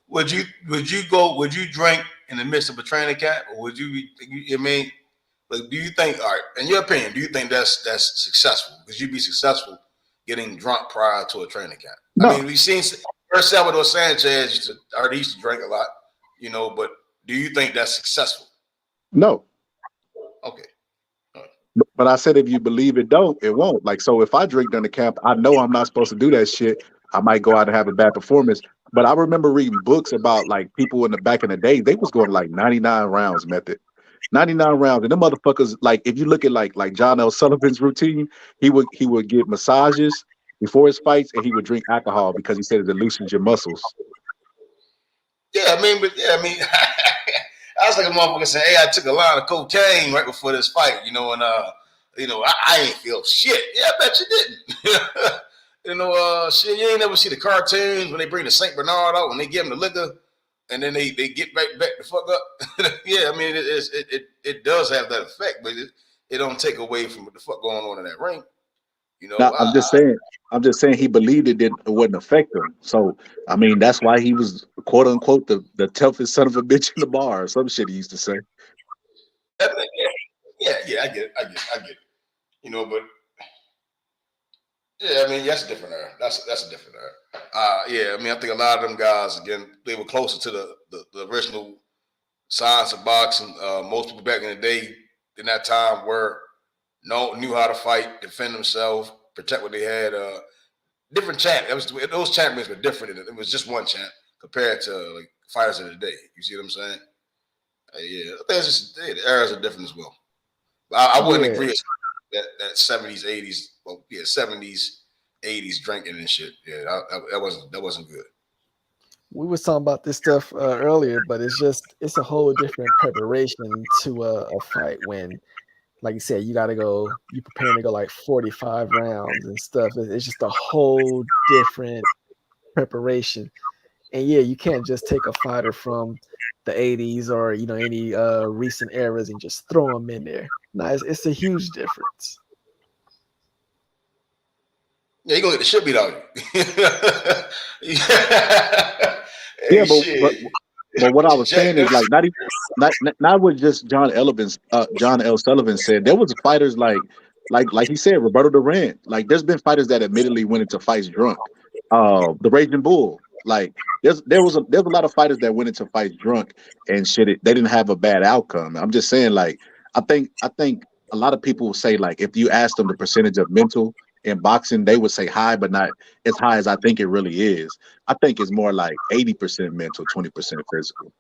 Would you drink in the midst of a training camp, or would you be? I mean, like, do you think? All right, in your opinion, do you think that's successful? Because you'd be successful getting drunk prior to a training camp. No. I mean, we've seen Salvador Sanchez used to drink a lot, But do you think that's successful? No. Okay. But I said if you believe it don't, it won't. Like, so if I drink during the camp, I know I'm not supposed to do that shit. I might go out and have a bad performance. But I remember reading books about like people in the back in the day, they was going like 99 rounds method. 99 rounds. And them motherfuckers, like if you look at like John L. Sullivan's routine, he would get massages before his fights and he would drink alcohol because he said it loosens your muscles. Yeah, I mean, I was like a motherfucker saying, "Hey, I took a line of cocaine right before this fight, and I ain't feel shit." Yeah, I bet you didn't. Shit, you ain't never see the cartoons when they bring the Saint Bernard out when they give them the liquor, and then they get back the fuck up. Yeah, I mean, it does have that effect, but it don't take away from what the fuck going on in that ring. Now, I'm just saying he believed it wouldn't affect him. So I mean that's why he was quote unquote the toughest son of a bitch in the bar or some shit he used to say. Yeah, I get it. But yeah, I mean that's a different era. That's a different era. Yeah, I mean I think a lot of them guys again they were closer to the original science of boxing. Most people back in the day in that time knew how to fight, defend themselves, protect what they had. Different champ. Those champions were different. It was just one champ compared to like fighters of the day. You see what I'm saying? Yeah, the eras are different as well. I wouldn't agree with that 70s, 80s. Well, yeah, 70s, 80s drinking and shit. Yeah, that wasn't good. we was talking about this stuff earlier, but it's a whole different preparation to a fight when, like you said, you preparing to go like 45 rounds and stuff. It's just a whole different preparation. And yeah, you can't just take a fighter from the 80s or any recent eras and just throw them in there. No, it's a huge difference. Yeah, you gonna get the shit beat out of you. Yeah, Hey, shit. but what I was Jack, saying is like not what just John L. Sullivan said. There was fighters like he said, Roberto Durant. Like there's been fighters that admittedly went into fights drunk. The Raging Bull. Like there's a lot of fighters that went into fights drunk and shit. They didn't have a bad outcome. I'm just saying, like I think a lot of people will say like if you ask them the percentage of mental in boxing, they would say high, but not as high as I think it really is. I think it's more like 80% mental, 20% physical.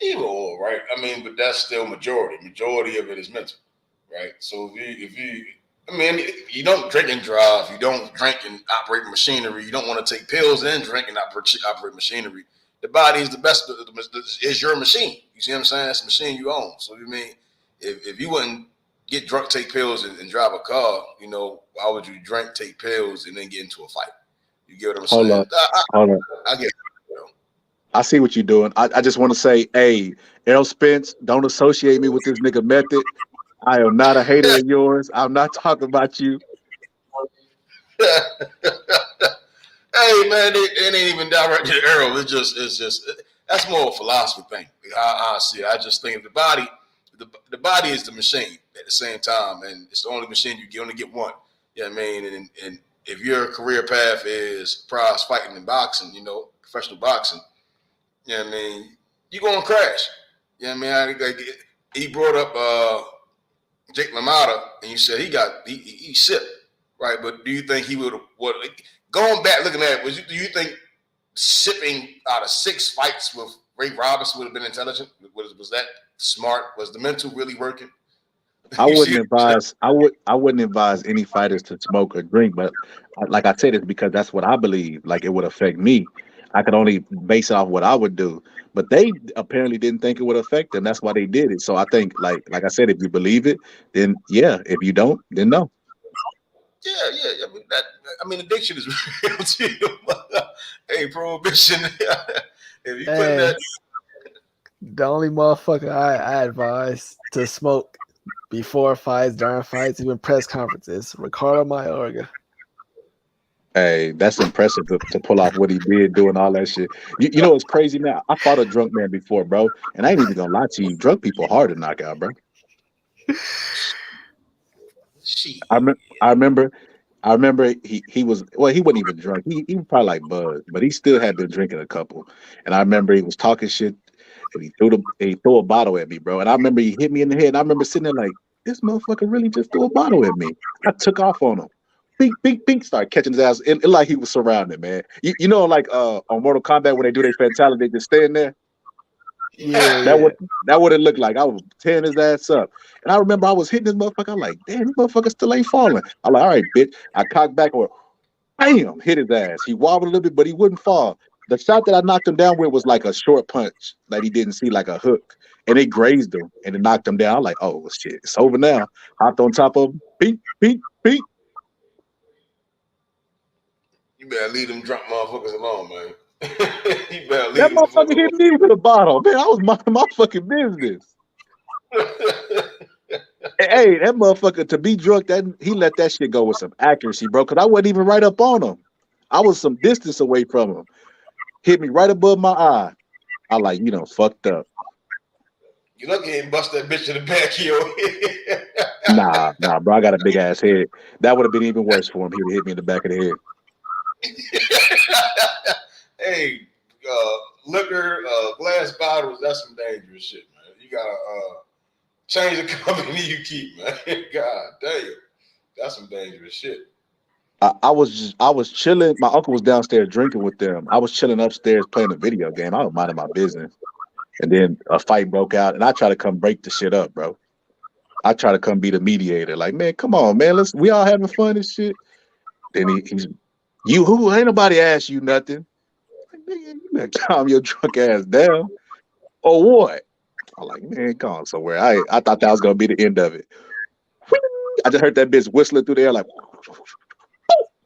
either or, right? I mean, but that's still majority. Majority of it is mental, right? So I mean, you don't drink and drive. You don't drink and operate machinery. You don't want to take pills and drink and operate machinery. The body is the best. Is your machine. You see what I'm saying? That's the machine you own. So you mean if you wouldn't get drunk, take pills, and drive a car, why would you drink, take pills, and then get into a fight? You get what I'm Hold saying? up. Hold up. I get it. I see what you're doing. I just want to say, hey, Errol Spence, don't associate me with this nigga Method. I am not a hater of yours. I'm not talking about you. Hey man, it ain't even directed at Errol. It's just that's more a philosophy thing. How I see it. I just think the body is the machine at the same time, and it's the only machine you only get one. You know what I mean? And if your career path is prize fighting and boxing, professional boxing, you know what I mean, you're gonna crash. You know what I mean? He brought up Jake LaMotta, and you said he sipped, right? But do you think he would going back looking at it, do you think sipping out of 6 fights with Ray Robinson would have been intelligent? Was that smart? Was the mental really working? I wouldn't advise any fighters to smoke or drink, but like I said, it's because that's what I believe. Like it would affect me. I could only base it off what I would do, but they apparently didn't think it would affect them. That's why they did it. So I think, like I said, if you believe it, then yeah. If you don't, then no. Yeah. Addiction is real too. Hey, prohibition. If you put that, the only motherfucker I advise to smoke before fights, during fights, even press conferences, Ricardo Mayorga. Hey, that's impressive to pull off what he did, doing all that shit. You know what's crazy now? I fought a drunk man before, bro, and I ain't even gonna lie to you. Drunk people hard to knock out, bro. I remember he was he wasn't even drunk. He was probably like buzzed, but he still had been drinking a couple. And I remember he was talking shit, and he threw a bottle at me, bro. And I remember he hit me in the head. And I remember sitting there like, this motherfucker really just threw a bottle at me. I took off on him. Bink, started catching his ass. It like he was surrounded, man. You know, like on Mortal Kombat when they do their fatality, they just stand there. Yeah. That what it looked like. I was tearing his ass up. And I remember I was hitting this motherfucker. I'm like, damn, this motherfucker still ain't falling. I'm like, all right, bitch. I cocked back or bam, hit his ass. He wobbled a little bit, but he wouldn't fall. The shot that I knocked him down with was like a short punch that he didn't see, like a hook. And it grazed him and it knocked him down. I'm like, oh shit, it's over now. Hopped on top of him. Beep. You better leave them drunk motherfuckers alone, man. You better leave That them motherfucker hit me with a bottle. Man, I was minding my fucking business. Hey, that motherfucker, to be drunk, he let that shit go with some accuracy, bro. Because I wasn't even right up on him. I was some distance away from him. Hit me right above my eye. I like, fucked up. You lucky he didn't bust that bitch in the back of your head. Nah, bro. I got a big ass head. That would have been even worse for him. He would hit me in the back of the head. Hey, liquor, glass bottles, that's some dangerous shit, man. You gotta change the company you keep, man. God damn. That's some dangerous shit. I was chilling. My uncle was downstairs drinking with them. I was chilling upstairs playing a video game. I was minding my business. And then a fight broke out, and I try to come break the shit up, bro. I try to come be the mediator. Like, man, come on, man. We all having fun and shit. Then he's, you who? Ain't nobody asked you nothing. nigga, you better calm your drunk ass down. Or what? I'm like, man, come on somewhere. I thought that was gonna be the end of it. I just heard that bitch whistling through the air like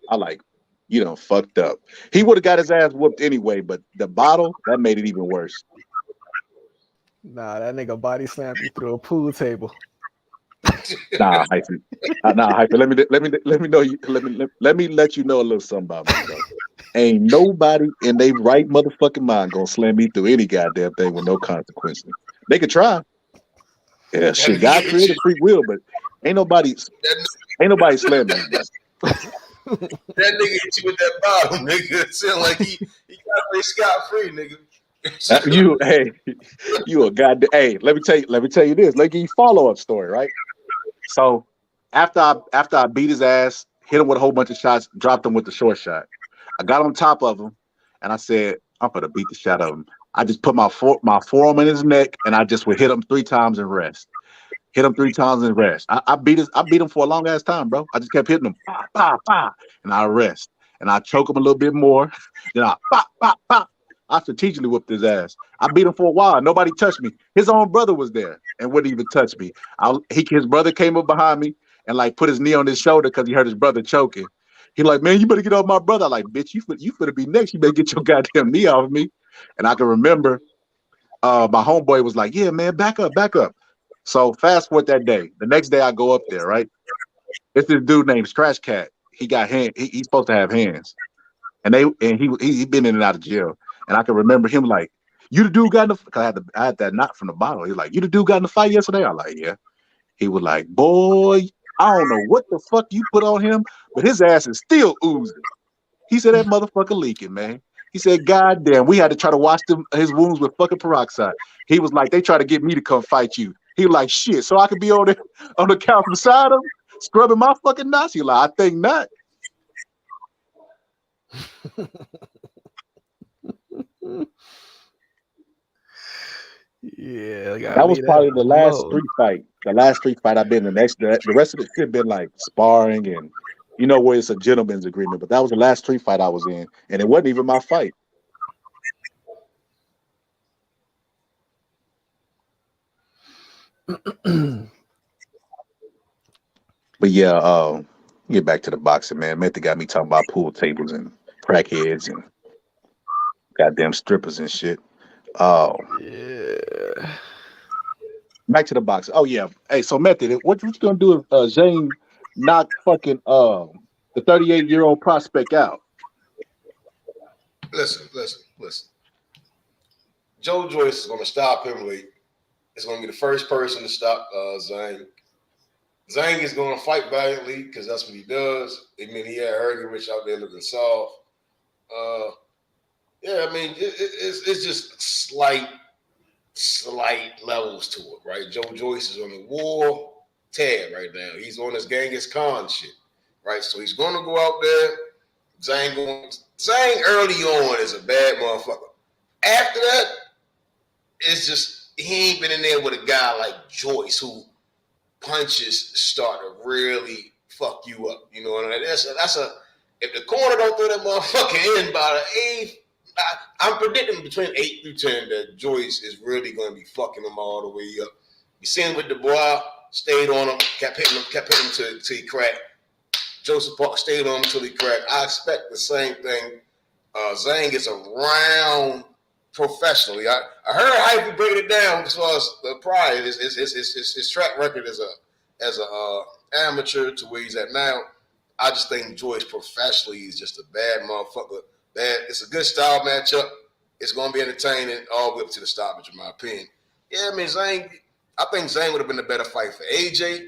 I like, you know, fucked up. He would have got his ass whooped anyway, but the bottle, that made it even worse. Nah, that nigga body slammed you through a pool table. Nah, hyphy. Nah, hyphy. Let me know you. Let me let you know a little something about me, bro. Ain't nobody in their right motherfucking mind gonna slam me through any goddamn thing with no consequences. They could try. Yeah, shit. God created free will, but ain't nobody slamming me, bro. That nigga hit you with that bottle, nigga. It sound like he got away scot free, nigga. You a goddamn. Hey, let me tell you this. Let me give you follow up story, right? So after I beat his ass, hit him with a whole bunch of shots, dropped him with the short shot. I got on top of him, and I said, "I'm gonna beat the shit out of him." I just put my forearm in his neck, and I just would hit him 3 times and rest. Hit him 3 times and rest. I beat him for a long ass time, bro. I just kept hitting him, bah, bah, bah, and I rest, and I choke him a little bit more. Then I bah, bah, bah. I strategically whipped his ass. I beat him for a while. Nobody touched me. His own brother was there and wouldn't even touch me. His brother came up behind me and like put his knee on his shoulder because he heard his brother choking. He like, man, you better get off my brother. I'm like, bitch, you finna be next. You better get your goddamn knee off of me. And I can remember my homeboy was like, yeah, man, back up. So fast forward that day. The next day I go up there, right? It's this dude named Scratch Cat. He got hands. He's supposed to have hands. And he been in and out of jail. And I can remember him like, you the dude got in the cause I had that knot from the bottle. He was like, you the dude got in the fight yesterday? I'm like, yeah. He was like, boy, I don't know what the fuck you put on him, but his ass is still oozing. He said that motherfucker leaking, man. He said, God damn, we had to try to wash his wounds with fucking peroxide. He was like, they tried to get me to come fight you. He was like, shit, so I could be on the couch beside him, scrubbing my fucking nuts. He like, I think not. Yeah, That was probably the last street fight. The last street fight I've been in. The rest of it should have been like sparring and where it's a gentleman's agreement. But that was the last street fight I was in, and it wasn't even my fight. But yeah, get back to the boxing, man. Method got me talking about pool tables and crackheads and goddamn strippers and shit. Oh, yeah. Back to the boxing. Oh yeah. Hey, so Method, what you gonna do if Zane knocked fucking the 38-year-old prospect out? Listen. Joe Joyce is gonna stop him late. It's gonna be the first person to stop Zane. Zane is gonna fight valiantly because that's what he does. I mean, he had Rich out there looking soft. Yeah, I mean, it's just slight levels to it, right? Joe Joyce is on the war tab right now. He's on this Genghis Khan shit, right? So he's going to go out there. Zane early on is a bad motherfucker. After that, it's just he ain't been in there with a guy like Joyce who punches start to really fuck you up. You know what I mean? If the corner don't throw that motherfucker in by the 8th, I'm predicting between 8 through 10 that Joyce is really going to be fucking him all the way up. You see him with Dubois, stayed on him, kept hitting him till he cracked. Joseph Park stayed on him until he cracked. I expect the same thing. Zhang is around professionally. I heard Hype breaking it down as far as the pride, his track record as a amateur to where he's at now. I just think Joyce professionally is just a bad motherfucker. It's a good style matchup. It's going to be entertaining all the way up to the stoppage, in my opinion. Yeah, I mean, I think Zane would have been a better fight for AJ,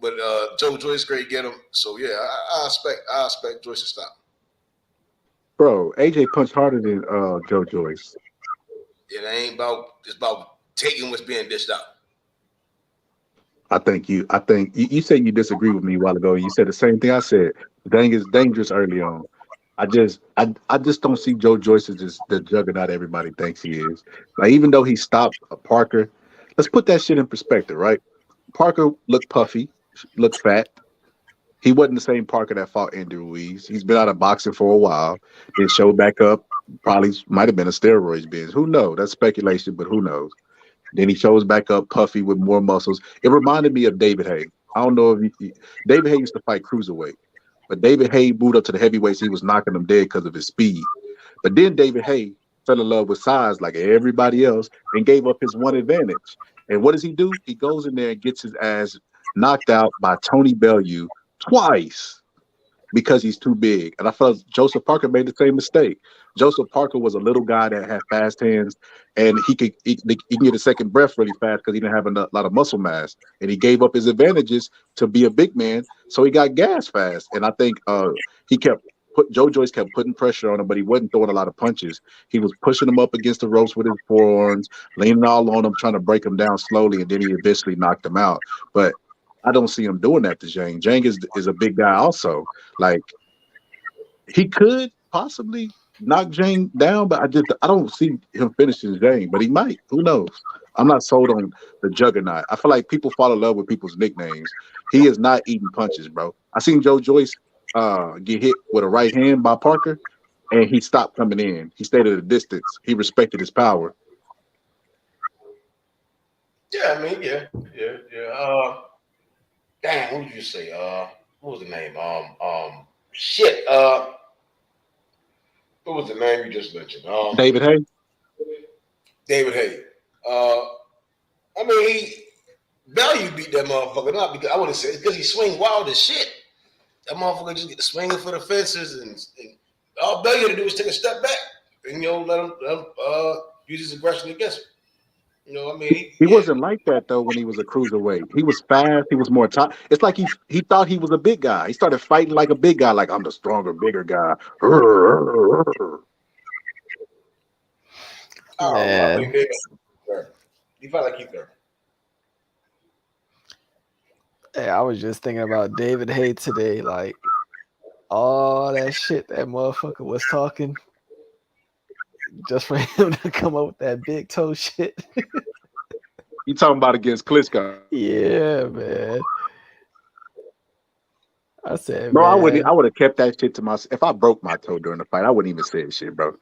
but Joe Joyce great get him. So yeah, I expect Joyce to stop. Bro, AJ punched harder than Joe Joyce. It ain't it's about taking what's being dished out. I think you said you disagree with me a while ago. You said the same thing I said. Zhang is dangerous early on. I just don't see Joe Joyce as just the juggernaut everybody thinks he is. Like, even though he stopped Parker, let's put that shit in perspective, right? Parker looked puffy, looked fat. He wasn't the same Parker that fought Andy Ruiz. He's been out of boxing for a while. Then showed back up Probably might have been a steroids binge. Who knows? That's speculation, but who knows? Then he shows back up puffy with more muscles. It reminded me of David Haye. I don't know if David Haye used to fight cruiserweight, but David Haye moved up to the heavyweights. He was knocking them dead because of his speed. But then David Haye fell in love with size like everybody else and gave up his one advantage. And what does he do? He goes in there and gets his ass knocked out by Tony Bellew twice because he's too big. And I felt Joseph Parker made the same mistake. Joseph Parker was a little guy that had fast hands, and he can get a second breath really fast because he didn't have a lot of muscle mass, and he gave up his advantages to be a big man, so he got gas fast. And I think he kept Joe Joyce kept putting pressure on him, but he wasn't throwing a lot of punches. He was pushing him up against the ropes with his forearms, leaning all on him, trying to break him down slowly, and then he eventually knocked him out. But I don't see him doing that to Jang. Jang is a big guy also. Like he could possibly knock Jang down, but I don't see him finishing Jang. But he might. Who knows? I'm not sold on the Juggernaut. I feel like people fall in love with people's nicknames. He is not eating punches, bro. I seen Joe Joyce get hit with a right hand by Parker, and he stopped coming in. He stayed at a distance. He respected his power. Yeah, I mean, yeah. Damn, what did you say? What was the name? Shit. What was the name you just mentioned? David Haye. David Haye. I mean, Value beat that motherfucker not because I want to say it's because he swing wild as shit. That motherfucker just get swinging for the fences, and all Bellew had to do is take a step back and let him use his aggression against him. You know, I mean, He wasn't like that though when he was a cruiserweight. He was fast. He was more top. It's like he thought he was a big guy. He started fighting like a big guy, like I'm the stronger, bigger guy. I don't know. I think he felt like he third. Hey, I was just thinking about David Haye today, like all that shit that motherfucker was talking, just for him to come up with that big toe shit. You talking about against Klitschko? Yeah, man. I said, No, man. I would have kept that shit to myself. If I broke my toe during the fight, I wouldn't even say shit, bro.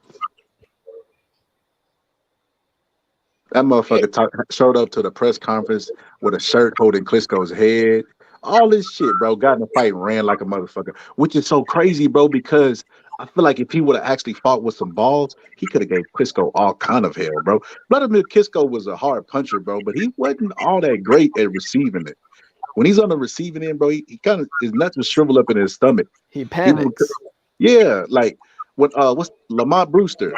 That motherfucker showed up to the press conference with a shirt holding Klitschko's head. All this shit, bro. Got in a fight and ran like a motherfucker, which is so crazy, bro, because I feel like if he would have actually fought with some balls, he could have gave Klitschko all kind of hell, bro. Vladimir Klitschko was a hard puncher, bro, but he wasn't all that great at receiving it. When he's on the receiving end, bro, he kind of his nuts would shrivel up in his stomach. He panics. Yeah, like when what's Lamont Brewster?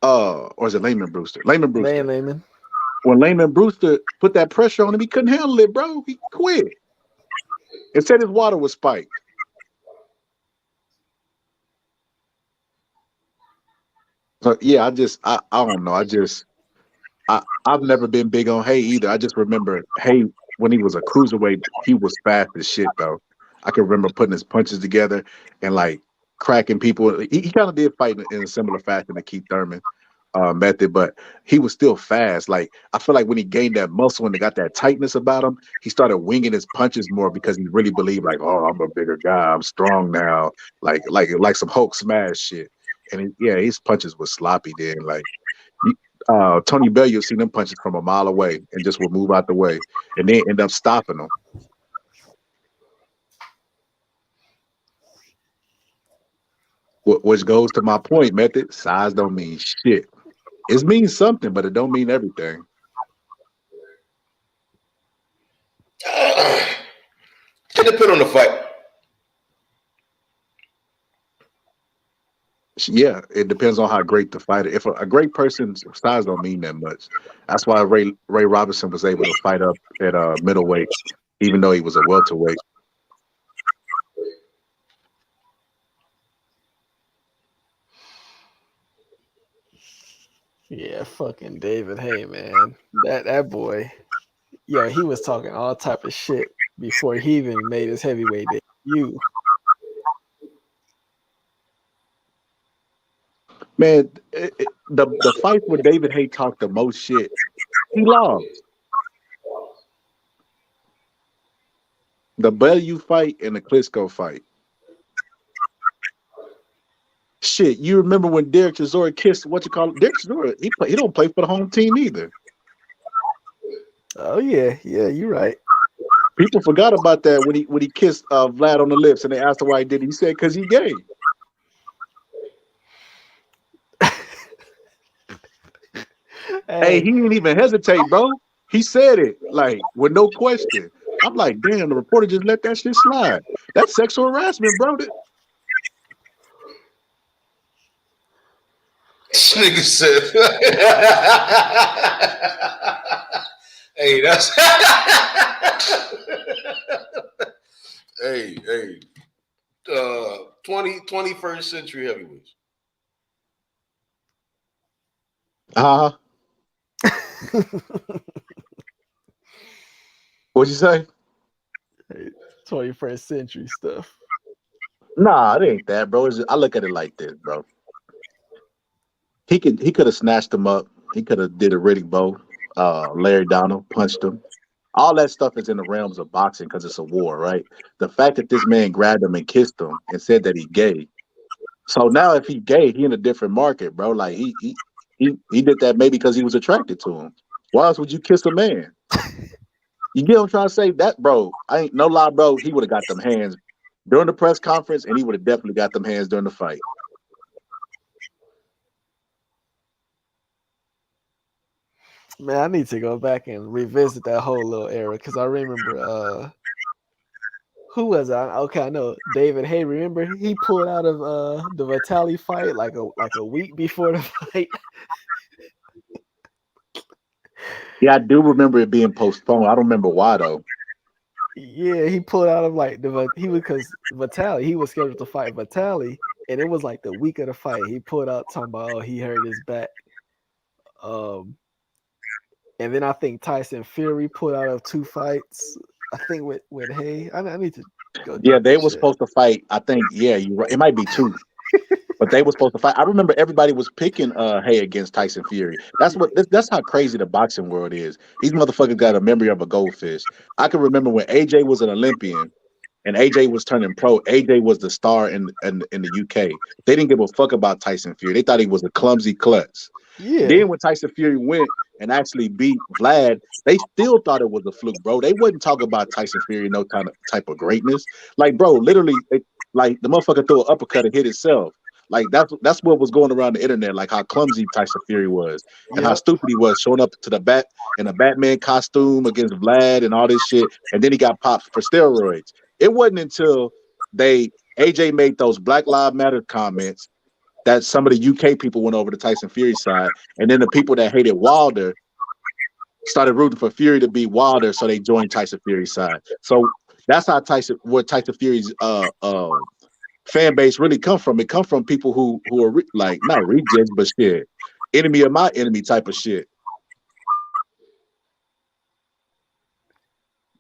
Or is it Layman Brewster? Layman Brewster. Layman. When Layman Brewster put that pressure on him, he couldn't handle it, bro. He quit. It said his water was spiked. So yeah, I don't know. I've never been big on Haye either. I just remember Haye when he was a cruiserweight, he was fast as shit though. I can remember putting his punches together and like cracking people. He kind of did fight in a similar fashion to Keith Thurman method, but he was still fast. Like I feel like when he gained that muscle and got that tightness about him, he started winging his punches more because he really believed like, oh, I'm a bigger guy, I'm strong now, like some Hulk smash shit. And his punches were sloppy then. Like Tony Bellew seen them punches from a mile away and just would move out the way and then end up stopping them. Which goes to my point, Method. Size don't mean shit. It means something, but it don't mean everything. It depends on the fight. Yeah, it depends on how great the fighter. If a great person's size don't mean that much. That's why Ray Robinson was able to fight up at middleweight, even though he was a welterweight. Yeah, fucking David Haye, man. That boy, yeah, he was talking all type of shit before he even made his heavyweight debut. Man, the fight where David Haye talked the most shit, he lost. The Bellew fight and the Klitschko fight. Shit, you remember when Derek Chisora kissed what you call it? Derek Chisora? He don't play for the home team either. Oh yeah, you're right. People forgot about that when he kissed Vlad on the lips, and they asked him why he did it. He said because he gay. Hey, he didn't even hesitate, bro. He said it like with no question. I'm like, damn, the reporter just let that shit slide. That's sexual harassment, bro. This nigga said, "Hey, that's hey, 21st century heavyweights." What'd you say? 21st century stuff. Nah, it ain't that, bro. I look at it like this, bro. He could have snatched him up. He could have did a Riddick Bowe, Larry Donald, punched him. All that stuff is in the realms of boxing because it's a war, right? The fact that this man grabbed him and kissed him and said that he gay. So now if he gay, he in a different market, bro. Like he did that maybe because he was attracted to him. Why else would you kiss a man? You get what I'm trying to say? That, bro, I ain't no lie, bro. He would have got them hands during the press conference, and he would have definitely got them hands during the fight. Man, I need to go back and revisit that whole little era because I remember who was I? Okay, I know David Hay. Remember he pulled out of the Vitali fight like a week before the fight. Yeah, I do remember it being postponed. I don't remember why though. Yeah, he pulled out of like because Vitali, he was scheduled to fight Vitali, and it was like the week of the fight. He pulled out talking about he hurt his back. And then I think Tyson Fury pulled out of 2 fights. I think with Hay. I need to go. Yeah, they were supposed to fight. I think. Yeah, you're right. It might be 2. But they were supposed to fight. I remember everybody was picking Hay against Tyson Fury. That's how crazy the boxing world is. These motherfuckers got a memory of a goldfish. I can remember when AJ was an Olympian and AJ was turning pro. AJ was the star in the UK. They didn't give a fuck about Tyson Fury. They thought he was a clumsy klutz. Yeah. Then when Tyson Fury went and actually beat Vlad, they still thought it was a fluke, bro. They wouldn't talk about Tyson Fury no type of greatness. Like, bro, literally, like the motherfucker threw an uppercut and hit itself. Like that's what was going around the internet, like how clumsy Tyson Fury was and how stupid he was showing up to the bat in a Batman costume against Vlad and all this shit. And then he got popped for steroids. It wasn't until AJ made those Black Lives Matter comments that some of the UK people went over to Tyson Fury's side, and then the people that hated Wilder started rooting for Fury to beat Wilder, so they joined Tyson Fury's side. So that's how Tyson Fury's fan base really come from. It come from people who are like not rejects, but shit, enemy of my enemy type of shit.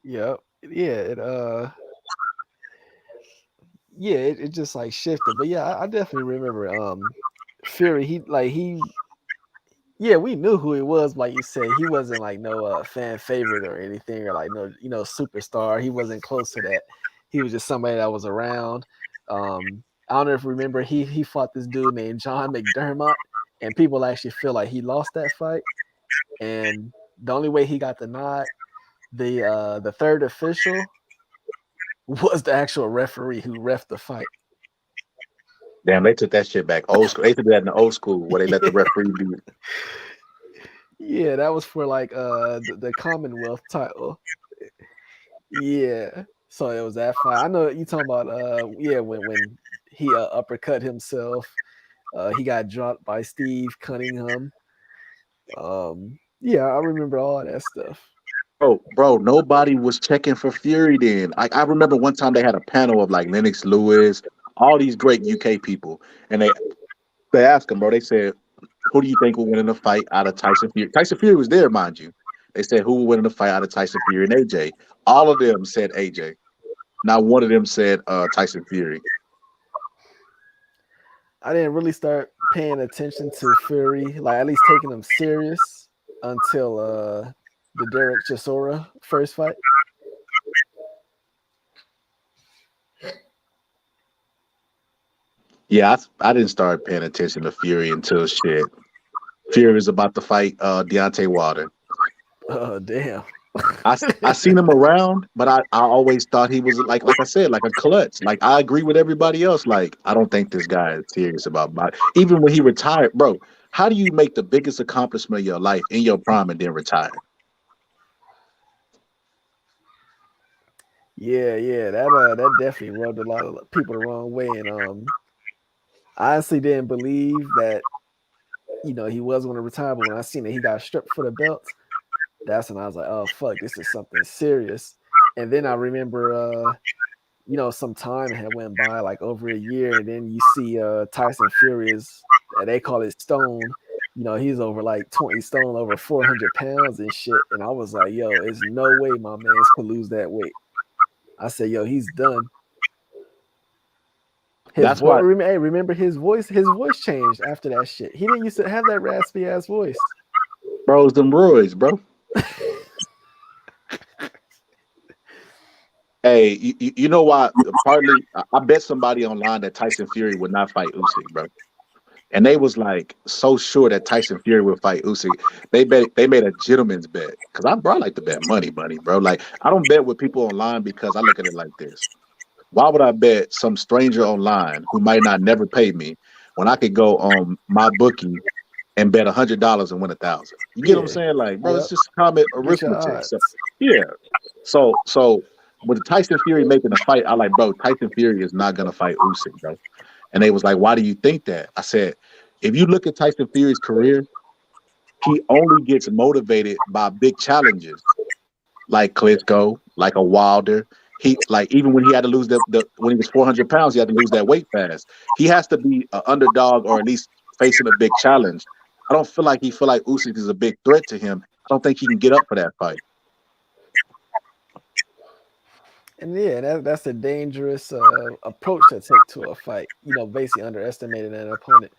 Yep. Yeah. It just like shifted. But yeah, I definitely remember Fury. We knew who he was. Like you said, he wasn't like no fan favorite or anything, or like no superstar. He wasn't close to that. He was just somebody that was around. I don't know if you remember, he fought this dude named John McDermott, and people actually feel like he lost that fight. And the only way he got the nod, the third official was the actual referee who ref the fight. Damn, they took that shit back old school. They did that in the old school where they let the referee do it. Yeah, that was for like the Commonwealth title. Yeah. So it was that fight. I know you talking about when he uppercut himself. He got dropped by Steve Cunningham. I remember all that stuff. Bro, nobody was checking for Fury then. I remember one time they had a panel of like Lennox Lewis, all these great UK people, and they asked him, bro. They said, "Who do you think will win in a fight out of Tyson Fury?" Tyson Fury was there, mind you. They said, "Who will win in a fight out of Tyson Fury and AJ?" All of them said AJ. Not one of them said Tyson Fury. I didn't really start paying attention to Fury, like at least taking him serious until the Derek Chisora first fight. Yeah, I didn't start paying attention to Fury until shit. Fury was about to fight Deontay Wilder. Oh damn. I seen him around, but I always thought he was like I said, like a klutz. Like I agree with everybody else. Like I don't think this guy is serious about body. Even when he retired, bro. How do you make the biggest accomplishment of your life in your prime and then retire? Yeah, that definitely rubbed a lot of people the wrong way, and I honestly didn't believe that he was going to retire, but when I seen that he got stripped for the belt, that's when I was like, oh fuck, this is something serious. And then I remember, some time had went by, like over a year, and then you see Tyson Fury is, they call it stone. He's over like 20 stone, over 400 pounds and shit. And I was like, yo, there's no way my man's could lose that weight. I said, yo, he's done. His That's voice, why, remember his voice? His voice changed after that shit. He didn't used to have that raspy ass voice. bros, them roids, bro. Hey, you know why? Partly, I bet somebody online that Tyson Fury would not fight Usyk, bro. And they was like so sure that Tyson Fury would fight Usyk. They made a gentleman's bet because I like to bet money, bro. Like I don't bet with people online because I look at it like this: why would I bet some stranger online who might not never pay me when I could go on my bookie and bet $100 and win 1,000? You get what I'm Yeah. saying? Like, bro, Yep. it's just common Get your arithmetic. So odds. yeah. So with Tyson Fury making a fight, I like, bro, Tyson Fury is not gonna fight Usyk, bro. And they was like, why do you think that? I said, if you look at Tyson Fury's career, he only gets motivated by big challenges like Klitschko, like a Wilder. He like even when he had to lose the when he was 400 pounds, he had to lose that weight fast. He has to be an underdog or at least facing a big challenge. I don't feel like Usyk is a big threat to him. I don't think he can get up for that fight. And yeah, that's a dangerous approach to take to a fight. Basically underestimating an opponent.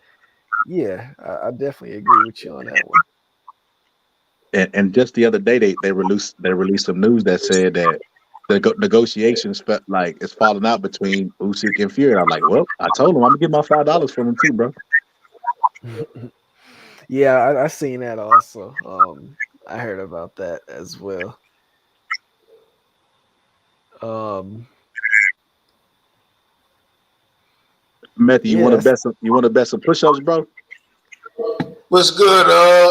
Yeah, I definitely agree with you on that one. And just the other day, they released some news that said that the negotiations like it's falling out between Usyk and Fury. I'm like, well, I told him I'm gonna get my $5 from him too, bro. Yeah, I seen that also. I heard about that as well. Matthew, Yes. you want to bet some push-ups, bro? What's good?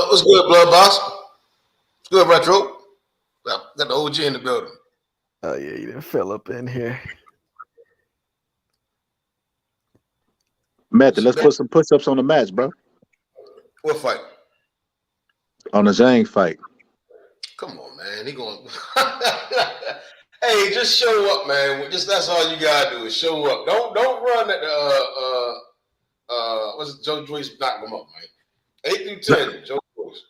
What's good, blood boss? What's good, retro? Got the OG in the building. Oh yeah, you didn't fill up in here. Matthew, let's put some push-ups on the match, bro. What fight? On the Zhang fight. Come on, man. He going. Hey, just show up, man. That's all you gotta do is show up. Don't run at the what's it, Joe Joyce knock him up, man. 8 through 10, Joe Joyce.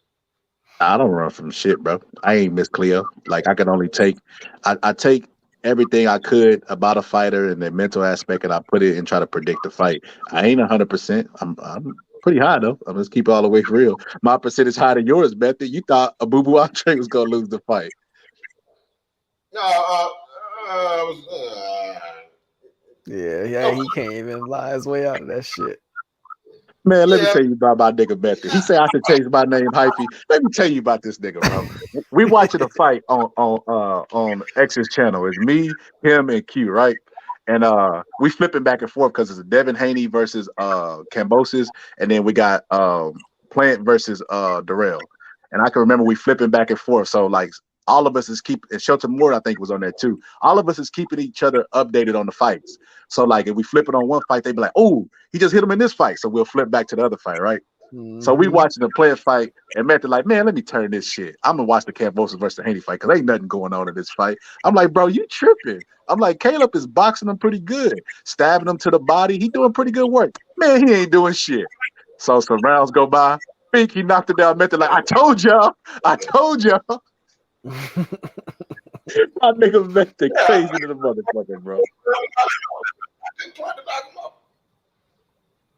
I don't run from shit, bro. I ain't Miss Cleo. Like I can only take I take everything I could about a fighter and their mental aspect and I put it and try to predict the fight. I ain't 100%. I'm pretty high though. I'm just keep it all the way real. My percentage higher than yours, Bethany. You thought a boo boo Andre was gonna lose the fight. No, Yeah, he can't even lie his way out of that shit. Man, let me tell you about my nigga Bethany. He said I should change my name, Hyphy. Let me tell you about this nigga, bro. We watching a fight on X's channel. It's me, him, and Q, right? And we flipping back and forth because it's Devin Haney versus Cambosis, and then we got Plant versus Darrell. And I can remember we flipping back and forth. So like all of us is and Shelton Moore, I think, was on there too. All of us is keeping each other updated on the fights. So like if we flip it on one fight, they be like, oh, he just hit him in this fight. So we'll flip back to the other fight, right? Mm-hmm. So we watching the player fight, and Matthew like, man, let me turn this shit. I'm gonna watch the Cambosis versus Haney fight because ain't nothing going on in this fight. I'm like, bro, you tripping? I'm like, Caleb is boxing him pretty good, stabbing him to the body. He doing pretty good work. Man, he ain't doing shit. So some rounds go by. Think he knocked it down. Matthew like, I told y'all. My nigga Matthew crazy to the motherfucker, bro.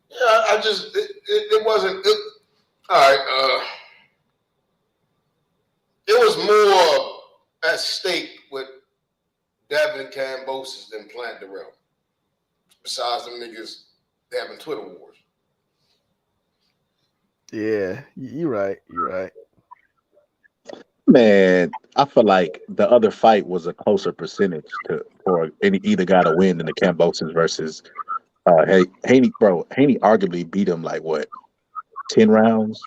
Yeah, I just it wasn't. All right, it was more at stake with Devin Cambosis than Plant Darrell. Besides them niggas having Twitter wars. Yeah, you're right. You're right. Man, I feel like the other fight was a closer percentage for any either guy to win than the Cambosians versus Haney. Bro, Haney arguably beat him like what 10 rounds.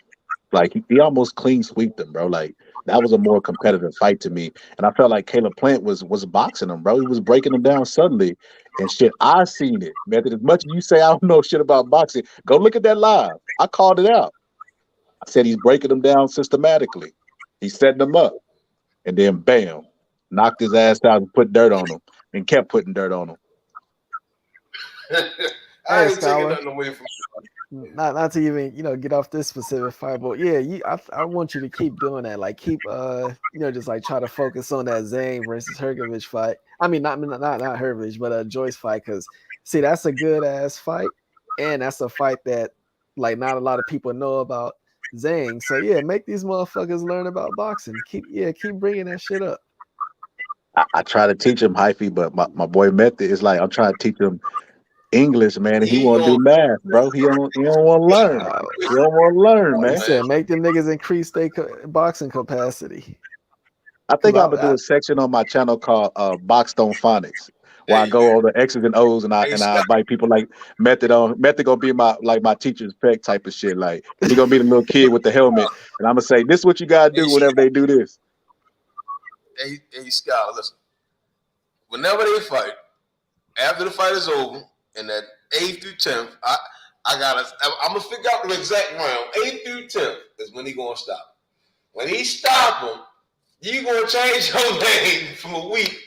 Like he almost clean sweeped him, bro. Like that was a more competitive fight to me, and I felt like Caleb Plant was boxing him, bro. He was breaking him down suddenly and shit. I seen it, man. As much as you say I don't know shit about boxing, go look at that live. I called it out. I said he's breaking them down systematically. He's setting them up, and then bam, knocked his ass out and put dirt on him, and kept putting dirt on him. I Hey, ain't taking Scholar. nothing away from you. Not to even get off this specific fight, but yeah, I want you to keep doing that. Like keep just like try to focus on that Zane versus Hergovich fight. I mean not Hergovich, but Joyce fight, because see that's a good ass fight, and that's a fight that like not a lot of people know about Zane. So yeah, make these motherfuckers learn about boxing. Keep bringing that shit up. I try to teach him hyphy, but my boy Method is like I'm trying to teach him English, man, and he won't do math, bro. He don't want to learn. He don't want to learn, He man. said make them niggas increase their boxing capacity. I think I'm gonna do a section on my channel called Boxed on Phonics, where I go over the X's and O's and I invite people like Method on. Method gonna be my teacher's pet type of shit. Like he gonna be the little kid with the helmet, and I'm gonna say this is what you gotta do whenever they do this. Hey, Scott, listen. Whenever they fight, after the fight is over, in that 8th through 10th, I'm gonna figure out the exact round. 8th through 10th is when he gonna stop. When he stop him, you gonna change your name from a week.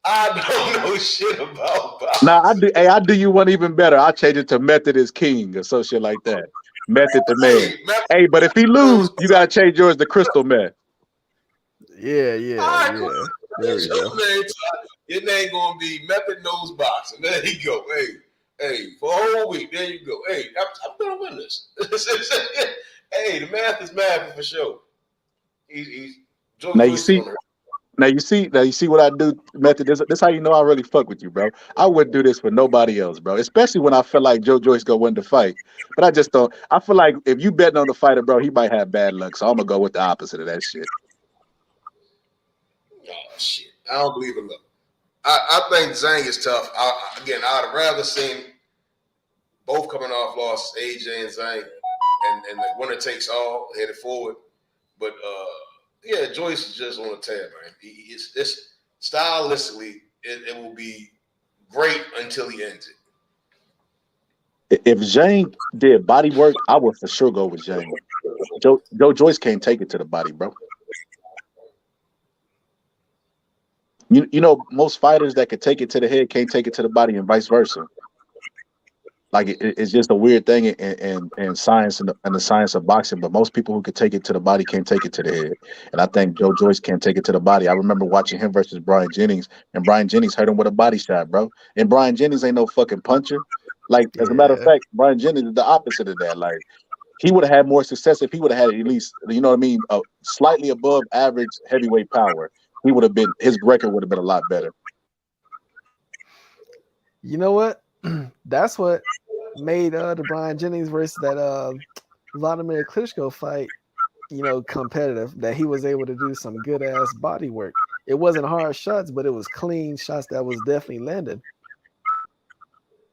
I don't know shit about boxing. Nah, I do. Hey, I do you one even better. I change it to Method is King or some shit like that. Method the man. Hey, but if he lose, you gotta change yours to Crystal Meth. Yeah. There we go. Your name gonna be Method Knows Boxing. There you go. Hey, for a whole week. There you go. Hey, I'm gonna win this. Hey, the math is math for sure. He's Now you see what I do, Method. This how you know I really fuck with you, bro. I wouldn't do this for nobody else, bro. Especially when I feel like Joe Joyce gonna win the fight. But I just don't. I feel like if you betting on the fighter, bro, he might have bad luck. So I'm gonna go with the opposite of that shit. Oh shit! I don't believe in luck. I think Zhang is tough. I'd rather seen both coming off loss, AJ and Zhang, and the winner takes all headed forward. But yeah, Joyce is just on a tear, man. It's stylistically, it will be great until he ends it. If Zhang did body work, I would for sure go with Zhang. Joe Joyce can't take it to the body, bro. You know, most fighters that could take it to the head can't take it to the body, and vice versa. Like it's just a weird thing in science and the science of boxing. But most people who could take it to the body can't take it to the head. And I think Joe Joyce can't take it to the body. I remember watching him versus Brian Jennings, and Brian Jennings hurt him with a body shot, bro. And Brian Jennings ain't no fucking puncher. Like as a matter of fact, Brian Jennings is the opposite of that. Like he would have had more success if he would have had at least, you know what I mean, slightly above average heavyweight power. His record would have been a lot better. You know what? That's what made the Brian Jennings versus that Vladimir Klitschko fight, competitive. That he was able to do some good ass body work. It wasn't hard shots, but it was clean shots that was definitely landing.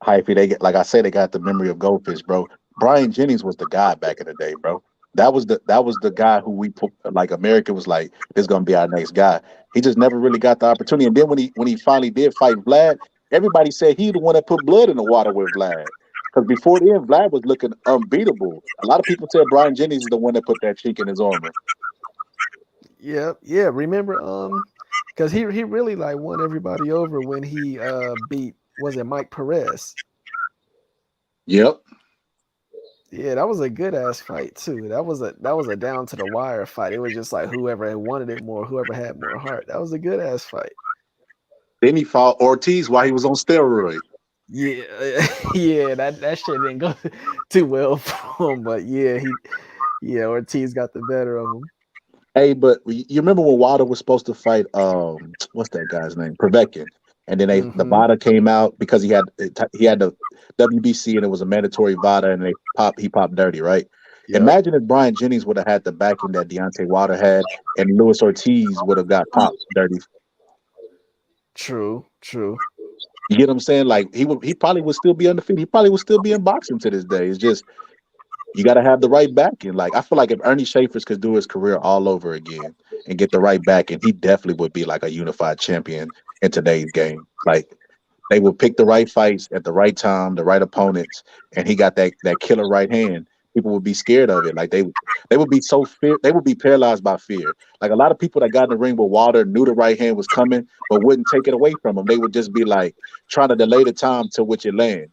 Hyphy, they got the memory of goldfish, bro. Brian Jennings was the guy back in the day, bro. That was the guy who we put, like America was like, this is gonna be our next guy. He just never really got the opportunity. And then when he finally did fight Vlad, everybody said he the one that put blood in the water with Vlad. Because before then, Vlad was looking unbeatable. A lot of people said Brian Jennings is the one that put that cheek in his armor. Yeah. Remember, because he really like won everybody over when he beat, was it Mike Perez? Yep. Yeah, that was a good ass fight too. That was a down to the wire fight. It was just like whoever wanted it more, whoever had more heart. That was a good ass fight. Then he fought Ortiz while he was on steroids. Yeah, that shit didn't go too well for him. But Ortiz got the better of him. Hey, but you remember when Wilder was supposed to fight what's that guy's name? Povetkin. And then Nevada came out because he had WBC and it was a mandatory VADA and he popped dirty, right? Yep. Imagine if Brian Jennings would have had the backing that Deontay Wilder had, and Luis Ortiz would have got popped dirty. True. You get what I'm saying? Like he probably would still be undefeated. He probably would still be in boxing to this day. It's just you got to have the right backing. Like I feel like if Ernie Schaefer's could do his career all over again and get the right backing, he definitely would be like a unified champion in today's game. Like they would pick the right fights at the right time, the right opponents, and he got that killer right hand. People would be scared of it. Like they would be so fear. They would be paralyzed by fear. Like a lot of people that got in the ring with Wilder knew the right hand was coming, but wouldn't take it away from him. They would just be like trying to delay the time to which it lands.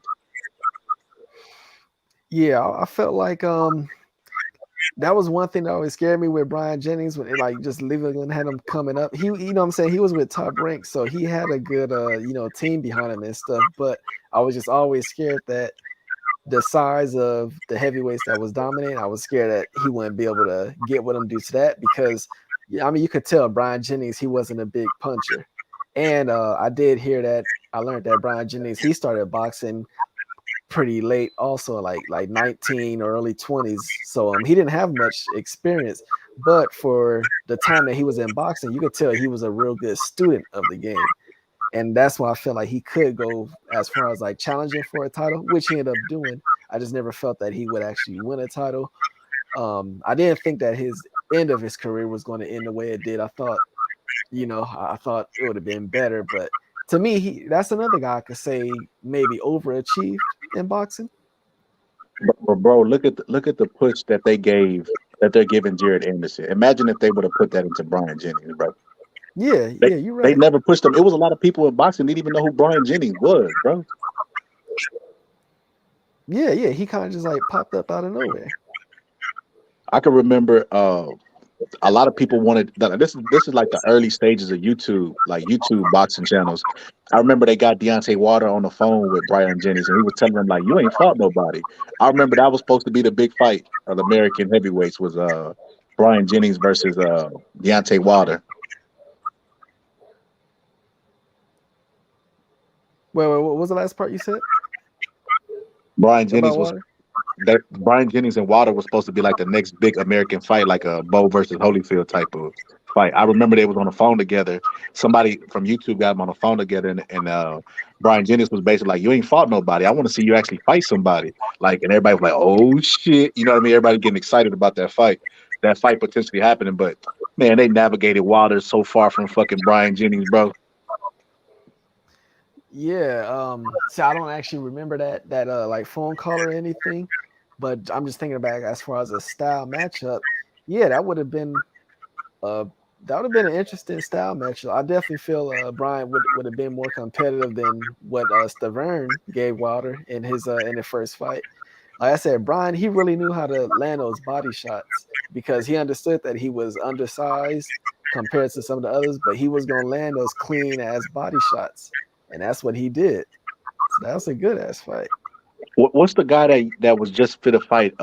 Yeah, I felt like that was one thing that always scared me with Brian Jennings when it like just leaving had him coming up. He, you know what I'm saying, he was with Top Rank, so he had a good team behind him and stuff. But I was just always scared that the size of the heavyweights that was dominating, I was scared that he wouldn't be able to get with him due to that because I mean you could tell Brian Jennings he wasn't a big puncher. And I did hear that I learned that Brian Jennings he started boxing pretty late also like 19 or early 20s, so he didn't have much experience, but for the time that he was in boxing you could tell he was a real good student of the game, and that's why I felt like he could go as far as like challenging for a title, which he ended up doing. I just never felt that he would actually win a title. I didn't think that his end of his career was going to end the way it did. I thought it would have been better, but to me, that's another guy I could say maybe overachieved in boxing. But bro, look at the push that they're giving Jared Anderson. Imagine if they would have put that into Brian Jennings, bro. Yeah, you're right. They never pushed him. It was a lot of people in boxing didn't even know who Brian Jennings was, bro. Yeah, he kind of just like popped up out of nowhere. I can remember a lot of people wanted this is like the early stages of YouTube, like YouTube boxing channels. I remember they got Deontay Wilder on the phone with Brian Jennings, and he was telling them like, "You ain't fought nobody." I remember that was supposed to be the big fight of the American heavyweights was Brian Jennings versus Deontay Wilder. Wait, what was the last part you said? Brian Jennings About was Wilder? that Brian Jennings and Wilder was supposed to be like the next big American fight, like a Bo versus Holyfield type of fight. I remember they was on the phone together. Somebody from YouTube got them on the phone together, and Brian Jennings was basically like, "You ain't fought nobody. I want to see you actually fight somebody." Like, and everybody was like, "Oh shit!" You know what I mean? Everybody getting excited about that fight potentially happening. But man, they navigated Wilder so far from fucking Brian Jennings, bro. Yeah, see, I don't actually remember that like phone call or anything, but I'm just thinking about as far as a style matchup. Yeah, that would have been an interesting style matchup. I definitely feel Brian would have been more competitive than what Stavern gave Wilder in the first fight. Like I said, Brian, he really knew how to land those body shots because he understood that he was undersized compared to some of the others, but he was gonna land those clean ass body shots. And that's what he did. So that was a good ass fight. What's the guy that was just fit to fight?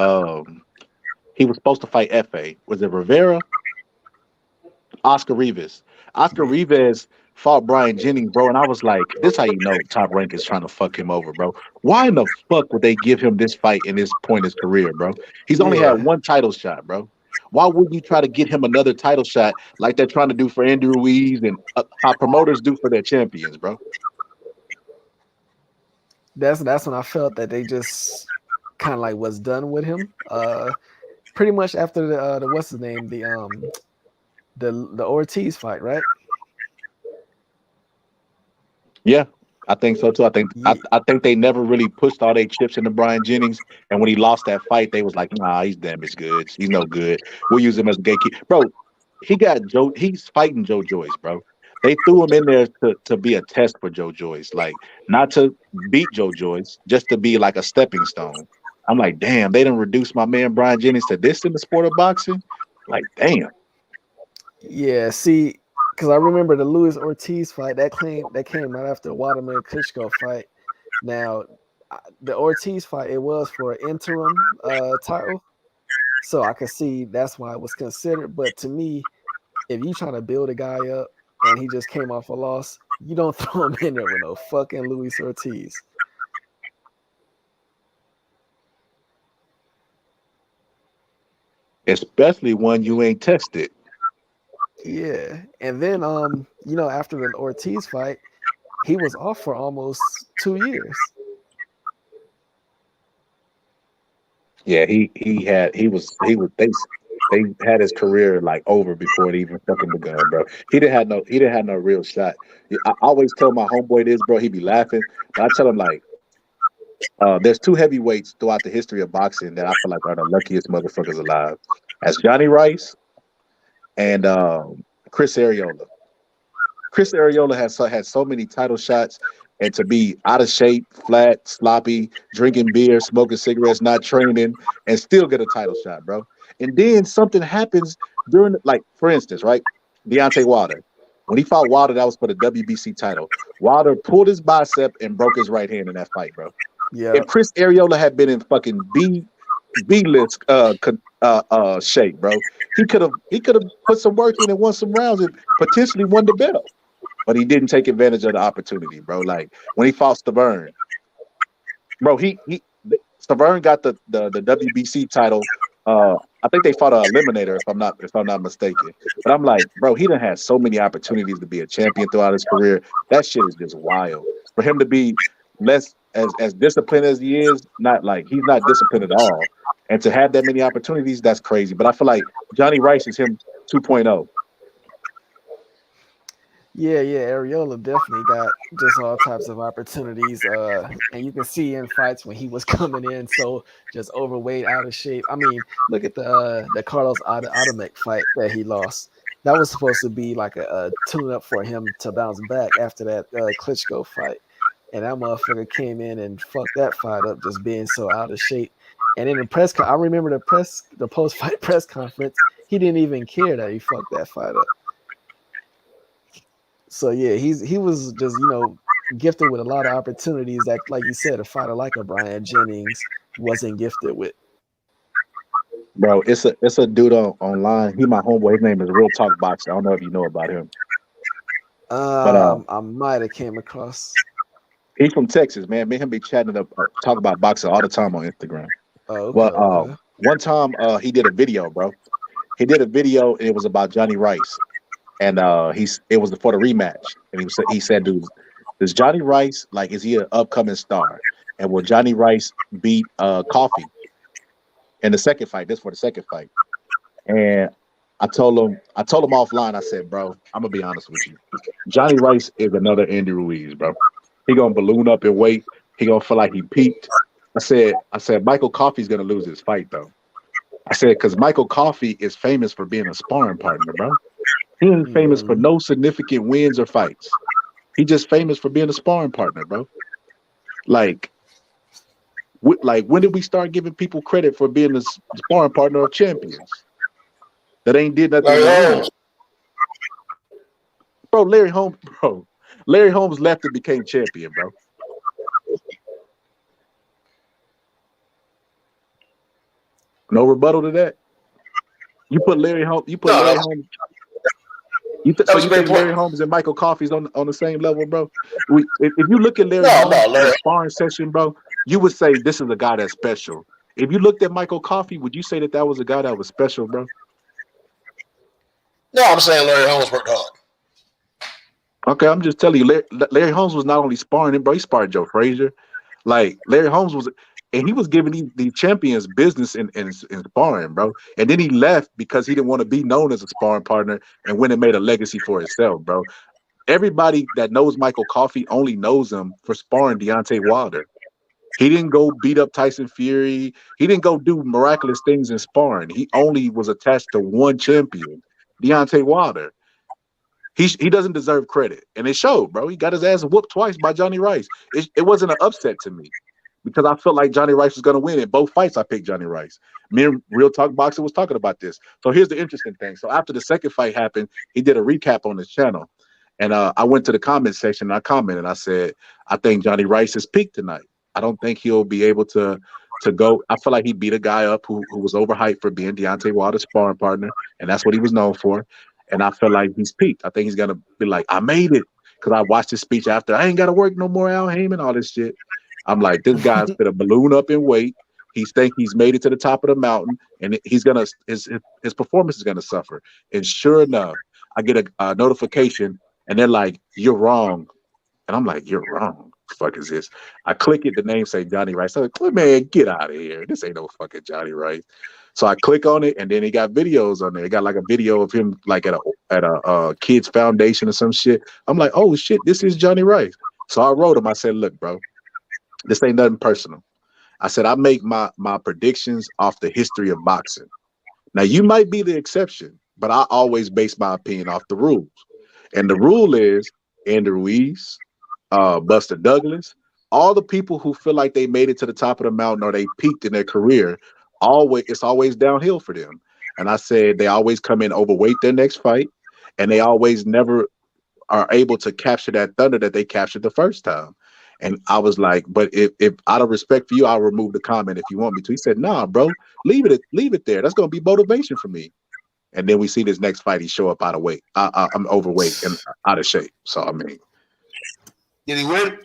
He was supposed to fight Fa. Was it Rivera? Oscar Rivas. Oscar Rivas fought Brian Jennings, bro, and I was like, "This how you know Top Rank is trying to fuck him over, bro. Why in the fuck would they give him this fight in this point in his career, bro? He's only had one title shot, bro. Why wouldn't you try to get him another title shot like they're trying to do for Andrew Ruiz and how promoters do for their champions, bro?" That's when I felt that they just kind of like was done with him. Pretty much after the what's his name, the Ortiz fight, right? Yeah, I think so too. I think they never really pushed all their chips into Brian Jennings, and when he lost that fight, they was like, "Nah, he's damaged goods. He's no good. We'll use him as a gatekeeper." Bro, he's fighting Joe Joyce, bro. They threw him in there to be a test for Joe Joyce, like not to beat Joe Joyce, just to be like a stepping stone. I'm like, damn, they didn't reduce my man Brian Jennings to this in the sport of boxing. Like, damn. Yeah, see, because I remember the Luis Ortiz fight that came right after the Waldemar Klitschko fight. Now, the Ortiz fight it was for an interim title, so I could see that's why it was considered. But to me, if you trying to build a guy up and he just came off a loss, you don't throw him in there with no fucking Luis Ortiz. especially when you ain't tested. Yeah, and then after the Ortiz fight, he was off for almost 2 years. Yeah, they had his career like over before it even fucking begun, bro. He didn't have no real shot. I always tell my homeboy this, bro. He be laughing, but I tell him like, there's two heavyweights throughout the history of boxing that I feel like are the luckiest motherfuckers alive. That's Johnny Rice and Chris Arreola. Chris Arreola had so many title shots, and to be out of shape, flat, sloppy, drinking beer, smoking cigarettes, not training, and still get a title shot, bro. And then something happens during, like, for instance, right? Deontay Wilder. When he fought Wilder, that was for the WBC title. Wilder pulled his bicep and broke his right hand in that fight, bro. Yeah. If Chris Arreola had been in fucking B list shape, bro, he could have put some work in and won some rounds and potentially won the belt. But he didn't take advantage of the opportunity, bro. Like when he fought Stavern, bro, Stavern got the WBC title. I think they fought a eliminator, if I'm not mistaken. But I'm like, bro, he done had so many opportunities to be a champion throughout his career. That shit is just wild. For him to be less as disciplined as he is, not like he's not disciplined at all. And to have that many opportunities, that's crazy. But I feel like Johnny Rice is him 2.0. Yeah, Areola definitely got just all types of opportunities. And you can see in fights when he was coming in so just overweight, out of shape. I mean, look at the Carlos Adamek fight that he lost. That was supposed to be like a tune-up for him to bounce back after that Klitschko fight. And that motherfucker came in and fucked that fight up, just being so out of shape. And in the I remember the post-fight press conference, he didn't even care that he fucked that fight up. So yeah, he was just gifted with a lot of opportunities that, like you said, a fighter like a Brian Jennings wasn't gifted with. Bro, it's a dude online. He my homeboy. His name is Real Talk Boxer. I don't know if you know about him. But I might have came across. he's from Texas, man. Me and him be chatting up, talk about boxing all the time on Instagram. Oh, okay, Well, okay. one time he did a video, bro. He did a video and it was about Johnny Rice, and it was for the rematch, and he said, dude, does Johnny Rice is he an upcoming star, and will Johnny Rice beat Coffee in the second fight? This for the second fight, and I told him offline. I said, bro, I'm gonna be honest with you. Johnny Rice is another Andy Ruiz, bro. He gonna balloon up in weight. He gonna feel like he peaked. I said, Michael Coffey's gonna lose his fight though. I said, because Michael Coffey is famous for being a sparring partner, bro. He ain't famous for no significant wins or fights. He just famous for being a sparring partner, bro. Like when did we start giving people credit for being a sparring partner of champions that ain't did nothing in the ring? Bro, Larry Holmes left and became champion, bro. No rebuttal to that. You put Larry Holmes. So you think Larry Holmes and Michael Coffey's on the same level, bro? If you look at Larry Holmes in a sparring session, bro, you would say this is a guy that's special. If you looked at Michael Coffey, would you say that was a guy that was special, bro? No, I'm saying Larry Holmes worked hard. Okay, I'm just telling you, Larry Holmes was not only sparring him, bro. He sparred Joe Frazier. Like Larry Holmes was, and he was giving these champions business in sparring, bro. And then he left because he didn't want to be known as a sparring partner, and went and made a legacy for himself, bro. Everybody that knows Michael Coffey only knows him for sparring Deontay Wilder. He didn't go beat up Tyson Fury. He didn't go do miraculous things in sparring. He only was attached to one champion, Deontay Wilder. He doesn't deserve credit, and it showed, bro. He got his ass whooped twice by Johnny Rice. It wasn't an upset to me because I felt like Johnny Rice was going to win. In both fights, I picked Johnny Rice. Me and Real Talk Boxer was talking about this. So here's the interesting thing. So after the second fight happened, he did a recap on his channel, and I went to the comment section and I commented. I said, I think Johnny Rice is peaked tonight. I don't think he'll be able to go. I feel like he beat a guy up who was overhyped for being Deontay Wilder's sparring partner, and that's what he was known for. And I feel like he's peaked. I think he's gonna be like, I made it, because I watched his speech after. I ain't gotta work no more, Al Heyman, all this shit. I'm like, this guy's gonna balloon up in weight. He's think he's made it to the top of the mountain, and he's gonna his performance is gonna suffer. And sure enough, I get a notification, and they're like, "You're wrong," and I'm like, "You're wrong. The fuck is this?" I click it. The name say Johnny Rice. I'm like, "Man, get out of here. This ain't no fucking Johnny Rice." So I click on it, and then he got videos on there. It got like a video of him like at a kids foundation or some shit. I'm like, "Oh shit, this is Johnny Rice." So I wrote him. I said, "Look, bro, this ain't nothing personal." I said, "I make my predictions off the history of boxing. Now you might be the exception, but I always base my opinion off the rules. And the rule is Andrew Ruiz, Buster Douglas, all the people who feel like they made it to the top of the mountain or they peaked in their career, it's always downhill for them." And I said they always come in overweight their next fight, and they always never are able to capture that thunder that they captured the first time. And I was like, "But if out of respect for you, I'll remove the comment if you want me to." He said, "Nah, bro, leave it there. That's gonna be motivation for me." And then we see this next fight, he show up out of weight. I'm overweight and out of shape. So I mean, Did he win?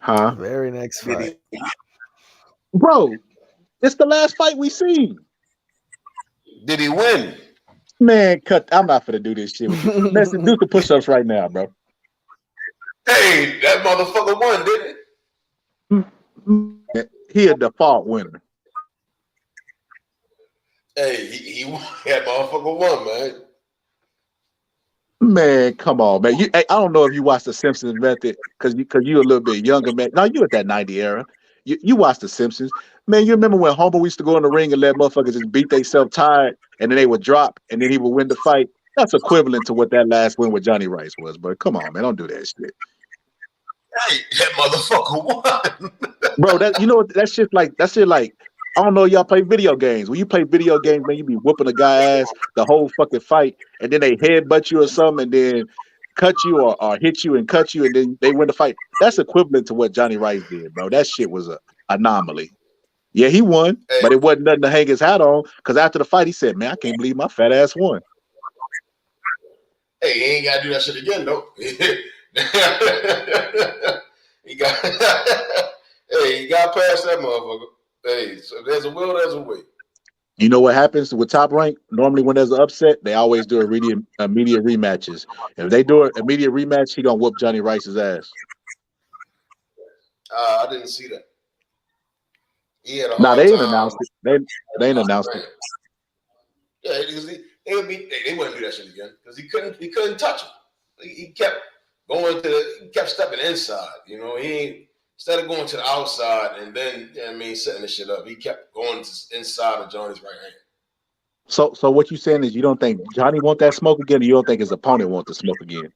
huh? Very next fight. Bro, it's the last fight we seen. Did he win? Man, I'm not gonna do this shit with you. Let's do the push-ups right now, bro. Hey, that motherfucker won, didn't it? He a default winner. Hey, he that motherfucker won, man. Man, come on, man. I don't know if you watched The Simpsons method because you a little bit younger, man. Now you at that 90 era. You watched The Simpsons. Man, you remember when Homer used to go in the ring and let motherfuckers just beat themselves tired and then they would drop and then he would win the fight? That's equivalent to what that last win with Johnny Rice was. But come on, man, don't do that shit. Hey, that motherfucker won. Bro, that shit like I don't know, y'all play video games. When you play video games, man, you be whooping a guy ass the whole fucking fight, and then they headbutt you or something, and then cut you or hit you and cut you, and then they win the fight. That's equivalent to what Johnny Rice did, bro. That shit was a anomaly. Yeah, he won, but it wasn't nothing to hang his hat on, because after the fight, he said, "Man, I can't believe my fat ass won." Hey, he ain't gotta do that shit again, though. he got past that motherfucker. Hey, so there's a will, there's a way. You know what happens with Top Rank? Normally, when there's an upset, they always do immediate rematches. If they do an immediate rematch, he gonna whoop Johnny Rice's ass. I didn't see that. He had a Nah, hard they ain't time. announced it. They ain't announced it. Yeah, because they wouldn't do that shit again because he couldn't touch him. He kept he kept stepping inside. You know, instead of going to the outside and then setting the shit up, he kept going to inside of Johnny's right hand. So what you saying is you don't think Johnny want that smoke again, or you don't think his opponent want the smoke again?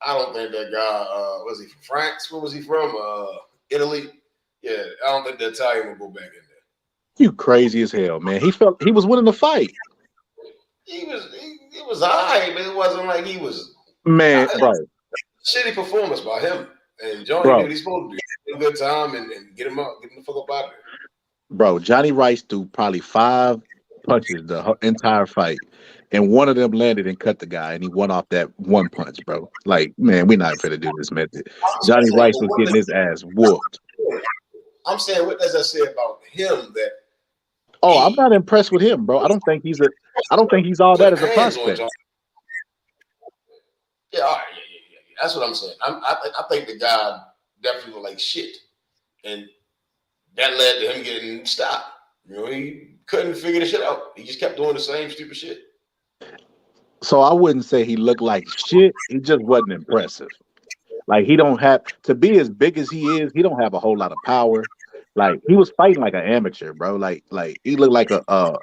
I don't think that guy was he from France? Where was he from? Italy. Yeah, I don't think the Italian will go back in there. You crazy as hell, man. He was winning the fight. It was all right, but it wasn't like he was. Man, bro. Shitty performance by him. And Johnny Bro. did what he's supposed to do. Have a good time and get him the fuck up out of there. Bro, Johnny Rice threw probably 5 punches the entire fight, and one of them landed and cut the guy, and he won off that one punch, bro. Like, man, we're not finna do this method. Johnny Rice was getting his ass whooped. I'm saying, what does that say about him? That I'm not impressed with him, bro. I don't think he's all that as a prospect. Yeah, all right, yeah. That's what I'm saying. I think the guy definitely looked like shit, and that led to him getting stopped. You know, he couldn't figure the shit out. He just kept doing the same stupid shit. So I wouldn't say he looked like shit. He just wasn't impressive. Like, he don't have to be as big as he is. He don't have a whole lot of power. Like, he was fighting like an amateur, bro. Like he looked like a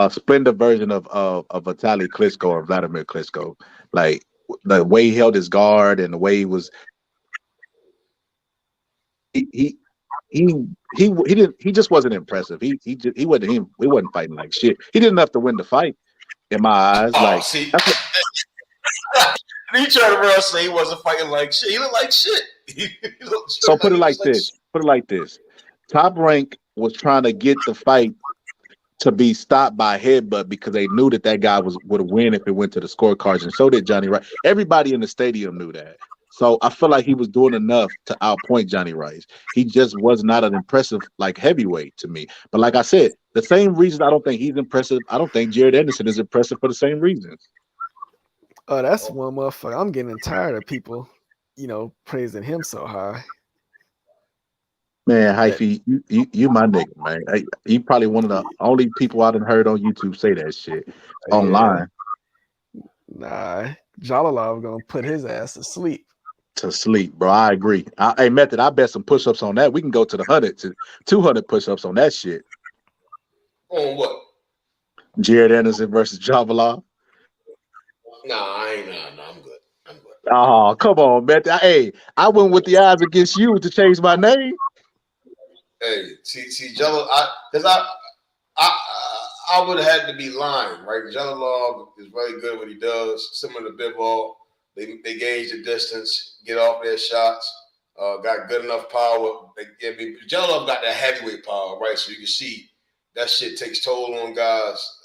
splendor version of Vitaly Klitschko or Vladimir Klitschko. Like, the way he held his guard and the way he was. He just wasn't impressive. He wasn't fighting like shit. He did enough to win the fight, in my eyes. Like, see, he tried to around say he wasn't fighting like shit. He looked like shit. So put it like this. Put it like this. Top Rank was trying to get the fight to be stopped by headbutt because they knew that guy would win if it went to the scorecards, and so did Johnny Rice. Everybody in the stadium knew that. So I feel like he was doing enough to outpoint Johnny Rice. He just was not an impressive like heavyweight to me. But like I said, the same reason I don't think he's impressive, I don't think Jared Anderson is impressive for the same reasons. Oh, that's one motherfucker. I'm getting tired of people, praising him so high. Man, Hyphy, you my nigga, man. You probably one of the only people I done heard on YouTube say that shit Yeah. online. Nah, Jalalov gonna put his ass to sleep. To sleep, bro. I agree. Hey, Method, I bet some push-ups on that. We can go to the 100 to 200 push-ups on that shit. On what? Jared Anderson versus Javala. Nah, I ain't. Nah, I'm good. I'm good. Oh, come on, Method. Hey, I went with the odds against you to change my name. Hey, see, Jello, I would have had to be lying, right? Jello is very good at what he does, similar to Bivol. They gauge the distance, get off their shots, got good enough power. Jello got that heavyweight power, right? So you can see that shit takes toll on guys.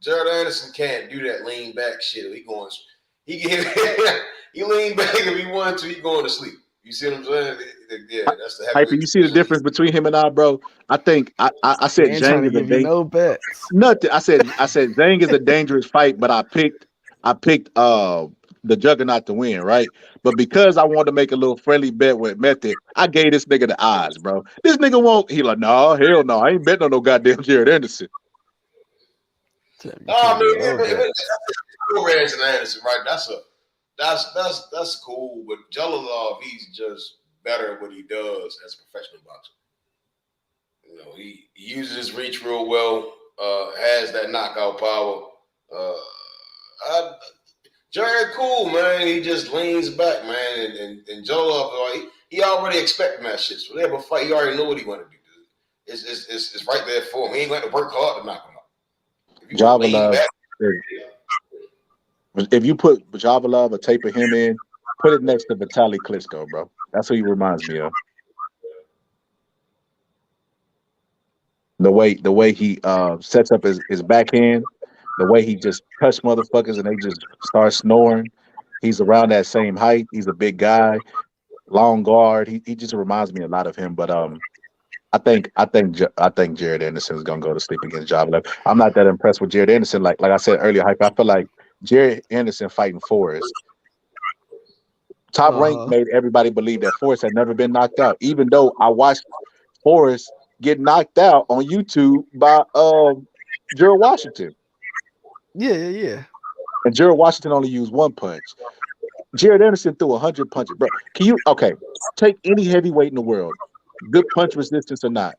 Jared Anderson can't do that lean back shit. He lean back if he wanted to. He going to sleep. You see what I'm saying? Yeah, that's the Hyper, heavyweight. you see the difference between him and I, bro? I think I He said ain't trying Zhang to is a give you dang. no bets. Nothing. I said Zhang is a dangerous fight, but I picked the Juggernaut to win, right? But because I wanted to make a little friendly bet with Method, I gave this nigga the odds, bro. This nigga won't. He like, no, hell no, I ain't betting on no goddamn Jared Anderson. Oh man, Perez and Anderson, right? That's cool. But Jello, he's just better at what he does as a professional boxer. He uses his reach real well. Has that knockout power. Jared, cool man. He just leans back, man, and Jello, he already expecting that shit. So they have a fight. He already know what he want to do. It's right there for him. He ain't going to work hard to knock him out. If you want to lean back. If you put Javalov or tape of him in, put it next to Vitaly Klitschko, bro. That's who he reminds me of. The way he sets up his backhand, the way he just cuts motherfuckers and they just start snoring. He's around that same height. He's a big guy, long guard. He just reminds me a lot of him. But I think Jared Anderson is gonna go to sleep against Javalev. I'm not that impressed with Jared Anderson. Like I said earlier, Hype. I feel like Jared Anderson fighting Forrest. Top Rank made everybody believe that Forrest had never been knocked out, even though I watched Forrest get knocked out on YouTube by Gerald Washington. Yeah. And Gerald Washington only used one punch. Jared Anderson threw 100 punches, bro. Take any heavyweight in the world, good punch resistance or not.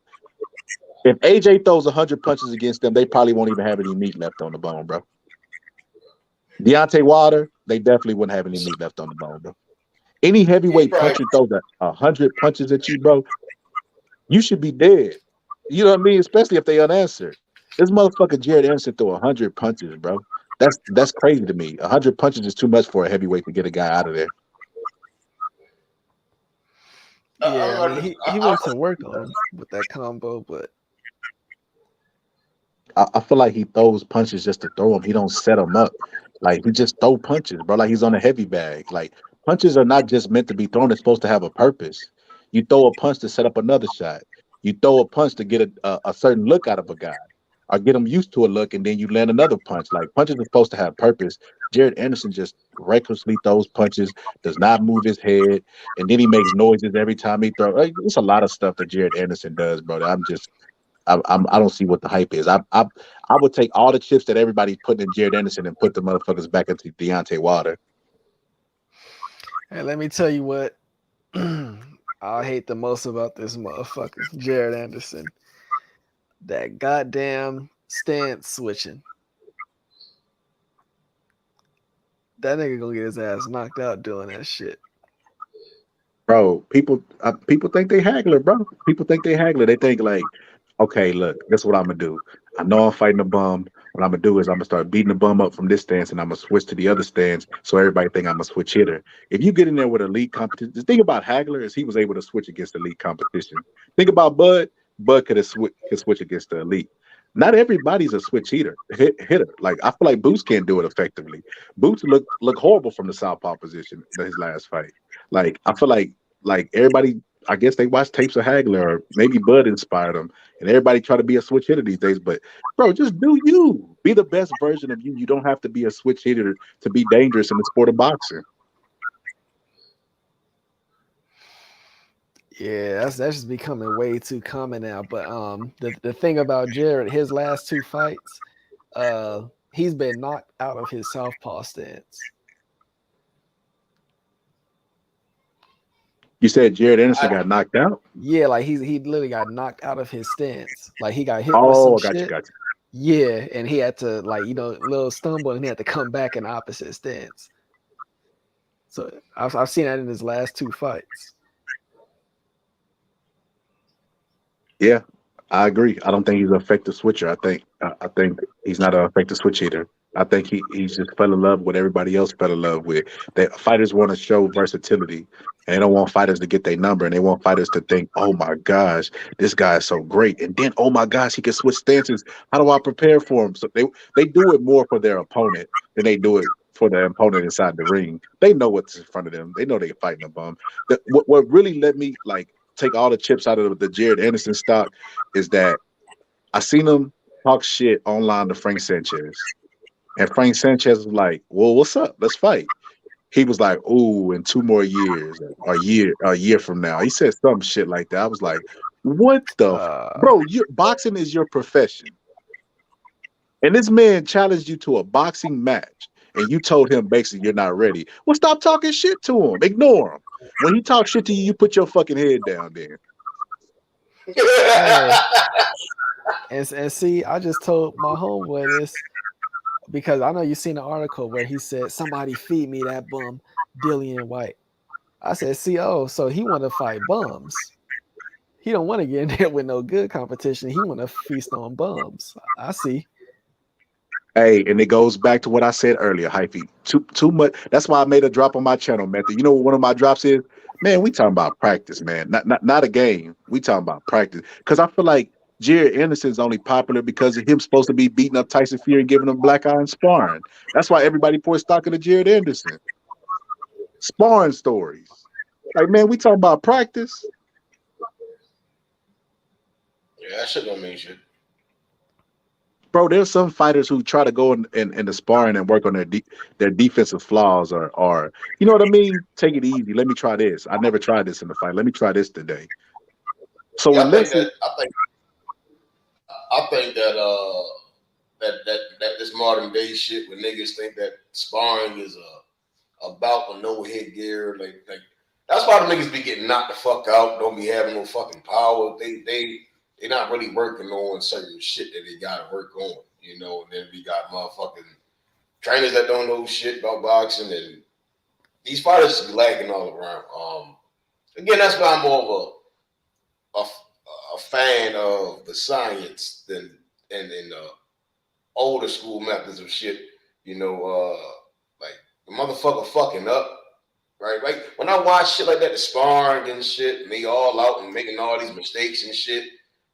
If AJ throws 100 punches against them, they probably won't even have any meat left on the bone, bro. Deontay Wilder, they definitely wouldn't have any meat left on the bone, bro. Any heavyweight puncher throws 100 punches at you, bro, you should be dead. You know what I mean? Especially if they unanswered. This motherfucker Jared Anderson threw 100 punches, bro. That's crazy to me. 100 punches is too much for a heavyweight to get a guy out of there. Yeah, I mean, he went to work on him with that combo, but I feel like he throws punches just to throw them. He don't set them up. Like he just throw punches, bro. Like he's on a heavy bag. Like punches are not just meant to be thrown. They're supposed to have a purpose. You throw a punch to set up another shot. You throw a punch to get a certain look out of a guy, or get him used to a look, and then you land another punch. Like punches are supposed to have purpose. Jared Anderson just recklessly throws punches, does not move his head, and then he makes noises every time he throws. Like, it's a lot of stuff that Jared Anderson does, bro. I don't see what the hype is. I would take all the chips that everybody's putting in Jared Anderson and put the motherfuckers back into Deontay Wilder. Hey, let me tell you what I hate the most about this motherfucker, Jared Anderson. That goddamn stance switching. That nigga gonna get his ass knocked out doing that shit. Bro, people think they haggler, bro. People think they haggler. They think like, okay, look, that's what I'm gonna do. I know I'm fighting a bum. What I'm gonna do is I'm gonna start beating the bum up from this stance, and I'm gonna switch to the other stance, so everybody think I'm a switch hitter. If you get in there with elite competition, the thing about Hagler is he was able to switch against elite competition. Think about Bud. Bud could switch against the elite. Not everybody's a switch hitter. Like I feel like Boots can't do it effectively. Boots look horrible from the southpaw position in his last fight. Like I feel like everybody, I guess they watch tapes of Hagler, or maybe Bud inspired them, and everybody try to be a switch hitter these days. But bro, just do you. Be the best version of you. You don't have to be a switch hitter to be dangerous in the sport of boxing. Yeah, that's just becoming way too common now. But the thing about Jared, his last two fights, he's been knocked out of his southpaw stance. You said Jared Anderson got knocked out. Yeah, like he literally got knocked out of his stance. Like he got hit with some Oh, got you, shit. got you. Yeah, and he had to little stumble, and he had to come back in opposite stance. So I've seen that in his last two fights. Yeah, I agree. I don't think he's an effective switcher. I think he's not an effective switch hitter. I think he's just fell in love with everybody else fell in love with. That fighters want to show versatility, and they don't want fighters to get their number, and they want fighters to think, "Oh my gosh, this guy is so great," and then, "Oh my gosh, he can switch stances. How do I prepare for him?" So they do it more for their opponent than they do it for the opponent inside the ring. They know what's in front of them. They know they're fighting a bum. What really let me take all the chips out of the Jared Anderson stock is that I seen him talk shit online to Frank Sanchez. And Frank Sanchez was like, "Well, what's up? Let's fight." He was like, "Ooh, in 2 more years, or a year from now." He said some shit like that. I was like, "What the bro? Boxing is your profession." And this man challenged you to a boxing match, and you told him basically you're not ready. Well, stop talking shit to him. Ignore him. When he talks shit to you, you put your fucking head down there. Hey, and see, I just told my homeboy this because I know you seen the article where he said somebody feed me that bum Dillian White. I said, so he want to fight bums. He don't want to get in there with no good competition. He want to feast on bums. I see. Hey, and it goes back to what I said earlier, Hyphy. Too much. That's why I made a drop on my channel, Method. You know what one of my drops is? Man, we talking about practice, man. Not a game. We talking about practice. Because I feel like Jared Anderson's only popular because of him supposed to be beating up Tyson Fury and giving him black eye and sparring. That's why everybody pours stock into Jared Anderson. Sparring stories. Like, man, we talking about practice. Yeah, that shit don't mean shit. Bro, there's some fighters who try to go in the sparring and work on their defensive flaws, or you know what I mean? Take it easy. Let me try this. I never tried this in the fight. Let me try this today. So Yeah, unless I think that this modern day shit where niggas think that sparring is a bout with no headgear, like that's why the niggas be getting knocked the fuck out, don't be having no fucking power. They're not really working on certain shit that they gotta work on, you know. And then we got motherfucking trainers that don't know shit about boxing, and these fighters just be lagging all around. Again, that's why I'm more of a fan of the science than and the older school methods of shit. You know, like the motherfucker fucking up. Right, when I watch shit like that, the sparring and shit, and they all out and making all these mistakes and shit,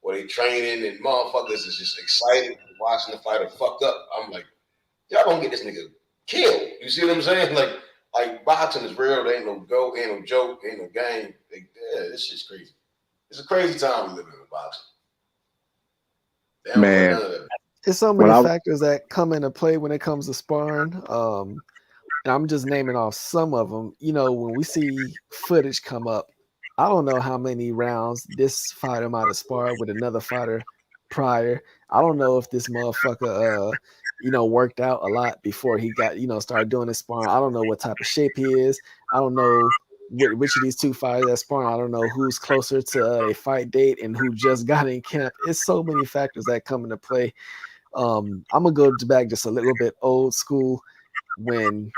where they training and motherfuckers is just excited watching the fighter fuck up. I'm like, y'all gonna get this nigga killed. You see what I'm saying? Like boxing is real. There ain't no go, ain't no joke, ain't no game. Yeah, this shit's crazy. It's a crazy time we live in boxing. They don't play none of that. There's so many factors that come into play when it comes to sparring. And I'm just naming off some of them. You know, when we see footage come up, I don't know how many rounds this fighter might have sparred with another fighter prior. I don't know if this motherfucker, worked out a lot before he got, started doing this sparring. I don't know what type of shape he is. I don't know which of these two fighters that sparring. I don't know who's closer to a fight date and who just got in camp. It's so many factors that come into play. I'm gonna go back just a little bit old school when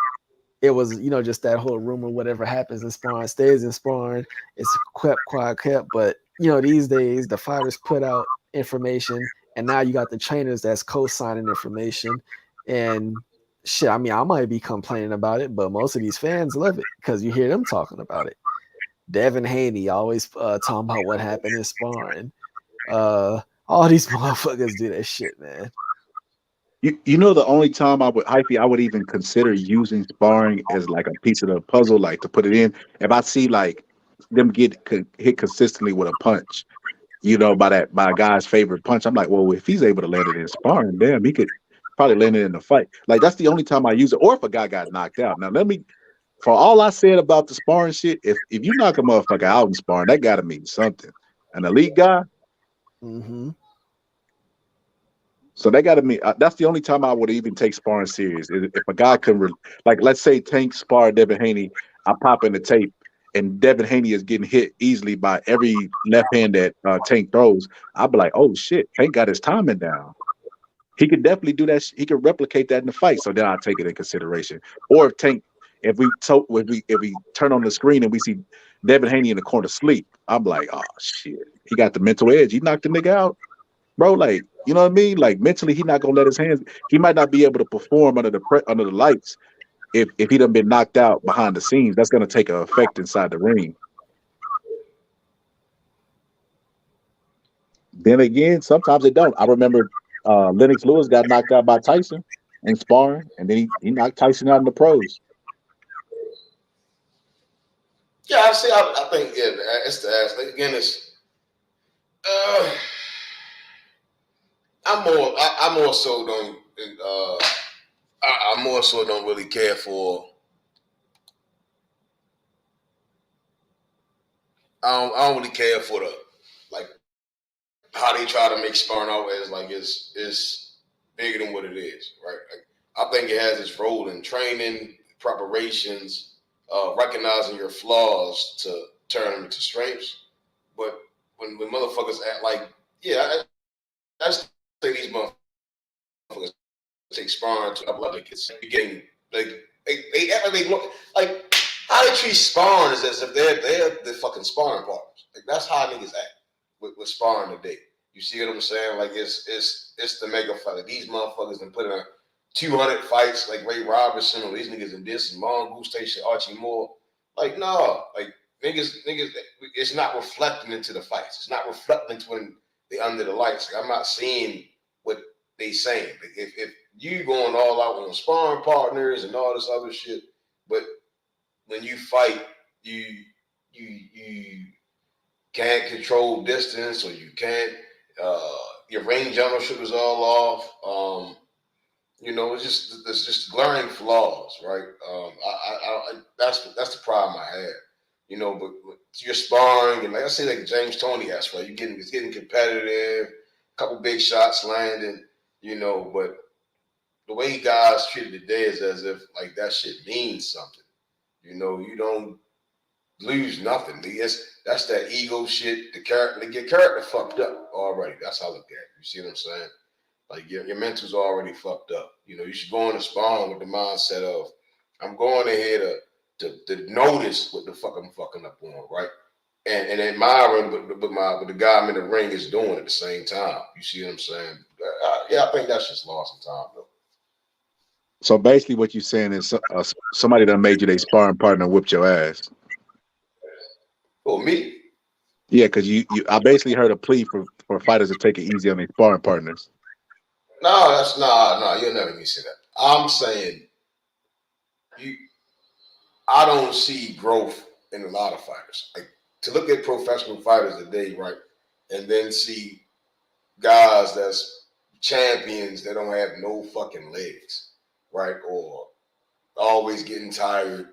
it was, just that whole rumor, whatever happens in sparring stays in sparring. It's kept. But, these days the fighters put out information and now you got the trainers that's co-signing information. And shit, I mean, I might be complaining about it, but most of these fans love it because you hear them talking about it. Devin Haney always talking about what happened in sparring. All these motherfuckers do that shit, man. You know the only time I would even consider using sparring as like a piece of the puzzle, like to put it in, if I see like them hit consistently with a punch, by a guy's favorite punch, I'm like, well, if he's able to land it in sparring, damn, he could probably land it in the fight. Like that's the only time I use it, or if a guy got knocked out. Now for all I said about the sparring shit, if you knock a motherfucker out in sparring, that gotta mean something. An elite guy. Mm-hmm. So that got to mean that's the only time I would even take sparring serious. If a guy can, like, let's say Tank spar Devin Haney, I pop in the tape, and Devin Haney is getting hit easily by every left hand that Tank throws. I'd be like, oh shit, Tank got his timing down. He could definitely do that. He could replicate that in the fight. So then I take it in consideration. Or if we turn on the screen and we see Devin Haney in the corner sleep, I'm like, oh shit, he got the mental edge. He knocked the nigga out, bro. Like, you know what I mean? Like mentally, he not gonna let his hands. He might not be able to perform under the lights if he done been knocked out behind the scenes. That's gonna take an effect inside the ring. Then again, sometimes it don't. I remember Lennox Lewis got knocked out by Tyson in sparring, and then he knocked Tyson out in the pros. Yeah, I think it's the ass. Like, again, it's I more so don't I more so don't really care for. I don't really care for the like how they try to make sparring out as like it's bigger than what it is, right? Like, I think it has its role in training, preparations, recognizing your flaws to turn them into strengths. But when motherfuckers act like, yeah, I just think these motherfuckers take sparring to like it's getting like they act like they look like how they treat sparring is as if they're the fucking sparring partners. Like that's how niggas act with sparring today. You see what I'm saying? Like it's the mega fight. Like these motherfuckers been putting in 200 fights like Ray Robinson or these niggas in this and Mongoose Station, Archie Moore. Like no, like niggas, it's not reflecting into the fights. It's not reflecting into when they under the lights. Like, I'm not seeing what they saying. Like if you going all out on sparring partners and all this other shit, but when you fight, you can't control distance or you can't. Your range ownership is all off. It's just glaring flaws, right? That's the problem I had. But you're sparring and like I say, like James Toney has, right? It's getting competitive, a couple big shots landing, but the way guys treated today is as if like that shit means something. You don't lose nothing. That's that ego shit. They get character fucked up already. That's how I look at it. You see what I'm saying? Like your mental's already fucked up. You should go in the sparring with the mindset of I'm going ahead to notice what the fuck I'm fucking up on, right? And admiring what the guy I'm in the ring is doing at the same time. You see what I'm saying? I think that's just lost some time though. So basically, what you're saying is somebody done made you their sparring partner and whipped your ass. Oh, me? Yeah, because I basically heard a plea for fighters to take it easy on their sparring partners. No, that's no. You'll never me say that. I'm saying I don't see growth in a lot of fighters. Like to look at professional fighters today, right, and then see guys that's champions that don't have no fucking legs, right, or always getting tired,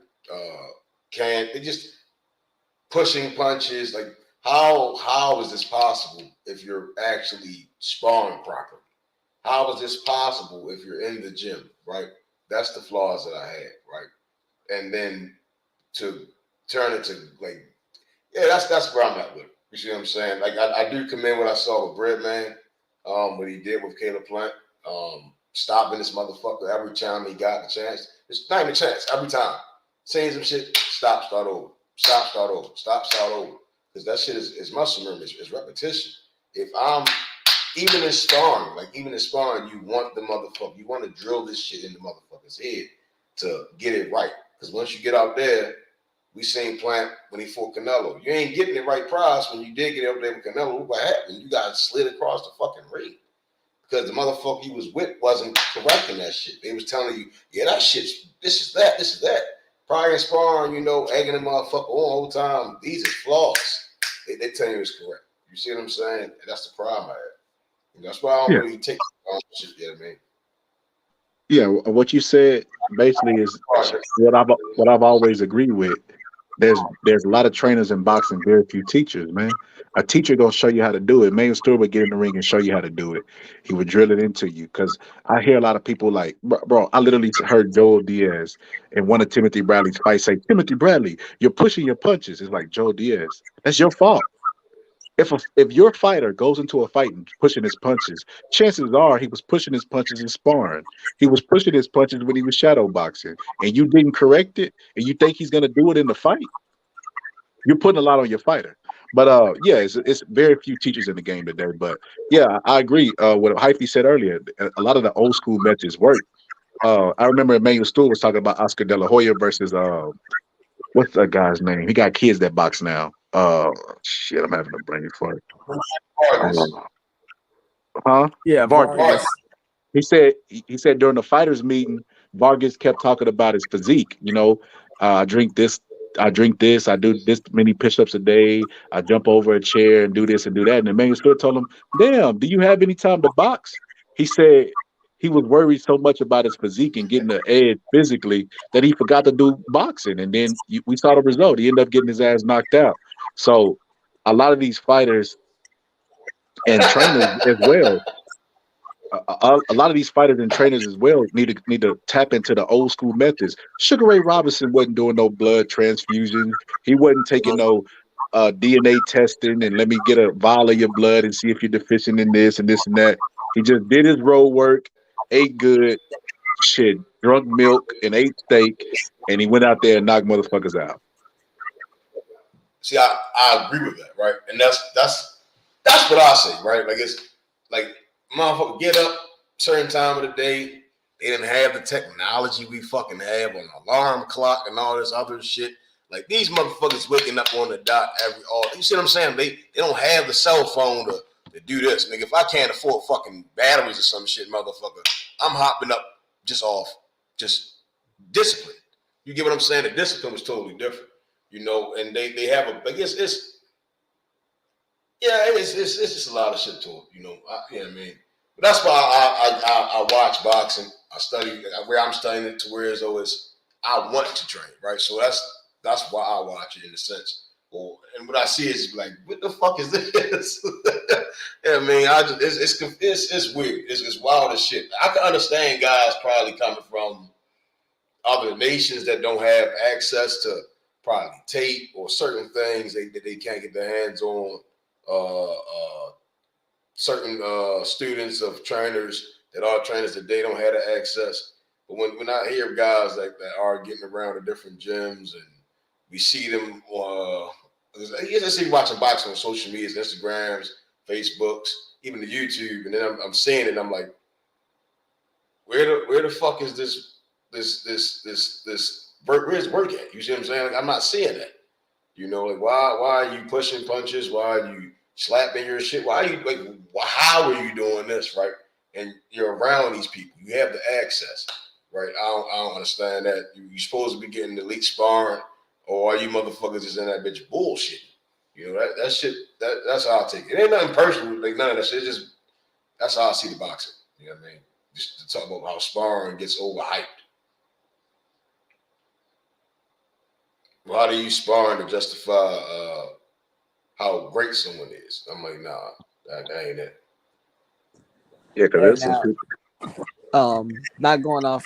they just pushing punches. Like how is this possible if you're actually sparring properly? How is this possible if you're in the gym, right? That's the flaws that I had, right? And then to turn it to like, yeah, that's where I'm at with it. You see what I'm saying? Like I do commend what I saw with Breadman, what he did with Caleb Plant, stopping this motherfucker every time he got the chance. It's not even a chance, every time. Saying some shit, stop, start over. Stop, start over. Stop, start over. Because that shit is muscle memory, it's repetition. If I'm even in sparring, you want the motherfucker, you want to drill this shit in the motherfucker's head to get it right. Because once you get out there, we seen Plant when he fought Canelo. You ain't getting the right prize when you did get up there with Canelo. What happened? You got slid across the fucking ring because the motherfucker he was with wasn't correcting that shit. They was telling you, yeah, that shit's this is that. Prior sparring, egging the motherfucker on all the time. These are flaws. They tell you it's correct. You see what I'm saying? And that's the problem I have. And that's why I don't really take shit. You know what I mean? Yeah, what you said basically is what I've always agreed with. There's a lot of trainers in boxing, very few teachers, man. A teacher gonna show you how to do it. Main Stewart would get in the ring and show you how to do it. He would drill it into you. Cause I hear a lot of people like, bro, I literally heard Joel Diaz in one of Timothy Bradley's fights say, Timothy Bradley, you're pushing your punches. It's like, Joel Diaz, that's your fault. If your fighter goes into a fight and pushing his punches, chances are he was pushing his punches in sparring. He was pushing his punches when he was shadow boxing, and you didn't correct it, and you think he's gonna do it in the fight. You're putting a lot on your fighter. But yeah, it's very few teachers in the game today. But yeah, I agree. What Hyphy said earlier, a lot of the old school matches work. I remember Emmanuel Stewart was talking about Oscar De La Hoya versus what's that guy's name? He got kids that box now. Shit, I'm having a brain fart. Huh? Yeah, Vargas. He said during the fighters meeting, Vargas kept talking about his physique. I drink this, I do this many push-ups a day, I jump over a chair and do this and do that. And the man still told him, "Damn, do you have any time to box?" He said he was worried so much about his physique and getting the edge physically that he forgot to do boxing. And then we saw the result. He ended up getting his ass knocked out. So a lot of these fighters and trainers as well, a lot of these fighters and trainers as well need to tap into the old school methods. Sugar Ray Robinson wasn't doing no blood transfusions. He wasn't taking no DNA testing and let me get a vial of your blood and see if you're deficient in this and this and that. He just did his road work, ate good, shit, drunk milk and ate steak, and he went out there and knocked motherfuckers out. See, I agree with that, right? And that's what I say, right? Like it's like motherfucker get up certain time of the day. They didn't have the technology we fucking have on an alarm clock and all this other shit. Like these motherfuckers waking up on the dot you see what I'm saying? They don't have the cell phone to do this. Nigga, if I can't afford fucking batteries or some shit, motherfucker, I'm hopping up just off discipline. You get what I'm saying? The discipline was totally different. And they have it's just a lot of shit to it, you know what I mean? But that's why I watch boxing. I study where I'm studying it to where as though I want to train, right? So that's why I watch it in a sense. And what I see is like, what the fuck is this? I mean, it's weird. It's wild as shit. I can understand guys probably coming from other nations that don't have access to probably tape or certain things that they can't get their hands on. Certain students of trainers that are trainers that they don't have the access. But when I hear guys like that are getting around to different gyms and we see them, you just see watching boxing on social media, Instagrams, Facebooks, even the YouTube, and then I'm seeing it and I'm like, where the fuck is this where's work at? You see what I'm saying? Like, I'm not seeing that. Like why are you pushing punches? Why are you slapping your shit? Why are you like? How are you doing this, right? And you're around these people. You have the access, right? I don't understand that. You're supposed to be getting elite sparring, or are you motherfuckers just in that bitch bullshit? That shit. That's how I take it. It ain't nothing personal, like none of that shit. It's just that's how I see the boxing. You know what I mean? Just to talk about how sparring gets overhyped. Well, how do you sparring to justify how great someone is? I'm like, nah, that ain't it. Yeah, because not going off,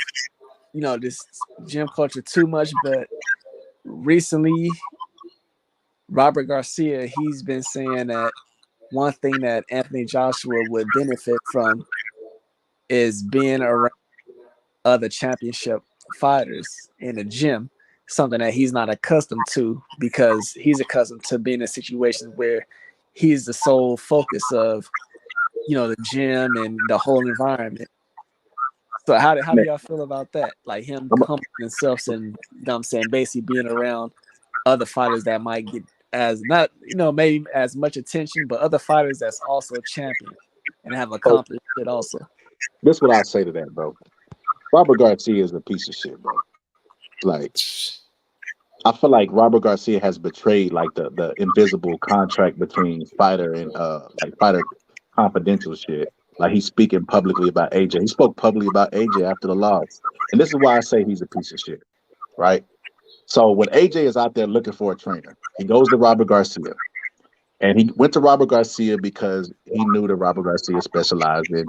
this gym culture too much, but recently, Robert Garcia, he's been saying that one thing that Anthony Joshua would benefit from is being around other championship fighters in the gym, something that he's not accustomed to because he's accustomed to being in situations where he's the sole focus of, the gym and the whole environment. So how do y'all feel about that? Like him humbling himself and, basically being around other fighters that might get as not, maybe as much attention, but other fighters that's also champion. and have accomplished it also. This is what I say to that, bro. Robert Garcia is a piece of shit, bro. Like, I feel like Robert Garcia has betrayed like the invisible contract between fighter and like fighter confidential shit. Like he's speaking publicly about AJ. He spoke publicly about AJ after the loss. And this is why I say he's a piece of shit. Right? So when AJ is out there looking for a trainer, he goes to Robert Garcia. And he went to Robert Garcia because he knew that Robert Garcia specialized in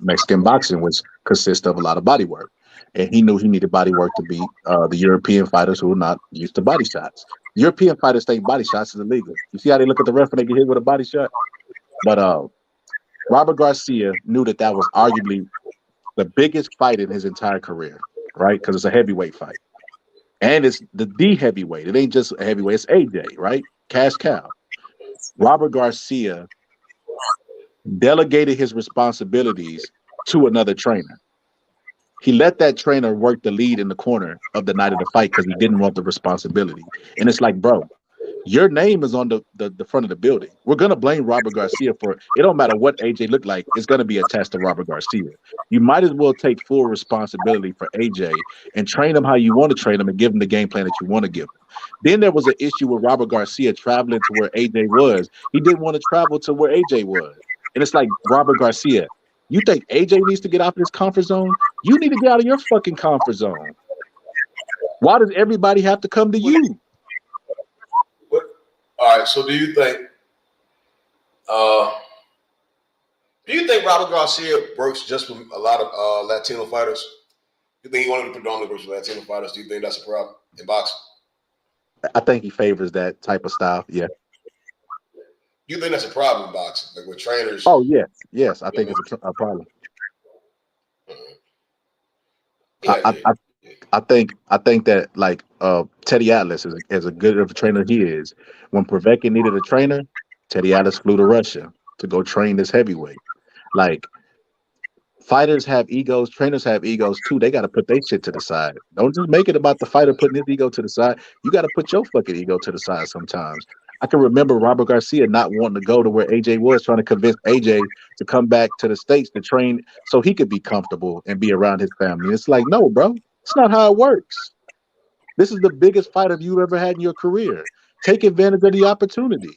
Mexican boxing, which consists of a lot of body work. And he knew he needed body work to beat the European fighters who are not used to body shots. European fighters think body shots is illegal. You see how they look at the ref when they get hit with a body shot? But Robert Garcia knew that that was arguably the biggest fight in his entire career, right? Because it's a heavyweight fight. And it's the heavyweight. It ain't just a heavyweight. It's AJ, right? Cash cow. Robert Garcia delegated his responsibilities to another trainer. He let that trainer work the lead in the corner of the night of the fight because he didn't want the responsibility. And it's like, bro, your name is on the front of the building. We're going to blame Robert Garcia for it. It don't matter what AJ looked like. It's going to be attached to Robert Garcia. You might as well take full responsibility for AJ and train him how you want to train him and give him the game plan that you want to give him. Then there was an issue with Robert Garcia traveling to where AJ was. He didn't want to travel to where AJ was. And it's like, Robert Garcia, you think AJ needs to get out of his comfort zone? You need to get out of your fucking comfort zone. Why does everybody have to come to you? All right, so do you think Robert Garcia works just with a lot of Latino fighters? You think he wanted to predominantly work with Latino fighters? Do you think that's a problem in boxing? I think he favors that type of style. Yeah. You think that's a problem in boxing, like with trainers? Oh yes. I think it's a problem. I think that like Teddy Atlas is as good of a trainer he is. When Povetkin needed a trainer, Teddy Atlas flew to Russia to go train this heavyweight. Like fighters have egos, trainers have egos too. They got to put their shit to the side. Don't just make it about the fighter putting his ego to the side. You got to put your fucking ego to the side sometimes. I can remember Robert Garcia not wanting to go to where AJ was, trying to convince AJ to come back to the States to train so he could be comfortable and be around his family. It's like, no, bro, it's not how it works. This is the biggest fight you've ever had in your career. Take advantage of the opportunity.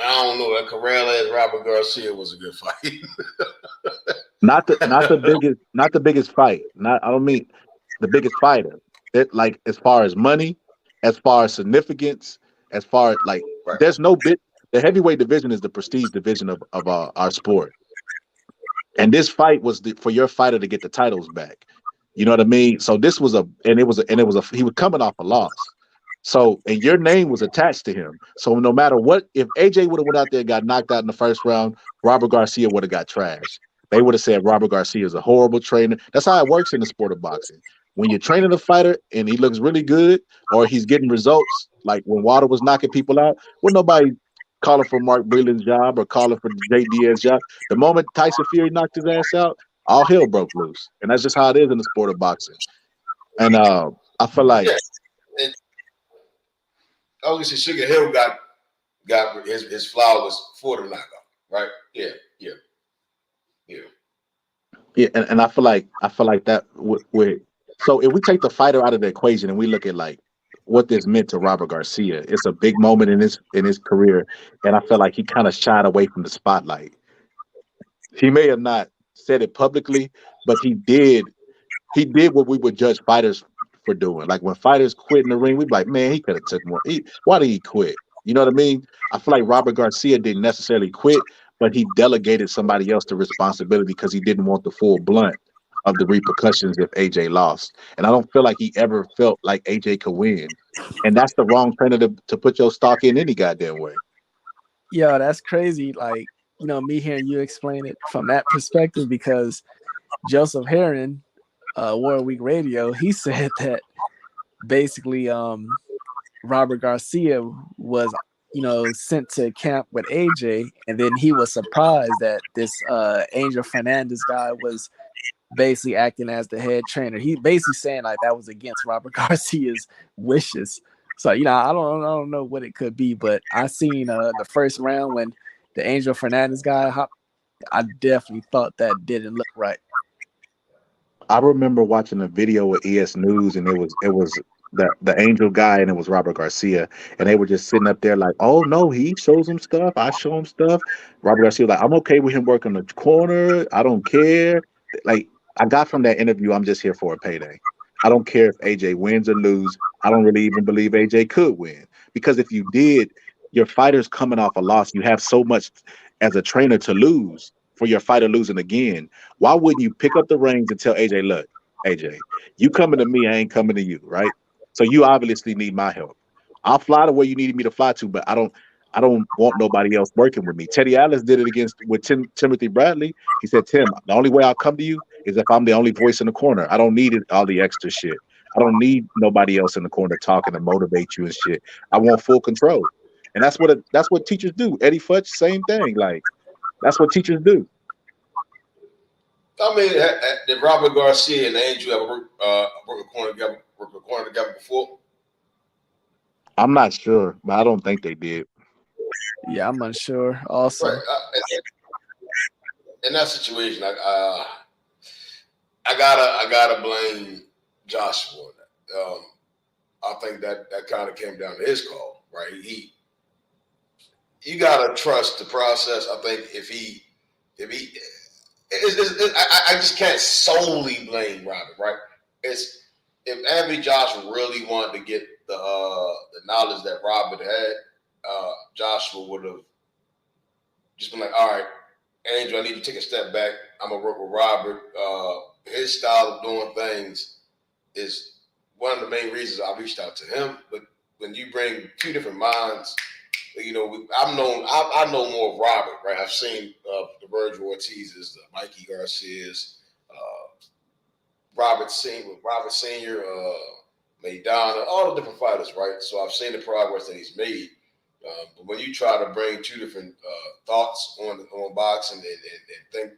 I don't know. That Corrales Robert Garcia was a good fight. not the biggest fight. I don't mean the biggest fighter. It, like as far as money, as far as significance, as far as like there's no bit. The heavyweight division is the prestige division of our sport. And this fight was for your fighter to get the titles back. You know what I mean? So this was he was coming off a loss. So, and your name was attached to him. So no matter what, if AJ would have went out there and got knocked out in the first round, Robert Garcia would have got trashed. They would have said Robert Garcia is a horrible trainer. That's how it works in the sport of boxing. When you're training a fighter and he looks really good or he's getting results, like when Wilder was knocking people out, well, nobody calling for Mark Breland's job or calling for Jay Diaz's job. The moment Tyson Fury knocked his ass out, all hell broke loose. And that's just how it is in the sport of boxing. And I feel like obviously Sugar Hill got his flowers for the knockout, right? Yeah. And I feel like that so if we take the fighter out of the equation and we look at like what this meant to Robert Garcia, it's a big moment in his career, and I feel like he kind of shied away from the spotlight. He may have not said it publicly, but he did what we would judge fighters for doing. Like when fighters quit in the ring, we'd be like, man, he could have took more. Why did he quit? You know what I mean? I feel like Robert Garcia didn't necessarily quit, but he delegated somebody else the responsibility because he didn't want the full blunt of the repercussions if AJ lost. And I don't feel like he ever felt like AJ could win. And that's the wrong trainer to put your stock in any goddamn way. Yo, that's crazy. Like, you know, me hearing you explain it from that perspective, because Joseph Herron, World Week Radio, he said that basically Robert Garcia was, you know, sent to camp with AJ, and then he was surprised that this Angel Fernandez guy was basically acting as the head trainer. He basically saying like that was against Robert Garcia's wishes. So I don't know what it could be, but I seen the first round when the Angel Fernandez guy hopped. I definitely thought that didn't look right. I remember watching a video with ES News, and it was the Angel guy, and it was Robert Garcia, and they were just sitting up there like, "Oh no, he shows him stuff. I show him stuff." Robert Garcia was like, "I'm okay with him working the corner. I don't care." Like I got from that interview, I'm just here for a payday. I don't care if AJ wins or lose. I don't really even believe AJ could win because if you did, your fighter's coming off a loss. You have so much as a trainer to lose for your fighter losing again. Why wouldn't you pick up the reins and tell AJ, look, AJ, you coming to me, I ain't coming to you, right? So you obviously need my help. I'll fly to where you needed me to fly to, but I don't want nobody else working with me. Teddy Atlas did it against with Timothy Bradley. He said, Tim, the only way I'll come to you is if I'm the only voice in the corner. I don't need all the extra shit. I don't need nobody else in the corner talking to motivate you and shit. I want full control. And that's what teachers do. Eddie Futch, same thing. Like that's what teachers do. I mean, did Robert Garcia and Angel ever work a corner together before? I'm not sure, but I don't think they did. Yeah, I'm unsure. Also, Right. In that situation, I gotta blame Joshua on that. I think that kind of came down to his call, right? You gotta trust the process. I think I just can't solely blame Robert, right? It's if Anthony Joshua really wanted to get the knowledge that Robert had, Joshua would have just been like, all right, Angel, I need you to take a step back. I'm gonna work with Robert. His style of doing things is one of the main reasons I reached out to him. But when you bring two different minds, I know more of Robert, right? I've seen the Virgil Ortiz's, the Mikey Garcia's, Robert Senior, Maidana, all the different fighters, right? So I've seen the progress that he's made. But when you try to bring two different thoughts on boxing and think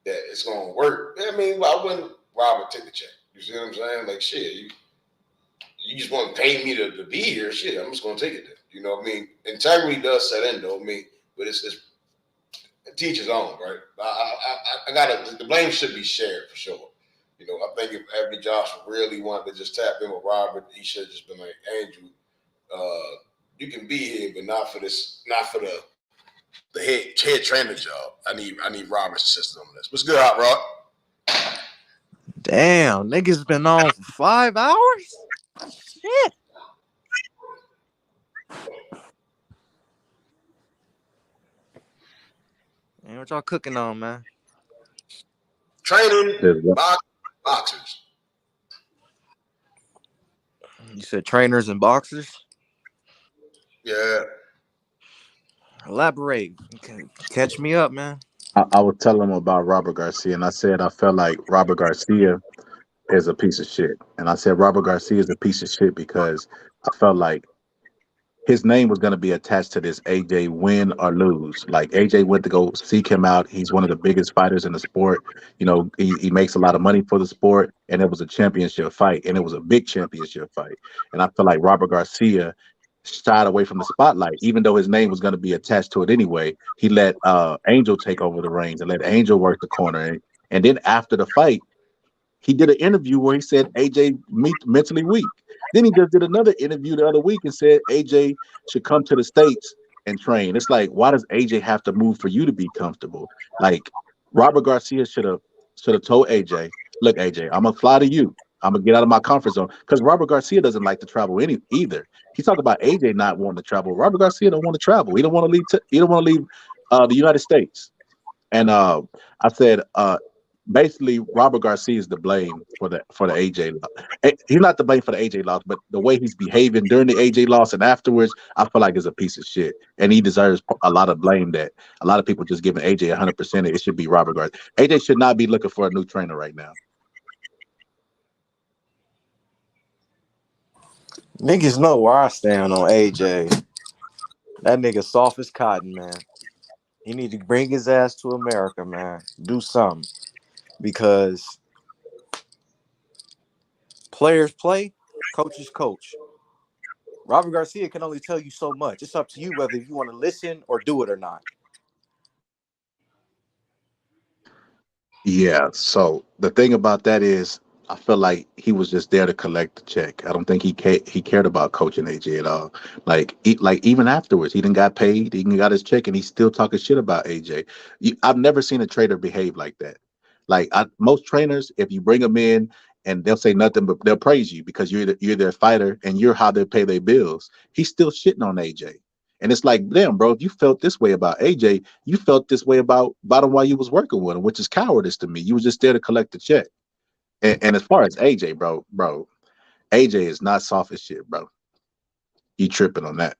that it's going to work, I mean, why wouldn't Robert take the check? You see what I'm saying? Like, shit, you just want to pay me to be here. Shit, I'm just going to take it then. You know what I mean? Integrity does set in, though. I mean, but it's teacher's own, right? The blame should be shared for sure. You know, I think if Anthony Joshua really wanted to just tap in with Robert, he should have just been like, Andrew, you can be here, but not for the head trainer job. I need Robert's assistance on this. What's good, Hot Rod? Damn, niggas been on for 5 hours? Shit. Man, what y'all cooking on, man? Training boxers. You said trainers and boxers? Yeah. Elaborate. Catch me up, man. I was telling him about Robert Garcia, and I said I felt like Robert Garcia is a piece of shit. And I said Robert Garcia is a piece of shit because I felt like his name was going to be attached to this AJ win or lose. Like AJ went to go seek him out. He's one of the biggest fighters in the sport. You know, he makes a lot of money for the sport, and it was a championship fight, and it was a big championship fight. And I feel like Robert Garcia shied away from the spotlight, even though his name was going to be attached to it anyway. He let Angel take over the reins and let Angel work the corner. And then after the fight, he did an interview where he said AJ mentally weak. Then he just did another interview the other week and said AJ should come to the States and train. It's like, why does AJ have to move for you to be comfortable? Like Robert Garcia should have told AJ, look, AJ, I'm gonna fly to you. I'm gonna get out of my comfort zone because Robert Garcia doesn't like to travel either. He's talking about AJ not wanting to travel. Robert Garcia don't want to travel. He don't want to leave. He don't want to leave the United States. And I said, basically, Robert Garcia is to blame for the AJ loss. He's not to blame for the AJ loss, but the way he's behaving during the AJ loss and afterwards, I feel like is a piece of shit, and he deserves a lot of blame. That a lot of people just giving AJ 100%. It should be Robert Garcia. AJ should not be looking for a new trainer right now. Niggas know where I stand on AJ. That nigga soft as cotton, man. He need to bring his ass to America, man. Do something. Because players play, coaches coach. Robert Garcia can only tell you so much. It's up to you whether you want to listen or do it or not. Yeah. So the thing about that is, I feel like he was just there to collect the check. I don't think he cared about coaching AJ at all. Like even afterwards, he didn't got paid. He got his check, and he's still talking shit about AJ. I've never seen a trader behave like that. Most trainers, if you bring them in and they'll say nothing, but they'll praise you because you're their fighter and you're how they pay their bills. He's still shitting on AJ. And it's like, damn, bro, if you felt this way about AJ, you felt this way about him while you was working with him, which is cowardice to me. You was just there to collect the check. And as far as AJ, bro, AJ is not soft as shit, bro. You tripping on that.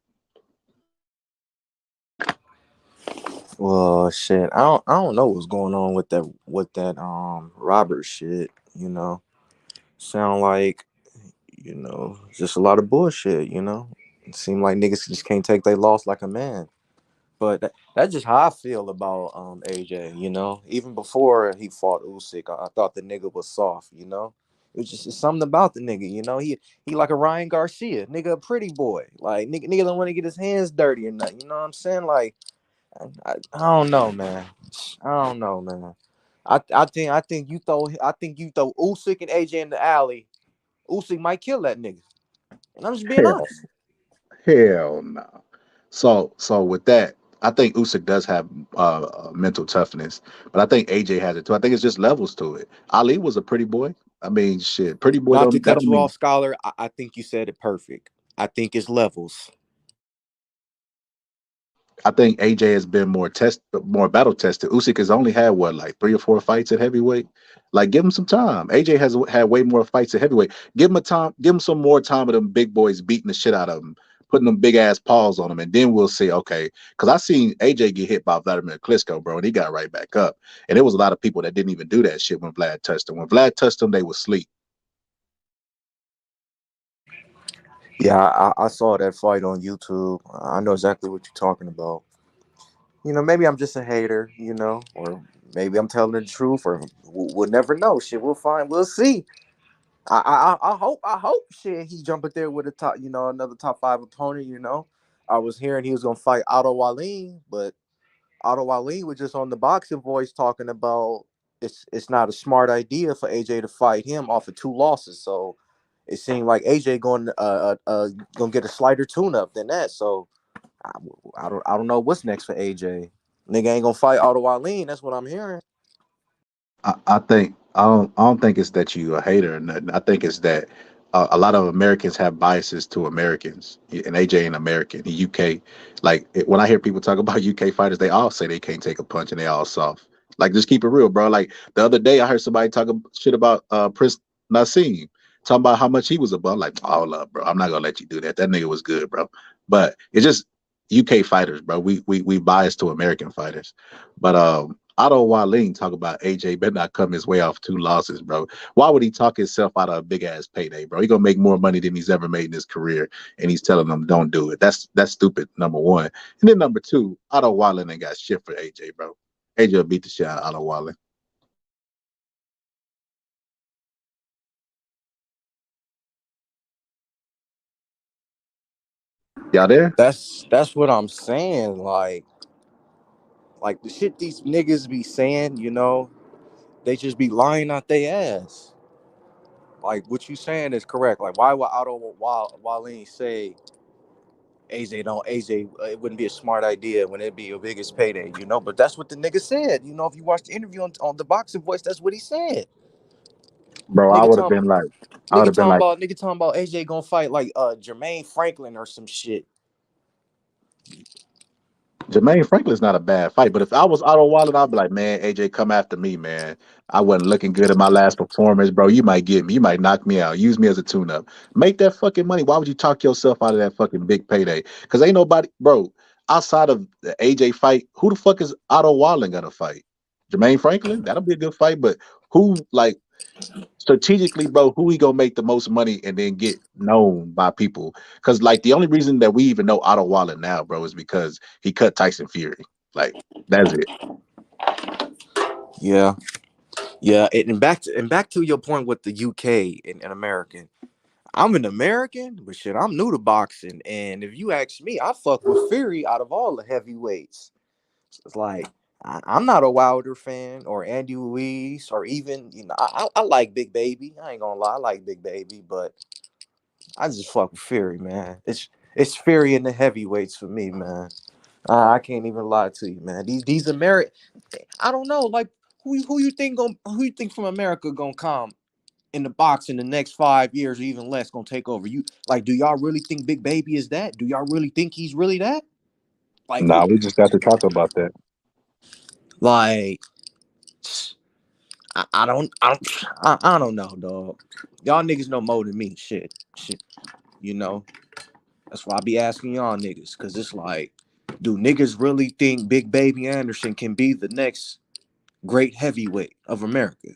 Well, shit, I don't know what's going on with that Robert shit. Sound like just a lot of bullshit. It seemed like niggas just can't take their loss like a man. But that's just how I feel about AJ. Even before he fought Usyk, I thought the nigga was soft. It was just something about the nigga. He like a Ryan Garcia, nigga, a pretty boy. Like nigga don't want to get his hands dirty or nothing. You know what I'm saying? Like I don't know, man. I don't know, man. I think you throw Usyk and AJ in the alley. Usyk might kill that nigga. And I'm just being Hell, honest. hell no. So with that, I think Usyk does have mental toughness, but I think AJ has it too. I think it's just levels to it. Ali was a pretty boy. I mean, shit, pretty boy Not to don't that cut don't you mean. off, Scholar, I think you said it perfect. I think it's levels. I think AJ has been more battle tested. Usyk has only had what, like 3 or 4 fights at heavyweight. Like, give him some time. AJ has had way more fights at heavyweight. Give him a time. Give him some more time of them big boys beating the shit out of him, putting them big ass paws on him, and then we'll see. Okay, because I seen AJ get hit by Vladimir Klitschko, bro, and he got right back up. And there was a lot of people that didn't even do that shit when Vlad touched him. When Vlad touched him, they was asleep. Yeah, I saw that fight on YouTube. I know exactly what you're talking about. Maybe I'm just a hater, or maybe I'm telling the truth, or we'll never know. Shit, we'll find. We'll see. I hope shit he jump in there with a top, another top 5 opponent. I was hearing he was gonna fight Otto Wallin, but Otto Wallin was just on the boxing voice talking about it's not a smart idea for AJ to fight him off of 2 losses. So it seemed like AJ gonna get a slighter tune up than that. So I, I don't know what's next for AJ. Nigga ain't gonna fight Otto Wallin. That's what I'm hearing. I don't think it's that you a hater or nothing. I think it's that a lot of Americans have biases to Americans, and AJ ain't American. He UK. When I hear people talk about UK fighters, they all say they can't take a punch and they all soft. Like, just keep it real, bro. Like the other day, I heard somebody talking shit about Prince Nassim, talking about how much he was above. Like, hold up, bro. I'm not gonna let you do that. That nigga was good, bro. But it's just UK fighters, bro. We bias to American fighters, but Otto Wallin talk about AJ better not come his way off 2 losses, bro. Why would he talk himself out of a big ass payday, bro? He gonna make more money than he's ever made in his career, and he's telling them don't do it. That's stupid. Number one, and then number two, Otto Wallin ain't got shit for AJ, bro. AJ will beat the shit out of Otto Wallin. Y'all there? That's what I'm saying. Like the shit these niggas be saying, they just be lying out their ass. Like what you saying is correct. Like why would Otto Wallin say AJ? It wouldn't be a smart idea when it'd be your biggest payday, But that's what the nigga said. If you watch the interview on the Boxing Voice, that's what he said. Bro, I Nigga would have talking, been like, I would have been like, nigga talking about AJ gonna fight like Jermaine Franklin or some shit. Jermaine Franklin's not a bad fight, but if I was Otto Wallen, I'd be like, man, AJ, come after me, man. I wasn't looking good in my last performance, bro. You might get me. You might knock me out. Use me as a tune-up. Make that fucking money. Why would you talk yourself out of that fucking big payday? Because ain't nobody, bro, outside of the AJ fight, who the fuck is Otto Wallen gonna fight? Jermaine Franklin? That'll be a good fight, but who, like, strategically, bro, who he gonna make the most money and then get known by people? Because like the only reason that we even know Otto Waller now, bro, is because he cut Tyson Fury. Like that's it. Yeah, and back to your point with the UK and American. I'm an American, but shit, I'm new to boxing. And if you ask me, I fuck with Fury out of all the heavyweights. It's like I'm not a Wilder fan or Andy Ruiz or even I like Big Baby. I ain't gonna lie, I like Big Baby, but I just fuck with Fury, man. It's Fury in the heavyweights for me, man. I can't even lie to you, man. These American, I don't know, like who you think from America gonna come in the box in the next 5 years or even less gonna take over? You like, do y'all really think Big Baby is that? Do y'all really think he's really that? Like who? Nah, we just got to talk about that. Like I don't know, dog. Y'all niggas know more than me. Shit. You know. That's why I be asking y'all niggas, cause it's like, do niggas really think Big Baby Anderson can be the next great heavyweight of America?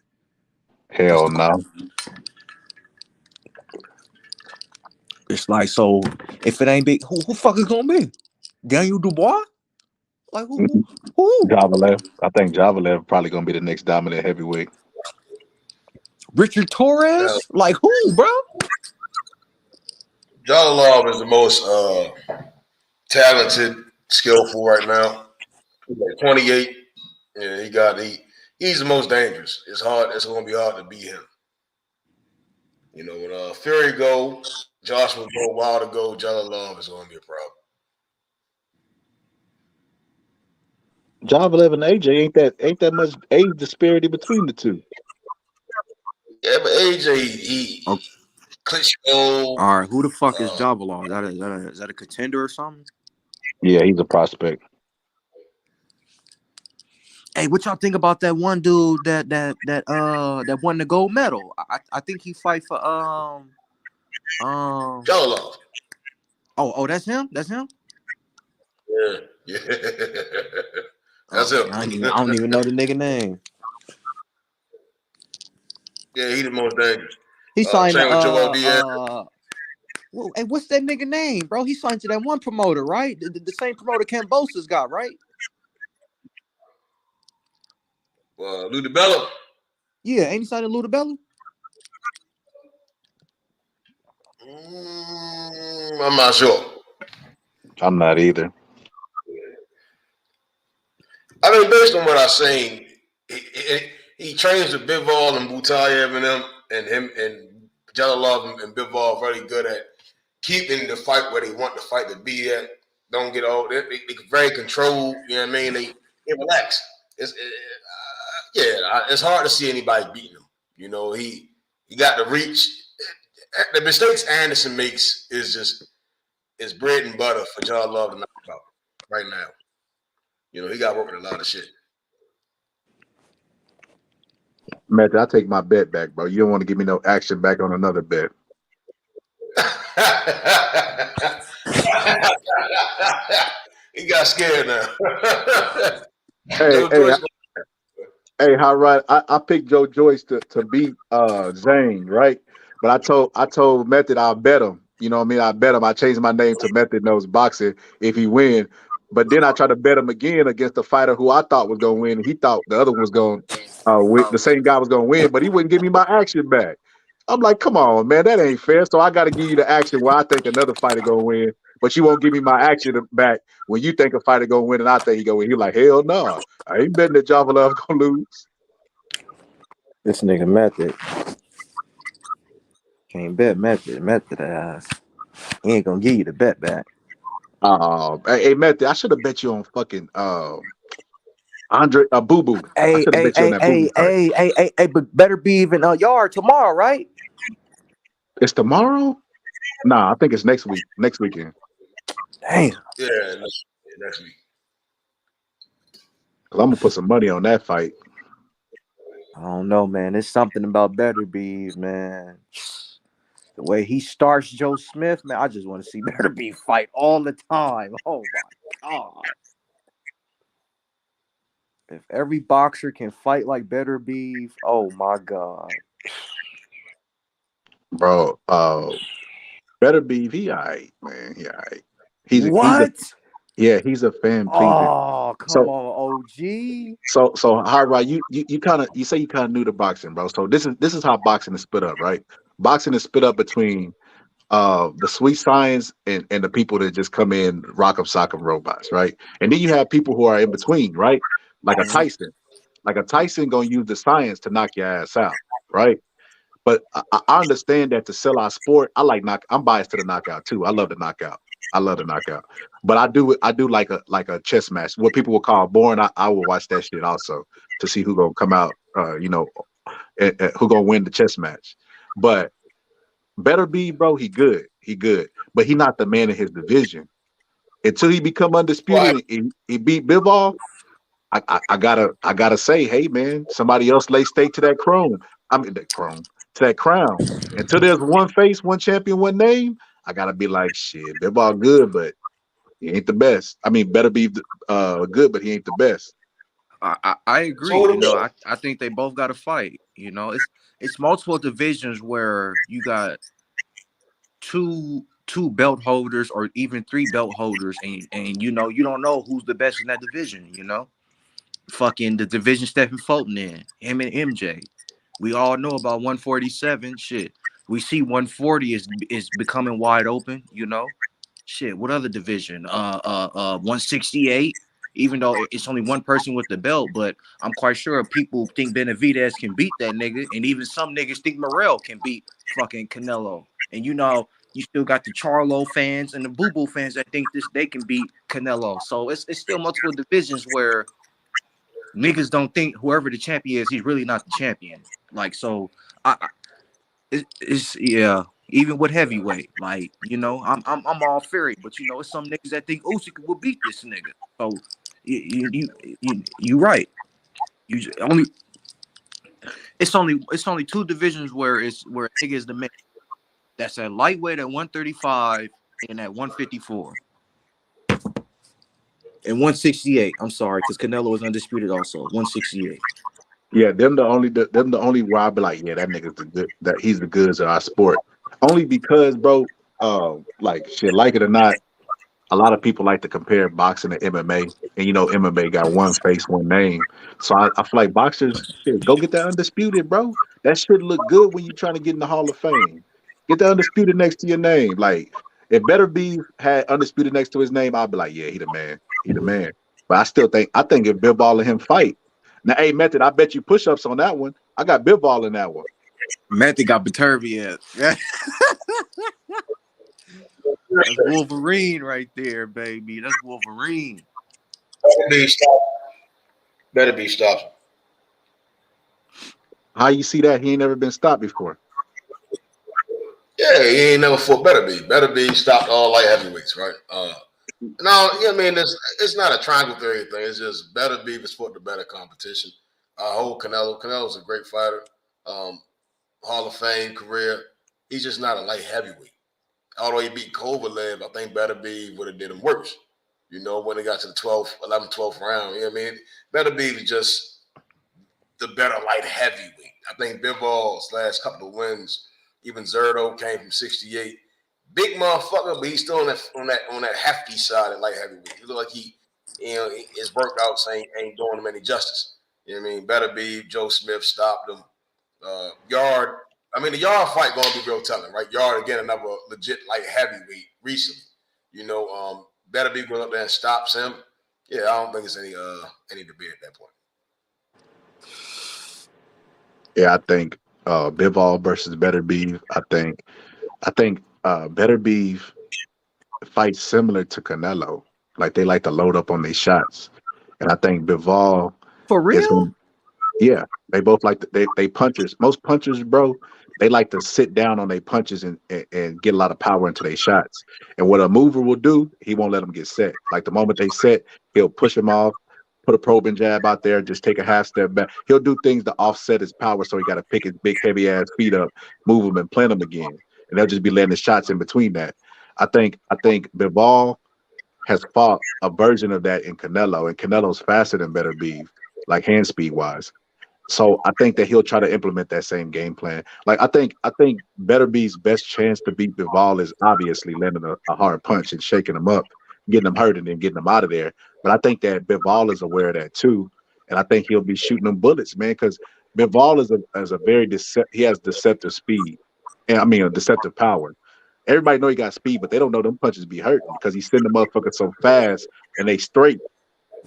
Hell no. It's like, so if it ain't big, who fuck is gonna be? Daniel Dubois? Like who? Javalev. I think Javalev probably gonna be the next dominant heavyweight. Richard Torres? Like who, bro? Jalilov is the most talented, skillful right now. He's like 28. Yeah, he's the most dangerous. It's hard. It's going to be hard to beat him. You know, when Fury go, Joshua go, Wilder go, Jalilov is going to be a problem. Javalev and AJ ain't that much age disparity between the two. Yeah, but AJ, he Klitschko. All right, who the fuck is Jabalon? Is that a contender or something? Yeah, he's a prospect. Hey, what y'all think about that one dude that won the gold medal? I think he fight for Jalilov. Oh, that's him. That's him. Yeah. That's him. I don't even know the nigga name. Yeah, he the most dangerous. He signed with Joel Diaz. Hey, what's that nigga name, bro? He signed to that one promoter, right? The same promoter Cambosa's got, right? Lou DiBella. Yeah, ain't he signed to Lou DiBella? I'm not sure. I'm not either. I mean, based on what I've seen, he trains with Bivol and Butayev and them, and him and Jalilov and Bivol are very good at keeping the fight where they want the fight to be at. Don't get all they very controlled. You know what I mean? They relax. It's hard to see anybody beating him. You know, he got the reach. The mistakes Anderson makes is bread and butter for Jalilov to knock out right now. You know, he got working a lot of shit. Matthew, I take my bet back, bro. You don't want to give me no action back on another bet. He got scared now. Hey, how right? I picked Joe Joyce to beat Zane, right? But I told Method I'll bet him. You know what I mean? I bet him. I changed my name to Method Knows Boxing if he win. But then I tried to bet him again against the fighter who I thought was gonna win. He thought the other one was going win. The same guy was gonna win, but he wouldn't give me my action back. I'm like, come on, man, that ain't fair. So I got to give you the action where I think another fighter gonna win, but you won't give me my action back when you think a fighter gonna win and I think he gonna win. He like, hell no, I ain't betting that Javalev gonna lose. This nigga Method can't bet Method ass. He ain't gonna give you the bet back. Hey, Method, I should have bet you on fucking Andre Boo Boo. I should have bet you on that Boo Boo. Hey, but better be even yard tomorrow, right? It's tomorrow? Nah, I think it's next week. Next weekend. Damn. Yeah, next week. Cause I'm gonna put some money on that fight. I don't know, man. There's something about Better Beef, man. The way he starts Joe Smith, man, I just want to see Better Beef fight all the time. Oh my god. If every boxer can fight like Better Beef, oh my god. Bro, Better Beef, he all right, man. He all right. He's a fan pleaser. Oh, come on, OG. So hard right, you say you kind of new to boxing, bro. So this is how boxing is split up, right? Boxing is split up between the sweet science and the people that just come in, rock 'em, sock 'em robots, right? And then you have people who are in between, right? Like a Tyson. Like a Tyson gonna use the science to knock your ass out, right? But I understand that to sell our sport, I like knock. I'm biased to the knockout too. I love the knockout. I love the knockout. But I do like a chess match. What people would call boring. I will watch that shit also to see who gonna come out. Who gonna win the chess match. But Better be, bro. He good. He good. But he not the man in his division. Until he become undisputed and he beat Bivol, I gotta say, hey man, somebody else lay stake to that chrome. I mean that chrome to that crown. Until there's one face, one champion, one name, I gotta be like shit. Bivol good, but he ain't the best. I mean, better be good, but he ain't the best. I agree. I think they both got to fight. It's multiple divisions where you got two belt holders or even three belt holders, and you don't know who's the best in that division. Fucking the division Stephen Fulton in him and MJ. We all know about 147. Shit, we see 140 is becoming wide open. Shit, what other division? 168. Even though it's only one person with the belt, but I'm quite sure people think Benavidez can beat that nigga, and even some niggas think Morrell can beat fucking Canelo. And you still got the Charlo fans and the Boo Boo fans that think they can beat Canelo. So it's still multiple divisions where niggas don't think whoever the champion is, he's really not the champion. Like, so it's yeah. Even with heavyweight, like I'm all fairy, but it's some niggas that think Usyk will beat this nigga. So you right. It's only two divisions where nigga is the man. That's at lightweight at 135 and at 154 and 168. I'm sorry, because Canelo is undisputed also 168. Yeah, them the only where I be like, yeah, that nigga's the good, that he's the goods of our sport. Only because, bro, like shit, like it or not, a lot of people like to compare boxing to MMA, and MMA got one face, one name. So I feel like boxers, shit, go get that undisputed, bro. That shit look good when you're trying to get in the Hall of Fame. Get the undisputed next to your name. Like if Better Be had undisputed next to his name, I'd be like, yeah, he the man, he the man. But I think if Bill Ball and him fight, now, hey Method, I bet you push-ups on that one. I got Bill Ball in that one. Method got Beterbiev. That's Wolverine right there, baby. That's Wolverine. Better be stopped. How you see that? He ain't never been stopped before. Yeah, he ain't never fought Better Be. Better Be stopped all light heavyweights, right? No, I mean, it's not a triangle theory thing. It's just Better Be was fought the better competition. Whole Canelo. Canelo's a great fighter. Hall of Fame career. He's just not a light heavyweight. Although he beat Kovalev, I think Better Be would have did him worse. When it got to the 12th round. I mean? Better Be was just the better light heavyweight. I think Bivol's last couple of wins, even Zerto came from 68. Big motherfucker, but he's still on that hefty side at light heavyweight. He look like his workouts ain't doing him any justice. You know what I mean? Better Be Joe Smith stopped him. Yard. I mean, the Yard fight gonna be real telling, right? Yard again, another legit light heavyweight recently. Better Be going up there and stops him. Yeah, I don't think it's any debate at that point. Yeah, I think Bivol versus Better Beef. I think Better Beef fights similar to Canelo. Like they like to load up on their shots, and I think Bivol for real. Yeah, they both like they punchers. Most punchers, bro, they like to sit down on their punches and get a lot of power into their shots. And what a mover will do, he won't let them get set. Like the moment they set, he'll push them off, put a probing jab out there, just take a half step back. He'll do things to offset his power, so he got to pick his big heavy ass feet up, move them, and plant them again. And they'll just be letting the shots in between that. I think Bivol has fought a version of that in Canelo, and Canelo's faster than Better Beef, like hand speed wise. So I think that he'll try to implement that same game plan. Like I think Better Beef's best chance to beat Bivol is obviously landing a hard punch and shaking him up, getting him hurt, and then getting him out of there. But I think that Bivol is aware of that too, and I think he'll be shooting them bullets, man, because Bivol is a very he has deceptive speed, and I mean a deceptive power. Everybody know he got speed, but they don't know them punches be hurting because he's sending the motherfucker so fast and they straight.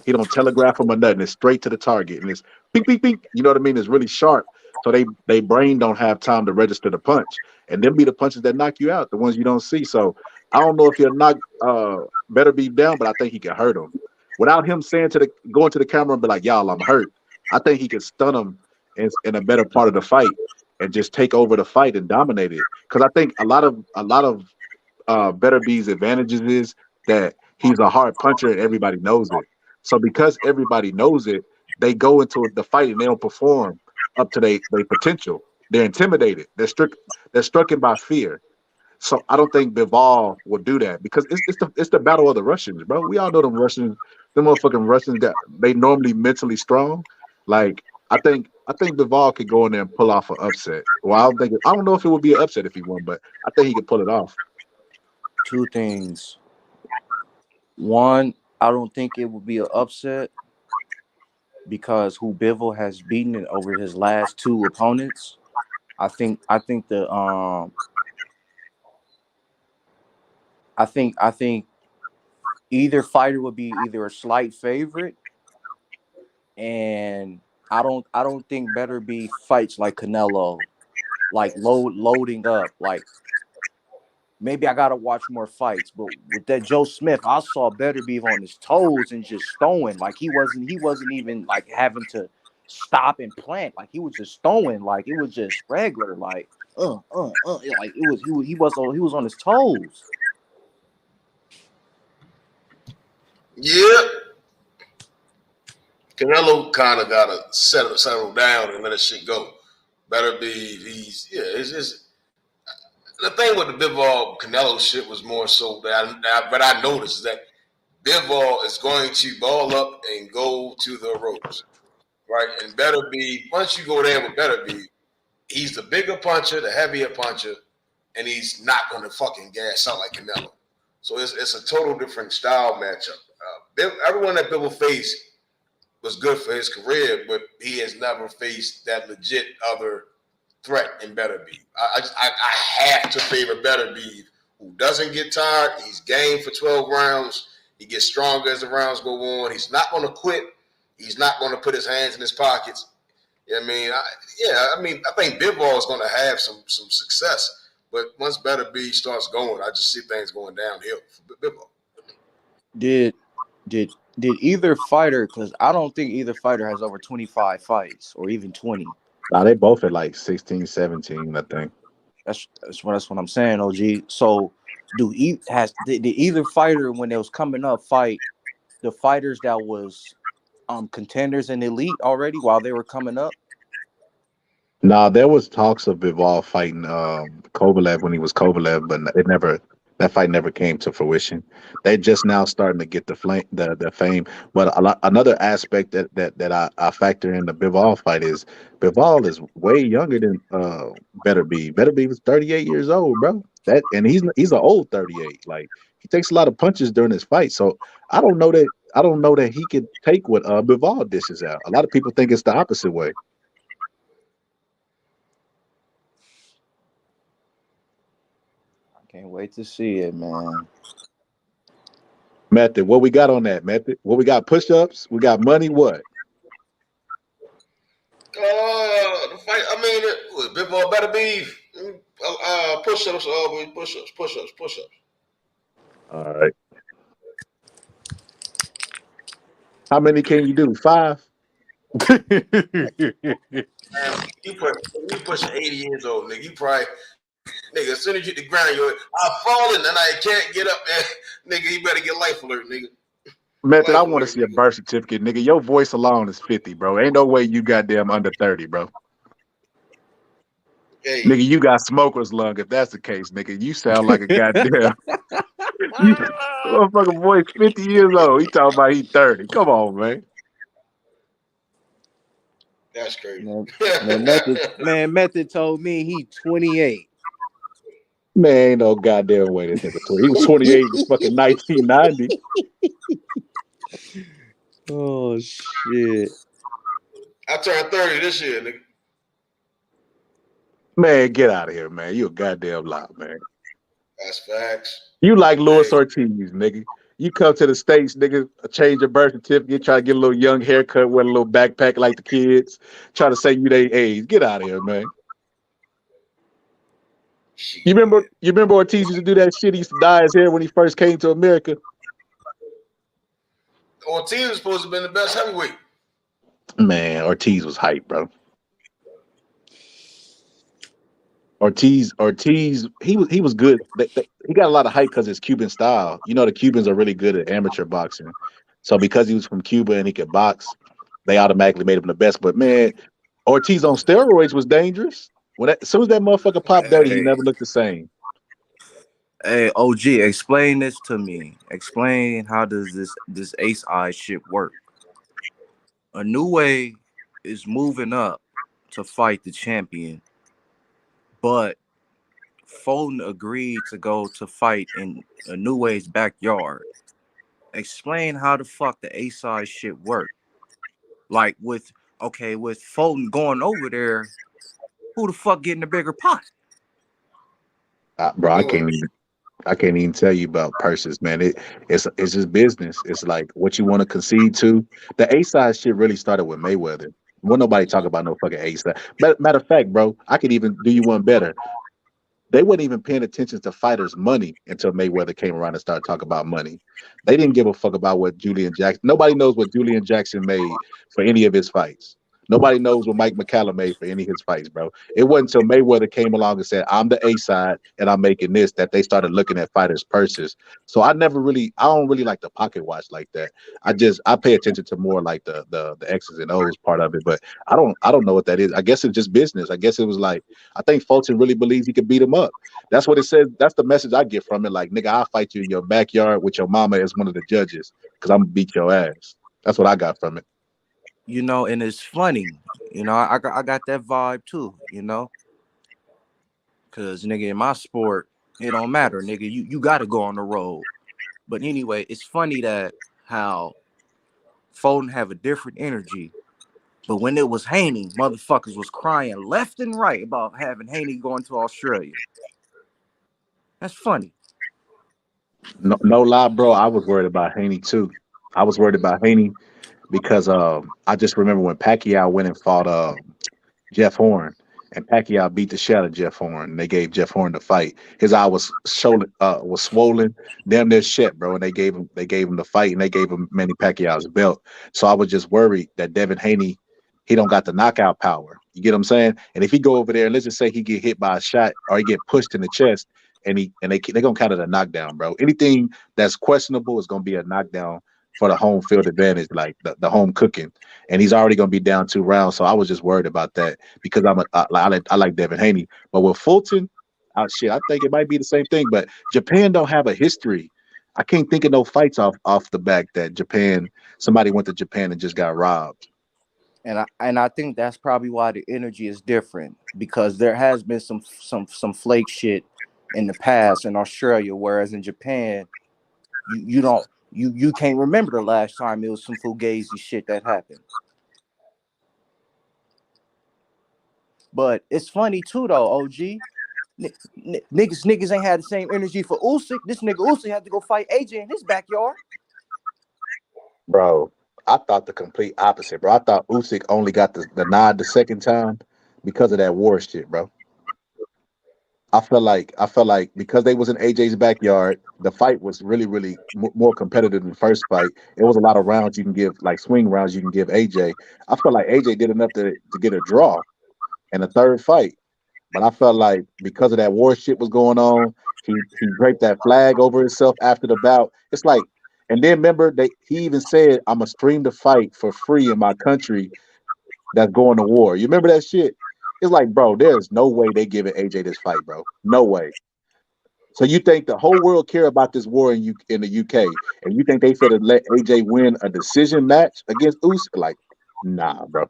He don't telegraph them or nothing. It's straight to the target, and it's ping, ping, ping. You know what I mean? It's really sharp. So they brain don't have time to register the punch, and them be the punches that knock you out, the ones you don't see. So I don't know if he'll knock Better Be down, but I think he can hurt him without him saying going to the camera and be like, "Y'all, I'm hurt." I think he can stun him in a better part of the fight and just take over the fight and dominate it. Because I think a lot of Better B's advantages is that he's a hard puncher and everybody knows it. So because everybody knows it, they go into the fight and they don't perform up to their potential. They're intimidated. They're stricken by fear. So I don't think Bivol will do that because it's the battle of the Russians, bro. We all know them motherfucking Russians they normally mentally strong. Like I think Bivol could go in there and pull off an upset. Well, I don't know if it would be an upset if he won, but I think he could pull it off. Two things. One, I don't think it would be an upset because who Bivol has beaten it over his last two opponents. I think either fighter would be either a slight favorite, and I don't think Better Be fights like Canelo, like loading up. Like maybe I gotta watch more fights, but with that Joe Smith, I saw Better Be on his toes and just throwing. Like he wasn't even like having to stop and plant. Like he was just throwing. Like it was just regular. Like like he was on his toes. Yeah. Canelo kind of got to settle down and let that shit go. Better Be, it's just the thing with the Bivol Canelo shit was more so that I noticed that Bivol is going to ball up and go to the ropes, right? And Better Be, once you go there with Better Be, he's the bigger puncher, the heavier puncher, and he's not going to fucking gas out like Canelo. So it's a total different style matchup. Everyone that Bivol faced was good for his career, but he has never faced that legit other threat in Better Be. I have to favor Better Be, who doesn't get tired. He's game for 12 rounds. He gets stronger as the rounds go on. He's not going to quit. He's not going to put his hands in his pockets. I mean, I think Bivol is going to have some success, but once Better Be starts going, I just see things going downhill for Bivol. Did either fighter? Because I don't think either fighter has over 25 fights or even 20. Nah, they both at like 16, 17, I think. That's what I'm saying, OG. So did either fighter when they was coming up fight the fighters that was contenders and elite already while they were coming up? Nah, there was talks of Bivol fighting Kovalev when he was Kovalev, but that fight never came to fruition. They just now starting to get the fame. But another aspect that I factor in the Bivol fight is Bivol is way younger than Better Be. Better Be was 38 years old, bro. And he's an old 38. Like he takes a lot of punches during his fight. So I don't know that he could take what Bivol dishes out. A lot of people think it's the opposite way. Can't wait to see it, man. Method, what we got on that, Method? What we got? Push-ups? We got money? What? The fight, I mean, Bivol Better Be push-ups, push-ups. All right. How many can you do? 5? You pushing 80 years old, nigga. You probably, nigga, as soon as you hit the ground, I'm falling and I can't get up there. Nigga, you better get life alert, nigga. Method, I want to see a birth certificate, nigga. Your voice alone is 50, bro. Ain't no way you goddamn under 30, bro. Hey. Nigga, you got smoker's lung if that's the case, nigga. You sound like a goddamn motherfucking boy 50 years old. He talking about he 30. Come on, man. That's crazy. Method told me he 28. Man, ain't no goddamn way this nigga 20. He was 28 in fucking 1990. Oh shit. I turned 30 this year, nigga. Man, get out of here, man. You a goddamn lie, man. That's facts. You like Luis Hey, Ortiz, nigga. You come to the States, nigga, change your birth certificate, try to get a little young haircut, wear a little backpack like the kids, try to say you they age. Get out of here, man. shit. You remember Ortiz used to do that shit? He used to dye his hair when he first came to America. Ortiz was supposed to have been the best heavyweight. Man, Ortiz was hype, bro. Ortiz, he was good. He got a lot of hype because his Cuban style. You know, the Cubans are really good at amateur boxing. So because he was from Cuba and he could box, they automatically made him the best. But man, Ortiz on steroids was dangerous. As soon as that motherfucker popped dirty, he Hey, never looked the same. hey, OG, explain this to me. Explain how does this ace eye shit work? Inoue is moving up to fight the champion, but Fulton agreed to go to fight in Inoue's backyard. Explain how the fuck the ace eye shit work. Like with Fulton going over there, who the fuck getting the bigger pot? Bro, I can't even tell you about purses, man. It's just business. It's like what you want to concede to. The A side shit really started with Mayweather. Won't nobody talk about no fucking A side. Matter of fact, bro, I could even do you one better. They weren't even paying attention to fighters' money until Mayweather came around and started talking about money. They didn't give a fuck about what Julian Jackson. Nobody knows what Julian Jackson made for any of his fights. Nobody knows what Mike McCallum made for any of his fights, bro. It wasn't until Mayweather came along and said, "I'm the A side and I'm making this," that they started looking at fighters' purses. So I don't really like the pocket watch like that. I pay attention to more like the X's and O's part of it, but I don't know what that is. I guess it's just business. I guess it was like I think Fulton really believes he could beat him up. That's what it says. That's the message I get from it. Like, nigga, I'll fight you in your backyard with your mama as one of the judges because I'm gonna beat your ass. That's what I got from it. You know, and it's funny. You know, I got that vibe too. You know, cause nigga, in my sport, it don't matter, nigga. You got to go on the road. But anyway, it's funny that how Fulton have a different energy. But when it was Haney, motherfuckers was crying left and right about having Haney going to Australia. That's funny. No lie, bro. I was worried about Haney too. I was worried about Haney because I just remember when Pacquiao went and fought Jeff Horn, and Pacquiao beat the shit out of Jeff Horn. And they gave Jeff Horn the fight. His eye was swollen, damn near shit, bro. And they gave him the fight, and they gave him Manny Pacquiao's belt. So I was just worried that Devin Haney, he don't got the knockout power. You get what I'm saying? And if he go over there, and let's just say he get hit by a shot or he get pushed in the chest, they gonna count it a knockdown, bro. Anything that's questionable is gonna be a knockdown for the home field advantage, like the home cooking. And he's already gonna be down 2 rounds. So I was just worried about that because I like Devin Haney. But with Fulton, shit, I think it might be the same thing. But Japan don't have a history. I can't think of no fights off the back that somebody went to Japan and just got robbed. And I think that's probably why the energy is different, because there has been some flake shit in the past in Australia, whereas in Japan, you can't remember the last time it was some fugazi shit that happened. But it's funny too though, OG. Niggas ain't had the same energy for Usyk. This nigga Usyk had to go fight AJ in his backyard. Bro, I thought the complete opposite, bro. I thought Usyk only got the nod the second time because of that war shit, bro. I felt like because they was in AJ's backyard, the fight was really, really more competitive than the first fight. It was a lot of rounds you can give, like swing rounds you can give AJ. I felt like AJ did enough to get a draw in the third fight. But I felt like because of that war shit was going on, he draped that flag over himself after the bout. It's like, and then remember he even said, "I'm gonna stream the fight for free in my country that's going to war." You remember that shit? It's like, bro, there's no way they giving AJ this fight, bro. No way. So you think the whole world care about this war in the UK, and you think they finna let AJ win a decision match against Usyk? Like, nah, bro.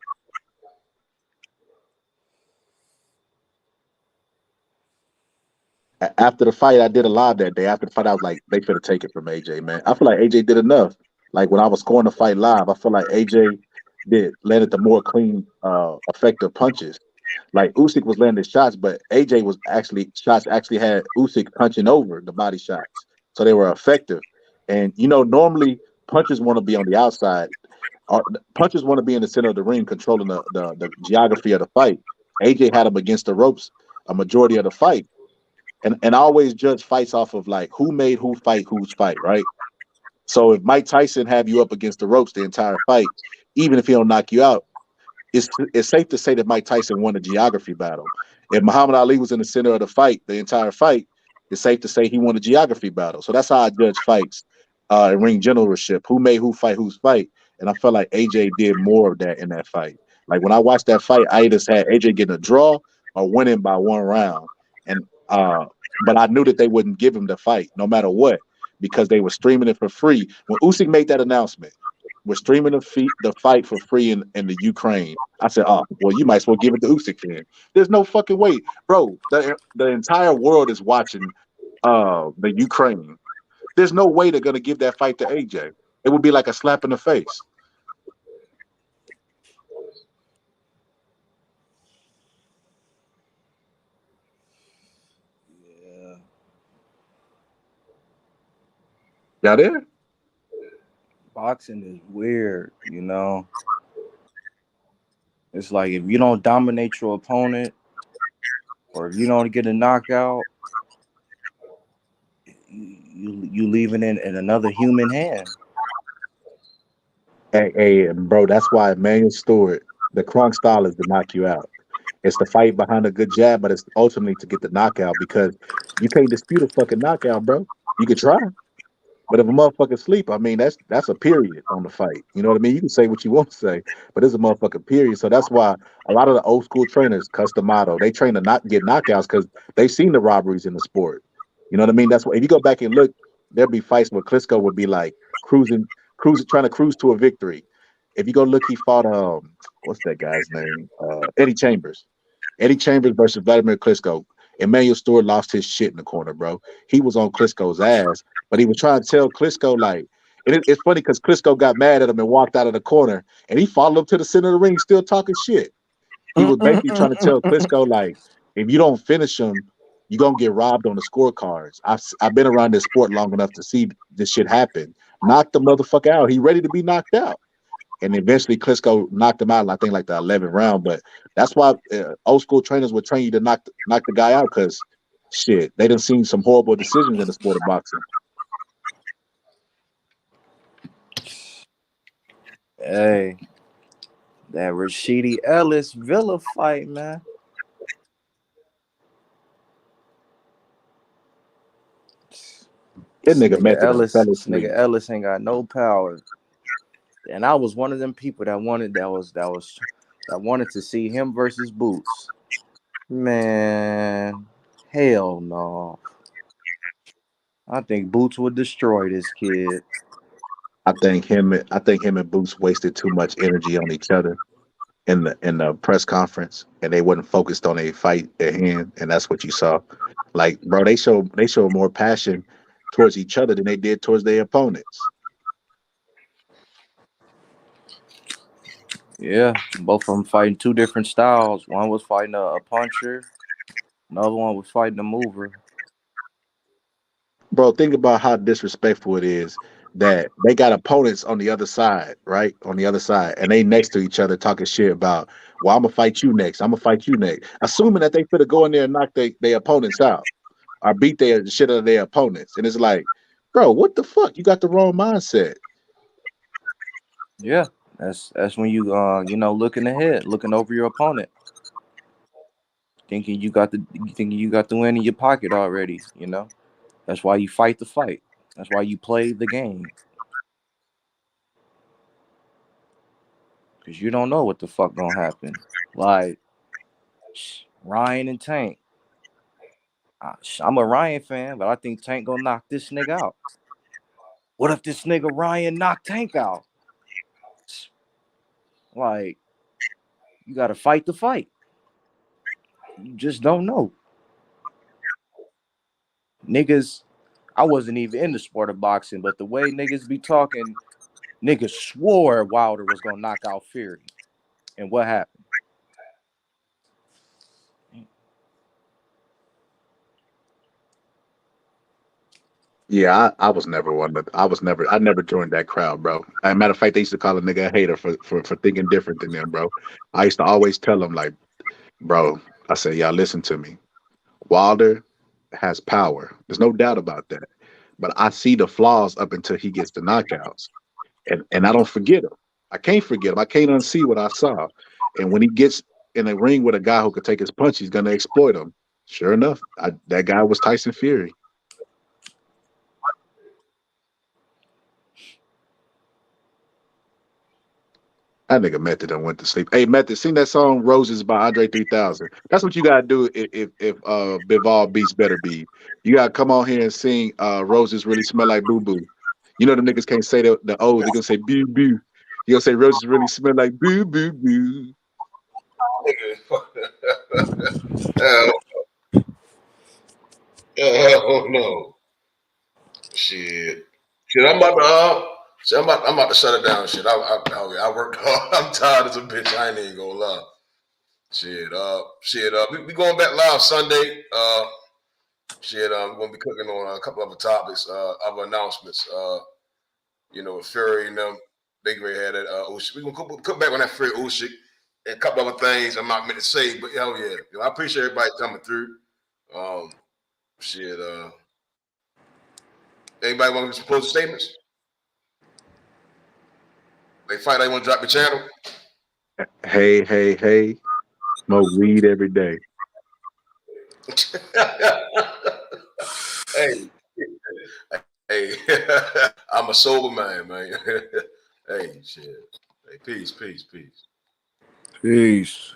After the fight, I did a live that day. After the fight, I was like, they finna take it from AJ, man. I feel like AJ did enough. Like when I was scoring the fight live, I feel like AJ landed the more clean, effective punches. Like Usyk was landing shots, but AJ was actually had Usyk punching over the body shots, so they were effective. And normally punches want to be on the outside. Punches want to be in the center of the ring, controlling the geography of the fight. AJ had him against the ropes a majority of the fight, and I always judge fights off of like who made who fight whose fight, right? So if Mike Tyson have you up against the ropes the entire fight, even if he don't knock you out, it's safe to say that Mike Tyson won the geography battle. If Muhammad Ali was in the center of the fight, the entire fight, it's safe to say he won the geography battle. So that's how I judge fights and ring generalship. Who made who fight whose fight? And I felt like AJ did more of that in that fight. Like when I watched that fight, I either had AJ getting a draw or winning by one round. And but I knew that they wouldn't give him the fight no matter what because they were streaming it for free. When Usyk made that announcement, we're streaming the fight for free in the Ukraine. I said, oh, well, you might as well give it to Usyk then. There's no fucking way. Bro, the entire world is watching the Ukraine. There's no way they're going to give that fight to AJ. It would be like a slap in the face. Yeah. Y'all there? Boxing is weird, It's like if you don't dominate your opponent or if you don't get a knockout, you leaving in another human hand. Hey, bro, that's why Emmanuel Stewart, the Kronk style is to knock you out. It's the fight behind a good jab, but it's ultimately to get the knockout because you can't dispute a fucking knockout, bro. You could try. But if a motherfucker sleep, I mean, that's a period on the fight. You know what I mean? You can say what you want to say, but it's a motherfucking period. So that's why a lot of the old school trainers cuss the motto. They train to not get knockouts because they've seen the robberies in the sport. You know what I mean? That's why if you go back and look, there'll be fights where Klitschko would be like cruising, trying to cruise to a victory. If you go look, he fought what's that guy's name? Eddie Chambers. Eddie Chambers versus Vladimir Klitschko. Emmanuel Stewart lost his shit in the corner, bro. He was on Klitschko's ass, but he was trying to tell Klitschko like, and it's funny because Klitschko got mad at him and walked out of the corner, and he followed him to the center of the ring, still talking shit. He was basically trying to tell Klitschko like, if you don't finish him, you're gonna get robbed on the scorecards. I've been around this sport long enough to see this shit happen. Knock the motherfucker out. He ready to be knocked out. And eventually Klitschko knocked him out, I think like the 11th round. But that's why old school trainers would train you to knock the guy out because shit, they done seen some horrible decisions in the sport of boxing. Hey, that Rashidi Ellis Villa fight, man. That nigga Method fell asleep. Nigga Ellis ain't got no power. And I was one of them people that wanted to see him versus Boots. Man, hell no. I think Boots would destroy this kid. I think him and Boots wasted too much energy on each other in the press conference, and they wasn't focused on a fight at hand, and that's what you saw. Like, bro, they show more passion towards each other than they did towards their opponents. Yeah, both of them fighting two different styles. One was fighting a puncher, another one was fighting a mover. Bro, think about how disrespectful it is that they got opponents on the other side, right? On the other side, and they next to each other talking shit about, well, I'm gonna fight you next. I'm gonna fight you next. Assuming that they finna go in there and knock their opponents out or beat their shit out of their opponents. And it's like, bro, what the fuck? You got the wrong mindset. Yeah, that's when you looking ahead, looking over your opponent, thinking you got the win in your pocket already. That's why you fight the fight. That's why you play the game. Because you don't know what the fuck gonna happen. Like Ryan and Tank. I'm a Ryan fan, but I think Tank gonna knock this nigga out. What if this nigga Ryan knocked Tank out? Like, you gotta fight the fight. You just don't know. Niggas, I wasn't even in the sport of boxing, but the way niggas be talking, niggas swore Wilder was gonna knock out Fury. And what happened? Yeah, I was never one, but I never joined that crowd, bro. As a matter of fact, they used to call a nigga a hater for thinking different than them, bro. I used to always tell them, like, bro, I said, y'all listen to me. Wilder has power. There's no doubt about that. But I see the flaws up until he gets the knockouts. And I don't forget him. I can't forget him. I can't unsee what I saw. And when he gets in a ring with a guy who could take his punch, he's gonna exploit him. Sure enough, that guy was Tyson Fury. That nigga Method done went to sleep. Hey, Method, sing that song "Roses" by Andre 3000. That's what you gotta do if Bival beats Better Be. You gotta come on here and sing "Roses Really Smell Like Boo Boo." You know the niggas can't say the O's. They're gonna say boo boo. You gonna say roses really smell like boo boo boo. Oh no. Shit. I'm about to I'm about to shut it down. Shit. I worked hard. I'm tired as a bitch. I ain't even gonna lie. Shit. We going back live Sunday. We're gonna be cooking on a couple of topics, other announcements. With Fury and them, they had that Usyk. We're gonna cook back on that Fury Usyk and a couple other things I'm not meant to say, but hell yeah. I appreciate everybody coming through. Shit, anybody want to close statements? They fight, they want to drop the channel. Hey, hey, hey. Smoke weed every day. Hey, I'm a sober man. Hey, shit. Hey, peace. Peace.